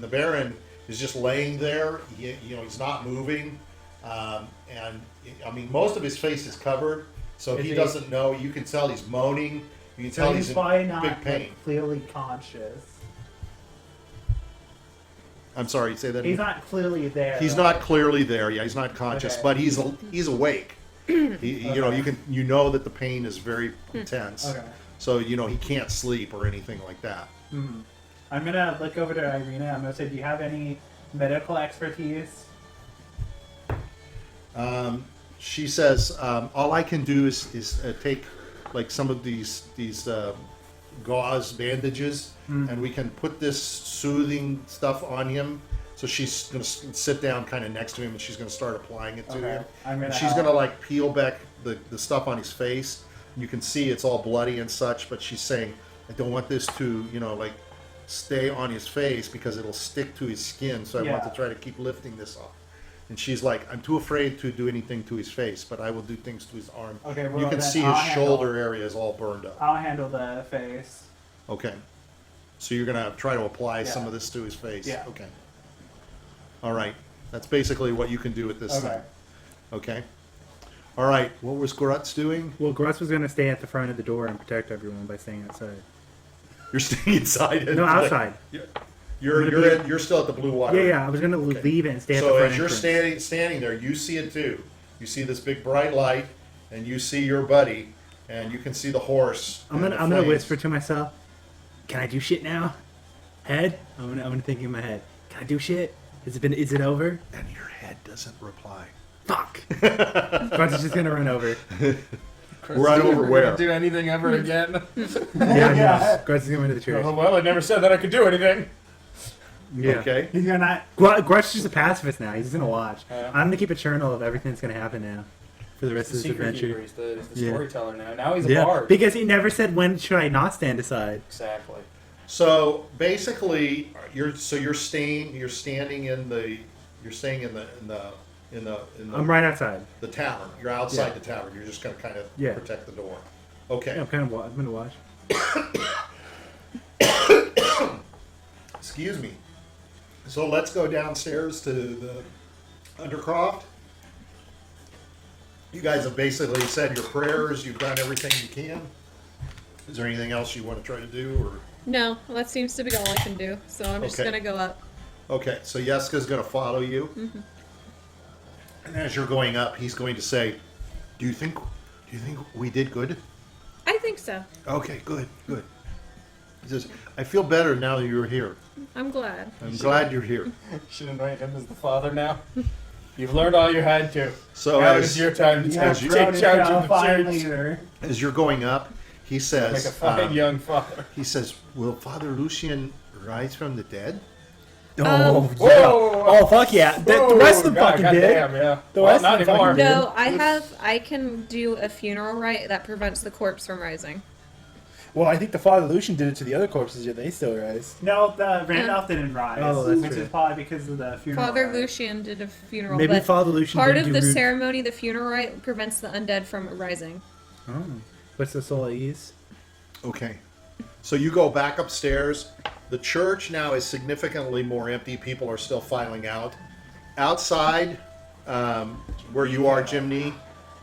[SPEAKER 1] the Baron is just laying there. He's not moving, and I mean most of his face is covered, so
[SPEAKER 2] Is
[SPEAKER 1] he
[SPEAKER 2] he-
[SPEAKER 1] doesn't know. You can tell he's moaning. You can
[SPEAKER 2] So
[SPEAKER 1] tell
[SPEAKER 2] he's
[SPEAKER 1] he's
[SPEAKER 2] probably
[SPEAKER 1] in
[SPEAKER 2] not
[SPEAKER 1] big pain.
[SPEAKER 2] like, clearly conscious.
[SPEAKER 1] I'm sorry, say that.
[SPEAKER 2] He's
[SPEAKER 1] again.
[SPEAKER 2] not clearly there.
[SPEAKER 1] He's
[SPEAKER 2] right?
[SPEAKER 1] not clearly there. Yeah, he's not conscious,
[SPEAKER 2] Okay.
[SPEAKER 1] but he's awake.
[SPEAKER 2] Okay.
[SPEAKER 1] You know that the pain is very intense.
[SPEAKER 2] Okay.
[SPEAKER 1] So he can't sleep or anything like that.
[SPEAKER 2] I'm gonna look over to Irina. I'm gonna say, do you have any medical expertise?
[SPEAKER 1] she says, all I can do is take like some of these gauze bandages, and we can put this soothing stuff on him. So she's going to sit down kind of next to him, and she's going to start applying it to him. And she's going to like peel back the stuff on his face. You can see it's all bloody and such, but she's saying, I don't want this to, like stay on his face because it'll stick to his skin. So I want to try to keep lifting this off. And she's like, I'm too afraid to do anything to his face, but I will do things to his arm.
[SPEAKER 2] Okay, well,
[SPEAKER 1] you can see his shoulder area is all burned up.
[SPEAKER 2] I'll handle the face.
[SPEAKER 1] Okay. So you're going to try to apply some of this to his face.
[SPEAKER 2] Yeah.
[SPEAKER 1] Okay. All right. That's basically what you can do with this
[SPEAKER 2] Okay.
[SPEAKER 1] thing. Okay. All right. What was Grutz doing?
[SPEAKER 3] Well, Grutz was going to stay at the front of the door and protect everyone by staying outside.
[SPEAKER 1] You're staying inside.
[SPEAKER 3] No, outside.
[SPEAKER 1] You're still at the blue water.
[SPEAKER 3] Yeah, I was going to leave it and stay at the
[SPEAKER 1] So
[SPEAKER 3] front
[SPEAKER 1] as you're
[SPEAKER 3] entrance.
[SPEAKER 1] standing there, you see it too. You see this big bright light, and you see your buddy, and you can see the horse.
[SPEAKER 3] I'm
[SPEAKER 1] and
[SPEAKER 3] gonna
[SPEAKER 1] the flames.
[SPEAKER 3] whisper to myself, can I do shit now? Head? I'm gonna think in my head. Can I do shit? Is it over?
[SPEAKER 1] And your head doesn't reply.
[SPEAKER 3] Fuck. Grutz is just gonna run over.
[SPEAKER 1] Run over
[SPEAKER 5] We're
[SPEAKER 1] where?
[SPEAKER 5] gonna do anything ever again.
[SPEAKER 3] Yeah. Grutz is going to the church.
[SPEAKER 5] Oh, well, I never said that I could do anything.
[SPEAKER 3] Yeah.
[SPEAKER 1] Okay.
[SPEAKER 2] He's gonna.
[SPEAKER 3] Grutz is just a pacifist now. He's just gonna watch.
[SPEAKER 5] Yeah.
[SPEAKER 3] I'm gonna keep a journal of everything that's gonna happen now for the rest
[SPEAKER 5] The
[SPEAKER 3] of this
[SPEAKER 5] secret keeper.
[SPEAKER 3] adventure.
[SPEAKER 5] He's the
[SPEAKER 3] Yeah.
[SPEAKER 5] storyteller now. Now he's a
[SPEAKER 3] Yeah,
[SPEAKER 5] bard.
[SPEAKER 3] because he never said when should I not stand aside.
[SPEAKER 5] Exactly.
[SPEAKER 1] So basically, you're standing in the
[SPEAKER 3] I'm right outside.
[SPEAKER 1] the tavern. You're outside
[SPEAKER 3] Yeah.
[SPEAKER 1] the tavern. You're just gonna kind of
[SPEAKER 3] Yeah.
[SPEAKER 1] protect the door. Okay.
[SPEAKER 3] Yeah, I'm gonna watch.
[SPEAKER 1] Excuse me. So let's go downstairs to the Undercroft. You guys have basically said your prayers. You've done everything you can. Is there anything else you want to try to do, or?
[SPEAKER 4] No, that seems to be all I can do. So I'm just
[SPEAKER 1] Okay.
[SPEAKER 4] gonna go up.
[SPEAKER 1] Okay, so Yeska's going to follow you.
[SPEAKER 4] Mm-hmm.
[SPEAKER 1] And as you're going up, he's going to say, "Do you think we did good?"
[SPEAKER 4] I think so.
[SPEAKER 1] Okay, good. He says, "I feel better now that you're here.
[SPEAKER 4] I'm glad.
[SPEAKER 1] I'm glad you're here."
[SPEAKER 5] Should invite him as the father now. You've learned all you had to.
[SPEAKER 1] So
[SPEAKER 5] now
[SPEAKER 1] as-
[SPEAKER 5] it's your time to
[SPEAKER 1] as
[SPEAKER 5] take
[SPEAKER 1] you-
[SPEAKER 5] charge of the
[SPEAKER 2] fine
[SPEAKER 5] church.
[SPEAKER 2] leader.
[SPEAKER 1] As you're going up, he
[SPEAKER 5] Make a
[SPEAKER 1] says,
[SPEAKER 5] fine young father.
[SPEAKER 1] he says, "Will Father Lucian rise from the dead?"
[SPEAKER 3] Oh,
[SPEAKER 5] Whoa!
[SPEAKER 3] oh, fuck yeah! The rest of them fucking did.
[SPEAKER 5] Damn, yeah.
[SPEAKER 3] The
[SPEAKER 5] Well,
[SPEAKER 3] rest
[SPEAKER 5] not
[SPEAKER 3] of them
[SPEAKER 5] anymore.
[SPEAKER 3] fucking did.
[SPEAKER 4] No, I can do a funeral rite that prevents the corpse from rising.
[SPEAKER 6] Well, I think the Father Lucian did it to the other corpses, yet they still rise.
[SPEAKER 2] No, the Randolph didn't rise,
[SPEAKER 3] Oh, that's
[SPEAKER 2] which
[SPEAKER 3] true.
[SPEAKER 2] is probably because of the funeral.
[SPEAKER 4] Father
[SPEAKER 2] rite.
[SPEAKER 4] Lucian did a funeral.
[SPEAKER 3] Maybe
[SPEAKER 4] but
[SPEAKER 3] Father Lucian
[SPEAKER 4] part
[SPEAKER 3] didn't
[SPEAKER 4] of the
[SPEAKER 3] do rude-
[SPEAKER 4] ceremony, the funeral rite, prevents the undead from rising.
[SPEAKER 3] Oh, what's the soul at ease?
[SPEAKER 1] Okay. So you go back upstairs. The church now is significantly more empty. People are still filing out. Outside, where you are, Jiminy,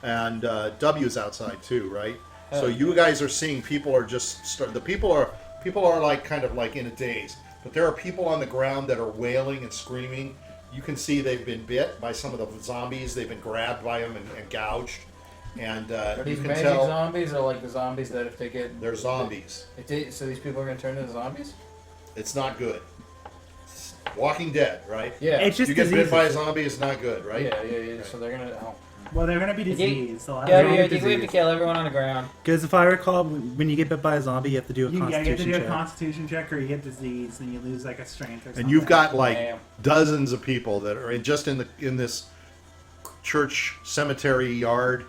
[SPEAKER 1] and W's outside too, right? So you guys are seeing people are just people are like kind of like in a daze. But there are people on the ground that are wailing and screaming. You can see they've been bit by some of the zombies. They've been grabbed by them and gouged. And
[SPEAKER 5] Are
[SPEAKER 1] you
[SPEAKER 5] these
[SPEAKER 1] can
[SPEAKER 5] magic
[SPEAKER 1] tell
[SPEAKER 5] zombies or like the zombies that if they get...
[SPEAKER 1] they're zombies.
[SPEAKER 5] So these people are going to turn into zombies?
[SPEAKER 1] It's not good. It's Walking Dead, right?
[SPEAKER 5] Yeah.
[SPEAKER 3] It's just
[SPEAKER 1] You get bit
[SPEAKER 3] diseases.
[SPEAKER 1] by a zombie, it's not good, right?
[SPEAKER 5] Yeah. So they're going to... Oh.
[SPEAKER 2] Well, they're gonna be diseased. So
[SPEAKER 5] Yeah,
[SPEAKER 3] Zombie
[SPEAKER 5] I think we have to
[SPEAKER 3] disease.
[SPEAKER 5] kill everyone on the ground.
[SPEAKER 3] Because if I recall, when you get bit by a zombie, you have to do a
[SPEAKER 2] you have to
[SPEAKER 3] constitution
[SPEAKER 2] do a
[SPEAKER 3] check.
[SPEAKER 2] constitution check, or you get diseased, and you lose like a strength or something.
[SPEAKER 1] And you've got like
[SPEAKER 5] Damn.
[SPEAKER 1] dozens of people that are just in this church cemetery yard.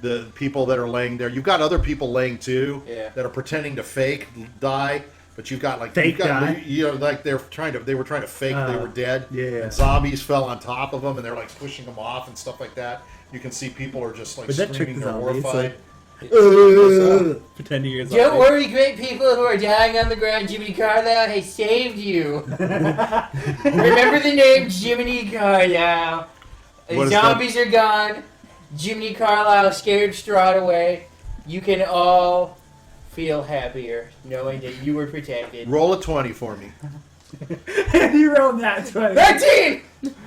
[SPEAKER 1] The people that are laying there, you've got other people laying too
[SPEAKER 5] Yeah.
[SPEAKER 1] that are pretending to fake die. But you've got like
[SPEAKER 3] Fake
[SPEAKER 1] you've got,
[SPEAKER 3] die?
[SPEAKER 1] you know, like they were trying to fake they were dead.
[SPEAKER 3] yeah.
[SPEAKER 1] And zombies fell on top of them, and they're like pushing them off and stuff like that. You can see people are just like
[SPEAKER 3] But that
[SPEAKER 1] screaming,
[SPEAKER 3] tricked
[SPEAKER 1] they're
[SPEAKER 3] the zombies,
[SPEAKER 1] horrified.
[SPEAKER 3] Pretending you're a
[SPEAKER 5] Don't
[SPEAKER 3] zombie.
[SPEAKER 5] worry, great people who are dying on the ground. Jiminy Carlyle has saved you. Remember the name Jiminy Carlyle. The
[SPEAKER 1] What is that?
[SPEAKER 5] zombies are gone. Jiminy Carlyle scared Strahd away. You can all feel happier knowing that you were protected.
[SPEAKER 1] Roll a 20 for me.
[SPEAKER 2] you rolled that 20.
[SPEAKER 5] 13!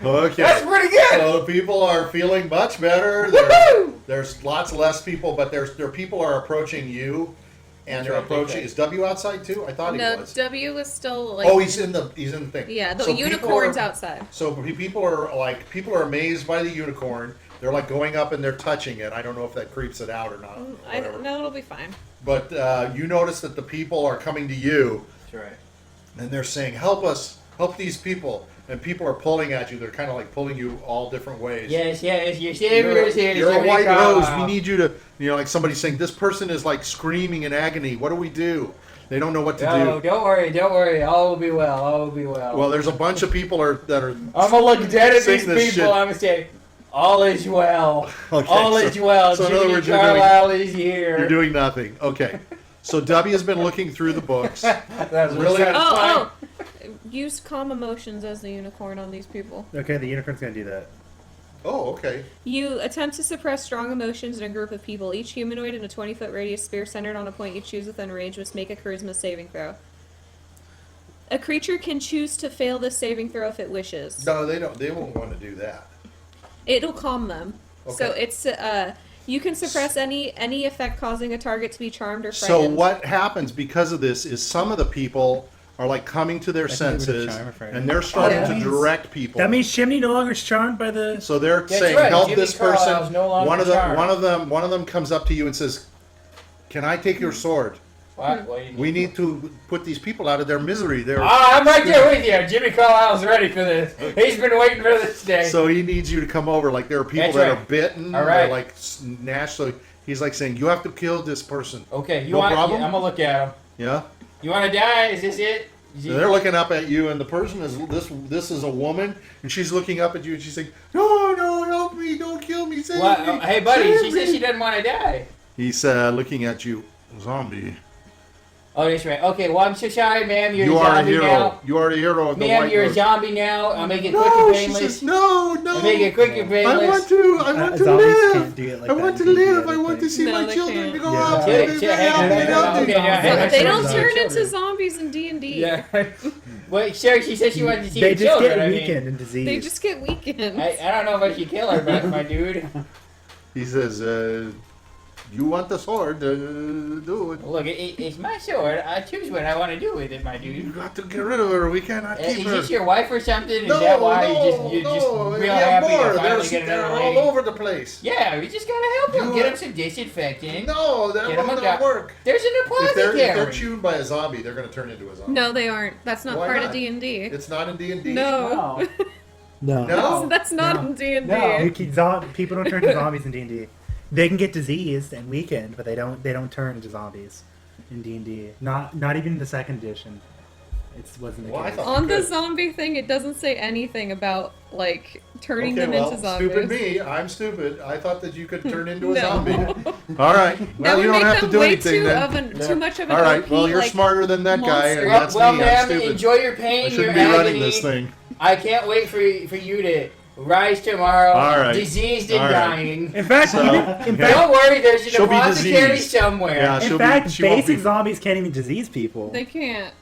[SPEAKER 1] Okay.
[SPEAKER 5] That's pretty good!
[SPEAKER 1] So people are feeling much better.
[SPEAKER 5] Woohoo!
[SPEAKER 1] There's lots less people, but there people are approaching you, and they're
[SPEAKER 5] That's right,
[SPEAKER 1] approaching.
[SPEAKER 5] okay.
[SPEAKER 1] Is W outside too? I thought he
[SPEAKER 4] No,
[SPEAKER 1] was.
[SPEAKER 4] W was still like.
[SPEAKER 1] Oh, he's in the thing.
[SPEAKER 4] Yeah, the
[SPEAKER 1] So people
[SPEAKER 4] unicorn's
[SPEAKER 1] are-
[SPEAKER 4] outside.
[SPEAKER 1] So people are amazed by the unicorn. They're like going up and they're touching it. I don't know if that creeps it out or not.
[SPEAKER 4] I
[SPEAKER 1] Whatever.
[SPEAKER 4] don't know. It'll be fine.
[SPEAKER 1] But you notice that the people are coming to you,
[SPEAKER 5] That's right.
[SPEAKER 1] and they're saying, "Help us! Help these people!" And people are pulling at you. They're kind of like pulling you all different ways.
[SPEAKER 5] Yes, your savior is here.
[SPEAKER 1] You're a
[SPEAKER 5] Jiminy
[SPEAKER 1] white
[SPEAKER 5] Carlyle.
[SPEAKER 1] rose. We need you to, like somebody saying, "This person is like screaming in agony. What do we do?" They don't know what to
[SPEAKER 5] No,
[SPEAKER 1] do.
[SPEAKER 5] don't worry. All will be well. All will be well.
[SPEAKER 1] Well, there's a bunch of people that are.
[SPEAKER 5] I'm gonna look dead at
[SPEAKER 1] Sing
[SPEAKER 5] these
[SPEAKER 1] this
[SPEAKER 5] people.
[SPEAKER 1] shit.
[SPEAKER 5] I'm gonna say, all is well.
[SPEAKER 1] Okay,
[SPEAKER 5] All is well.
[SPEAKER 1] so in other
[SPEAKER 5] Jiminy
[SPEAKER 1] words,
[SPEAKER 5] Carlyle is here.
[SPEAKER 1] You're doing nothing. Okay. So W has been looking through the books.
[SPEAKER 5] That's
[SPEAKER 1] Really?
[SPEAKER 5] satisfying.
[SPEAKER 4] Oh, use calm emotions as the unicorn on these people.
[SPEAKER 3] Okay, the unicorn's gonna do that.
[SPEAKER 1] Oh, okay.
[SPEAKER 4] You attempt to suppress strong emotions in a group of people. Each humanoid in a 20-foot radius sphere centered on a point you choose within range must make a charisma saving throw. A creature can choose to fail this saving throw if it wishes.
[SPEAKER 1] No, they don't. They won't want to do that.
[SPEAKER 4] It'll calm them. So
[SPEAKER 1] Okay.
[SPEAKER 4] it's you can suppress any effect causing a target to be charmed or
[SPEAKER 1] So
[SPEAKER 4] frightened.
[SPEAKER 1] what happens because of this is some of the people are like coming to their
[SPEAKER 3] I think it was a
[SPEAKER 1] senses,
[SPEAKER 3] charm or frighten.
[SPEAKER 1] and they're starting
[SPEAKER 4] Yeah.
[SPEAKER 1] to direct people.
[SPEAKER 3] That means Chimney no longer is charmed by the.
[SPEAKER 1] So they're
[SPEAKER 5] That's
[SPEAKER 1] saying,
[SPEAKER 5] right,
[SPEAKER 1] "Help
[SPEAKER 5] Jiminy
[SPEAKER 1] this person."
[SPEAKER 5] Carlyle's no longer
[SPEAKER 1] One of them,
[SPEAKER 5] charmed.
[SPEAKER 1] one of them comes up to you and says, "Can I take your sword?
[SPEAKER 5] What? What do you
[SPEAKER 1] We need to put these people out of their misery." They're
[SPEAKER 5] I'm right there with you. Jimmy Carlyle's ready for this. He's been waiting for this day.
[SPEAKER 1] so he needs you to come over. Like there are people
[SPEAKER 5] That's
[SPEAKER 1] that
[SPEAKER 5] right.
[SPEAKER 1] are bitten,
[SPEAKER 5] All
[SPEAKER 1] they're
[SPEAKER 5] right.
[SPEAKER 1] like snatched. So he's like saying, "You have to kill this person."
[SPEAKER 5] Okay, you
[SPEAKER 1] No
[SPEAKER 5] want?
[SPEAKER 1] problem?
[SPEAKER 5] I'm gonna look at him.
[SPEAKER 1] Yeah.
[SPEAKER 5] You want to die? Is this it? Is
[SPEAKER 1] So they're looking up at you, and the person is this is a woman, and she's looking up at you, and she's saying, "No, no, help me! Don't kill me! Save
[SPEAKER 5] What?
[SPEAKER 1] me!
[SPEAKER 5] Hey, buddy,
[SPEAKER 1] Save
[SPEAKER 5] she said
[SPEAKER 1] me."
[SPEAKER 5] she doesn't want to die.
[SPEAKER 1] He's looking at you, zombie.
[SPEAKER 5] Oh, that's right. Okay, well, I'm so sorry, ma'am. You're
[SPEAKER 1] You
[SPEAKER 5] a
[SPEAKER 1] are a
[SPEAKER 5] zombie
[SPEAKER 1] hero.
[SPEAKER 5] now.
[SPEAKER 1] You are a hero of the
[SPEAKER 5] Ma'am,
[SPEAKER 1] white
[SPEAKER 5] you're a
[SPEAKER 1] rose.
[SPEAKER 5] zombie now. I'll make it quick
[SPEAKER 1] No,
[SPEAKER 5] and
[SPEAKER 1] she
[SPEAKER 5] painless.
[SPEAKER 1] says, no, no.
[SPEAKER 5] I'll make it quick and
[SPEAKER 1] I
[SPEAKER 5] painless.
[SPEAKER 1] want to
[SPEAKER 3] Zombies
[SPEAKER 1] live.
[SPEAKER 3] can't do it like
[SPEAKER 1] I
[SPEAKER 3] that
[SPEAKER 1] want to
[SPEAKER 3] in D&D,
[SPEAKER 1] live.
[SPEAKER 3] I
[SPEAKER 1] I want to
[SPEAKER 3] think.
[SPEAKER 1] see
[SPEAKER 4] No,
[SPEAKER 1] my
[SPEAKER 4] they
[SPEAKER 1] children
[SPEAKER 4] can't.
[SPEAKER 1] to go
[SPEAKER 3] Yeah.
[SPEAKER 1] out.
[SPEAKER 5] Yeah,
[SPEAKER 1] They
[SPEAKER 5] yeah, hang on,
[SPEAKER 1] they
[SPEAKER 5] hang on.
[SPEAKER 1] don't
[SPEAKER 5] Okay,
[SPEAKER 1] do-
[SPEAKER 5] yeah, hang on.
[SPEAKER 4] They
[SPEAKER 5] Hang
[SPEAKER 4] don't
[SPEAKER 5] on.
[SPEAKER 4] turn into zombies in D&D.
[SPEAKER 5] Yeah. Wait, sir, she said she wanted to see
[SPEAKER 3] They
[SPEAKER 5] her
[SPEAKER 3] just
[SPEAKER 5] children.
[SPEAKER 3] get
[SPEAKER 5] I
[SPEAKER 3] weakened
[SPEAKER 5] mean,
[SPEAKER 3] and diseased.
[SPEAKER 4] They just get weakened.
[SPEAKER 5] I don't know if I should kill her, but my dude.
[SPEAKER 1] He says, "You want the sword? Do it.
[SPEAKER 5] Look, it's my sword. I choose what I want to do with it, my
[SPEAKER 1] You
[SPEAKER 5] dude.
[SPEAKER 1] got to get rid of her. We cannot keep
[SPEAKER 5] Is
[SPEAKER 1] her."
[SPEAKER 5] this your wife or something? Is
[SPEAKER 1] No,
[SPEAKER 5] that why
[SPEAKER 1] no,
[SPEAKER 5] you're just
[SPEAKER 1] no.
[SPEAKER 5] real
[SPEAKER 1] We have
[SPEAKER 5] happy
[SPEAKER 1] more.
[SPEAKER 5] to finally get
[SPEAKER 1] They're
[SPEAKER 5] another
[SPEAKER 1] all
[SPEAKER 5] lady?
[SPEAKER 1] over the place.
[SPEAKER 5] Yeah, we just gotta help them.
[SPEAKER 1] You
[SPEAKER 5] Get
[SPEAKER 1] are-
[SPEAKER 5] them some disinfectant.
[SPEAKER 1] No, that
[SPEAKER 5] Get 'em
[SPEAKER 1] will
[SPEAKER 5] a
[SPEAKER 1] not
[SPEAKER 5] go-
[SPEAKER 1] work.
[SPEAKER 5] There's an
[SPEAKER 1] If they're
[SPEAKER 5] apothecary.
[SPEAKER 1] chewed by a zombie, they're going to turn into a zombie.
[SPEAKER 4] No, they aren't. That's not
[SPEAKER 1] Why
[SPEAKER 4] part
[SPEAKER 1] not?
[SPEAKER 4] of D&D.
[SPEAKER 1] It's not in D&D.
[SPEAKER 4] No.
[SPEAKER 3] No.
[SPEAKER 1] No.
[SPEAKER 4] That's not
[SPEAKER 3] No.
[SPEAKER 4] in D&D.
[SPEAKER 2] No.
[SPEAKER 3] People don't turn to zombies in D&D. They can get diseased and weakened, but they don't turn into zombies in D&D. Not even the second edition. It wasn't the
[SPEAKER 1] Well, I
[SPEAKER 3] case.
[SPEAKER 1] thought-
[SPEAKER 4] On the
[SPEAKER 1] Good.
[SPEAKER 4] zombie thing, it doesn't say anything about, like, turning
[SPEAKER 1] Okay,
[SPEAKER 4] them
[SPEAKER 1] well,
[SPEAKER 4] into zombies.
[SPEAKER 1] stupid me. I'm stupid. I thought that you could turn into a
[SPEAKER 4] No.
[SPEAKER 1] zombie. All right.
[SPEAKER 4] That
[SPEAKER 1] Well,
[SPEAKER 4] would
[SPEAKER 1] you don't
[SPEAKER 4] make
[SPEAKER 1] have to
[SPEAKER 4] them
[SPEAKER 1] do
[SPEAKER 4] way
[SPEAKER 1] anything then.
[SPEAKER 4] too much of an
[SPEAKER 1] All right.
[SPEAKER 4] OP,
[SPEAKER 1] Well, you're
[SPEAKER 4] like,
[SPEAKER 1] smarter than that guy, and
[SPEAKER 4] monster.
[SPEAKER 1] that's
[SPEAKER 5] Well,
[SPEAKER 1] me. I'm
[SPEAKER 5] ma'am,
[SPEAKER 1] stupid.
[SPEAKER 5] enjoy your pain,
[SPEAKER 1] I
[SPEAKER 5] your
[SPEAKER 1] shouldn't be
[SPEAKER 5] agony.
[SPEAKER 1] running this thing.
[SPEAKER 5] I can't wait for you to rise tomorrow,
[SPEAKER 1] All right.
[SPEAKER 5] diseased and
[SPEAKER 1] All right.
[SPEAKER 5] dying.
[SPEAKER 3] In fact,
[SPEAKER 1] So-
[SPEAKER 3] in fact,
[SPEAKER 5] Don't worry, there's an
[SPEAKER 1] She'll be
[SPEAKER 5] apothecary
[SPEAKER 1] diseased.
[SPEAKER 5] somewhere.
[SPEAKER 1] Yeah.
[SPEAKER 3] in
[SPEAKER 1] she'll
[SPEAKER 3] fact,
[SPEAKER 1] be- she won't
[SPEAKER 3] basic
[SPEAKER 1] be-
[SPEAKER 3] zombies can't even disease people.
[SPEAKER 4] They can't.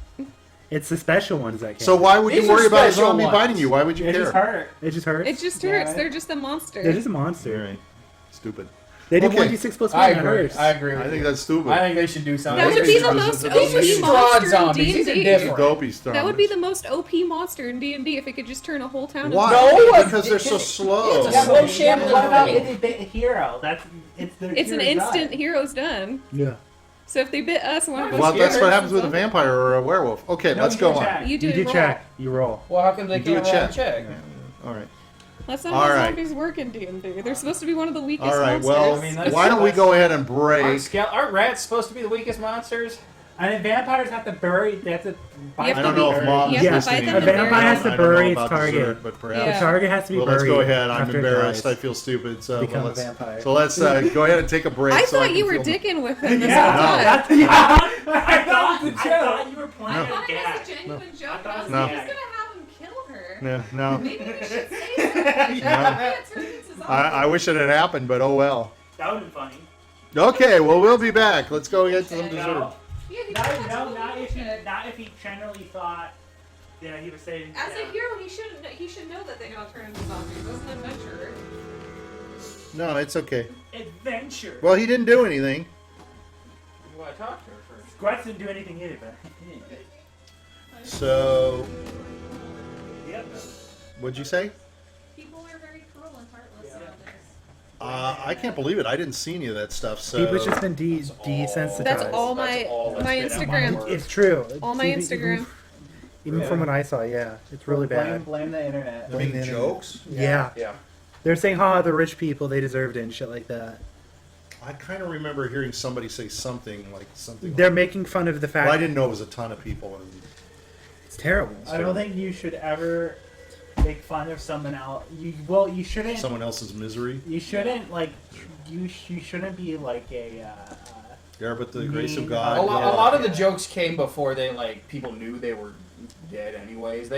[SPEAKER 3] It's the special ones that can.
[SPEAKER 1] So why would
[SPEAKER 5] These
[SPEAKER 1] you
[SPEAKER 5] are
[SPEAKER 1] worry about a
[SPEAKER 5] special
[SPEAKER 1] zombie
[SPEAKER 5] ones.
[SPEAKER 1] biting you? Why would you
[SPEAKER 2] It
[SPEAKER 1] care?
[SPEAKER 2] just hurt.
[SPEAKER 3] It just hurts.
[SPEAKER 4] It just
[SPEAKER 2] Yeah,
[SPEAKER 4] hurts.
[SPEAKER 2] right.
[SPEAKER 4] They're just a monster.
[SPEAKER 3] They're just a
[SPEAKER 1] All
[SPEAKER 3] monster.
[SPEAKER 1] right. Stupid.
[SPEAKER 3] They did
[SPEAKER 1] Okay.
[SPEAKER 3] 1d6 plus 1.
[SPEAKER 5] I
[SPEAKER 3] That
[SPEAKER 5] agree.
[SPEAKER 3] hurts.
[SPEAKER 5] I agree. With
[SPEAKER 1] I think
[SPEAKER 5] you.
[SPEAKER 1] that's stupid.
[SPEAKER 5] I think they should do something.
[SPEAKER 4] That would be the
[SPEAKER 1] These
[SPEAKER 4] most
[SPEAKER 1] are
[SPEAKER 4] OP
[SPEAKER 5] Strahd
[SPEAKER 4] monster in
[SPEAKER 5] zombies. These are
[SPEAKER 4] D&D.
[SPEAKER 5] different.
[SPEAKER 1] Dopey stuff.
[SPEAKER 4] That would be the most OP monster in D&D if it could just turn a whole town into
[SPEAKER 1] Why?
[SPEAKER 5] No,
[SPEAKER 1] Because they're so slow.
[SPEAKER 5] It's a
[SPEAKER 2] Yeah,
[SPEAKER 5] slow
[SPEAKER 2] but
[SPEAKER 5] shambling
[SPEAKER 2] what about
[SPEAKER 5] thing.
[SPEAKER 2] it's a hero? It's their
[SPEAKER 4] It's an
[SPEAKER 2] hero
[SPEAKER 4] instant
[SPEAKER 2] die.
[SPEAKER 4] hero's done.
[SPEAKER 3] Yeah.
[SPEAKER 4] So if they bit us, one of us
[SPEAKER 1] Well, that's
[SPEAKER 4] gets
[SPEAKER 1] what
[SPEAKER 4] hurt
[SPEAKER 1] happens with a
[SPEAKER 4] zombie.
[SPEAKER 1] vampire or a werewolf. Okay,
[SPEAKER 2] No,
[SPEAKER 1] let's
[SPEAKER 2] you
[SPEAKER 1] go
[SPEAKER 2] do
[SPEAKER 1] on.
[SPEAKER 2] check.
[SPEAKER 4] You do,
[SPEAKER 3] You do
[SPEAKER 4] roll.
[SPEAKER 3] check. You roll.
[SPEAKER 5] Well, how come they
[SPEAKER 1] Do a
[SPEAKER 5] can't roll a
[SPEAKER 1] check.
[SPEAKER 5] check?
[SPEAKER 1] All right.
[SPEAKER 4] That's not
[SPEAKER 1] All
[SPEAKER 4] how
[SPEAKER 1] right.
[SPEAKER 4] zombies work in D&D. They're supposed to be one of the weakest
[SPEAKER 1] All right.
[SPEAKER 4] monsters.
[SPEAKER 1] Well,
[SPEAKER 5] I mean, that's-
[SPEAKER 1] why don't we go ahead and break?
[SPEAKER 5] Aren't rats supposed to be the weakest monsters?
[SPEAKER 2] And then vampires have to bury. They have to.
[SPEAKER 4] You
[SPEAKER 2] bite
[SPEAKER 4] have
[SPEAKER 1] I
[SPEAKER 4] to
[SPEAKER 1] don't know
[SPEAKER 4] be-
[SPEAKER 1] if mom's
[SPEAKER 4] you have to
[SPEAKER 1] listening.
[SPEAKER 4] fight them
[SPEAKER 3] A
[SPEAKER 4] to
[SPEAKER 3] vampire
[SPEAKER 4] bury
[SPEAKER 3] has
[SPEAKER 4] them.
[SPEAKER 3] to
[SPEAKER 1] I don't know
[SPEAKER 3] bury its
[SPEAKER 1] about
[SPEAKER 3] target.
[SPEAKER 1] dessert, but perhaps.
[SPEAKER 3] The
[SPEAKER 4] Yeah.
[SPEAKER 3] target has to be
[SPEAKER 1] Well,
[SPEAKER 3] buried.
[SPEAKER 1] let's go ahead. I'm
[SPEAKER 3] after it
[SPEAKER 1] embarrassed.
[SPEAKER 3] dies.
[SPEAKER 1] I feel stupid. So
[SPEAKER 3] Become a
[SPEAKER 1] let's,
[SPEAKER 3] vampire.
[SPEAKER 1] so let's go ahead and take a break.
[SPEAKER 4] I
[SPEAKER 1] so
[SPEAKER 4] thought
[SPEAKER 1] can
[SPEAKER 4] you were
[SPEAKER 1] feel my-
[SPEAKER 4] dicking with him this
[SPEAKER 2] Yeah,
[SPEAKER 4] whole time.
[SPEAKER 2] that's yeah. I thought
[SPEAKER 3] I thought you were playing
[SPEAKER 1] No.
[SPEAKER 3] a
[SPEAKER 4] thought it
[SPEAKER 3] gag.
[SPEAKER 4] was a genuine joke.
[SPEAKER 2] I thought
[SPEAKER 4] I
[SPEAKER 2] it
[SPEAKER 4] was
[SPEAKER 2] was
[SPEAKER 1] No.
[SPEAKER 4] like,
[SPEAKER 2] a
[SPEAKER 4] he's
[SPEAKER 2] gag.
[SPEAKER 4] gonna have him kill her.
[SPEAKER 1] No.
[SPEAKER 4] Maybe we should say something. Yeah, turn into zombies.
[SPEAKER 1] I wish it had happened, but oh well.
[SPEAKER 2] That would have been funny.
[SPEAKER 1] Okay, well we'll be back. Let's go get some
[SPEAKER 4] Okay.
[SPEAKER 1] dessert.
[SPEAKER 2] No,
[SPEAKER 4] Yeah, he doesn't
[SPEAKER 2] not if he,
[SPEAKER 4] should.
[SPEAKER 2] not if he generally thought. Yeah, he was saying.
[SPEAKER 4] As
[SPEAKER 2] yeah.
[SPEAKER 4] a hero, he should know that they don't turn into zombies. As an adventurer.
[SPEAKER 1] No, it's okay.
[SPEAKER 2] Adventure.
[SPEAKER 1] Well, he didn't do anything.
[SPEAKER 5] Well, I talked to her first.
[SPEAKER 2] Grutz didn't do anything either, but.
[SPEAKER 1] So,
[SPEAKER 2] Yep.
[SPEAKER 1] what'd you say?
[SPEAKER 4] People are very cruel and heartless
[SPEAKER 2] Yeah.
[SPEAKER 4] nowadays.
[SPEAKER 1] I can't believe it. I didn't see any of that stuff. So
[SPEAKER 6] People's just been desensitized.
[SPEAKER 4] That's all
[SPEAKER 5] That's
[SPEAKER 4] my
[SPEAKER 5] all that's
[SPEAKER 4] my
[SPEAKER 5] been on my
[SPEAKER 4] Instagram.
[SPEAKER 5] word.
[SPEAKER 6] It's true.
[SPEAKER 4] All my Instagram.
[SPEAKER 6] Even from what I saw, yeah, it's really bad.
[SPEAKER 2] Blame the internet.
[SPEAKER 1] I mean,
[SPEAKER 6] Blame the
[SPEAKER 1] jokes.
[SPEAKER 6] Yeah.
[SPEAKER 5] Yeah.
[SPEAKER 6] They're saying, "Ha, the rich people, they deserved it," and shit like that.
[SPEAKER 1] I kind of remember hearing somebody say something like something.
[SPEAKER 6] They're
[SPEAKER 1] like,
[SPEAKER 6] making fun of the fact.
[SPEAKER 1] well, I didn't know it was a ton of people. And
[SPEAKER 6] It's terrible.
[SPEAKER 2] I don't think you should ever make fun of someone else. You shouldn't.
[SPEAKER 1] someone else's misery.
[SPEAKER 2] You shouldn't like. You shouldn't be like a.
[SPEAKER 1] Yeah, but the grace of
[SPEAKER 2] mean,
[SPEAKER 1] God.
[SPEAKER 5] A lot,
[SPEAKER 1] yeah.
[SPEAKER 5] a lot of the jokes came before people knew they were dead. Anyways,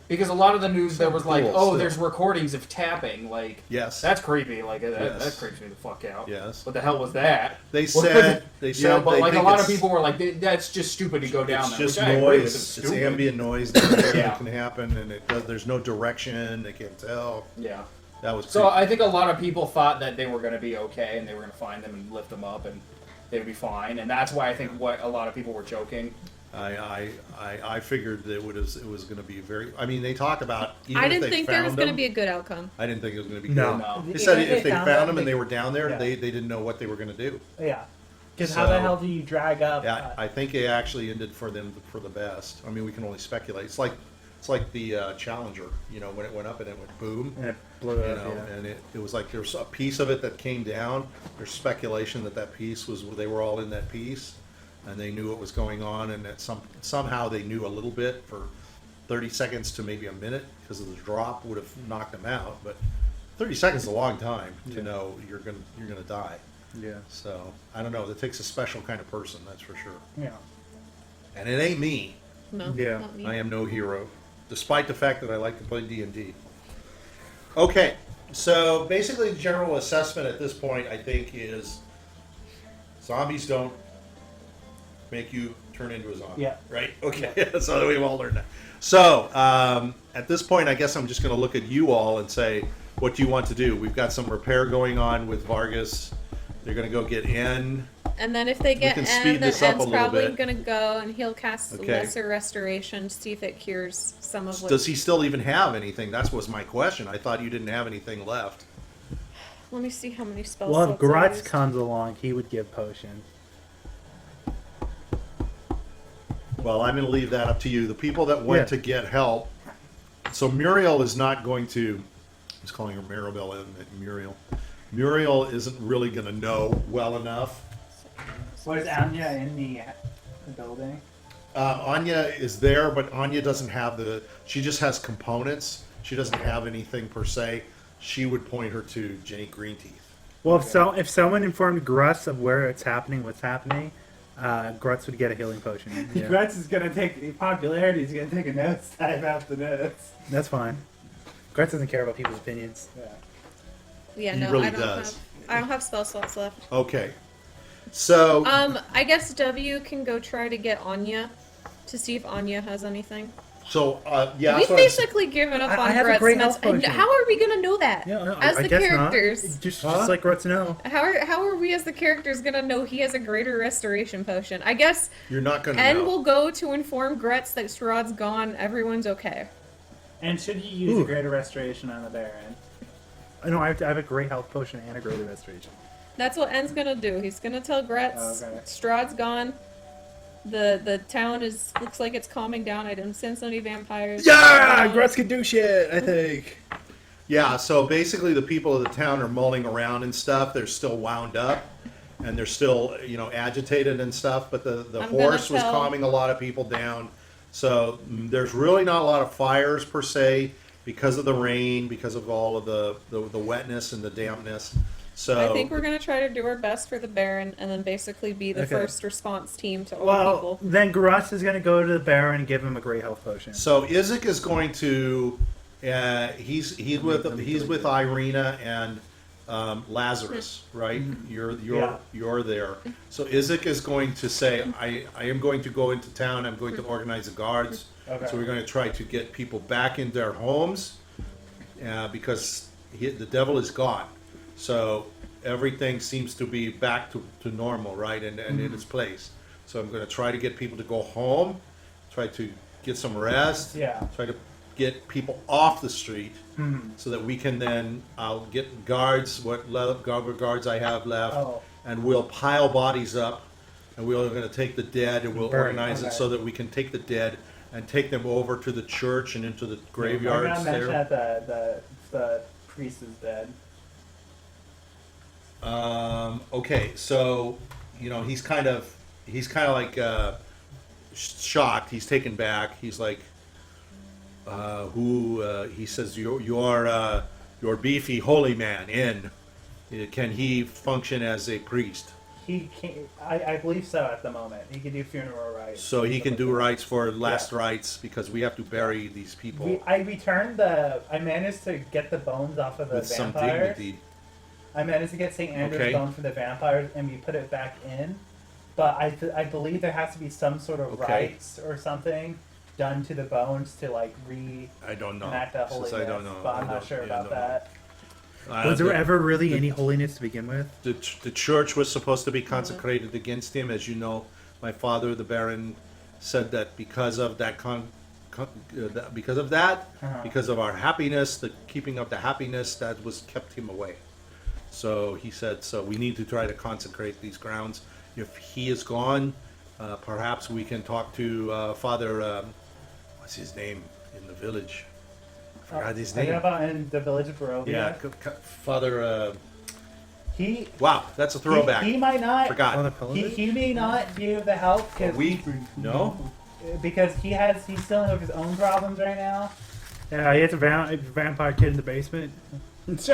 [SPEAKER 5] because a lot of the news there was like,
[SPEAKER 1] Cool,
[SPEAKER 5] oh,
[SPEAKER 1] still.
[SPEAKER 5] there's recordings of tapping. Like,
[SPEAKER 1] Yes.
[SPEAKER 5] that's creepy. Like that
[SPEAKER 1] Yes.
[SPEAKER 5] creeps me the fuck out.
[SPEAKER 1] Yes.
[SPEAKER 5] What the hell was that?
[SPEAKER 1] They said. They said.
[SPEAKER 5] Yeah, but
[SPEAKER 1] they
[SPEAKER 5] like a
[SPEAKER 1] think
[SPEAKER 5] lot of
[SPEAKER 1] it's-
[SPEAKER 5] people were like, that's just stupid to go down
[SPEAKER 1] It's
[SPEAKER 5] there.
[SPEAKER 1] just
[SPEAKER 5] which I agree with,
[SPEAKER 1] noise.
[SPEAKER 5] it's
[SPEAKER 1] It's
[SPEAKER 5] stupid.
[SPEAKER 1] ambient noise that
[SPEAKER 5] Yeah.
[SPEAKER 1] can happen, and there's no direction. They can't tell.
[SPEAKER 5] Yeah.
[SPEAKER 1] That was
[SPEAKER 5] So
[SPEAKER 1] creepy.
[SPEAKER 5] I think a lot of people thought that they were going to be okay and they were going to find them and lift them up and they would be fine. And that's why I think what a lot of people were joking.
[SPEAKER 1] I figured that it was going to be very. I mean, they talk about. Even
[SPEAKER 4] I
[SPEAKER 1] if
[SPEAKER 4] didn't
[SPEAKER 1] they
[SPEAKER 4] think there was
[SPEAKER 1] found
[SPEAKER 4] going to
[SPEAKER 1] them,
[SPEAKER 4] be a good outcome.
[SPEAKER 1] I didn't think it was going to be
[SPEAKER 6] No.
[SPEAKER 1] good.
[SPEAKER 5] No.
[SPEAKER 1] They said
[SPEAKER 2] If
[SPEAKER 1] if they
[SPEAKER 2] found
[SPEAKER 1] found
[SPEAKER 2] them,
[SPEAKER 1] them and they were down there,
[SPEAKER 2] yeah.
[SPEAKER 1] they didn't know what they were going to do.
[SPEAKER 2] Yeah. Because how the
[SPEAKER 1] So-
[SPEAKER 2] hell do you drag up?
[SPEAKER 1] Yeah, I think it actually ended for them for the best. I mean, we can only speculate. It's like the Challenger. You know, when it went up and it went boom.
[SPEAKER 6] And it blew
[SPEAKER 1] You
[SPEAKER 6] up.
[SPEAKER 1] know,
[SPEAKER 6] Yeah.
[SPEAKER 1] and it was like there's a piece of it that came down. There's speculation that piece was they were all in that piece, and they knew what was going on, and that somehow they knew a little bit for 30 seconds to maybe a minute because of the drop would have knocked them out. But 30 seconds is a long time to know you're gonna die.
[SPEAKER 6] Yeah.
[SPEAKER 1] So I don't know. It takes a special kind of person, that's for sure.
[SPEAKER 2] Yeah.
[SPEAKER 1] And it ain't me.
[SPEAKER 4] No,
[SPEAKER 6] Yeah.
[SPEAKER 4] not me.
[SPEAKER 1] I am no hero, despite the fact that I like to play D&D. Okay, so basically the general assessment at this point, I think, is zombies don't make you turn into a zombie.
[SPEAKER 2] Yeah.
[SPEAKER 1] Right? Okay, so we've all learned that. So at this point, I guess I'm just going to look at you all and say, what do you want to do? We've got some repair going on with Vargas. They're going to go get in.
[SPEAKER 4] And then if they get
[SPEAKER 1] can
[SPEAKER 4] N,
[SPEAKER 1] speed
[SPEAKER 4] then
[SPEAKER 1] this up a
[SPEAKER 4] N's
[SPEAKER 1] little
[SPEAKER 4] probably
[SPEAKER 1] bit.
[SPEAKER 4] gonna go and he'll cast
[SPEAKER 1] Okay.
[SPEAKER 4] lesser restoration to see if it cures some of what.
[SPEAKER 1] Does he still even have anything? That was my question. I thought you didn't have anything left.
[SPEAKER 4] Let me see how many spell
[SPEAKER 6] Well, if
[SPEAKER 4] slots I
[SPEAKER 6] Grutz
[SPEAKER 4] used.
[SPEAKER 6] comes along, he would give potions.
[SPEAKER 1] Well, I'm going to leave that up to you. The people that went
[SPEAKER 6] Yeah.
[SPEAKER 1] to get help. So Muriel is not going to. I was calling her Maribel, isn't it? Muriel. Muriel isn't really going to know well enough.
[SPEAKER 2] Was Anya in the building?
[SPEAKER 1] Anya is there, but Anya doesn't have she just has components. She doesn't have anything per se. She would point her to Jenny Greenteeth.
[SPEAKER 6] Well, if someone informed Grutz of where it's happening, what's happening, Grutz would get a healing potion. Yeah.
[SPEAKER 2] Grutz is gonna take popularity. Is gonna take a nosedive after this.
[SPEAKER 6] That's fine. Grutz doesn't care about people's opinions.
[SPEAKER 2] Yeah.
[SPEAKER 4] Yeah,
[SPEAKER 1] He
[SPEAKER 4] no,
[SPEAKER 1] really
[SPEAKER 4] I don't
[SPEAKER 1] does.
[SPEAKER 4] have. I don't have spell slots left.
[SPEAKER 1] Okay. So
[SPEAKER 4] I guess W can go try to get Anya to see if Anya has anything.
[SPEAKER 1] yeah.
[SPEAKER 4] We've
[SPEAKER 1] that's what I'm
[SPEAKER 4] basically given up
[SPEAKER 6] I
[SPEAKER 4] on
[SPEAKER 6] have a
[SPEAKER 4] Grutz,
[SPEAKER 6] great
[SPEAKER 4] and
[SPEAKER 6] health
[SPEAKER 4] and
[SPEAKER 6] potion.
[SPEAKER 4] how are we gonna know that?
[SPEAKER 6] Yeah, no,
[SPEAKER 4] as
[SPEAKER 6] I
[SPEAKER 4] the
[SPEAKER 6] guess
[SPEAKER 4] characters,
[SPEAKER 6] not. Just like Grutz, no.
[SPEAKER 4] how are we as the characters gonna know he has a greater restoration potion? I guess
[SPEAKER 1] You're not going to
[SPEAKER 4] N
[SPEAKER 1] know.
[SPEAKER 4] will go to inform Grutz that Strahd's gone. Everyone's okay.
[SPEAKER 2] And should he use
[SPEAKER 6] Ooh.
[SPEAKER 2] a greater restoration on the Baron?
[SPEAKER 6] I know I have a great health potion and a greater restoration.
[SPEAKER 4] That's what N's gonna do. He's gonna tell Grutz
[SPEAKER 2] Okay.
[SPEAKER 4] Strahd's gone. The town looks like it's calming down. I didn't sense any vampires.
[SPEAKER 6] Yeah, Grutz can do shit, I think.
[SPEAKER 1] Yeah, so basically the people of the town are mulling around and stuff. They're still wound up and they're still, agitated and stuff, but the
[SPEAKER 4] I'm
[SPEAKER 1] horse
[SPEAKER 4] gonna
[SPEAKER 1] was
[SPEAKER 4] tell-
[SPEAKER 1] calming a lot of people down. So there's really not a lot of fires per se because of the rain, because of all of the wetness and the dampness. So
[SPEAKER 4] I think we're gonna try to do our best for the Baron, and then basically be the
[SPEAKER 6] Okay.
[SPEAKER 4] first response team to all
[SPEAKER 6] Well,
[SPEAKER 4] people.
[SPEAKER 6] then Grutz is going to go to the Baron and give him a great health potion.
[SPEAKER 1] So Isaac is going to he's with Irina and Lazarus, right? You're there. So Isaac is going to say, I am going to go into town. I'm going to organize the guards.
[SPEAKER 2] Okay.
[SPEAKER 1] So we're going to try to get people back in their homes because the devil is gone. So everything seems to be back to normal, right? And in its place. So I'm going to try to get people to go home, try to get some rest,
[SPEAKER 2] Yeah.
[SPEAKER 1] try to get people off the street, so that we can then I'll get guards, what guards I have left, and we'll pile bodies up, and we're going to take the dead and we'll organize it so that we can take the dead and take them over to the church and into the graveyards
[SPEAKER 2] I'm gonna
[SPEAKER 1] there.
[SPEAKER 2] mention that the priest is dead.
[SPEAKER 1] Okay, so he's kind of like shocked. He's taken back. He's like, he says, your beefy holy man can he function as a priest?
[SPEAKER 2] He can't. I believe so at the moment. He can do funeral rites.
[SPEAKER 1] So he can do
[SPEAKER 2] like
[SPEAKER 1] rites for last rites because we have to bury these people
[SPEAKER 2] I managed to get the bones off of the
[SPEAKER 1] with some
[SPEAKER 2] vampires.
[SPEAKER 1] dignity.
[SPEAKER 2] I managed to get St. Andrew's
[SPEAKER 1] Okay.
[SPEAKER 2] bones for the vampires, and we put it back in. But I believe there has to be some sort of rites or something done to the bones to like
[SPEAKER 1] I don't know.
[SPEAKER 2] enact that holiness.
[SPEAKER 1] I don't know.
[SPEAKER 2] But I'm not sure about that.
[SPEAKER 6] Was there ever really any holiness to begin with?
[SPEAKER 1] The church was supposed to be consecrated against him. As you know, my father, the Baron, said that because of that, because of our happiness, the keeping of the happiness, that was kept him away. So he said, so we need to try to consecrate these grounds. If he is gone, perhaps we can talk to Father, what's his name in the village? I forgot his name.
[SPEAKER 2] About in the village of Barovia.
[SPEAKER 1] Yeah, Father.
[SPEAKER 2] He.
[SPEAKER 1] Wow, that's a throwback.
[SPEAKER 2] He might not.
[SPEAKER 1] Forgot.
[SPEAKER 2] He may not be of the help
[SPEAKER 1] No.
[SPEAKER 2] because he's dealing with his own problems right now.
[SPEAKER 6] Yeah, he has a vampire kid in the basement.
[SPEAKER 1] Is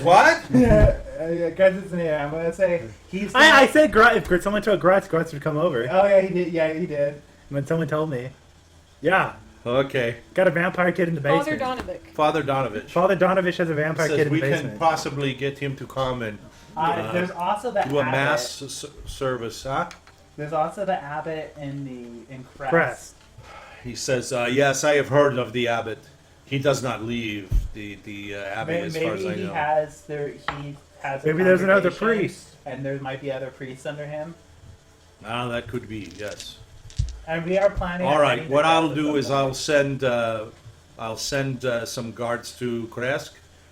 [SPEAKER 1] what?
[SPEAKER 2] Grutz isn't here. I'm gonna say he's.
[SPEAKER 6] I said Grutz. If someone told Grutz would come over.
[SPEAKER 2] Oh yeah, he did. Yeah, he did.
[SPEAKER 6] When someone told me. Yeah.
[SPEAKER 1] Okay.
[SPEAKER 6] Got a vampire kid in the basement.
[SPEAKER 4] Father Donovic.
[SPEAKER 1] Father Donovich.
[SPEAKER 6] Father Donovich has a vampire
[SPEAKER 1] Says
[SPEAKER 6] kid in
[SPEAKER 1] we
[SPEAKER 6] the
[SPEAKER 1] can
[SPEAKER 6] basement.
[SPEAKER 1] possibly get him to come and
[SPEAKER 2] There's also the
[SPEAKER 1] do a
[SPEAKER 2] abbot.
[SPEAKER 1] mass service, huh?
[SPEAKER 2] There's also the abbot in Crest.
[SPEAKER 6] Crest.
[SPEAKER 1] He says, yes, I have heard of the abbot. He does not leave the abbey, as far as I
[SPEAKER 2] Maybe he
[SPEAKER 1] know.
[SPEAKER 2] has a
[SPEAKER 6] Maybe there's another
[SPEAKER 2] congregation,
[SPEAKER 6] priest.
[SPEAKER 2] and there might be other priests under him.
[SPEAKER 1] Ah, that could be, yes.
[SPEAKER 2] And we are planning.
[SPEAKER 1] All
[SPEAKER 2] on
[SPEAKER 1] right.
[SPEAKER 2] getting
[SPEAKER 1] What
[SPEAKER 2] to
[SPEAKER 1] I'll
[SPEAKER 2] Crest
[SPEAKER 1] do
[SPEAKER 2] at
[SPEAKER 1] is
[SPEAKER 2] some
[SPEAKER 1] I'll send some guards to Kresk,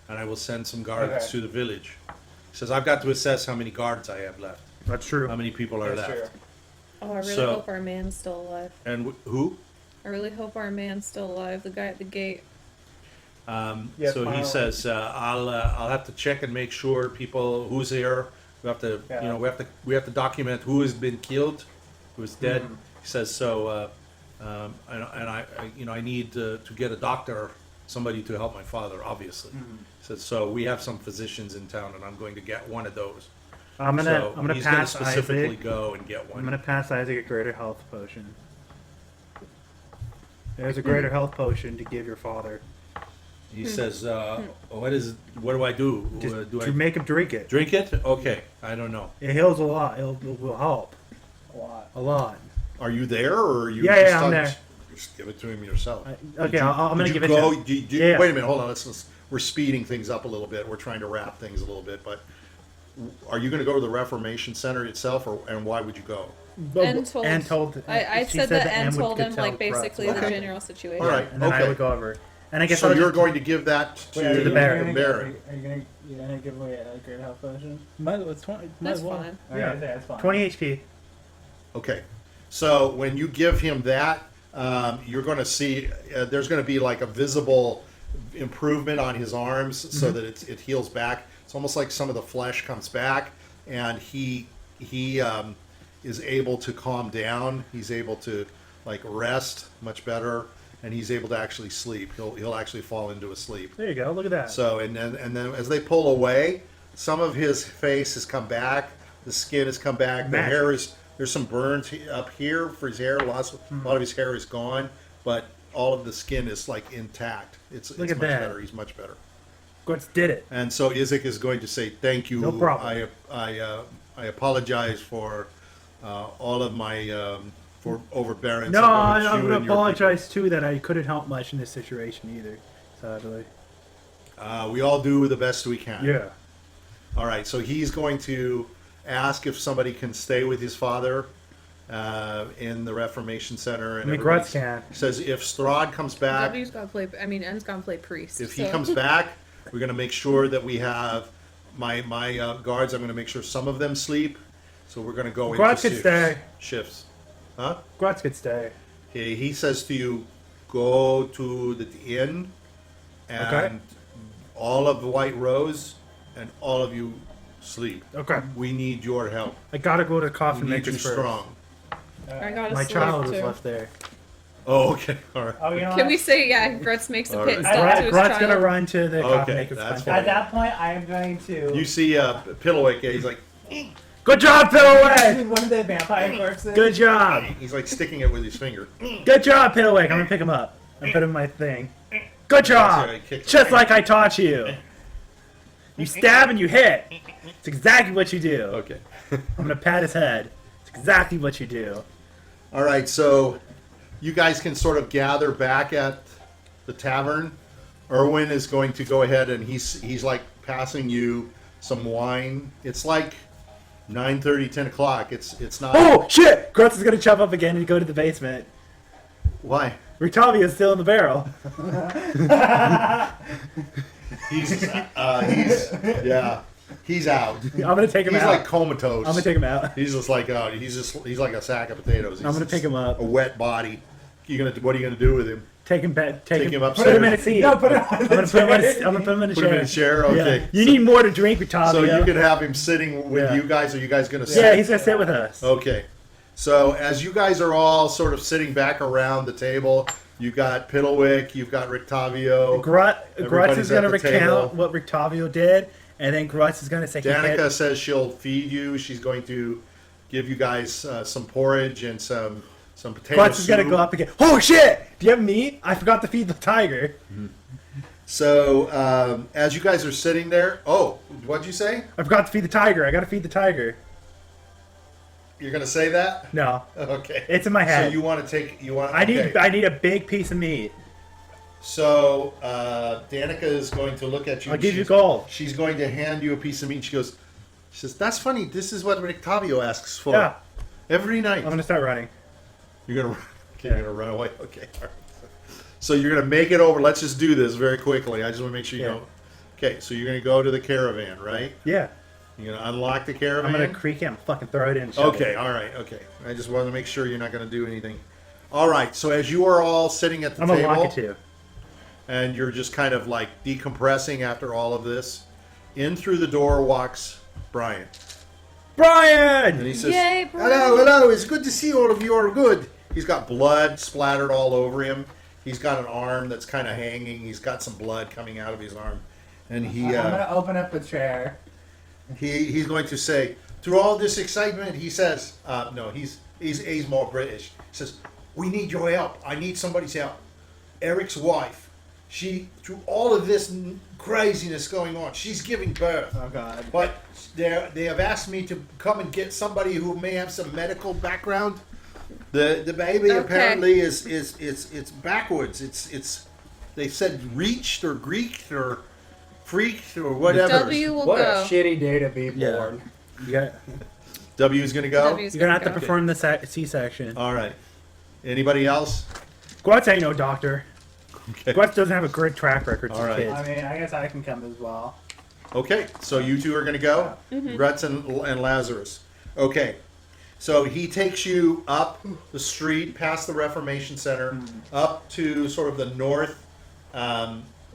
[SPEAKER 1] and I will send some guards
[SPEAKER 2] Okay.
[SPEAKER 1] to the village. He says I've got to assess how many guards I have left.
[SPEAKER 6] That's true.
[SPEAKER 1] How many people are
[SPEAKER 2] That's
[SPEAKER 1] left?
[SPEAKER 2] true.
[SPEAKER 4] Oh, I really
[SPEAKER 1] So-
[SPEAKER 4] hope our man's still alive.
[SPEAKER 1] And who?
[SPEAKER 4] I really hope our man's still alive. The guy at the gate.
[SPEAKER 2] Yes,
[SPEAKER 1] So he
[SPEAKER 2] finally.
[SPEAKER 1] says I'll have to check and make sure people who's here. We have to
[SPEAKER 2] Yeah.
[SPEAKER 1] we have to document who has been killed, who is dead.
[SPEAKER 2] Mm-hmm.
[SPEAKER 1] He says so. I need to get a doctor, somebody to help my father. Obviously,
[SPEAKER 2] Mm-hmm.
[SPEAKER 1] he says so. We have some physicians in town, and I'm going to get one of those.
[SPEAKER 6] I'm gonna
[SPEAKER 1] he's
[SPEAKER 6] pass
[SPEAKER 1] gonna specifically
[SPEAKER 6] Isaac.
[SPEAKER 1] go and get one.
[SPEAKER 6] I'm gonna pass Isaac a greater health potion. There's a greater health potion to give your father.
[SPEAKER 1] He says, what do I do?
[SPEAKER 6] Just
[SPEAKER 1] Do
[SPEAKER 6] to
[SPEAKER 1] I
[SPEAKER 6] make him drink it.
[SPEAKER 1] drink it? Okay, I don't know.
[SPEAKER 6] It heals a lot. It will help
[SPEAKER 2] A lot.
[SPEAKER 6] a lot.
[SPEAKER 1] Are you there, or are you?
[SPEAKER 6] Yeah,
[SPEAKER 1] just
[SPEAKER 6] I'm there.
[SPEAKER 1] Just give it to him yourself.
[SPEAKER 6] Okay, I'm gonna
[SPEAKER 1] Did
[SPEAKER 6] give
[SPEAKER 1] you
[SPEAKER 6] it
[SPEAKER 1] go?
[SPEAKER 6] to him.
[SPEAKER 1] Yeah.
[SPEAKER 6] Yeah.
[SPEAKER 1] Wait a minute, hold on. We're speeding things up a little bit. We're trying to wrap things a little bit. But are you going to go to the Reformation Center itself, and why would you go?
[SPEAKER 4] And told.
[SPEAKER 6] And told.
[SPEAKER 4] I
[SPEAKER 6] she
[SPEAKER 4] said that
[SPEAKER 6] Anne
[SPEAKER 4] and
[SPEAKER 6] would
[SPEAKER 4] told him
[SPEAKER 6] tell
[SPEAKER 4] like basically
[SPEAKER 6] Grutz.
[SPEAKER 4] the
[SPEAKER 1] Okay.
[SPEAKER 4] general situation.
[SPEAKER 1] All right.
[SPEAKER 6] And then I
[SPEAKER 1] Okay.
[SPEAKER 6] would go over. And I guess
[SPEAKER 1] So
[SPEAKER 6] I'll
[SPEAKER 1] you're
[SPEAKER 6] just,
[SPEAKER 1] going to give that to
[SPEAKER 6] the Baron.
[SPEAKER 1] Baron.
[SPEAKER 2] Are you gonna give away a great health potion?
[SPEAKER 6] it's 20,
[SPEAKER 4] That's fine.
[SPEAKER 6] Yeah.
[SPEAKER 2] That's fine.
[SPEAKER 6] 20 HP.
[SPEAKER 1] Okay. So when you give him that, you're going to see there's going to be like a visible improvement on his arms, so that it heals back. It's almost like some of the flesh comes back, and he is able to calm down. He's able to like rest much better, and he's able to actually sleep. He'll actually fall into a sleep.
[SPEAKER 6] There you go. Look at that.
[SPEAKER 1] So and then as they pull away, some of his face has come back. The skin has come back. The
[SPEAKER 6] Magic.
[SPEAKER 1] hair is there's some burns up here for his hair. A lot of his hair is gone, but all of the skin is like intact. It's
[SPEAKER 6] Look
[SPEAKER 1] it's
[SPEAKER 6] at
[SPEAKER 1] much
[SPEAKER 6] that.
[SPEAKER 1] better. He's much better.
[SPEAKER 6] Grutz did it.
[SPEAKER 1] And so Isaac is going to say thank you.
[SPEAKER 6] No problem.
[SPEAKER 1] I apologize for all of my for overbearing.
[SPEAKER 6] No, I'm going to apologize too that I couldn't help much in this situation either. Sadly.
[SPEAKER 1] We all do the best we can.
[SPEAKER 6] Yeah.
[SPEAKER 1] All right, so he's going to ask if somebody can stay with his father in the Reformation Center. And
[SPEAKER 6] I mean,
[SPEAKER 1] everybody's-
[SPEAKER 6] Grutz can.
[SPEAKER 1] says if Strahd comes back,
[SPEAKER 4] W's got to play. I mean, N's got to play priest.
[SPEAKER 1] if he
[SPEAKER 4] so.
[SPEAKER 1] comes back, we're going to make sure that we have my guards. I'm going to make sure some of them sleep. So we're going to go
[SPEAKER 6] Grutz could
[SPEAKER 1] into
[SPEAKER 6] stay.
[SPEAKER 1] shifts. Huh?
[SPEAKER 6] Grutz could stay.
[SPEAKER 1] He says to you, go to the inn and
[SPEAKER 6] Okay.
[SPEAKER 1] all of the White Rose and all of you sleep.
[SPEAKER 6] Okay.
[SPEAKER 1] We need your help.
[SPEAKER 6] I gotta go to coffin
[SPEAKER 1] We need you
[SPEAKER 6] makers first.
[SPEAKER 1] strong.
[SPEAKER 4] I got to
[SPEAKER 6] My
[SPEAKER 4] sleep
[SPEAKER 6] child was
[SPEAKER 4] too.
[SPEAKER 6] left there.
[SPEAKER 1] Oh, okay. All right.
[SPEAKER 2] Oh, you know
[SPEAKER 4] Can
[SPEAKER 2] what?
[SPEAKER 4] we say, yeah, Grutz makes a
[SPEAKER 1] All
[SPEAKER 4] pit
[SPEAKER 1] right.
[SPEAKER 4] stop to his
[SPEAKER 6] Grut's
[SPEAKER 4] child.
[SPEAKER 6] gonna run to the
[SPEAKER 1] Okay,
[SPEAKER 6] coffin makers.
[SPEAKER 1] that's
[SPEAKER 6] find
[SPEAKER 1] fine.
[SPEAKER 2] At that point, I am going to.
[SPEAKER 1] You see Pillowwick, he's like,
[SPEAKER 6] Good job, Pillowwick!
[SPEAKER 2] One of the vampire corpses.
[SPEAKER 6] Good job!
[SPEAKER 1] he's like sticking it with his finger.
[SPEAKER 6] Good job, Pillowwick! I'm gonna pick him up. I'm putting him in my thing. Good job!
[SPEAKER 1] That's right, kick
[SPEAKER 6] Just
[SPEAKER 1] him.
[SPEAKER 6] like I taught you. You stab and you hit. It's exactly what you do.
[SPEAKER 1] Okay.
[SPEAKER 6] I'm gonna pat his head. It's exactly what you do.
[SPEAKER 1] All right, so you guys can sort of gather back at the tavern. Erwin is going to go ahead and he's like passing you some wine. It's like 9:30, 10 o'clock. It's not.
[SPEAKER 6] Oh shit! Grutz is gonna jump up again and go to the basement.
[SPEAKER 1] Why?
[SPEAKER 6] Rictavio is still in the barrel.
[SPEAKER 1] He's out.
[SPEAKER 6] I'm gonna take him
[SPEAKER 1] He's
[SPEAKER 6] out.
[SPEAKER 1] like comatose.
[SPEAKER 6] I'm gonna take him out.
[SPEAKER 1] He's just like he's like a sack of potatoes.
[SPEAKER 6] I'm gonna
[SPEAKER 1] He's
[SPEAKER 6] pick him up.
[SPEAKER 1] A wet body. What are you gonna do with him?
[SPEAKER 6] Take him back.
[SPEAKER 1] Take him
[SPEAKER 6] Put him in a
[SPEAKER 1] upstairs.
[SPEAKER 6] seat.
[SPEAKER 2] No, put it on
[SPEAKER 6] I'm gonna put him in a, I'm gonna put him in a
[SPEAKER 1] Put
[SPEAKER 6] chair.
[SPEAKER 1] him in a chair. Okay.
[SPEAKER 6] Yeah. You need more to drink, Rictavio.
[SPEAKER 1] So you can have him sitting with
[SPEAKER 6] Yeah.
[SPEAKER 1] you guys. Are you guys gonna sit?
[SPEAKER 6] Yeah, he's gonna sit with us.
[SPEAKER 1] Okay. So as you guys are all sort of sitting back around the table, you got Pillowwick, you've got Rictavio.
[SPEAKER 6] Grutz
[SPEAKER 1] Everybody's
[SPEAKER 6] is gonna
[SPEAKER 1] at the
[SPEAKER 6] recount
[SPEAKER 1] table.
[SPEAKER 6] what Rictavio did, and then Grutz is gonna say he
[SPEAKER 1] Danica
[SPEAKER 6] hit.
[SPEAKER 1] says she'll feed you. She's going to give you guys some porridge and some potato
[SPEAKER 6] Grutz is gonna
[SPEAKER 1] soup.
[SPEAKER 6] go up again. Oh shit! Do you have meat? I forgot to feed the tiger.
[SPEAKER 1] So as you guys are sitting there, what'd you say?
[SPEAKER 6] I forgot to feed the tiger. I gotta feed the tiger.
[SPEAKER 1] You're gonna say that?
[SPEAKER 6] No,
[SPEAKER 1] Okay.
[SPEAKER 6] it's in my head.
[SPEAKER 1] So you want to take? You want?
[SPEAKER 6] I need
[SPEAKER 1] okay.
[SPEAKER 6] I need a big piece of meat.
[SPEAKER 1] So Danica is going to look at you.
[SPEAKER 6] I'll give you
[SPEAKER 1] She's-
[SPEAKER 6] gold.
[SPEAKER 1] She's going to hand you a piece of meat. She says, "That's funny. This is what Rictavio asks for
[SPEAKER 6] Yeah,
[SPEAKER 1] every night."
[SPEAKER 6] I'm gonna start running.
[SPEAKER 1] You're gonna, you're gonna run away. Okay. All right. So you're gonna make it over. Let's just do this very quickly. I just want to make sure you
[SPEAKER 6] Yeah.
[SPEAKER 1] know. Okay. So you're gonna go to the caravan, right?
[SPEAKER 6] Yeah,
[SPEAKER 1] You're gonna unlock the caravan.
[SPEAKER 6] I'm gonna creak it and fucking throw it in. and shove
[SPEAKER 1] Okay.
[SPEAKER 6] it.
[SPEAKER 1] All right. Okay. I just want to make sure you're not gonna do anything. All right. So as you are all sitting at the
[SPEAKER 6] I'm gonna
[SPEAKER 1] table,
[SPEAKER 6] lock it too.
[SPEAKER 1] and you're just kind of like decompressing after all of this, in through the door walks Brian. And
[SPEAKER 6] Brian!
[SPEAKER 1] he says,
[SPEAKER 4] Yay, Brian.
[SPEAKER 1] hello, it's good to see all of you are good. He's got blood splattered all over him. He's got an arm that's kind of hanging. He's got some blood coming out of his arm. And
[SPEAKER 2] I'm gonna open up the chair.
[SPEAKER 1] he's going to say, through all this excitement, he says, no, he's more British. He says, we need your help. I need somebody's help. Eric's wife, through all of this craziness going on, she's giving birth.
[SPEAKER 2] Oh god.
[SPEAKER 1] But they have asked me to come and get somebody who may have some medical background. The baby
[SPEAKER 4] Okay.
[SPEAKER 1] apparently is backwards. It's they said reached or Greeked or freaked or whatever.
[SPEAKER 4] W will
[SPEAKER 5] What
[SPEAKER 4] go.
[SPEAKER 5] a shitty day to be
[SPEAKER 6] Yeah.
[SPEAKER 5] born.
[SPEAKER 1] W's gonna go.
[SPEAKER 4] W's
[SPEAKER 6] You're gonna have to
[SPEAKER 4] go.
[SPEAKER 6] perform the C-section.
[SPEAKER 1] All right. Anybody else?
[SPEAKER 6] Grutz ain't no doctor.
[SPEAKER 1] Okay.
[SPEAKER 6] Grutz doesn't have a great track record
[SPEAKER 1] All
[SPEAKER 6] for
[SPEAKER 1] right.
[SPEAKER 6] kids.
[SPEAKER 2] I mean, I guess I can come as well.
[SPEAKER 1] Okay. So you two are gonna go. Grutz and Lazarus. Okay. So he takes you up the street, past the Reformation Center, up to sort of the north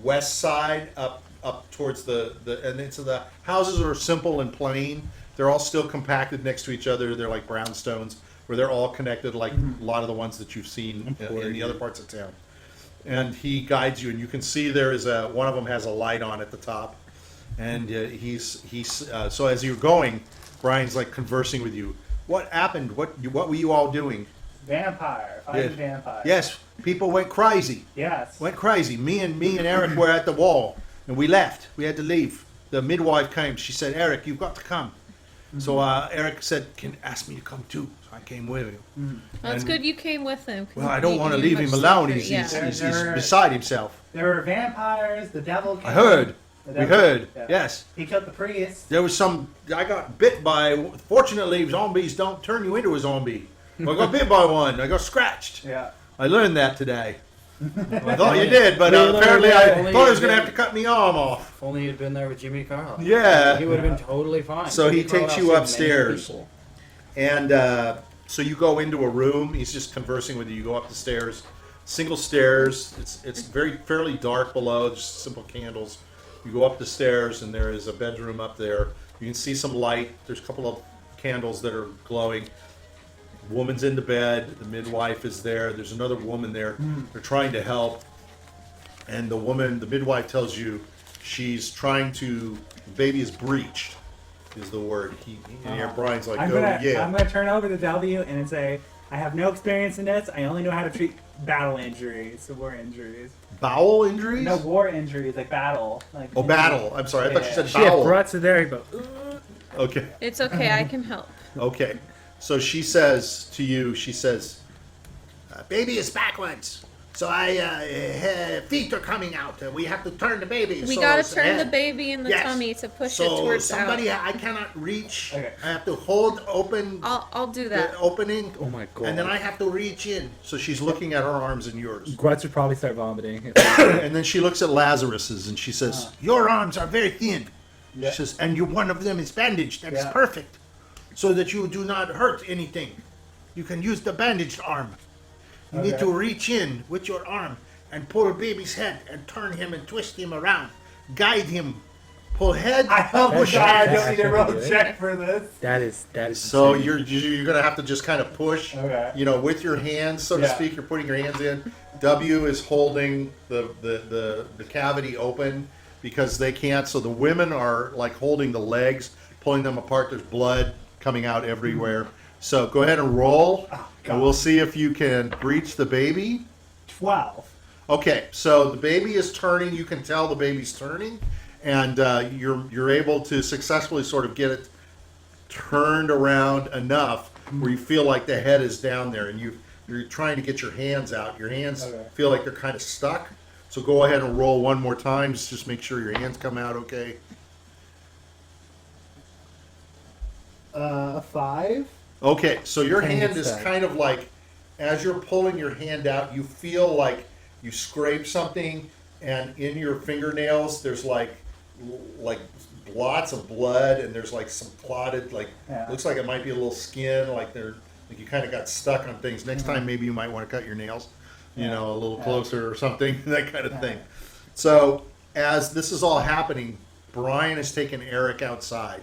[SPEAKER 1] west side, up towards the the houses are simple and plain. They're all still compacted next to each other. They're like brownstones, where they're all connected, like a lot of the ones that you've seen in the other parts of town. And he guides you, and you can see there is one of them has a light on at the top, and so as you're going, Brian's like conversing with you. What happened? What were you all doing?
[SPEAKER 2] Vampire. Fighting
[SPEAKER 1] Yes.
[SPEAKER 2] vampire.
[SPEAKER 1] Yes, people went crazy.
[SPEAKER 2] Yes.
[SPEAKER 1] Went crazy. Me and Eric were at the wall, and we left. We had to leave. The midwife came. She said, "Eric, you've got to come." So Eric said, ask me to come too. So I came with him.
[SPEAKER 4] Well, it's
[SPEAKER 1] And-
[SPEAKER 4] good you came with him. 'cause
[SPEAKER 1] Well, I don't
[SPEAKER 4] you-
[SPEAKER 1] want to
[SPEAKER 4] you're
[SPEAKER 1] leave
[SPEAKER 4] much
[SPEAKER 1] him alone.
[SPEAKER 4] safer,
[SPEAKER 1] He's,
[SPEAKER 4] yeah.
[SPEAKER 1] he's
[SPEAKER 2] There-
[SPEAKER 1] beside himself.
[SPEAKER 2] There were vampires. The devil came.
[SPEAKER 1] I heard.
[SPEAKER 2] The
[SPEAKER 1] We
[SPEAKER 2] devil-
[SPEAKER 1] heard.
[SPEAKER 2] yeah.
[SPEAKER 1] Yes.
[SPEAKER 2] He killed the priest.
[SPEAKER 1] There was some. I got bit by. Fortunately, zombies don't turn you into a zombie. I got bit by one. I got scratched.
[SPEAKER 2] Yeah.
[SPEAKER 1] I learned that today. I thought you did, but apparently I thought he was going to have to cut me arm off.
[SPEAKER 5] If only you'd been there with Jiminy Carlyle.
[SPEAKER 1] Yeah.
[SPEAKER 5] He would have been totally fine.
[SPEAKER 1] So he
[SPEAKER 5] Jiminy
[SPEAKER 1] takes
[SPEAKER 5] Carlyle
[SPEAKER 1] you
[SPEAKER 5] saved many
[SPEAKER 1] upstairs.
[SPEAKER 5] people.
[SPEAKER 1] And so you go into a room. He's just conversing with you. You go up the stairs, single stairs. It's fairly dark below. Just simple candles. You go up the stairs, and there is a bedroom up there. You can see some light. There's a couple of candles that are glowing. Woman's in the bed. The midwife is there. There's another woman there. They're trying to help. And the midwife tells you she's trying to. The baby is breached. Is the word. Brian's like,
[SPEAKER 6] I'm
[SPEAKER 1] oh
[SPEAKER 6] gonna
[SPEAKER 1] yeah.
[SPEAKER 6] I'm gonna turn over to W and say I have no experience in this. I only know how to treat battle injuries, war injuries.
[SPEAKER 1] Bowel injuries?
[SPEAKER 6] No, war injuries like battle. Like
[SPEAKER 1] Oh, battle. I'm sorry. I thought you said
[SPEAKER 6] Shit,
[SPEAKER 1] bowel.
[SPEAKER 6] Grutz are there. You go.
[SPEAKER 1] Okay.
[SPEAKER 4] It's okay, I can help.
[SPEAKER 1] Okay. So she says to you, baby is backwards. So feet are coming out. We have to turn the baby.
[SPEAKER 4] We
[SPEAKER 1] so
[SPEAKER 4] gotta
[SPEAKER 1] it's
[SPEAKER 4] turn the
[SPEAKER 1] ahead.
[SPEAKER 4] baby in the
[SPEAKER 1] Yes.
[SPEAKER 4] tummy to push
[SPEAKER 1] So
[SPEAKER 4] it towards
[SPEAKER 1] somebody,
[SPEAKER 4] out.
[SPEAKER 1] I cannot reach.
[SPEAKER 6] Okay.
[SPEAKER 1] I have to hold open
[SPEAKER 4] I'll do that.
[SPEAKER 1] the opening.
[SPEAKER 6] Oh my god.
[SPEAKER 1] And then I have to reach in. So she's looking at her arms and yours.
[SPEAKER 6] Grutz would probably start vomiting.
[SPEAKER 1] And then she looks at Lazarus's and she says, your arms are very thin.
[SPEAKER 2] Yeah.
[SPEAKER 1] She says, and one of them is bandaged. That is
[SPEAKER 2] Yeah.
[SPEAKER 1] perfect. So that you do not hurt anything. You can use the bandaged arm. You need
[SPEAKER 2] Okay.
[SPEAKER 1] to reach in with your arm and pull baby's head and turn him and twist him around. Guide him. Pull head.
[SPEAKER 2] I hope
[SPEAKER 1] push
[SPEAKER 2] I
[SPEAKER 1] head.
[SPEAKER 2] don't need to roll a
[SPEAKER 6] Good.
[SPEAKER 2] check for this.
[SPEAKER 6] That is
[SPEAKER 1] So
[SPEAKER 6] insane.
[SPEAKER 1] you're gonna have to just kind of push,
[SPEAKER 2] Okay.
[SPEAKER 1] with your hands, so to
[SPEAKER 2] Yeah.
[SPEAKER 1] speak. You're putting your hands in. W is holding the cavity open because they can't. So the women are like holding the legs, pulling them apart. There's blood coming out everywhere. So go ahead and roll, and we'll see if you can breach the baby.
[SPEAKER 2] 12.
[SPEAKER 1] Okay, so the baby is turning. You can tell the baby's turning, and you're able to successfully sort of get it turned around enough where you feel like the head is down there, and you're trying to get your hands out. Your hands
[SPEAKER 2] Okay.
[SPEAKER 1] feel like they're kind of stuck. So go ahead and roll one more time. Just make sure your hands come out okay.
[SPEAKER 2] 5.
[SPEAKER 1] Okay, so your
[SPEAKER 6] Hand
[SPEAKER 1] hand
[SPEAKER 6] gets
[SPEAKER 1] is
[SPEAKER 6] stuck.
[SPEAKER 1] kind of like, as you're pulling your hand out, you feel like you scrape something, and in your fingernails, there's like blots of blood, and there's like some clotted,
[SPEAKER 2] Yeah.
[SPEAKER 1] looks like it might be a little skin, like you kind of got stuck on things. Next time, maybe you might want to cut your nails,
[SPEAKER 2] Yeah.
[SPEAKER 1] a little
[SPEAKER 2] Yeah.
[SPEAKER 1] closer or something, that kind of
[SPEAKER 2] Yeah.
[SPEAKER 1] thing. So as this is all happening, Brian has taken Eric outside,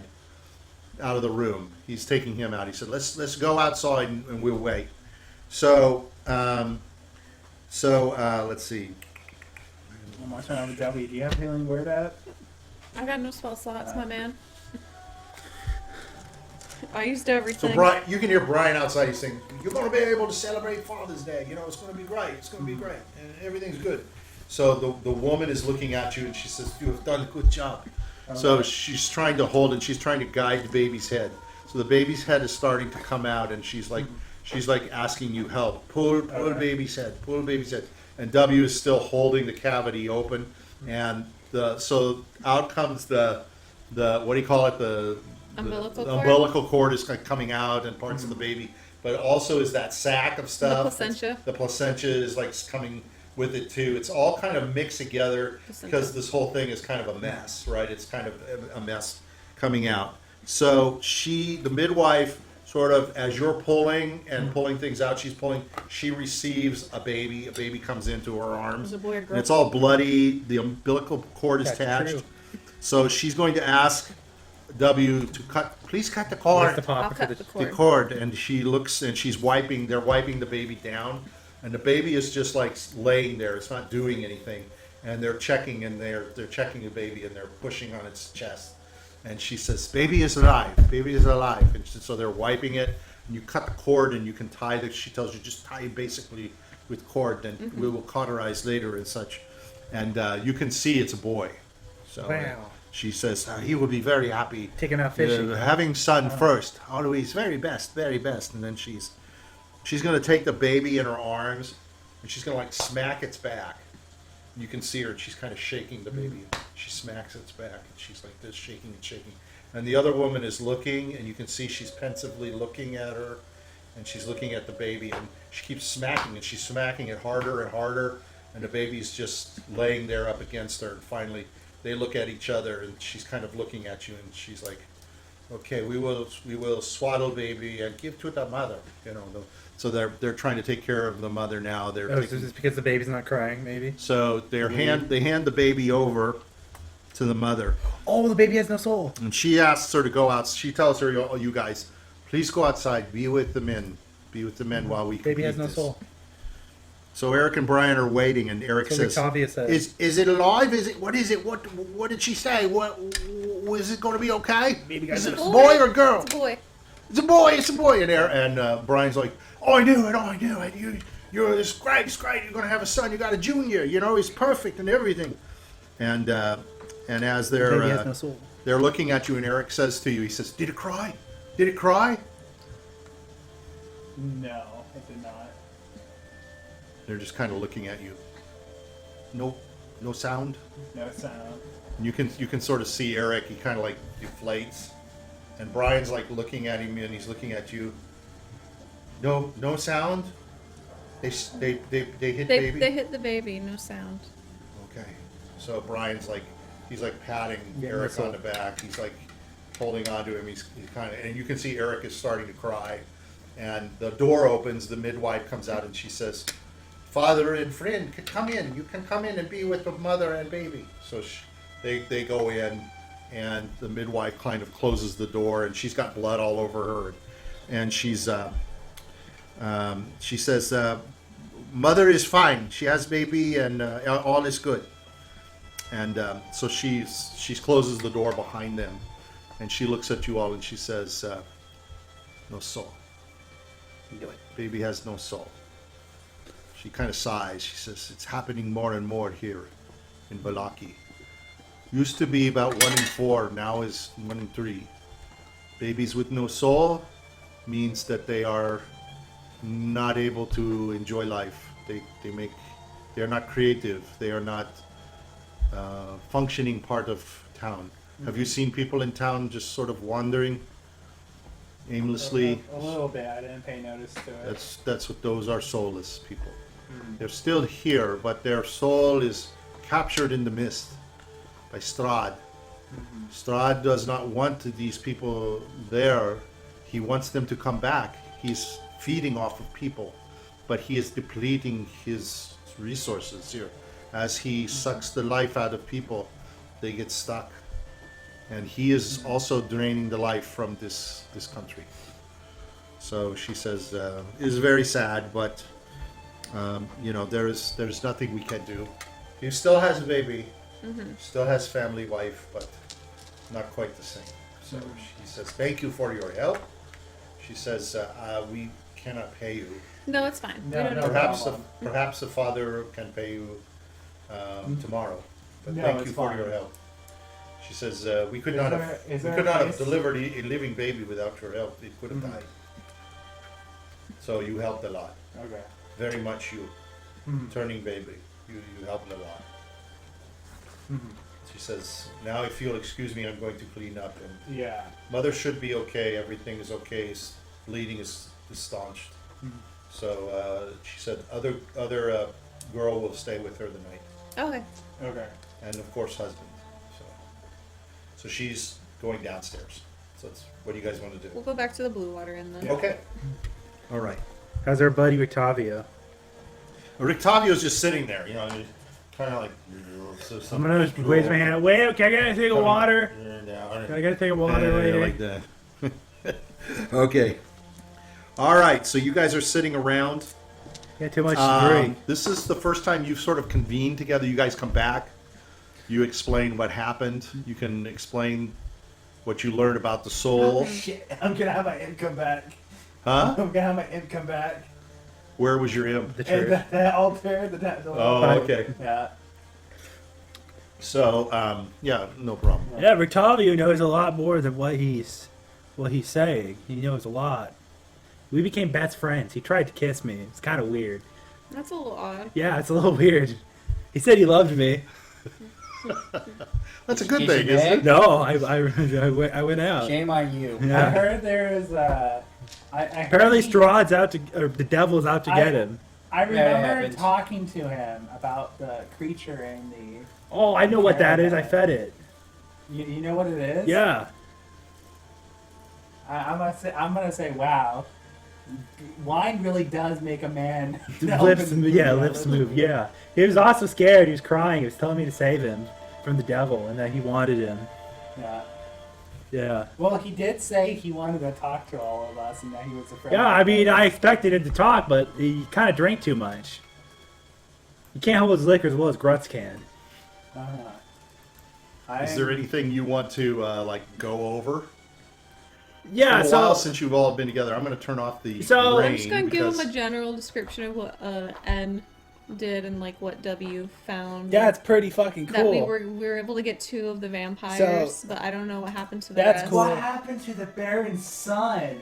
[SPEAKER 1] out of the room. He's taking him out. He said, "Let's go outside and we'll wait." So let's see.
[SPEAKER 2] One more time with W. Do you have healing word at?
[SPEAKER 4] I got no spell slots, my man. I used everything.
[SPEAKER 1] So Brian, you can hear Brian outside. He's saying, "You're going to be able to celebrate Father's Day. It's going to be great. It's going to be great, and everything's good." So the woman is looking at you and she says, "You have done a good job." So she's trying to hold and she's trying to guide the baby's head. So the baby's head is starting to come out, and she's like asking you help. Pull the baby's head. Pull the baby's head. And W is still holding the cavity open, and so out comes the what do you call it, the
[SPEAKER 4] Umbilical
[SPEAKER 1] the
[SPEAKER 4] cord?
[SPEAKER 1] umbilical cord is coming out, and parts of the baby, but also is that sack of stuff.
[SPEAKER 4] placenta.
[SPEAKER 1] The placenta is like coming with it too. It's all kind of mixed together
[SPEAKER 4] Placenta.
[SPEAKER 1] because this whole thing is kind of a mess, right? It's kind of a mess coming out. So the midwife, sort of as you're pulling things out, she receives a baby. A baby comes into her arms.
[SPEAKER 4] Is it a boy or
[SPEAKER 1] And
[SPEAKER 4] girl?
[SPEAKER 1] it's all bloody. The umbilical cord is
[SPEAKER 6] That's
[SPEAKER 1] attached.
[SPEAKER 6] true.
[SPEAKER 1] So she's going to ask W to please cut the cord.
[SPEAKER 6] Where's the
[SPEAKER 4] I'll
[SPEAKER 6] popper for
[SPEAKER 4] cut
[SPEAKER 6] the
[SPEAKER 4] the
[SPEAKER 1] The
[SPEAKER 4] cord.
[SPEAKER 1] cord, and she looks and they're wiping the baby down, and the baby is just like laying there. It's not doing anything, and they're checking the baby, and they're pushing on its chest, and she says, "Baby is alive, baby is alive," and so they're wiping it, and you cut the cord, and you can tie she tells you just tie it basically with cord, then we will cauterize later and such, and you can see it's a boy, so.
[SPEAKER 6] Wow.
[SPEAKER 1] She says, he will be very happy.
[SPEAKER 6] Taking out fishing.
[SPEAKER 1] Having son first, always very best, very best. And then she's going to take the baby in her arms, and she's going to like smack its back. You can see her, and she's kind of shaking the baby. She smacks its back, and she's like this, shaking and shaking. And the other woman is looking, and you can see she's pensively looking at her. and she's looking at the baby, and she keeps smacking, and she's smacking it harder and harder, and the baby's just laying there up against her, and finally they look at each other, and she's kind of looking at you, and she's like, okay, we will swaddle baby and give to the mother, so they're trying to take care of the mother now. They're
[SPEAKER 6] Oh,
[SPEAKER 1] taking,
[SPEAKER 6] is this because the baby's not crying, maybe?
[SPEAKER 1] so they hand the baby over to the mother,
[SPEAKER 6] Oh, the baby has no soul.
[SPEAKER 1] and she asks her to go out. She tells her, "Oh, you guys, please go outside. Be with the men. Be with the men while we
[SPEAKER 6] Baby has
[SPEAKER 1] complete
[SPEAKER 6] no
[SPEAKER 1] this."
[SPEAKER 6] soul.
[SPEAKER 1] So Eric and Brian are waiting, and Eric
[SPEAKER 6] So
[SPEAKER 1] says,
[SPEAKER 6] Octavia says,
[SPEAKER 1] "Is it alive? Is it? What is it? What did she say? What is it going to be okay?
[SPEAKER 6] Baby
[SPEAKER 1] Is
[SPEAKER 6] got
[SPEAKER 1] it
[SPEAKER 6] no
[SPEAKER 1] a boy or a girl?
[SPEAKER 4] It's a boy.
[SPEAKER 1] It's a boy. It's a boy." And Brian's like, "Oh, I knew it. Oh, I knew it. It's great. It's great. You're going to have a son. You got a junior. He's perfect and everything." And as
[SPEAKER 6] baby has no soul.
[SPEAKER 1] they're looking at you, and Eric says to you, he says, "Did it cry? Did it cry?"
[SPEAKER 2] No, it did not.
[SPEAKER 1] They're just kind of looking at you. No sound.
[SPEAKER 2] No sound.
[SPEAKER 1] You can sort of see Eric. He kind of like deflates, and Brian's like looking at him, and he's looking at you. No sound. They hit baby.
[SPEAKER 4] They hit the baby. No sound.
[SPEAKER 1] Okay. So Brian's like, he's like patting
[SPEAKER 6] Yeah,
[SPEAKER 1] Eric
[SPEAKER 6] whistle.
[SPEAKER 1] on the back. He's like holding on to him. He's kind of, and you can see Eric is starting to cry. And the door opens. The midwife comes out, and she says, "Father and friend, come in. You can come in and be with the mother and baby." So they go in, and the midwife kind of closes the door, and she's got blood all over her, and she says, "Mother is fine. She has baby, and all is good." And so she closes the door behind them, and she looks at you all, and she says, "No soul. Baby has no soul." She kind of sighs. She says, "It's happening more and more here in Vallaki. Used to be about 1 in 4, now is 1 in 3. Babies with no soul means that they are not able to enjoy life. They are not creative. They are not functioning part of town." Have you seen people in town just sort of wandering aimlessly?
[SPEAKER 2] A little bit. I didn't pay notice to it.
[SPEAKER 1] That's what those are, soulless people. They're still here, but their soul is captured in the mist by Strahd. Strahd does not want these people there. He wants them to come back. He's feeding off of people, but he is depleting his resources here. As he sucks the life out of people, they get stuck. And he is also draining the life from this country. So she says, it is very sad, but there's nothing we can do. He still has a baby, still has family, wife, but not quite the same. So she says, "Thank you for your help." She says, "We cannot pay you.
[SPEAKER 4] No, it's fine.
[SPEAKER 2] No,
[SPEAKER 4] we don't
[SPEAKER 2] no,
[SPEAKER 4] know.
[SPEAKER 2] problem.
[SPEAKER 1] Perhaps the father can pay you tomorrow. But
[SPEAKER 2] No,
[SPEAKER 1] thank
[SPEAKER 2] it's
[SPEAKER 1] you for
[SPEAKER 2] fine.
[SPEAKER 1] your help." She says, "We could
[SPEAKER 2] Is
[SPEAKER 1] not
[SPEAKER 2] there-
[SPEAKER 1] have
[SPEAKER 2] is
[SPEAKER 1] we
[SPEAKER 2] there
[SPEAKER 1] could
[SPEAKER 2] a
[SPEAKER 1] not have
[SPEAKER 2] place-
[SPEAKER 1] delivered a living baby without your help. It could have died. So you helped a lot,
[SPEAKER 2] Okay.
[SPEAKER 1] very much. You
[SPEAKER 2] Mhm.
[SPEAKER 1] turning baby, you helped a lot."
[SPEAKER 2] Mhm.
[SPEAKER 1] She says, "Now if you'll excuse me, I'm going to clean up. And
[SPEAKER 2] Yeah.
[SPEAKER 1] mother should be okay. Everything is okay. Bleeding is staunched."
[SPEAKER 2] Mhm.
[SPEAKER 1] So she said, other girl will stay with her the night,
[SPEAKER 4] Okay.
[SPEAKER 2] Okay.
[SPEAKER 1] and of course husband. So she's going downstairs. So what do you guys want to do?
[SPEAKER 4] We'll go back to the blue water and then.
[SPEAKER 1] Okay. All right.
[SPEAKER 6] How's our buddy Octavia?
[SPEAKER 1] Rictavio's just sitting there, kind of like. So
[SPEAKER 6] I'm gonna raise my hand. Wait, okay, I gotta take a water. I gotta take a water later.
[SPEAKER 1] like that. Okay. All right. So you guys are sitting around.
[SPEAKER 6] Got too much to drink.
[SPEAKER 1] This is the first time you've sort of convened together. You guys come back. You explain what happened. You can explain what you learned about the soul.
[SPEAKER 2] Shit, I'm gonna have my income back.
[SPEAKER 1] Huh?
[SPEAKER 2] I'm gonna have my income back.
[SPEAKER 1] Where was your imp?
[SPEAKER 6] The
[SPEAKER 2] And
[SPEAKER 6] church.
[SPEAKER 2] the altar, the
[SPEAKER 1] Oh, okay.
[SPEAKER 2] Yeah.
[SPEAKER 1] So, yeah, no problem.
[SPEAKER 6] Yeah, Octavia knows a lot more than what he's saying. He knows a lot. We became best friends. He tried to kiss me. It's kind of weird.
[SPEAKER 4] That's a little odd.
[SPEAKER 6] Yeah, it's a little weird. He said he loved me.
[SPEAKER 1] That's a good
[SPEAKER 5] Did
[SPEAKER 1] thing,
[SPEAKER 5] you
[SPEAKER 1] isn't
[SPEAKER 5] beg?
[SPEAKER 1] it?
[SPEAKER 6] No, I went out.
[SPEAKER 5] Shame on you.
[SPEAKER 2] I
[SPEAKER 6] Yeah.
[SPEAKER 2] heard there's
[SPEAKER 6] Apparently,
[SPEAKER 2] heard
[SPEAKER 6] Strahd's out to, or the devil's out to get him.
[SPEAKER 2] I
[SPEAKER 5] Yeah, it
[SPEAKER 2] remember
[SPEAKER 5] happened.
[SPEAKER 2] talking to him about the creature in the.
[SPEAKER 6] Oh, I know what that is. I fed it.
[SPEAKER 2] You know what it is?
[SPEAKER 6] Yeah.
[SPEAKER 2] I'm gonna say, wow, wine really does make a man.
[SPEAKER 6] Lips move. Yeah. He was also scared. He was crying. He was telling me to save him from the devil and that he wanted him.
[SPEAKER 2] Yeah.
[SPEAKER 6] Yeah.
[SPEAKER 2] Well, he did say he wanted to talk to all of us and that he was afraid.
[SPEAKER 6] Yeah, I mean, I expected him to talk, but he kind of drank too much. He can't hold his liquor as well as Grutz can.
[SPEAKER 1] Is there anything you want to go over?
[SPEAKER 6] Yeah,
[SPEAKER 1] It's been a while since you've all been together. I'm going to turn off the
[SPEAKER 6] So,
[SPEAKER 1] rain
[SPEAKER 4] I'm just gonna give
[SPEAKER 1] because-
[SPEAKER 4] him a general description of what N did and like what W found.
[SPEAKER 6] yeah, it's pretty fucking
[SPEAKER 4] that
[SPEAKER 6] cool.
[SPEAKER 4] we were able to get 2 of the vampires, but I don't know what happened to the
[SPEAKER 6] That's
[SPEAKER 4] rest.
[SPEAKER 6] cool.
[SPEAKER 2] What happened to the Baron's son?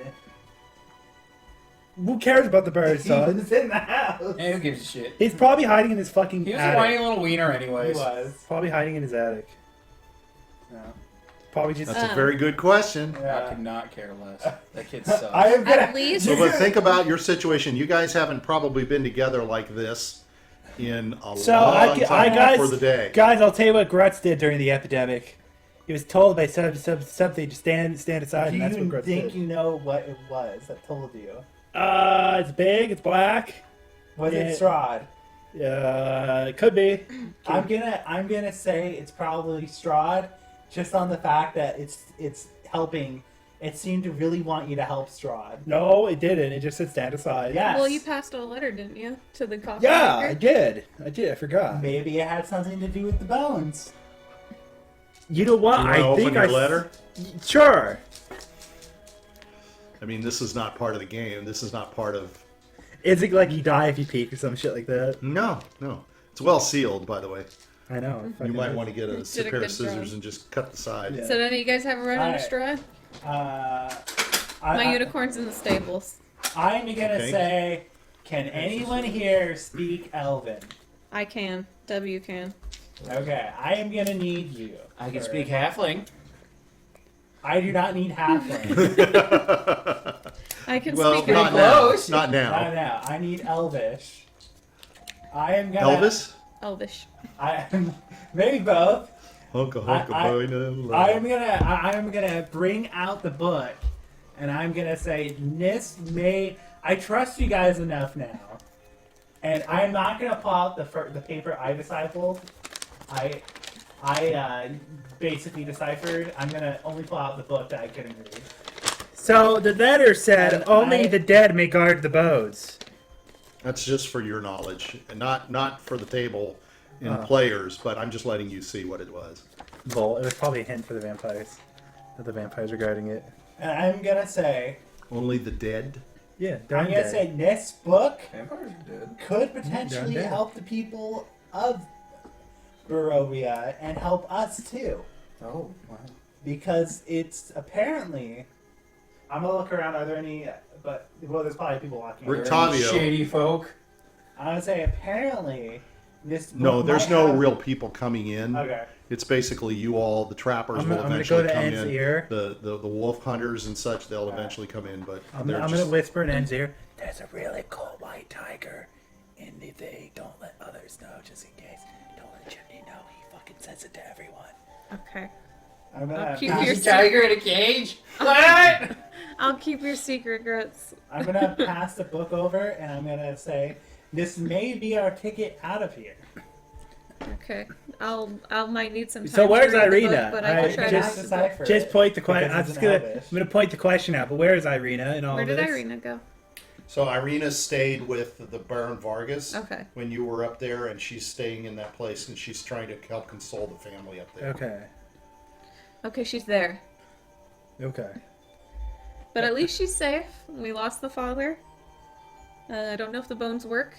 [SPEAKER 6] Who cares about the bird's
[SPEAKER 2] He
[SPEAKER 6] son?
[SPEAKER 2] was in the house.
[SPEAKER 5] Hey, who gives a shit?
[SPEAKER 6] He's probably hiding in his fucking
[SPEAKER 5] He was a
[SPEAKER 6] attic.
[SPEAKER 5] whiny little wiener,
[SPEAKER 2] He
[SPEAKER 5] anyways.
[SPEAKER 2] was.
[SPEAKER 6] Probably hiding in his attic.
[SPEAKER 2] No.
[SPEAKER 6] Probably just.
[SPEAKER 1] That's a very good question.
[SPEAKER 5] I could not care less. That kid sucks.
[SPEAKER 2] I am gonna.
[SPEAKER 4] At least
[SPEAKER 1] So, but think about your situation. You guys haven't probably been together like this in a
[SPEAKER 6] So
[SPEAKER 1] long time
[SPEAKER 6] guys,
[SPEAKER 1] for the day.
[SPEAKER 6] guys, I'll tell you what Grutz did during the epidemic. He was told by something to stand aside,
[SPEAKER 2] Do
[SPEAKER 6] and that's what
[SPEAKER 2] you
[SPEAKER 6] Grutz
[SPEAKER 2] think
[SPEAKER 6] did.
[SPEAKER 2] you know what it was that told you?
[SPEAKER 6] It's big, it's black.
[SPEAKER 2] Was
[SPEAKER 6] Yeah.
[SPEAKER 2] it Strahd?
[SPEAKER 6] It could be.
[SPEAKER 2] I'm gonna say it's probably Strahd, just on the fact that it's helping. It seemed to really want you to help Strahd.
[SPEAKER 6] No, it didn't. It just said stand aside.
[SPEAKER 2] Yes.
[SPEAKER 4] well, you passed a letter, didn't you, to the coffee
[SPEAKER 6] Yeah,
[SPEAKER 4] maker?
[SPEAKER 6] I did. I forgot.
[SPEAKER 2] Maybe it had something to do with the bones.
[SPEAKER 6] You know what?
[SPEAKER 1] You want to
[SPEAKER 6] I
[SPEAKER 1] open
[SPEAKER 6] think
[SPEAKER 1] your letter?
[SPEAKER 6] Sure.
[SPEAKER 1] I mean, this is not part of the game. This is not part of...
[SPEAKER 6] Is it like you die if you peek or some shit like that?
[SPEAKER 1] No. It's well sealed, by the way.
[SPEAKER 6] I know.
[SPEAKER 1] You might want to get
[SPEAKER 4] Did
[SPEAKER 1] a
[SPEAKER 4] a
[SPEAKER 1] pair
[SPEAKER 4] good
[SPEAKER 1] of scissors
[SPEAKER 4] job.
[SPEAKER 1] and just cut the side.
[SPEAKER 6] Yeah.
[SPEAKER 4] So none of you guys have a run on a
[SPEAKER 2] Alright.
[SPEAKER 4] Strahd?
[SPEAKER 2] My
[SPEAKER 4] My unicorn's in the stables.
[SPEAKER 2] I'm gonna
[SPEAKER 1] Okay.
[SPEAKER 2] say, can anyone here speak Elven?
[SPEAKER 4] I can. W can.
[SPEAKER 2] Okay, I am gonna need you.
[SPEAKER 5] I can
[SPEAKER 2] for-
[SPEAKER 5] speak halfling.
[SPEAKER 2] I do not need halfling.
[SPEAKER 4] I can
[SPEAKER 1] Well,
[SPEAKER 4] speak.
[SPEAKER 1] not
[SPEAKER 4] Elvish.
[SPEAKER 1] now.
[SPEAKER 5] Close.
[SPEAKER 1] Not now.
[SPEAKER 2] No, I need Elvish. I am gonna.
[SPEAKER 1] Elvis?
[SPEAKER 4] Elvish.
[SPEAKER 2] I am maybe both.
[SPEAKER 1] Hunka,
[SPEAKER 2] I-
[SPEAKER 1] hunka,
[SPEAKER 2] I-
[SPEAKER 1] boy, no love.
[SPEAKER 2] I'm gonna bring out the book, and I'm gonna say this may. I trust you guys enough now, and I'm not gonna pull out the paper I deciphered. I basically deciphered. I'm gonna only pull out the book that I couldn't read.
[SPEAKER 6] So the letter said
[SPEAKER 2] And
[SPEAKER 6] only
[SPEAKER 2] I-
[SPEAKER 6] the dead may guard the bows.
[SPEAKER 1] That's just for your knowledge, and not for the table and players, but I'm just letting you see what it was.
[SPEAKER 6] Bull. It was probably a hint for the vampires. That the vampires are guarding it.
[SPEAKER 2] And I'm gonna say,
[SPEAKER 1] Only the dead?
[SPEAKER 6] Yeah, they're
[SPEAKER 2] I'm gonna
[SPEAKER 6] undead.
[SPEAKER 2] say this book
[SPEAKER 5] Vampires are dead.
[SPEAKER 2] could potentially
[SPEAKER 6] They're undead.
[SPEAKER 2] help the people of Barovia and help us too.
[SPEAKER 5] Oh, wow.
[SPEAKER 2] Because it's apparently. I'm gonna look around. Are there any? But well, there's probably people walking.
[SPEAKER 1] Rick
[SPEAKER 2] around.
[SPEAKER 1] Tavio.
[SPEAKER 5] Shady folk.
[SPEAKER 2] I'm gonna say apparently this. Book
[SPEAKER 1] No, there's
[SPEAKER 2] might
[SPEAKER 1] no
[SPEAKER 2] have-
[SPEAKER 1] real people coming in.
[SPEAKER 2] Okay.
[SPEAKER 1] It's basically you all, the trappers
[SPEAKER 6] I'm
[SPEAKER 1] will
[SPEAKER 6] gonna
[SPEAKER 1] eventually
[SPEAKER 6] go to
[SPEAKER 1] come
[SPEAKER 6] Ed's
[SPEAKER 1] in.
[SPEAKER 6] ear.
[SPEAKER 1] The wolf hunters and such, they'll eventually come in, but
[SPEAKER 6] I'm
[SPEAKER 1] they're
[SPEAKER 6] gonna
[SPEAKER 1] just...
[SPEAKER 6] whisper in En's ear. There's a really cool white tiger in the thing. Don't let others know, just in case. Don't let Jiminy know. He fucking says it to everyone.
[SPEAKER 4] Okay.
[SPEAKER 2] I'm gonna.
[SPEAKER 4] I'll keep
[SPEAKER 2] pass,
[SPEAKER 4] your
[SPEAKER 5] Is a tiger in a cage? What?
[SPEAKER 4] I'll keep your secret, Grutz.
[SPEAKER 2] I'm gonna pass the book over, and I'm gonna say this may be our ticket out of here.
[SPEAKER 4] Okay. I might need some time.
[SPEAKER 6] So where's
[SPEAKER 4] to read the
[SPEAKER 6] Irina?
[SPEAKER 4] book, but I
[SPEAKER 6] I
[SPEAKER 4] can try
[SPEAKER 6] just-
[SPEAKER 4] to.
[SPEAKER 2] decipher
[SPEAKER 6] Just
[SPEAKER 2] it,
[SPEAKER 6] point the question.
[SPEAKER 2] because
[SPEAKER 6] I'm
[SPEAKER 2] it's
[SPEAKER 6] just
[SPEAKER 2] in
[SPEAKER 6] gonna.
[SPEAKER 2] Elvish.
[SPEAKER 6] I'm gonna point the question out. But where is Irina in all
[SPEAKER 4] Where did
[SPEAKER 6] this?
[SPEAKER 4] Irina go?
[SPEAKER 1] So Irina stayed with the Baron Vargas
[SPEAKER 4] Okay.
[SPEAKER 1] when you were up there, and she's staying in that place, and she's trying to help console the family up there.
[SPEAKER 6] Okay.
[SPEAKER 4] Okay, she's there.
[SPEAKER 6] Okay.
[SPEAKER 4] But at least she's safe. We lost the father. I don't know if the bones work.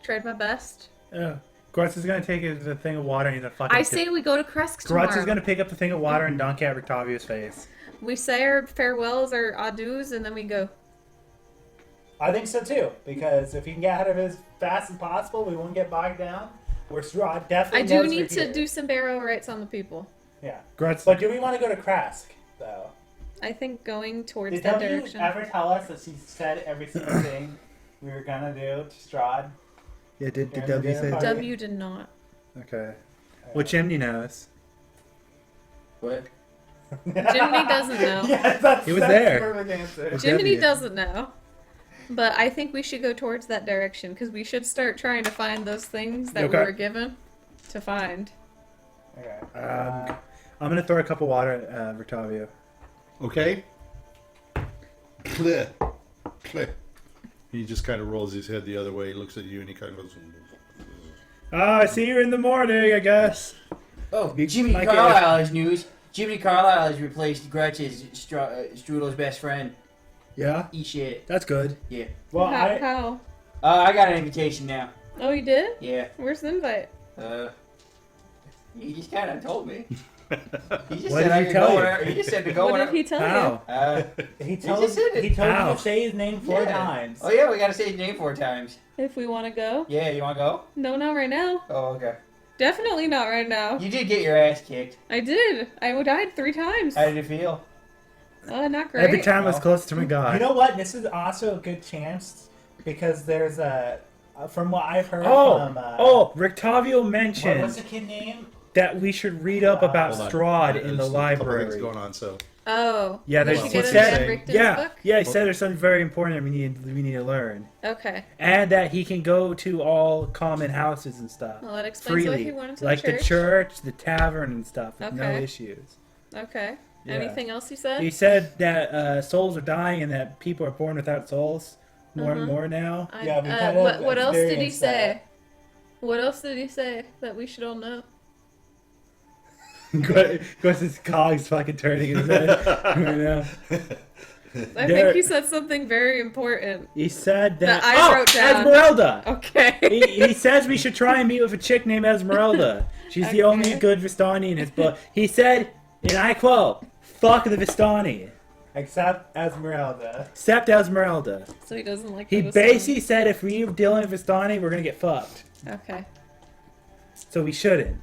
[SPEAKER 4] Tried my best.
[SPEAKER 6] Grutz is gonna take the thing of water and he's gonna fucking.
[SPEAKER 4] I say we go to Kresk tomorrow.
[SPEAKER 6] Grutz is gonna pick up the thing of water and dunk it at Rictavio's face.
[SPEAKER 4] We say our farewells, our adieus, and then we go.
[SPEAKER 2] I think so too, because if he can get out of it as fast as possible, we won't get bogged down. We're definitely.
[SPEAKER 4] I do
[SPEAKER 2] knows
[SPEAKER 4] need
[SPEAKER 2] we're
[SPEAKER 4] to
[SPEAKER 2] here.
[SPEAKER 4] do some barrow rights on the people.
[SPEAKER 2] Yeah,
[SPEAKER 6] Grutz.
[SPEAKER 2] but do we want to go to Krask though?
[SPEAKER 4] I think going towards
[SPEAKER 2] Did
[SPEAKER 4] that
[SPEAKER 2] W
[SPEAKER 4] direction.
[SPEAKER 2] ever tell us that she said every single thing we were gonna do to Strahd?
[SPEAKER 6] Yeah, did
[SPEAKER 2] During
[SPEAKER 6] W
[SPEAKER 2] the
[SPEAKER 6] say
[SPEAKER 2] party?
[SPEAKER 6] that?
[SPEAKER 4] W did not.
[SPEAKER 6] Okay. Well, Chimney knows.
[SPEAKER 5] What?
[SPEAKER 4] Jiminy doesn't know.
[SPEAKER 2] Yeah, that's,
[SPEAKER 6] He was
[SPEAKER 2] that's
[SPEAKER 6] there.
[SPEAKER 2] the perfect answer.
[SPEAKER 6] Was
[SPEAKER 4] Jiminy
[SPEAKER 6] W.
[SPEAKER 4] doesn't know. But I think we should go towards that direction because we should start trying to find those things that we
[SPEAKER 6] Okay.
[SPEAKER 4] were given to find.
[SPEAKER 2] Okay.
[SPEAKER 6] I'm gonna throw a cup of water at Rictavio.
[SPEAKER 1] Okay. Bleh. Bleh. He just kind of rolls his head the other way, looks at you, and he kind of goes.
[SPEAKER 6] I see you in the morning, I guess.
[SPEAKER 5] Oh,
[SPEAKER 6] You
[SPEAKER 5] Jiminy
[SPEAKER 6] like
[SPEAKER 5] Carlyle has news. Jiminy Carlyle has replaced Grutz as Strudel's best friend.
[SPEAKER 6] Yeah,
[SPEAKER 5] Eat shit.
[SPEAKER 6] that's good.
[SPEAKER 5] Yeah.
[SPEAKER 2] Well,
[SPEAKER 4] How?
[SPEAKER 5] I got an invitation now.
[SPEAKER 4] Oh, you did?
[SPEAKER 5] Yeah.
[SPEAKER 4] Where's the invite?
[SPEAKER 5] He just kind of told me. He just
[SPEAKER 6] What
[SPEAKER 5] said
[SPEAKER 6] did
[SPEAKER 5] I
[SPEAKER 6] he
[SPEAKER 5] could
[SPEAKER 6] tell
[SPEAKER 5] go
[SPEAKER 6] you?
[SPEAKER 5] wherever. He just said to go
[SPEAKER 4] What
[SPEAKER 5] wherever.
[SPEAKER 4] did he tell
[SPEAKER 6] How?
[SPEAKER 2] he
[SPEAKER 5] just
[SPEAKER 2] told
[SPEAKER 5] said it.
[SPEAKER 2] you
[SPEAKER 6] How?
[SPEAKER 2] to say his name 4
[SPEAKER 5] Yeah.
[SPEAKER 2] times.
[SPEAKER 5] Oh yeah, we gotta say his name 4 times.
[SPEAKER 4] you? If we want to go?
[SPEAKER 5] Yeah, you wanna go?
[SPEAKER 4] No, not right now.
[SPEAKER 5] Oh, okay.
[SPEAKER 4] Definitely not right now.
[SPEAKER 5] You did get your ass kicked.
[SPEAKER 4] I did. I died 3 times.
[SPEAKER 5] How did it feel?
[SPEAKER 4] Not great.
[SPEAKER 6] Every time I was
[SPEAKER 5] Well,
[SPEAKER 6] close to my god.
[SPEAKER 2] You know what? This is also a good chance because there's a, from what I've heard from.
[SPEAKER 6] Rictavio mentioned
[SPEAKER 2] What's the kid name?
[SPEAKER 6] that we should read up about
[SPEAKER 1] Hold on.
[SPEAKER 6] Strahd
[SPEAKER 1] There's
[SPEAKER 6] in the
[SPEAKER 1] a couple things
[SPEAKER 6] library.
[SPEAKER 1] going on, so.
[SPEAKER 4] Oh.
[SPEAKER 6] Yeah,
[SPEAKER 4] we
[SPEAKER 6] there's
[SPEAKER 4] should
[SPEAKER 1] he
[SPEAKER 4] get
[SPEAKER 1] what's
[SPEAKER 4] into
[SPEAKER 1] he
[SPEAKER 4] Ed
[SPEAKER 1] saying?
[SPEAKER 4] Richten's
[SPEAKER 6] Yeah,
[SPEAKER 4] book?
[SPEAKER 6] yeah, he said there's something very important that we need to learn,
[SPEAKER 4] Okay.
[SPEAKER 6] and that he can go to all common houses and stuff
[SPEAKER 4] Well, that explains why
[SPEAKER 6] freely,
[SPEAKER 4] he wanted to
[SPEAKER 6] like
[SPEAKER 4] the
[SPEAKER 6] the
[SPEAKER 4] church.
[SPEAKER 6] church, the tavern, and stuff, with no
[SPEAKER 4] Okay.
[SPEAKER 6] issues.
[SPEAKER 4] Okay.
[SPEAKER 6] Yeah.
[SPEAKER 4] Anything else you said?
[SPEAKER 6] He said that souls are dying and that people are born without souls more and more now.
[SPEAKER 2] Yeah, we kind of
[SPEAKER 4] what else did he
[SPEAKER 2] experienced
[SPEAKER 4] say?
[SPEAKER 2] that.
[SPEAKER 4] What else did he say that we should all know?
[SPEAKER 6] Because his cog's fucking turning in his head right now.
[SPEAKER 4] I
[SPEAKER 6] There-
[SPEAKER 4] think he said something very important.
[SPEAKER 6] He said that.
[SPEAKER 4] That I wrote down.
[SPEAKER 6] Esmeralda!
[SPEAKER 4] Okay.
[SPEAKER 6] He says we should try and meet with a chick named Esmeralda. She's the only
[SPEAKER 4] Okay.
[SPEAKER 6] good Vistani in his book. He said, and I quote, "Fuck the Vistani."
[SPEAKER 2] Except Esmeralda.
[SPEAKER 6] Except Esmeralda.
[SPEAKER 4] So he doesn't like
[SPEAKER 6] He
[SPEAKER 4] the
[SPEAKER 6] basically said if we were dealing with Vistani, we're gonna get fucked.
[SPEAKER 4] Okay.
[SPEAKER 6] So we shouldn't.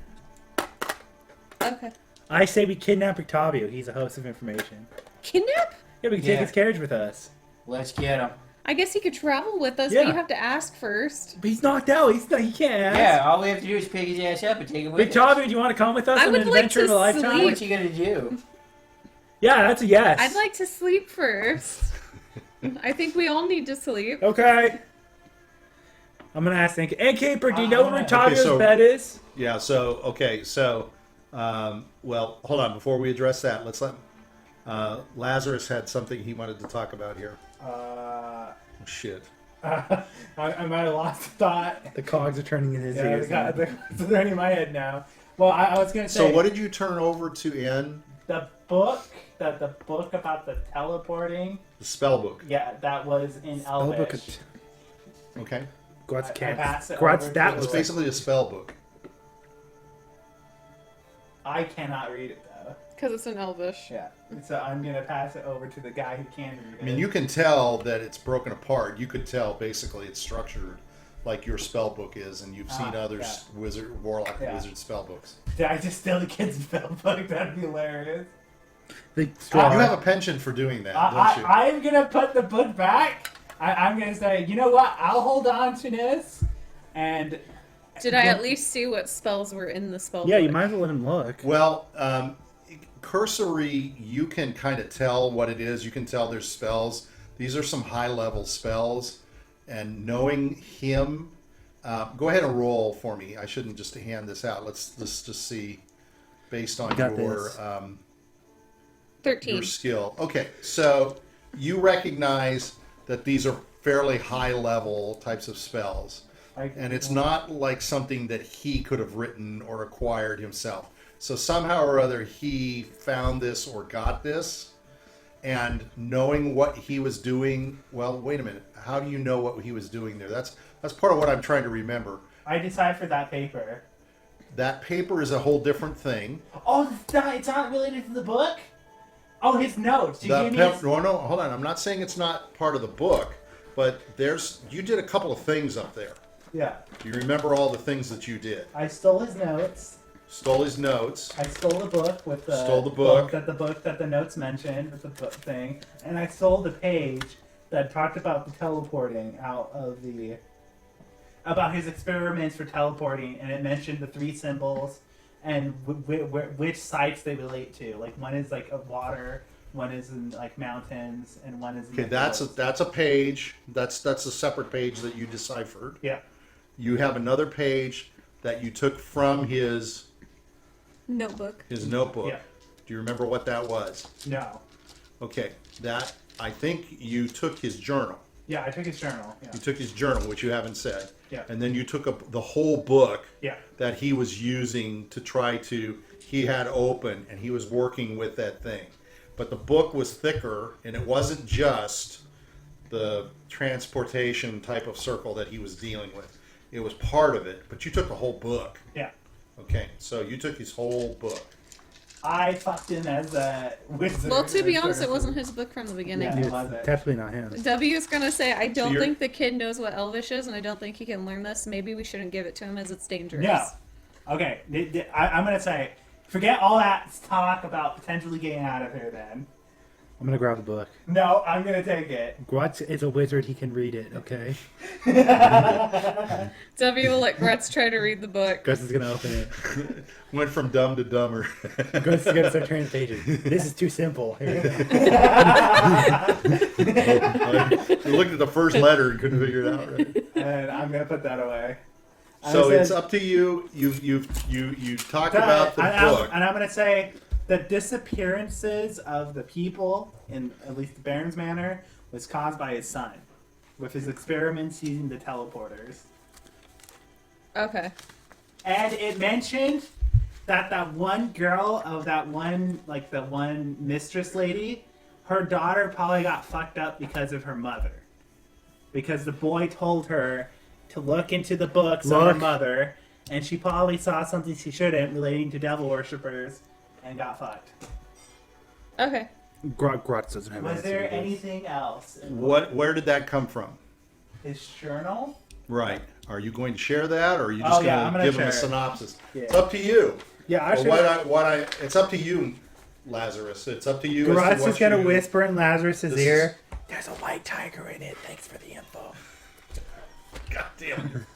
[SPEAKER 4] Okay.
[SPEAKER 6] I say we kidnap Octavio. He's a host of information.
[SPEAKER 4] Kidnap?
[SPEAKER 6] Yeah, we can take
[SPEAKER 5] Yeah.
[SPEAKER 6] his carriage with us.
[SPEAKER 5] Let's get him.
[SPEAKER 4] I guess he could travel with us,
[SPEAKER 6] Yeah.
[SPEAKER 4] but you have to ask first.
[SPEAKER 6] But he's knocked out. He can't ask.
[SPEAKER 5] Yeah, all we have to do is pick his ass up and take him with us.
[SPEAKER 6] Octavio, do you want to come with us
[SPEAKER 4] I
[SPEAKER 6] on
[SPEAKER 4] would
[SPEAKER 6] an
[SPEAKER 4] like
[SPEAKER 6] adventure of
[SPEAKER 4] to
[SPEAKER 6] a lifetime?
[SPEAKER 4] sleep.
[SPEAKER 5] What's he gonna do?
[SPEAKER 6] Yeah, that's a yes.
[SPEAKER 4] I'd like to sleep first. I think we all need to sleep.
[SPEAKER 6] Okay. I'm gonna ask Innkeeper, do you know where Octavio's
[SPEAKER 1] so-
[SPEAKER 6] bed is?
[SPEAKER 1] Yeah, so, well, hold on. Before we address that, let's let. Lazarus had something he wanted to talk about here. Oh, shit.
[SPEAKER 2] I might have lost the thought.
[SPEAKER 6] The cogs are turning in his
[SPEAKER 2] Yeah,
[SPEAKER 6] ears. now.
[SPEAKER 2] they're turning in my head now. Well, I was gonna say.
[SPEAKER 1] So, what did you turn over to N?
[SPEAKER 2] The book, the book about the teleporting.
[SPEAKER 1] The spell book.
[SPEAKER 2] Yeah, that was in
[SPEAKER 6] Spell book
[SPEAKER 2] Elvish.
[SPEAKER 1] Okay.
[SPEAKER 6] Grutz
[SPEAKER 2] I
[SPEAKER 6] can't.
[SPEAKER 2] passed it
[SPEAKER 6] Grutz,
[SPEAKER 2] over
[SPEAKER 6] that
[SPEAKER 2] to
[SPEAKER 1] It's
[SPEAKER 6] was
[SPEAKER 2] the-
[SPEAKER 1] basically a spell book.
[SPEAKER 2] I cannot read it though.
[SPEAKER 4] Because it's in Elvish.
[SPEAKER 2] Yeah, so I'm gonna pass it over to the guy who can read it.
[SPEAKER 1] I mean, you can tell that it's broken apart. You could tell basically it's structured like your spell book is, and you've seen other wizard, warlock, and
[SPEAKER 2] Yeah.
[SPEAKER 1] wizard spell books.
[SPEAKER 2] Did I just steal the kid's spell book? That'd be hilarious.
[SPEAKER 6] the
[SPEAKER 1] You
[SPEAKER 6] straw.
[SPEAKER 1] have a penchant for doing that, don't you?
[SPEAKER 2] I'm gonna put the book back. I'm gonna say, you know what? I'll hold on to this. And
[SPEAKER 4] Did I at least see what spells were in the spell
[SPEAKER 6] Yeah,
[SPEAKER 4] book?
[SPEAKER 6] you might as well let him look.
[SPEAKER 1] Well, cursory, you can kind of tell what it is. You can tell there's spells. These are some high-level spells, and knowing him, go ahead and roll for me. I shouldn't just hand this out. Let's just see, based on
[SPEAKER 6] Got
[SPEAKER 1] your
[SPEAKER 6] this.
[SPEAKER 4] 13.
[SPEAKER 1] your skill. Okay, so you recognize that these are fairly high-level types of spells. And it's not like something that he could have written or acquired himself. So somehow or other he found this or got this, and knowing what he was doing. Well, wait a minute. How do you know what he was doing there? That's part of what I'm trying to remember.
[SPEAKER 2] I deciphered that paper.
[SPEAKER 1] That paper is a whole different thing.
[SPEAKER 2] Oh, it's not related to the book? Oh, his notes. You gave me his...
[SPEAKER 1] No, hold on. I'm not saying it's not part of the book, but you did a couple of things up there.
[SPEAKER 2] Yeah.
[SPEAKER 1] Do you remember all the things that you did?
[SPEAKER 2] I stole his notes.
[SPEAKER 1] Stole his notes.
[SPEAKER 2] I stole the book with the
[SPEAKER 1] Stole the book.
[SPEAKER 2] that the notes mentioned with the book thing, and I stole the page that talked about the teleporting out of the about his experiments for teleporting, and it mentioned the 3 symbols and which sites they relate to. Like one is like a water, one is in like mountains, and one is in
[SPEAKER 1] Okay,
[SPEAKER 2] the
[SPEAKER 1] that's
[SPEAKER 2] forest.
[SPEAKER 1] a page. That's a separate page that you deciphered.
[SPEAKER 2] Yeah.
[SPEAKER 1] You have another page that you took from his
[SPEAKER 4] Notebook.
[SPEAKER 1] notebook.
[SPEAKER 2] Yeah.
[SPEAKER 1] Do you remember what that was?
[SPEAKER 2] No.
[SPEAKER 1] Okay, that I think you took his journal.
[SPEAKER 2] Yeah, I took his journal. Yeah.
[SPEAKER 1] You took his journal, which you haven't said.
[SPEAKER 2] Yeah.
[SPEAKER 1] And then you took up the whole book
[SPEAKER 2] Yeah.
[SPEAKER 1] that he was using to try to, he had open and he was working with that thing. But the book was thicker and it wasn't just the transportation type of circle that he was dealing with. It was part of it, but you took the whole book.
[SPEAKER 2] Yeah.
[SPEAKER 1] Okay, so you took his whole book.
[SPEAKER 2] I fucked in as a wizard.
[SPEAKER 4] Well, to be honest, it wasn't his book from the beginning.
[SPEAKER 2] Yeah.
[SPEAKER 6] It's
[SPEAKER 2] was it?
[SPEAKER 6] definitely not him.
[SPEAKER 4] W is gonna say, I don't
[SPEAKER 1] you're-
[SPEAKER 4] think the kid knows what Elvish is, and I don't think he can learn this. Maybe we shouldn't give it to him as it's dangerous.
[SPEAKER 2] No. Okay, I'm gonna say, forget all that talk about potentially getting out of here. Then,
[SPEAKER 6] I'm gonna grab the book.
[SPEAKER 2] no, I'm gonna take it.
[SPEAKER 6] Grutz is a wizard. He can read it. Okay.
[SPEAKER 4] W will let Grutz try to read the book.
[SPEAKER 6] Grutz is gonna open it.
[SPEAKER 1] Went from dumb to dumber.
[SPEAKER 6] Grutz is gonna start turning pages. This is too simple. Here you go.
[SPEAKER 1] You looked at the first letter and couldn't figure it out, right?
[SPEAKER 2] And I'm gonna put that away.
[SPEAKER 1] So
[SPEAKER 2] I
[SPEAKER 1] it's
[SPEAKER 2] said-
[SPEAKER 1] up to you. You talked about the book.
[SPEAKER 2] And I'm gonna say the disappearances of the people in at least the Baron's Manor was caused by his son, with his experiments using the teleporters.
[SPEAKER 4] Okay.
[SPEAKER 2] And it mentioned that one girl of that one mistress lady, her daughter probably got fucked up because of her mother. Because the boy told her to look into the books of her
[SPEAKER 6] Look.
[SPEAKER 2] mother, and she probably saw something she shouldn't relating to devil worshippers and got fucked.
[SPEAKER 4] Okay.
[SPEAKER 6] Grutz doesn't have
[SPEAKER 2] Was
[SPEAKER 6] anything
[SPEAKER 2] there
[SPEAKER 6] to do with this.
[SPEAKER 2] anything else? in
[SPEAKER 1] Where did that come from?
[SPEAKER 2] his journal?
[SPEAKER 1] Right. Are you going to share that, or are you
[SPEAKER 2] Oh,
[SPEAKER 1] just
[SPEAKER 2] yeah,
[SPEAKER 1] going
[SPEAKER 2] I'm
[SPEAKER 1] to
[SPEAKER 2] gonna
[SPEAKER 1] give him a
[SPEAKER 2] share it.
[SPEAKER 1] synopsis?
[SPEAKER 2] Yeah.
[SPEAKER 1] It's up to you.
[SPEAKER 2] Yeah, I
[SPEAKER 1] Well, it's up to you, Lazarus. It's up to you. as to
[SPEAKER 6] Grutz
[SPEAKER 1] what
[SPEAKER 6] is gonna
[SPEAKER 1] you-
[SPEAKER 6] whisper in Lazarus's
[SPEAKER 1] This
[SPEAKER 6] ear. There's a white tiger in it. Thanks for the info.
[SPEAKER 1] God damn.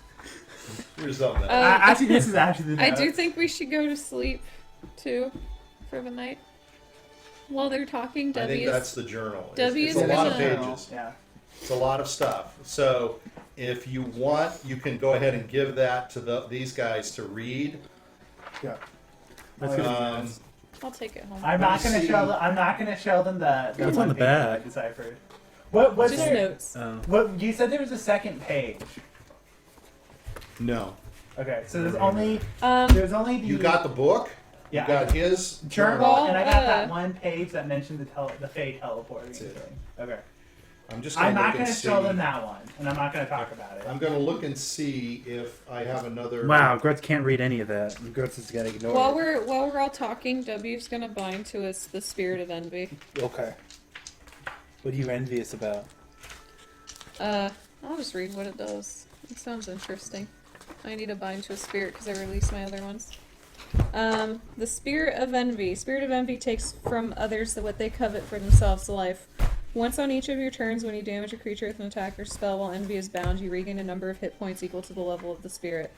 [SPEAKER 1] Here's something.
[SPEAKER 2] actually, this is actually the
[SPEAKER 4] I
[SPEAKER 2] notes.
[SPEAKER 4] do think we should go to sleep, too, for the night. While they're talking,
[SPEAKER 1] I think
[SPEAKER 4] W's.
[SPEAKER 1] that's the journal.
[SPEAKER 4] W
[SPEAKER 1] It's
[SPEAKER 4] is
[SPEAKER 1] a lot of
[SPEAKER 4] gonna-
[SPEAKER 1] pages.
[SPEAKER 2] Yeah.
[SPEAKER 1] It's a lot of stuff. So if you want, you can go ahead and give that to these guys to read.
[SPEAKER 2] Yeah.
[SPEAKER 6] Let's go.
[SPEAKER 4] I'll take it home.
[SPEAKER 2] I'm
[SPEAKER 1] Let
[SPEAKER 2] not
[SPEAKER 1] me
[SPEAKER 2] gonna
[SPEAKER 1] see.
[SPEAKER 2] show them. I'm not gonna show them the
[SPEAKER 6] What's
[SPEAKER 2] one
[SPEAKER 6] on the
[SPEAKER 2] page that I
[SPEAKER 6] back?
[SPEAKER 2] deciphered. What was
[SPEAKER 4] Just
[SPEAKER 2] there?
[SPEAKER 4] notes.
[SPEAKER 2] What you said there was a second page.
[SPEAKER 1] No.
[SPEAKER 2] Okay, so there's only
[SPEAKER 4] Um,
[SPEAKER 2] the
[SPEAKER 1] You got the book?
[SPEAKER 2] Yeah,
[SPEAKER 1] You got his
[SPEAKER 2] journal,
[SPEAKER 4] Well,
[SPEAKER 2] and I got that
[SPEAKER 4] uh,
[SPEAKER 2] one page that mentioned the Fae teleporting
[SPEAKER 1] That's it.
[SPEAKER 2] thing. Okay,
[SPEAKER 1] I'm just
[SPEAKER 2] I'm
[SPEAKER 1] gonna
[SPEAKER 2] not
[SPEAKER 1] look and
[SPEAKER 2] gonna
[SPEAKER 1] see.
[SPEAKER 2] show them that one, and I'm not gonna talk about it.
[SPEAKER 1] I'm going to look and see if I have another.
[SPEAKER 6] Wow, Grutz can't read any of that. Grutz is gonna ignore
[SPEAKER 4] while
[SPEAKER 6] it.
[SPEAKER 4] we're all talking, W's gonna bind to us the spirit of envy.
[SPEAKER 6] Okay. What are you envious about?
[SPEAKER 4] I'll just read what it does. It sounds interesting. I need to bind to a spirit because I released my other ones. The spirit of envy. Spirit of envy takes from others what they covet for themselves to life. Once on each of your turns, when you damage a creature with an attack or spell while envy is bound, you regain a number of hit points equal to the level of the spirit.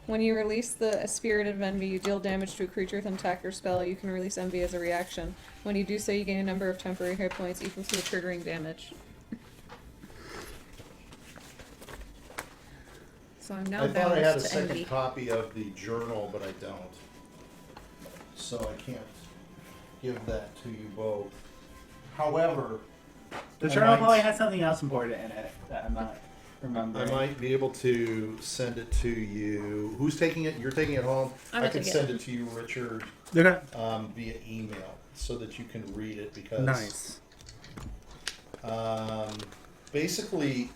[SPEAKER 4] When you release the spirit of envy, you deal damage to a creature with an attack or spell. You can release envy as a reaction. When you do so, you gain a number of temporary hit points equal to the triggering damage. So I'm now
[SPEAKER 1] I thought I had a
[SPEAKER 4] bound to
[SPEAKER 1] second
[SPEAKER 4] envy.
[SPEAKER 1] copy of the journal, but I don't. So I can't give that to you both. However,
[SPEAKER 2] The
[SPEAKER 1] I
[SPEAKER 2] journal
[SPEAKER 1] might-
[SPEAKER 2] probably has something else important in it that I'm not
[SPEAKER 1] I
[SPEAKER 2] remembering.
[SPEAKER 1] might be able to send it to you. Who's taking it? You're taking it home?
[SPEAKER 4] I'm
[SPEAKER 1] I
[SPEAKER 4] gonna
[SPEAKER 1] can
[SPEAKER 4] take
[SPEAKER 1] send it to you, Richard,
[SPEAKER 6] Okay.
[SPEAKER 1] via email so that you can read it because
[SPEAKER 6] Nice.
[SPEAKER 1] basically,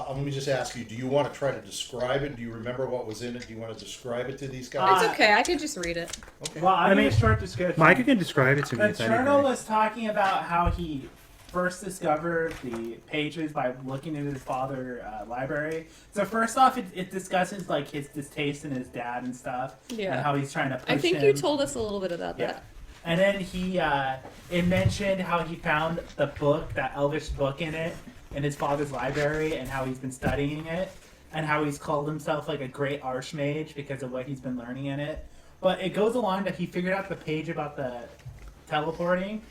[SPEAKER 1] let me just ask you, do you want to try to describe it? Do you remember what was in it? Do you want to describe it to these guys?
[SPEAKER 4] It's okay, I could just read it.
[SPEAKER 1] Okay.
[SPEAKER 2] Well,
[SPEAKER 6] I
[SPEAKER 2] I
[SPEAKER 6] mean,
[SPEAKER 2] mean, a short description.
[SPEAKER 6] Micah can describe it to me.
[SPEAKER 2] The
[SPEAKER 6] if
[SPEAKER 2] journal
[SPEAKER 6] anything.
[SPEAKER 2] was talking about how he first discover the pages by looking into his father's library. So first off, it discusses like his distaste in his dad and stuff,
[SPEAKER 4] Yeah.
[SPEAKER 2] and how he's trying to push
[SPEAKER 4] I think
[SPEAKER 2] him.
[SPEAKER 4] you told us a little bit about
[SPEAKER 2] Yeah.
[SPEAKER 4] that.
[SPEAKER 2] And then it mentioned how he found the book, that elvish book in it, in his father's library, and how he's been studying it, and how he's called himself like a great archmage because of what he's been learning in it. But it goes along that he figured out the page about the teleporting,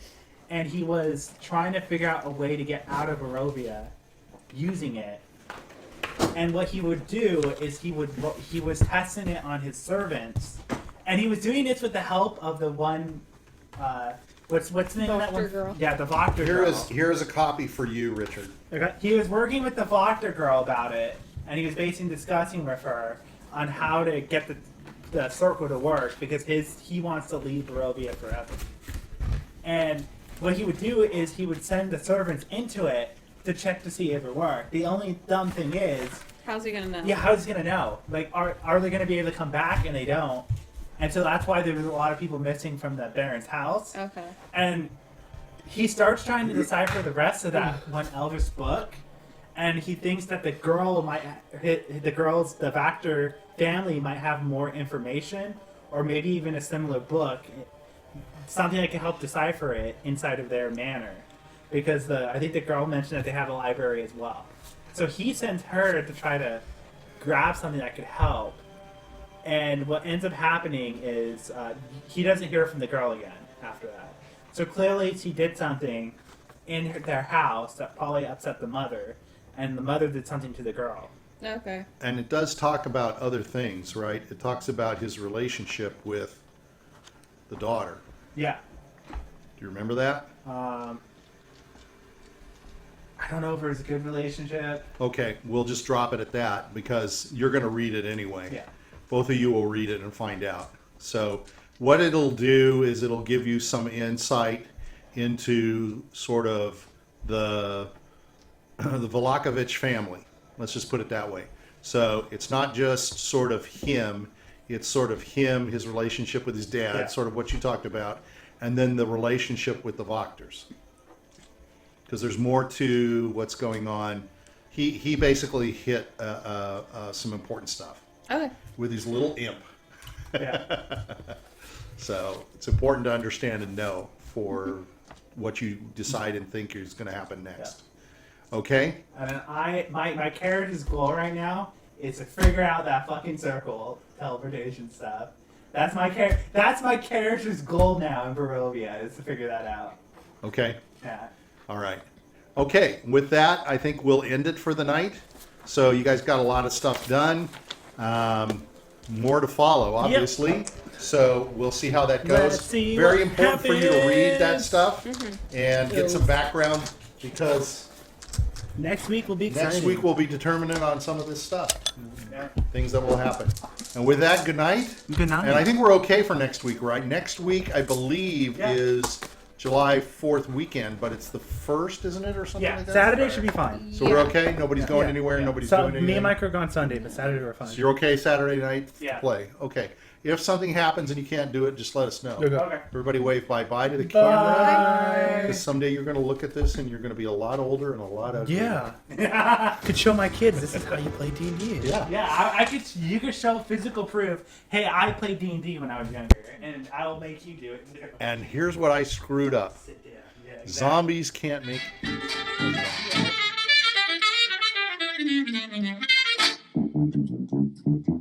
[SPEAKER 2] and he was trying to figure out a way to get out of Barovia using it. And what he would do is he was testing it on his servants, and he was doing this with the help of the one. What's the name of that one?
[SPEAKER 4] Voctor girl.
[SPEAKER 2] Yeah, the Voctor girl.
[SPEAKER 1] Here is a copy for you, Richard.
[SPEAKER 3] Okay.
[SPEAKER 2] He was working with the Voctor girl about it, and he was basically discussing with her on how to get the circle to work because he wants to leave Barovia forever. And what he would do is he would send the servants into it to check to see if it worked. The only dumb thing is,
[SPEAKER 4] How's he gonna know?
[SPEAKER 2] yeah, how's he gonna know? Like, are they gonna be able to come back? And they don't. And so that's why there was a lot of people missing from the Baron's house.
[SPEAKER 4] Okay.
[SPEAKER 2] And he starts trying to decipher the rest of that one Elvis book, and he thinks that the Vactor family might have more information, or maybe even a similar book, something that can help decipher it inside of their manor, because I think the girl mentioned that they have a library as well. So he sends her to try to grab something that could help. And what ends up happening is he doesn't hear from the girl again after that. So clearly he did something in their house that probably upset the mother, and the mother did something to the girl.
[SPEAKER 4] Okay.
[SPEAKER 1] And it does talk about other things, right? It talks about his relationship with the daughter.
[SPEAKER 2] Yeah.
[SPEAKER 1] Do you remember that?
[SPEAKER 2] I don't know if it was a good relationship.
[SPEAKER 1] Okay, we'll just drop it at that because you're going to read it anyway.
[SPEAKER 2] Yeah.
[SPEAKER 1] Both of you will read it and find out. So what it'll do is it'll give you some insight into sort of the Vallaki family. Let's just put it that way. So it's not just sort of him. It's sort of him, his relationship with his dad,
[SPEAKER 2] Yeah.
[SPEAKER 1] sort of what you talked about, and then the relationship with the Voctors. Because there's more to what's going on. He basically hit some important stuff
[SPEAKER 4] Okay.
[SPEAKER 1] with his little imp.
[SPEAKER 2] Yeah.
[SPEAKER 1] So it's important to understand and know for what you decide and think is going to happen next. Okay?
[SPEAKER 2] And then my character's goal right now is to figure out that fucking circle teleportation stuff. That's my character's goal now in Barovia, is to figure that out.
[SPEAKER 1] Okay.
[SPEAKER 2] Yeah.
[SPEAKER 1] All right. Okay. With that, I think we'll end it for the night. So you guys got a lot of stuff done. More to follow, obviously. So we'll see how that goes.
[SPEAKER 6] Let's see
[SPEAKER 1] Very
[SPEAKER 6] what
[SPEAKER 1] important for you to read that
[SPEAKER 6] happens.
[SPEAKER 1] stuff and get some background because
[SPEAKER 6] Next week will be exciting.
[SPEAKER 1] next week we'll be determinant on some of this stuff,
[SPEAKER 2] Yeah.
[SPEAKER 1] things that will happen. And with that, good night.
[SPEAKER 6] Good night.
[SPEAKER 1] And I think we're okay for next week, right? Next week, I believe,
[SPEAKER 2] Yeah.
[SPEAKER 1] is July 4th weekend, but it's the 1st, isn't it, or something
[SPEAKER 2] Yeah,
[SPEAKER 1] like that?
[SPEAKER 6] Saturday should be fine.
[SPEAKER 1] So we're
[SPEAKER 4] Yeah.
[SPEAKER 1] okay? Nobody's going
[SPEAKER 6] Yeah.
[SPEAKER 1] anywhere?
[SPEAKER 2] Yeah.
[SPEAKER 1] Nobody's
[SPEAKER 6] So
[SPEAKER 1] doing anything?
[SPEAKER 6] me and Mike are gone Sunday, but Saturday we're fine.
[SPEAKER 1] So you're okay Saturday night
[SPEAKER 2] Yeah.
[SPEAKER 1] play? Okay. If something happens and you can't do it, just let us know.
[SPEAKER 6] Okay.
[SPEAKER 2] Okay.
[SPEAKER 1] Everybody wave bye-bye to the camera.
[SPEAKER 6] Bye.
[SPEAKER 1] Because someday you're going to look at this and you're going to be a lot older and a lot uglier.
[SPEAKER 6] Yeah. Could show my kids this is how you play D&D.
[SPEAKER 1] Yeah.
[SPEAKER 2] Yeah, you could show physical proof. Hey, I played D&D when I was younger, and I will make you do it too.
[SPEAKER 1] And here's what I screwed up.
[SPEAKER 2] Sit down. Yeah, exactly.
[SPEAKER 1] Zombies can't make...
[SPEAKER 4] Yeah.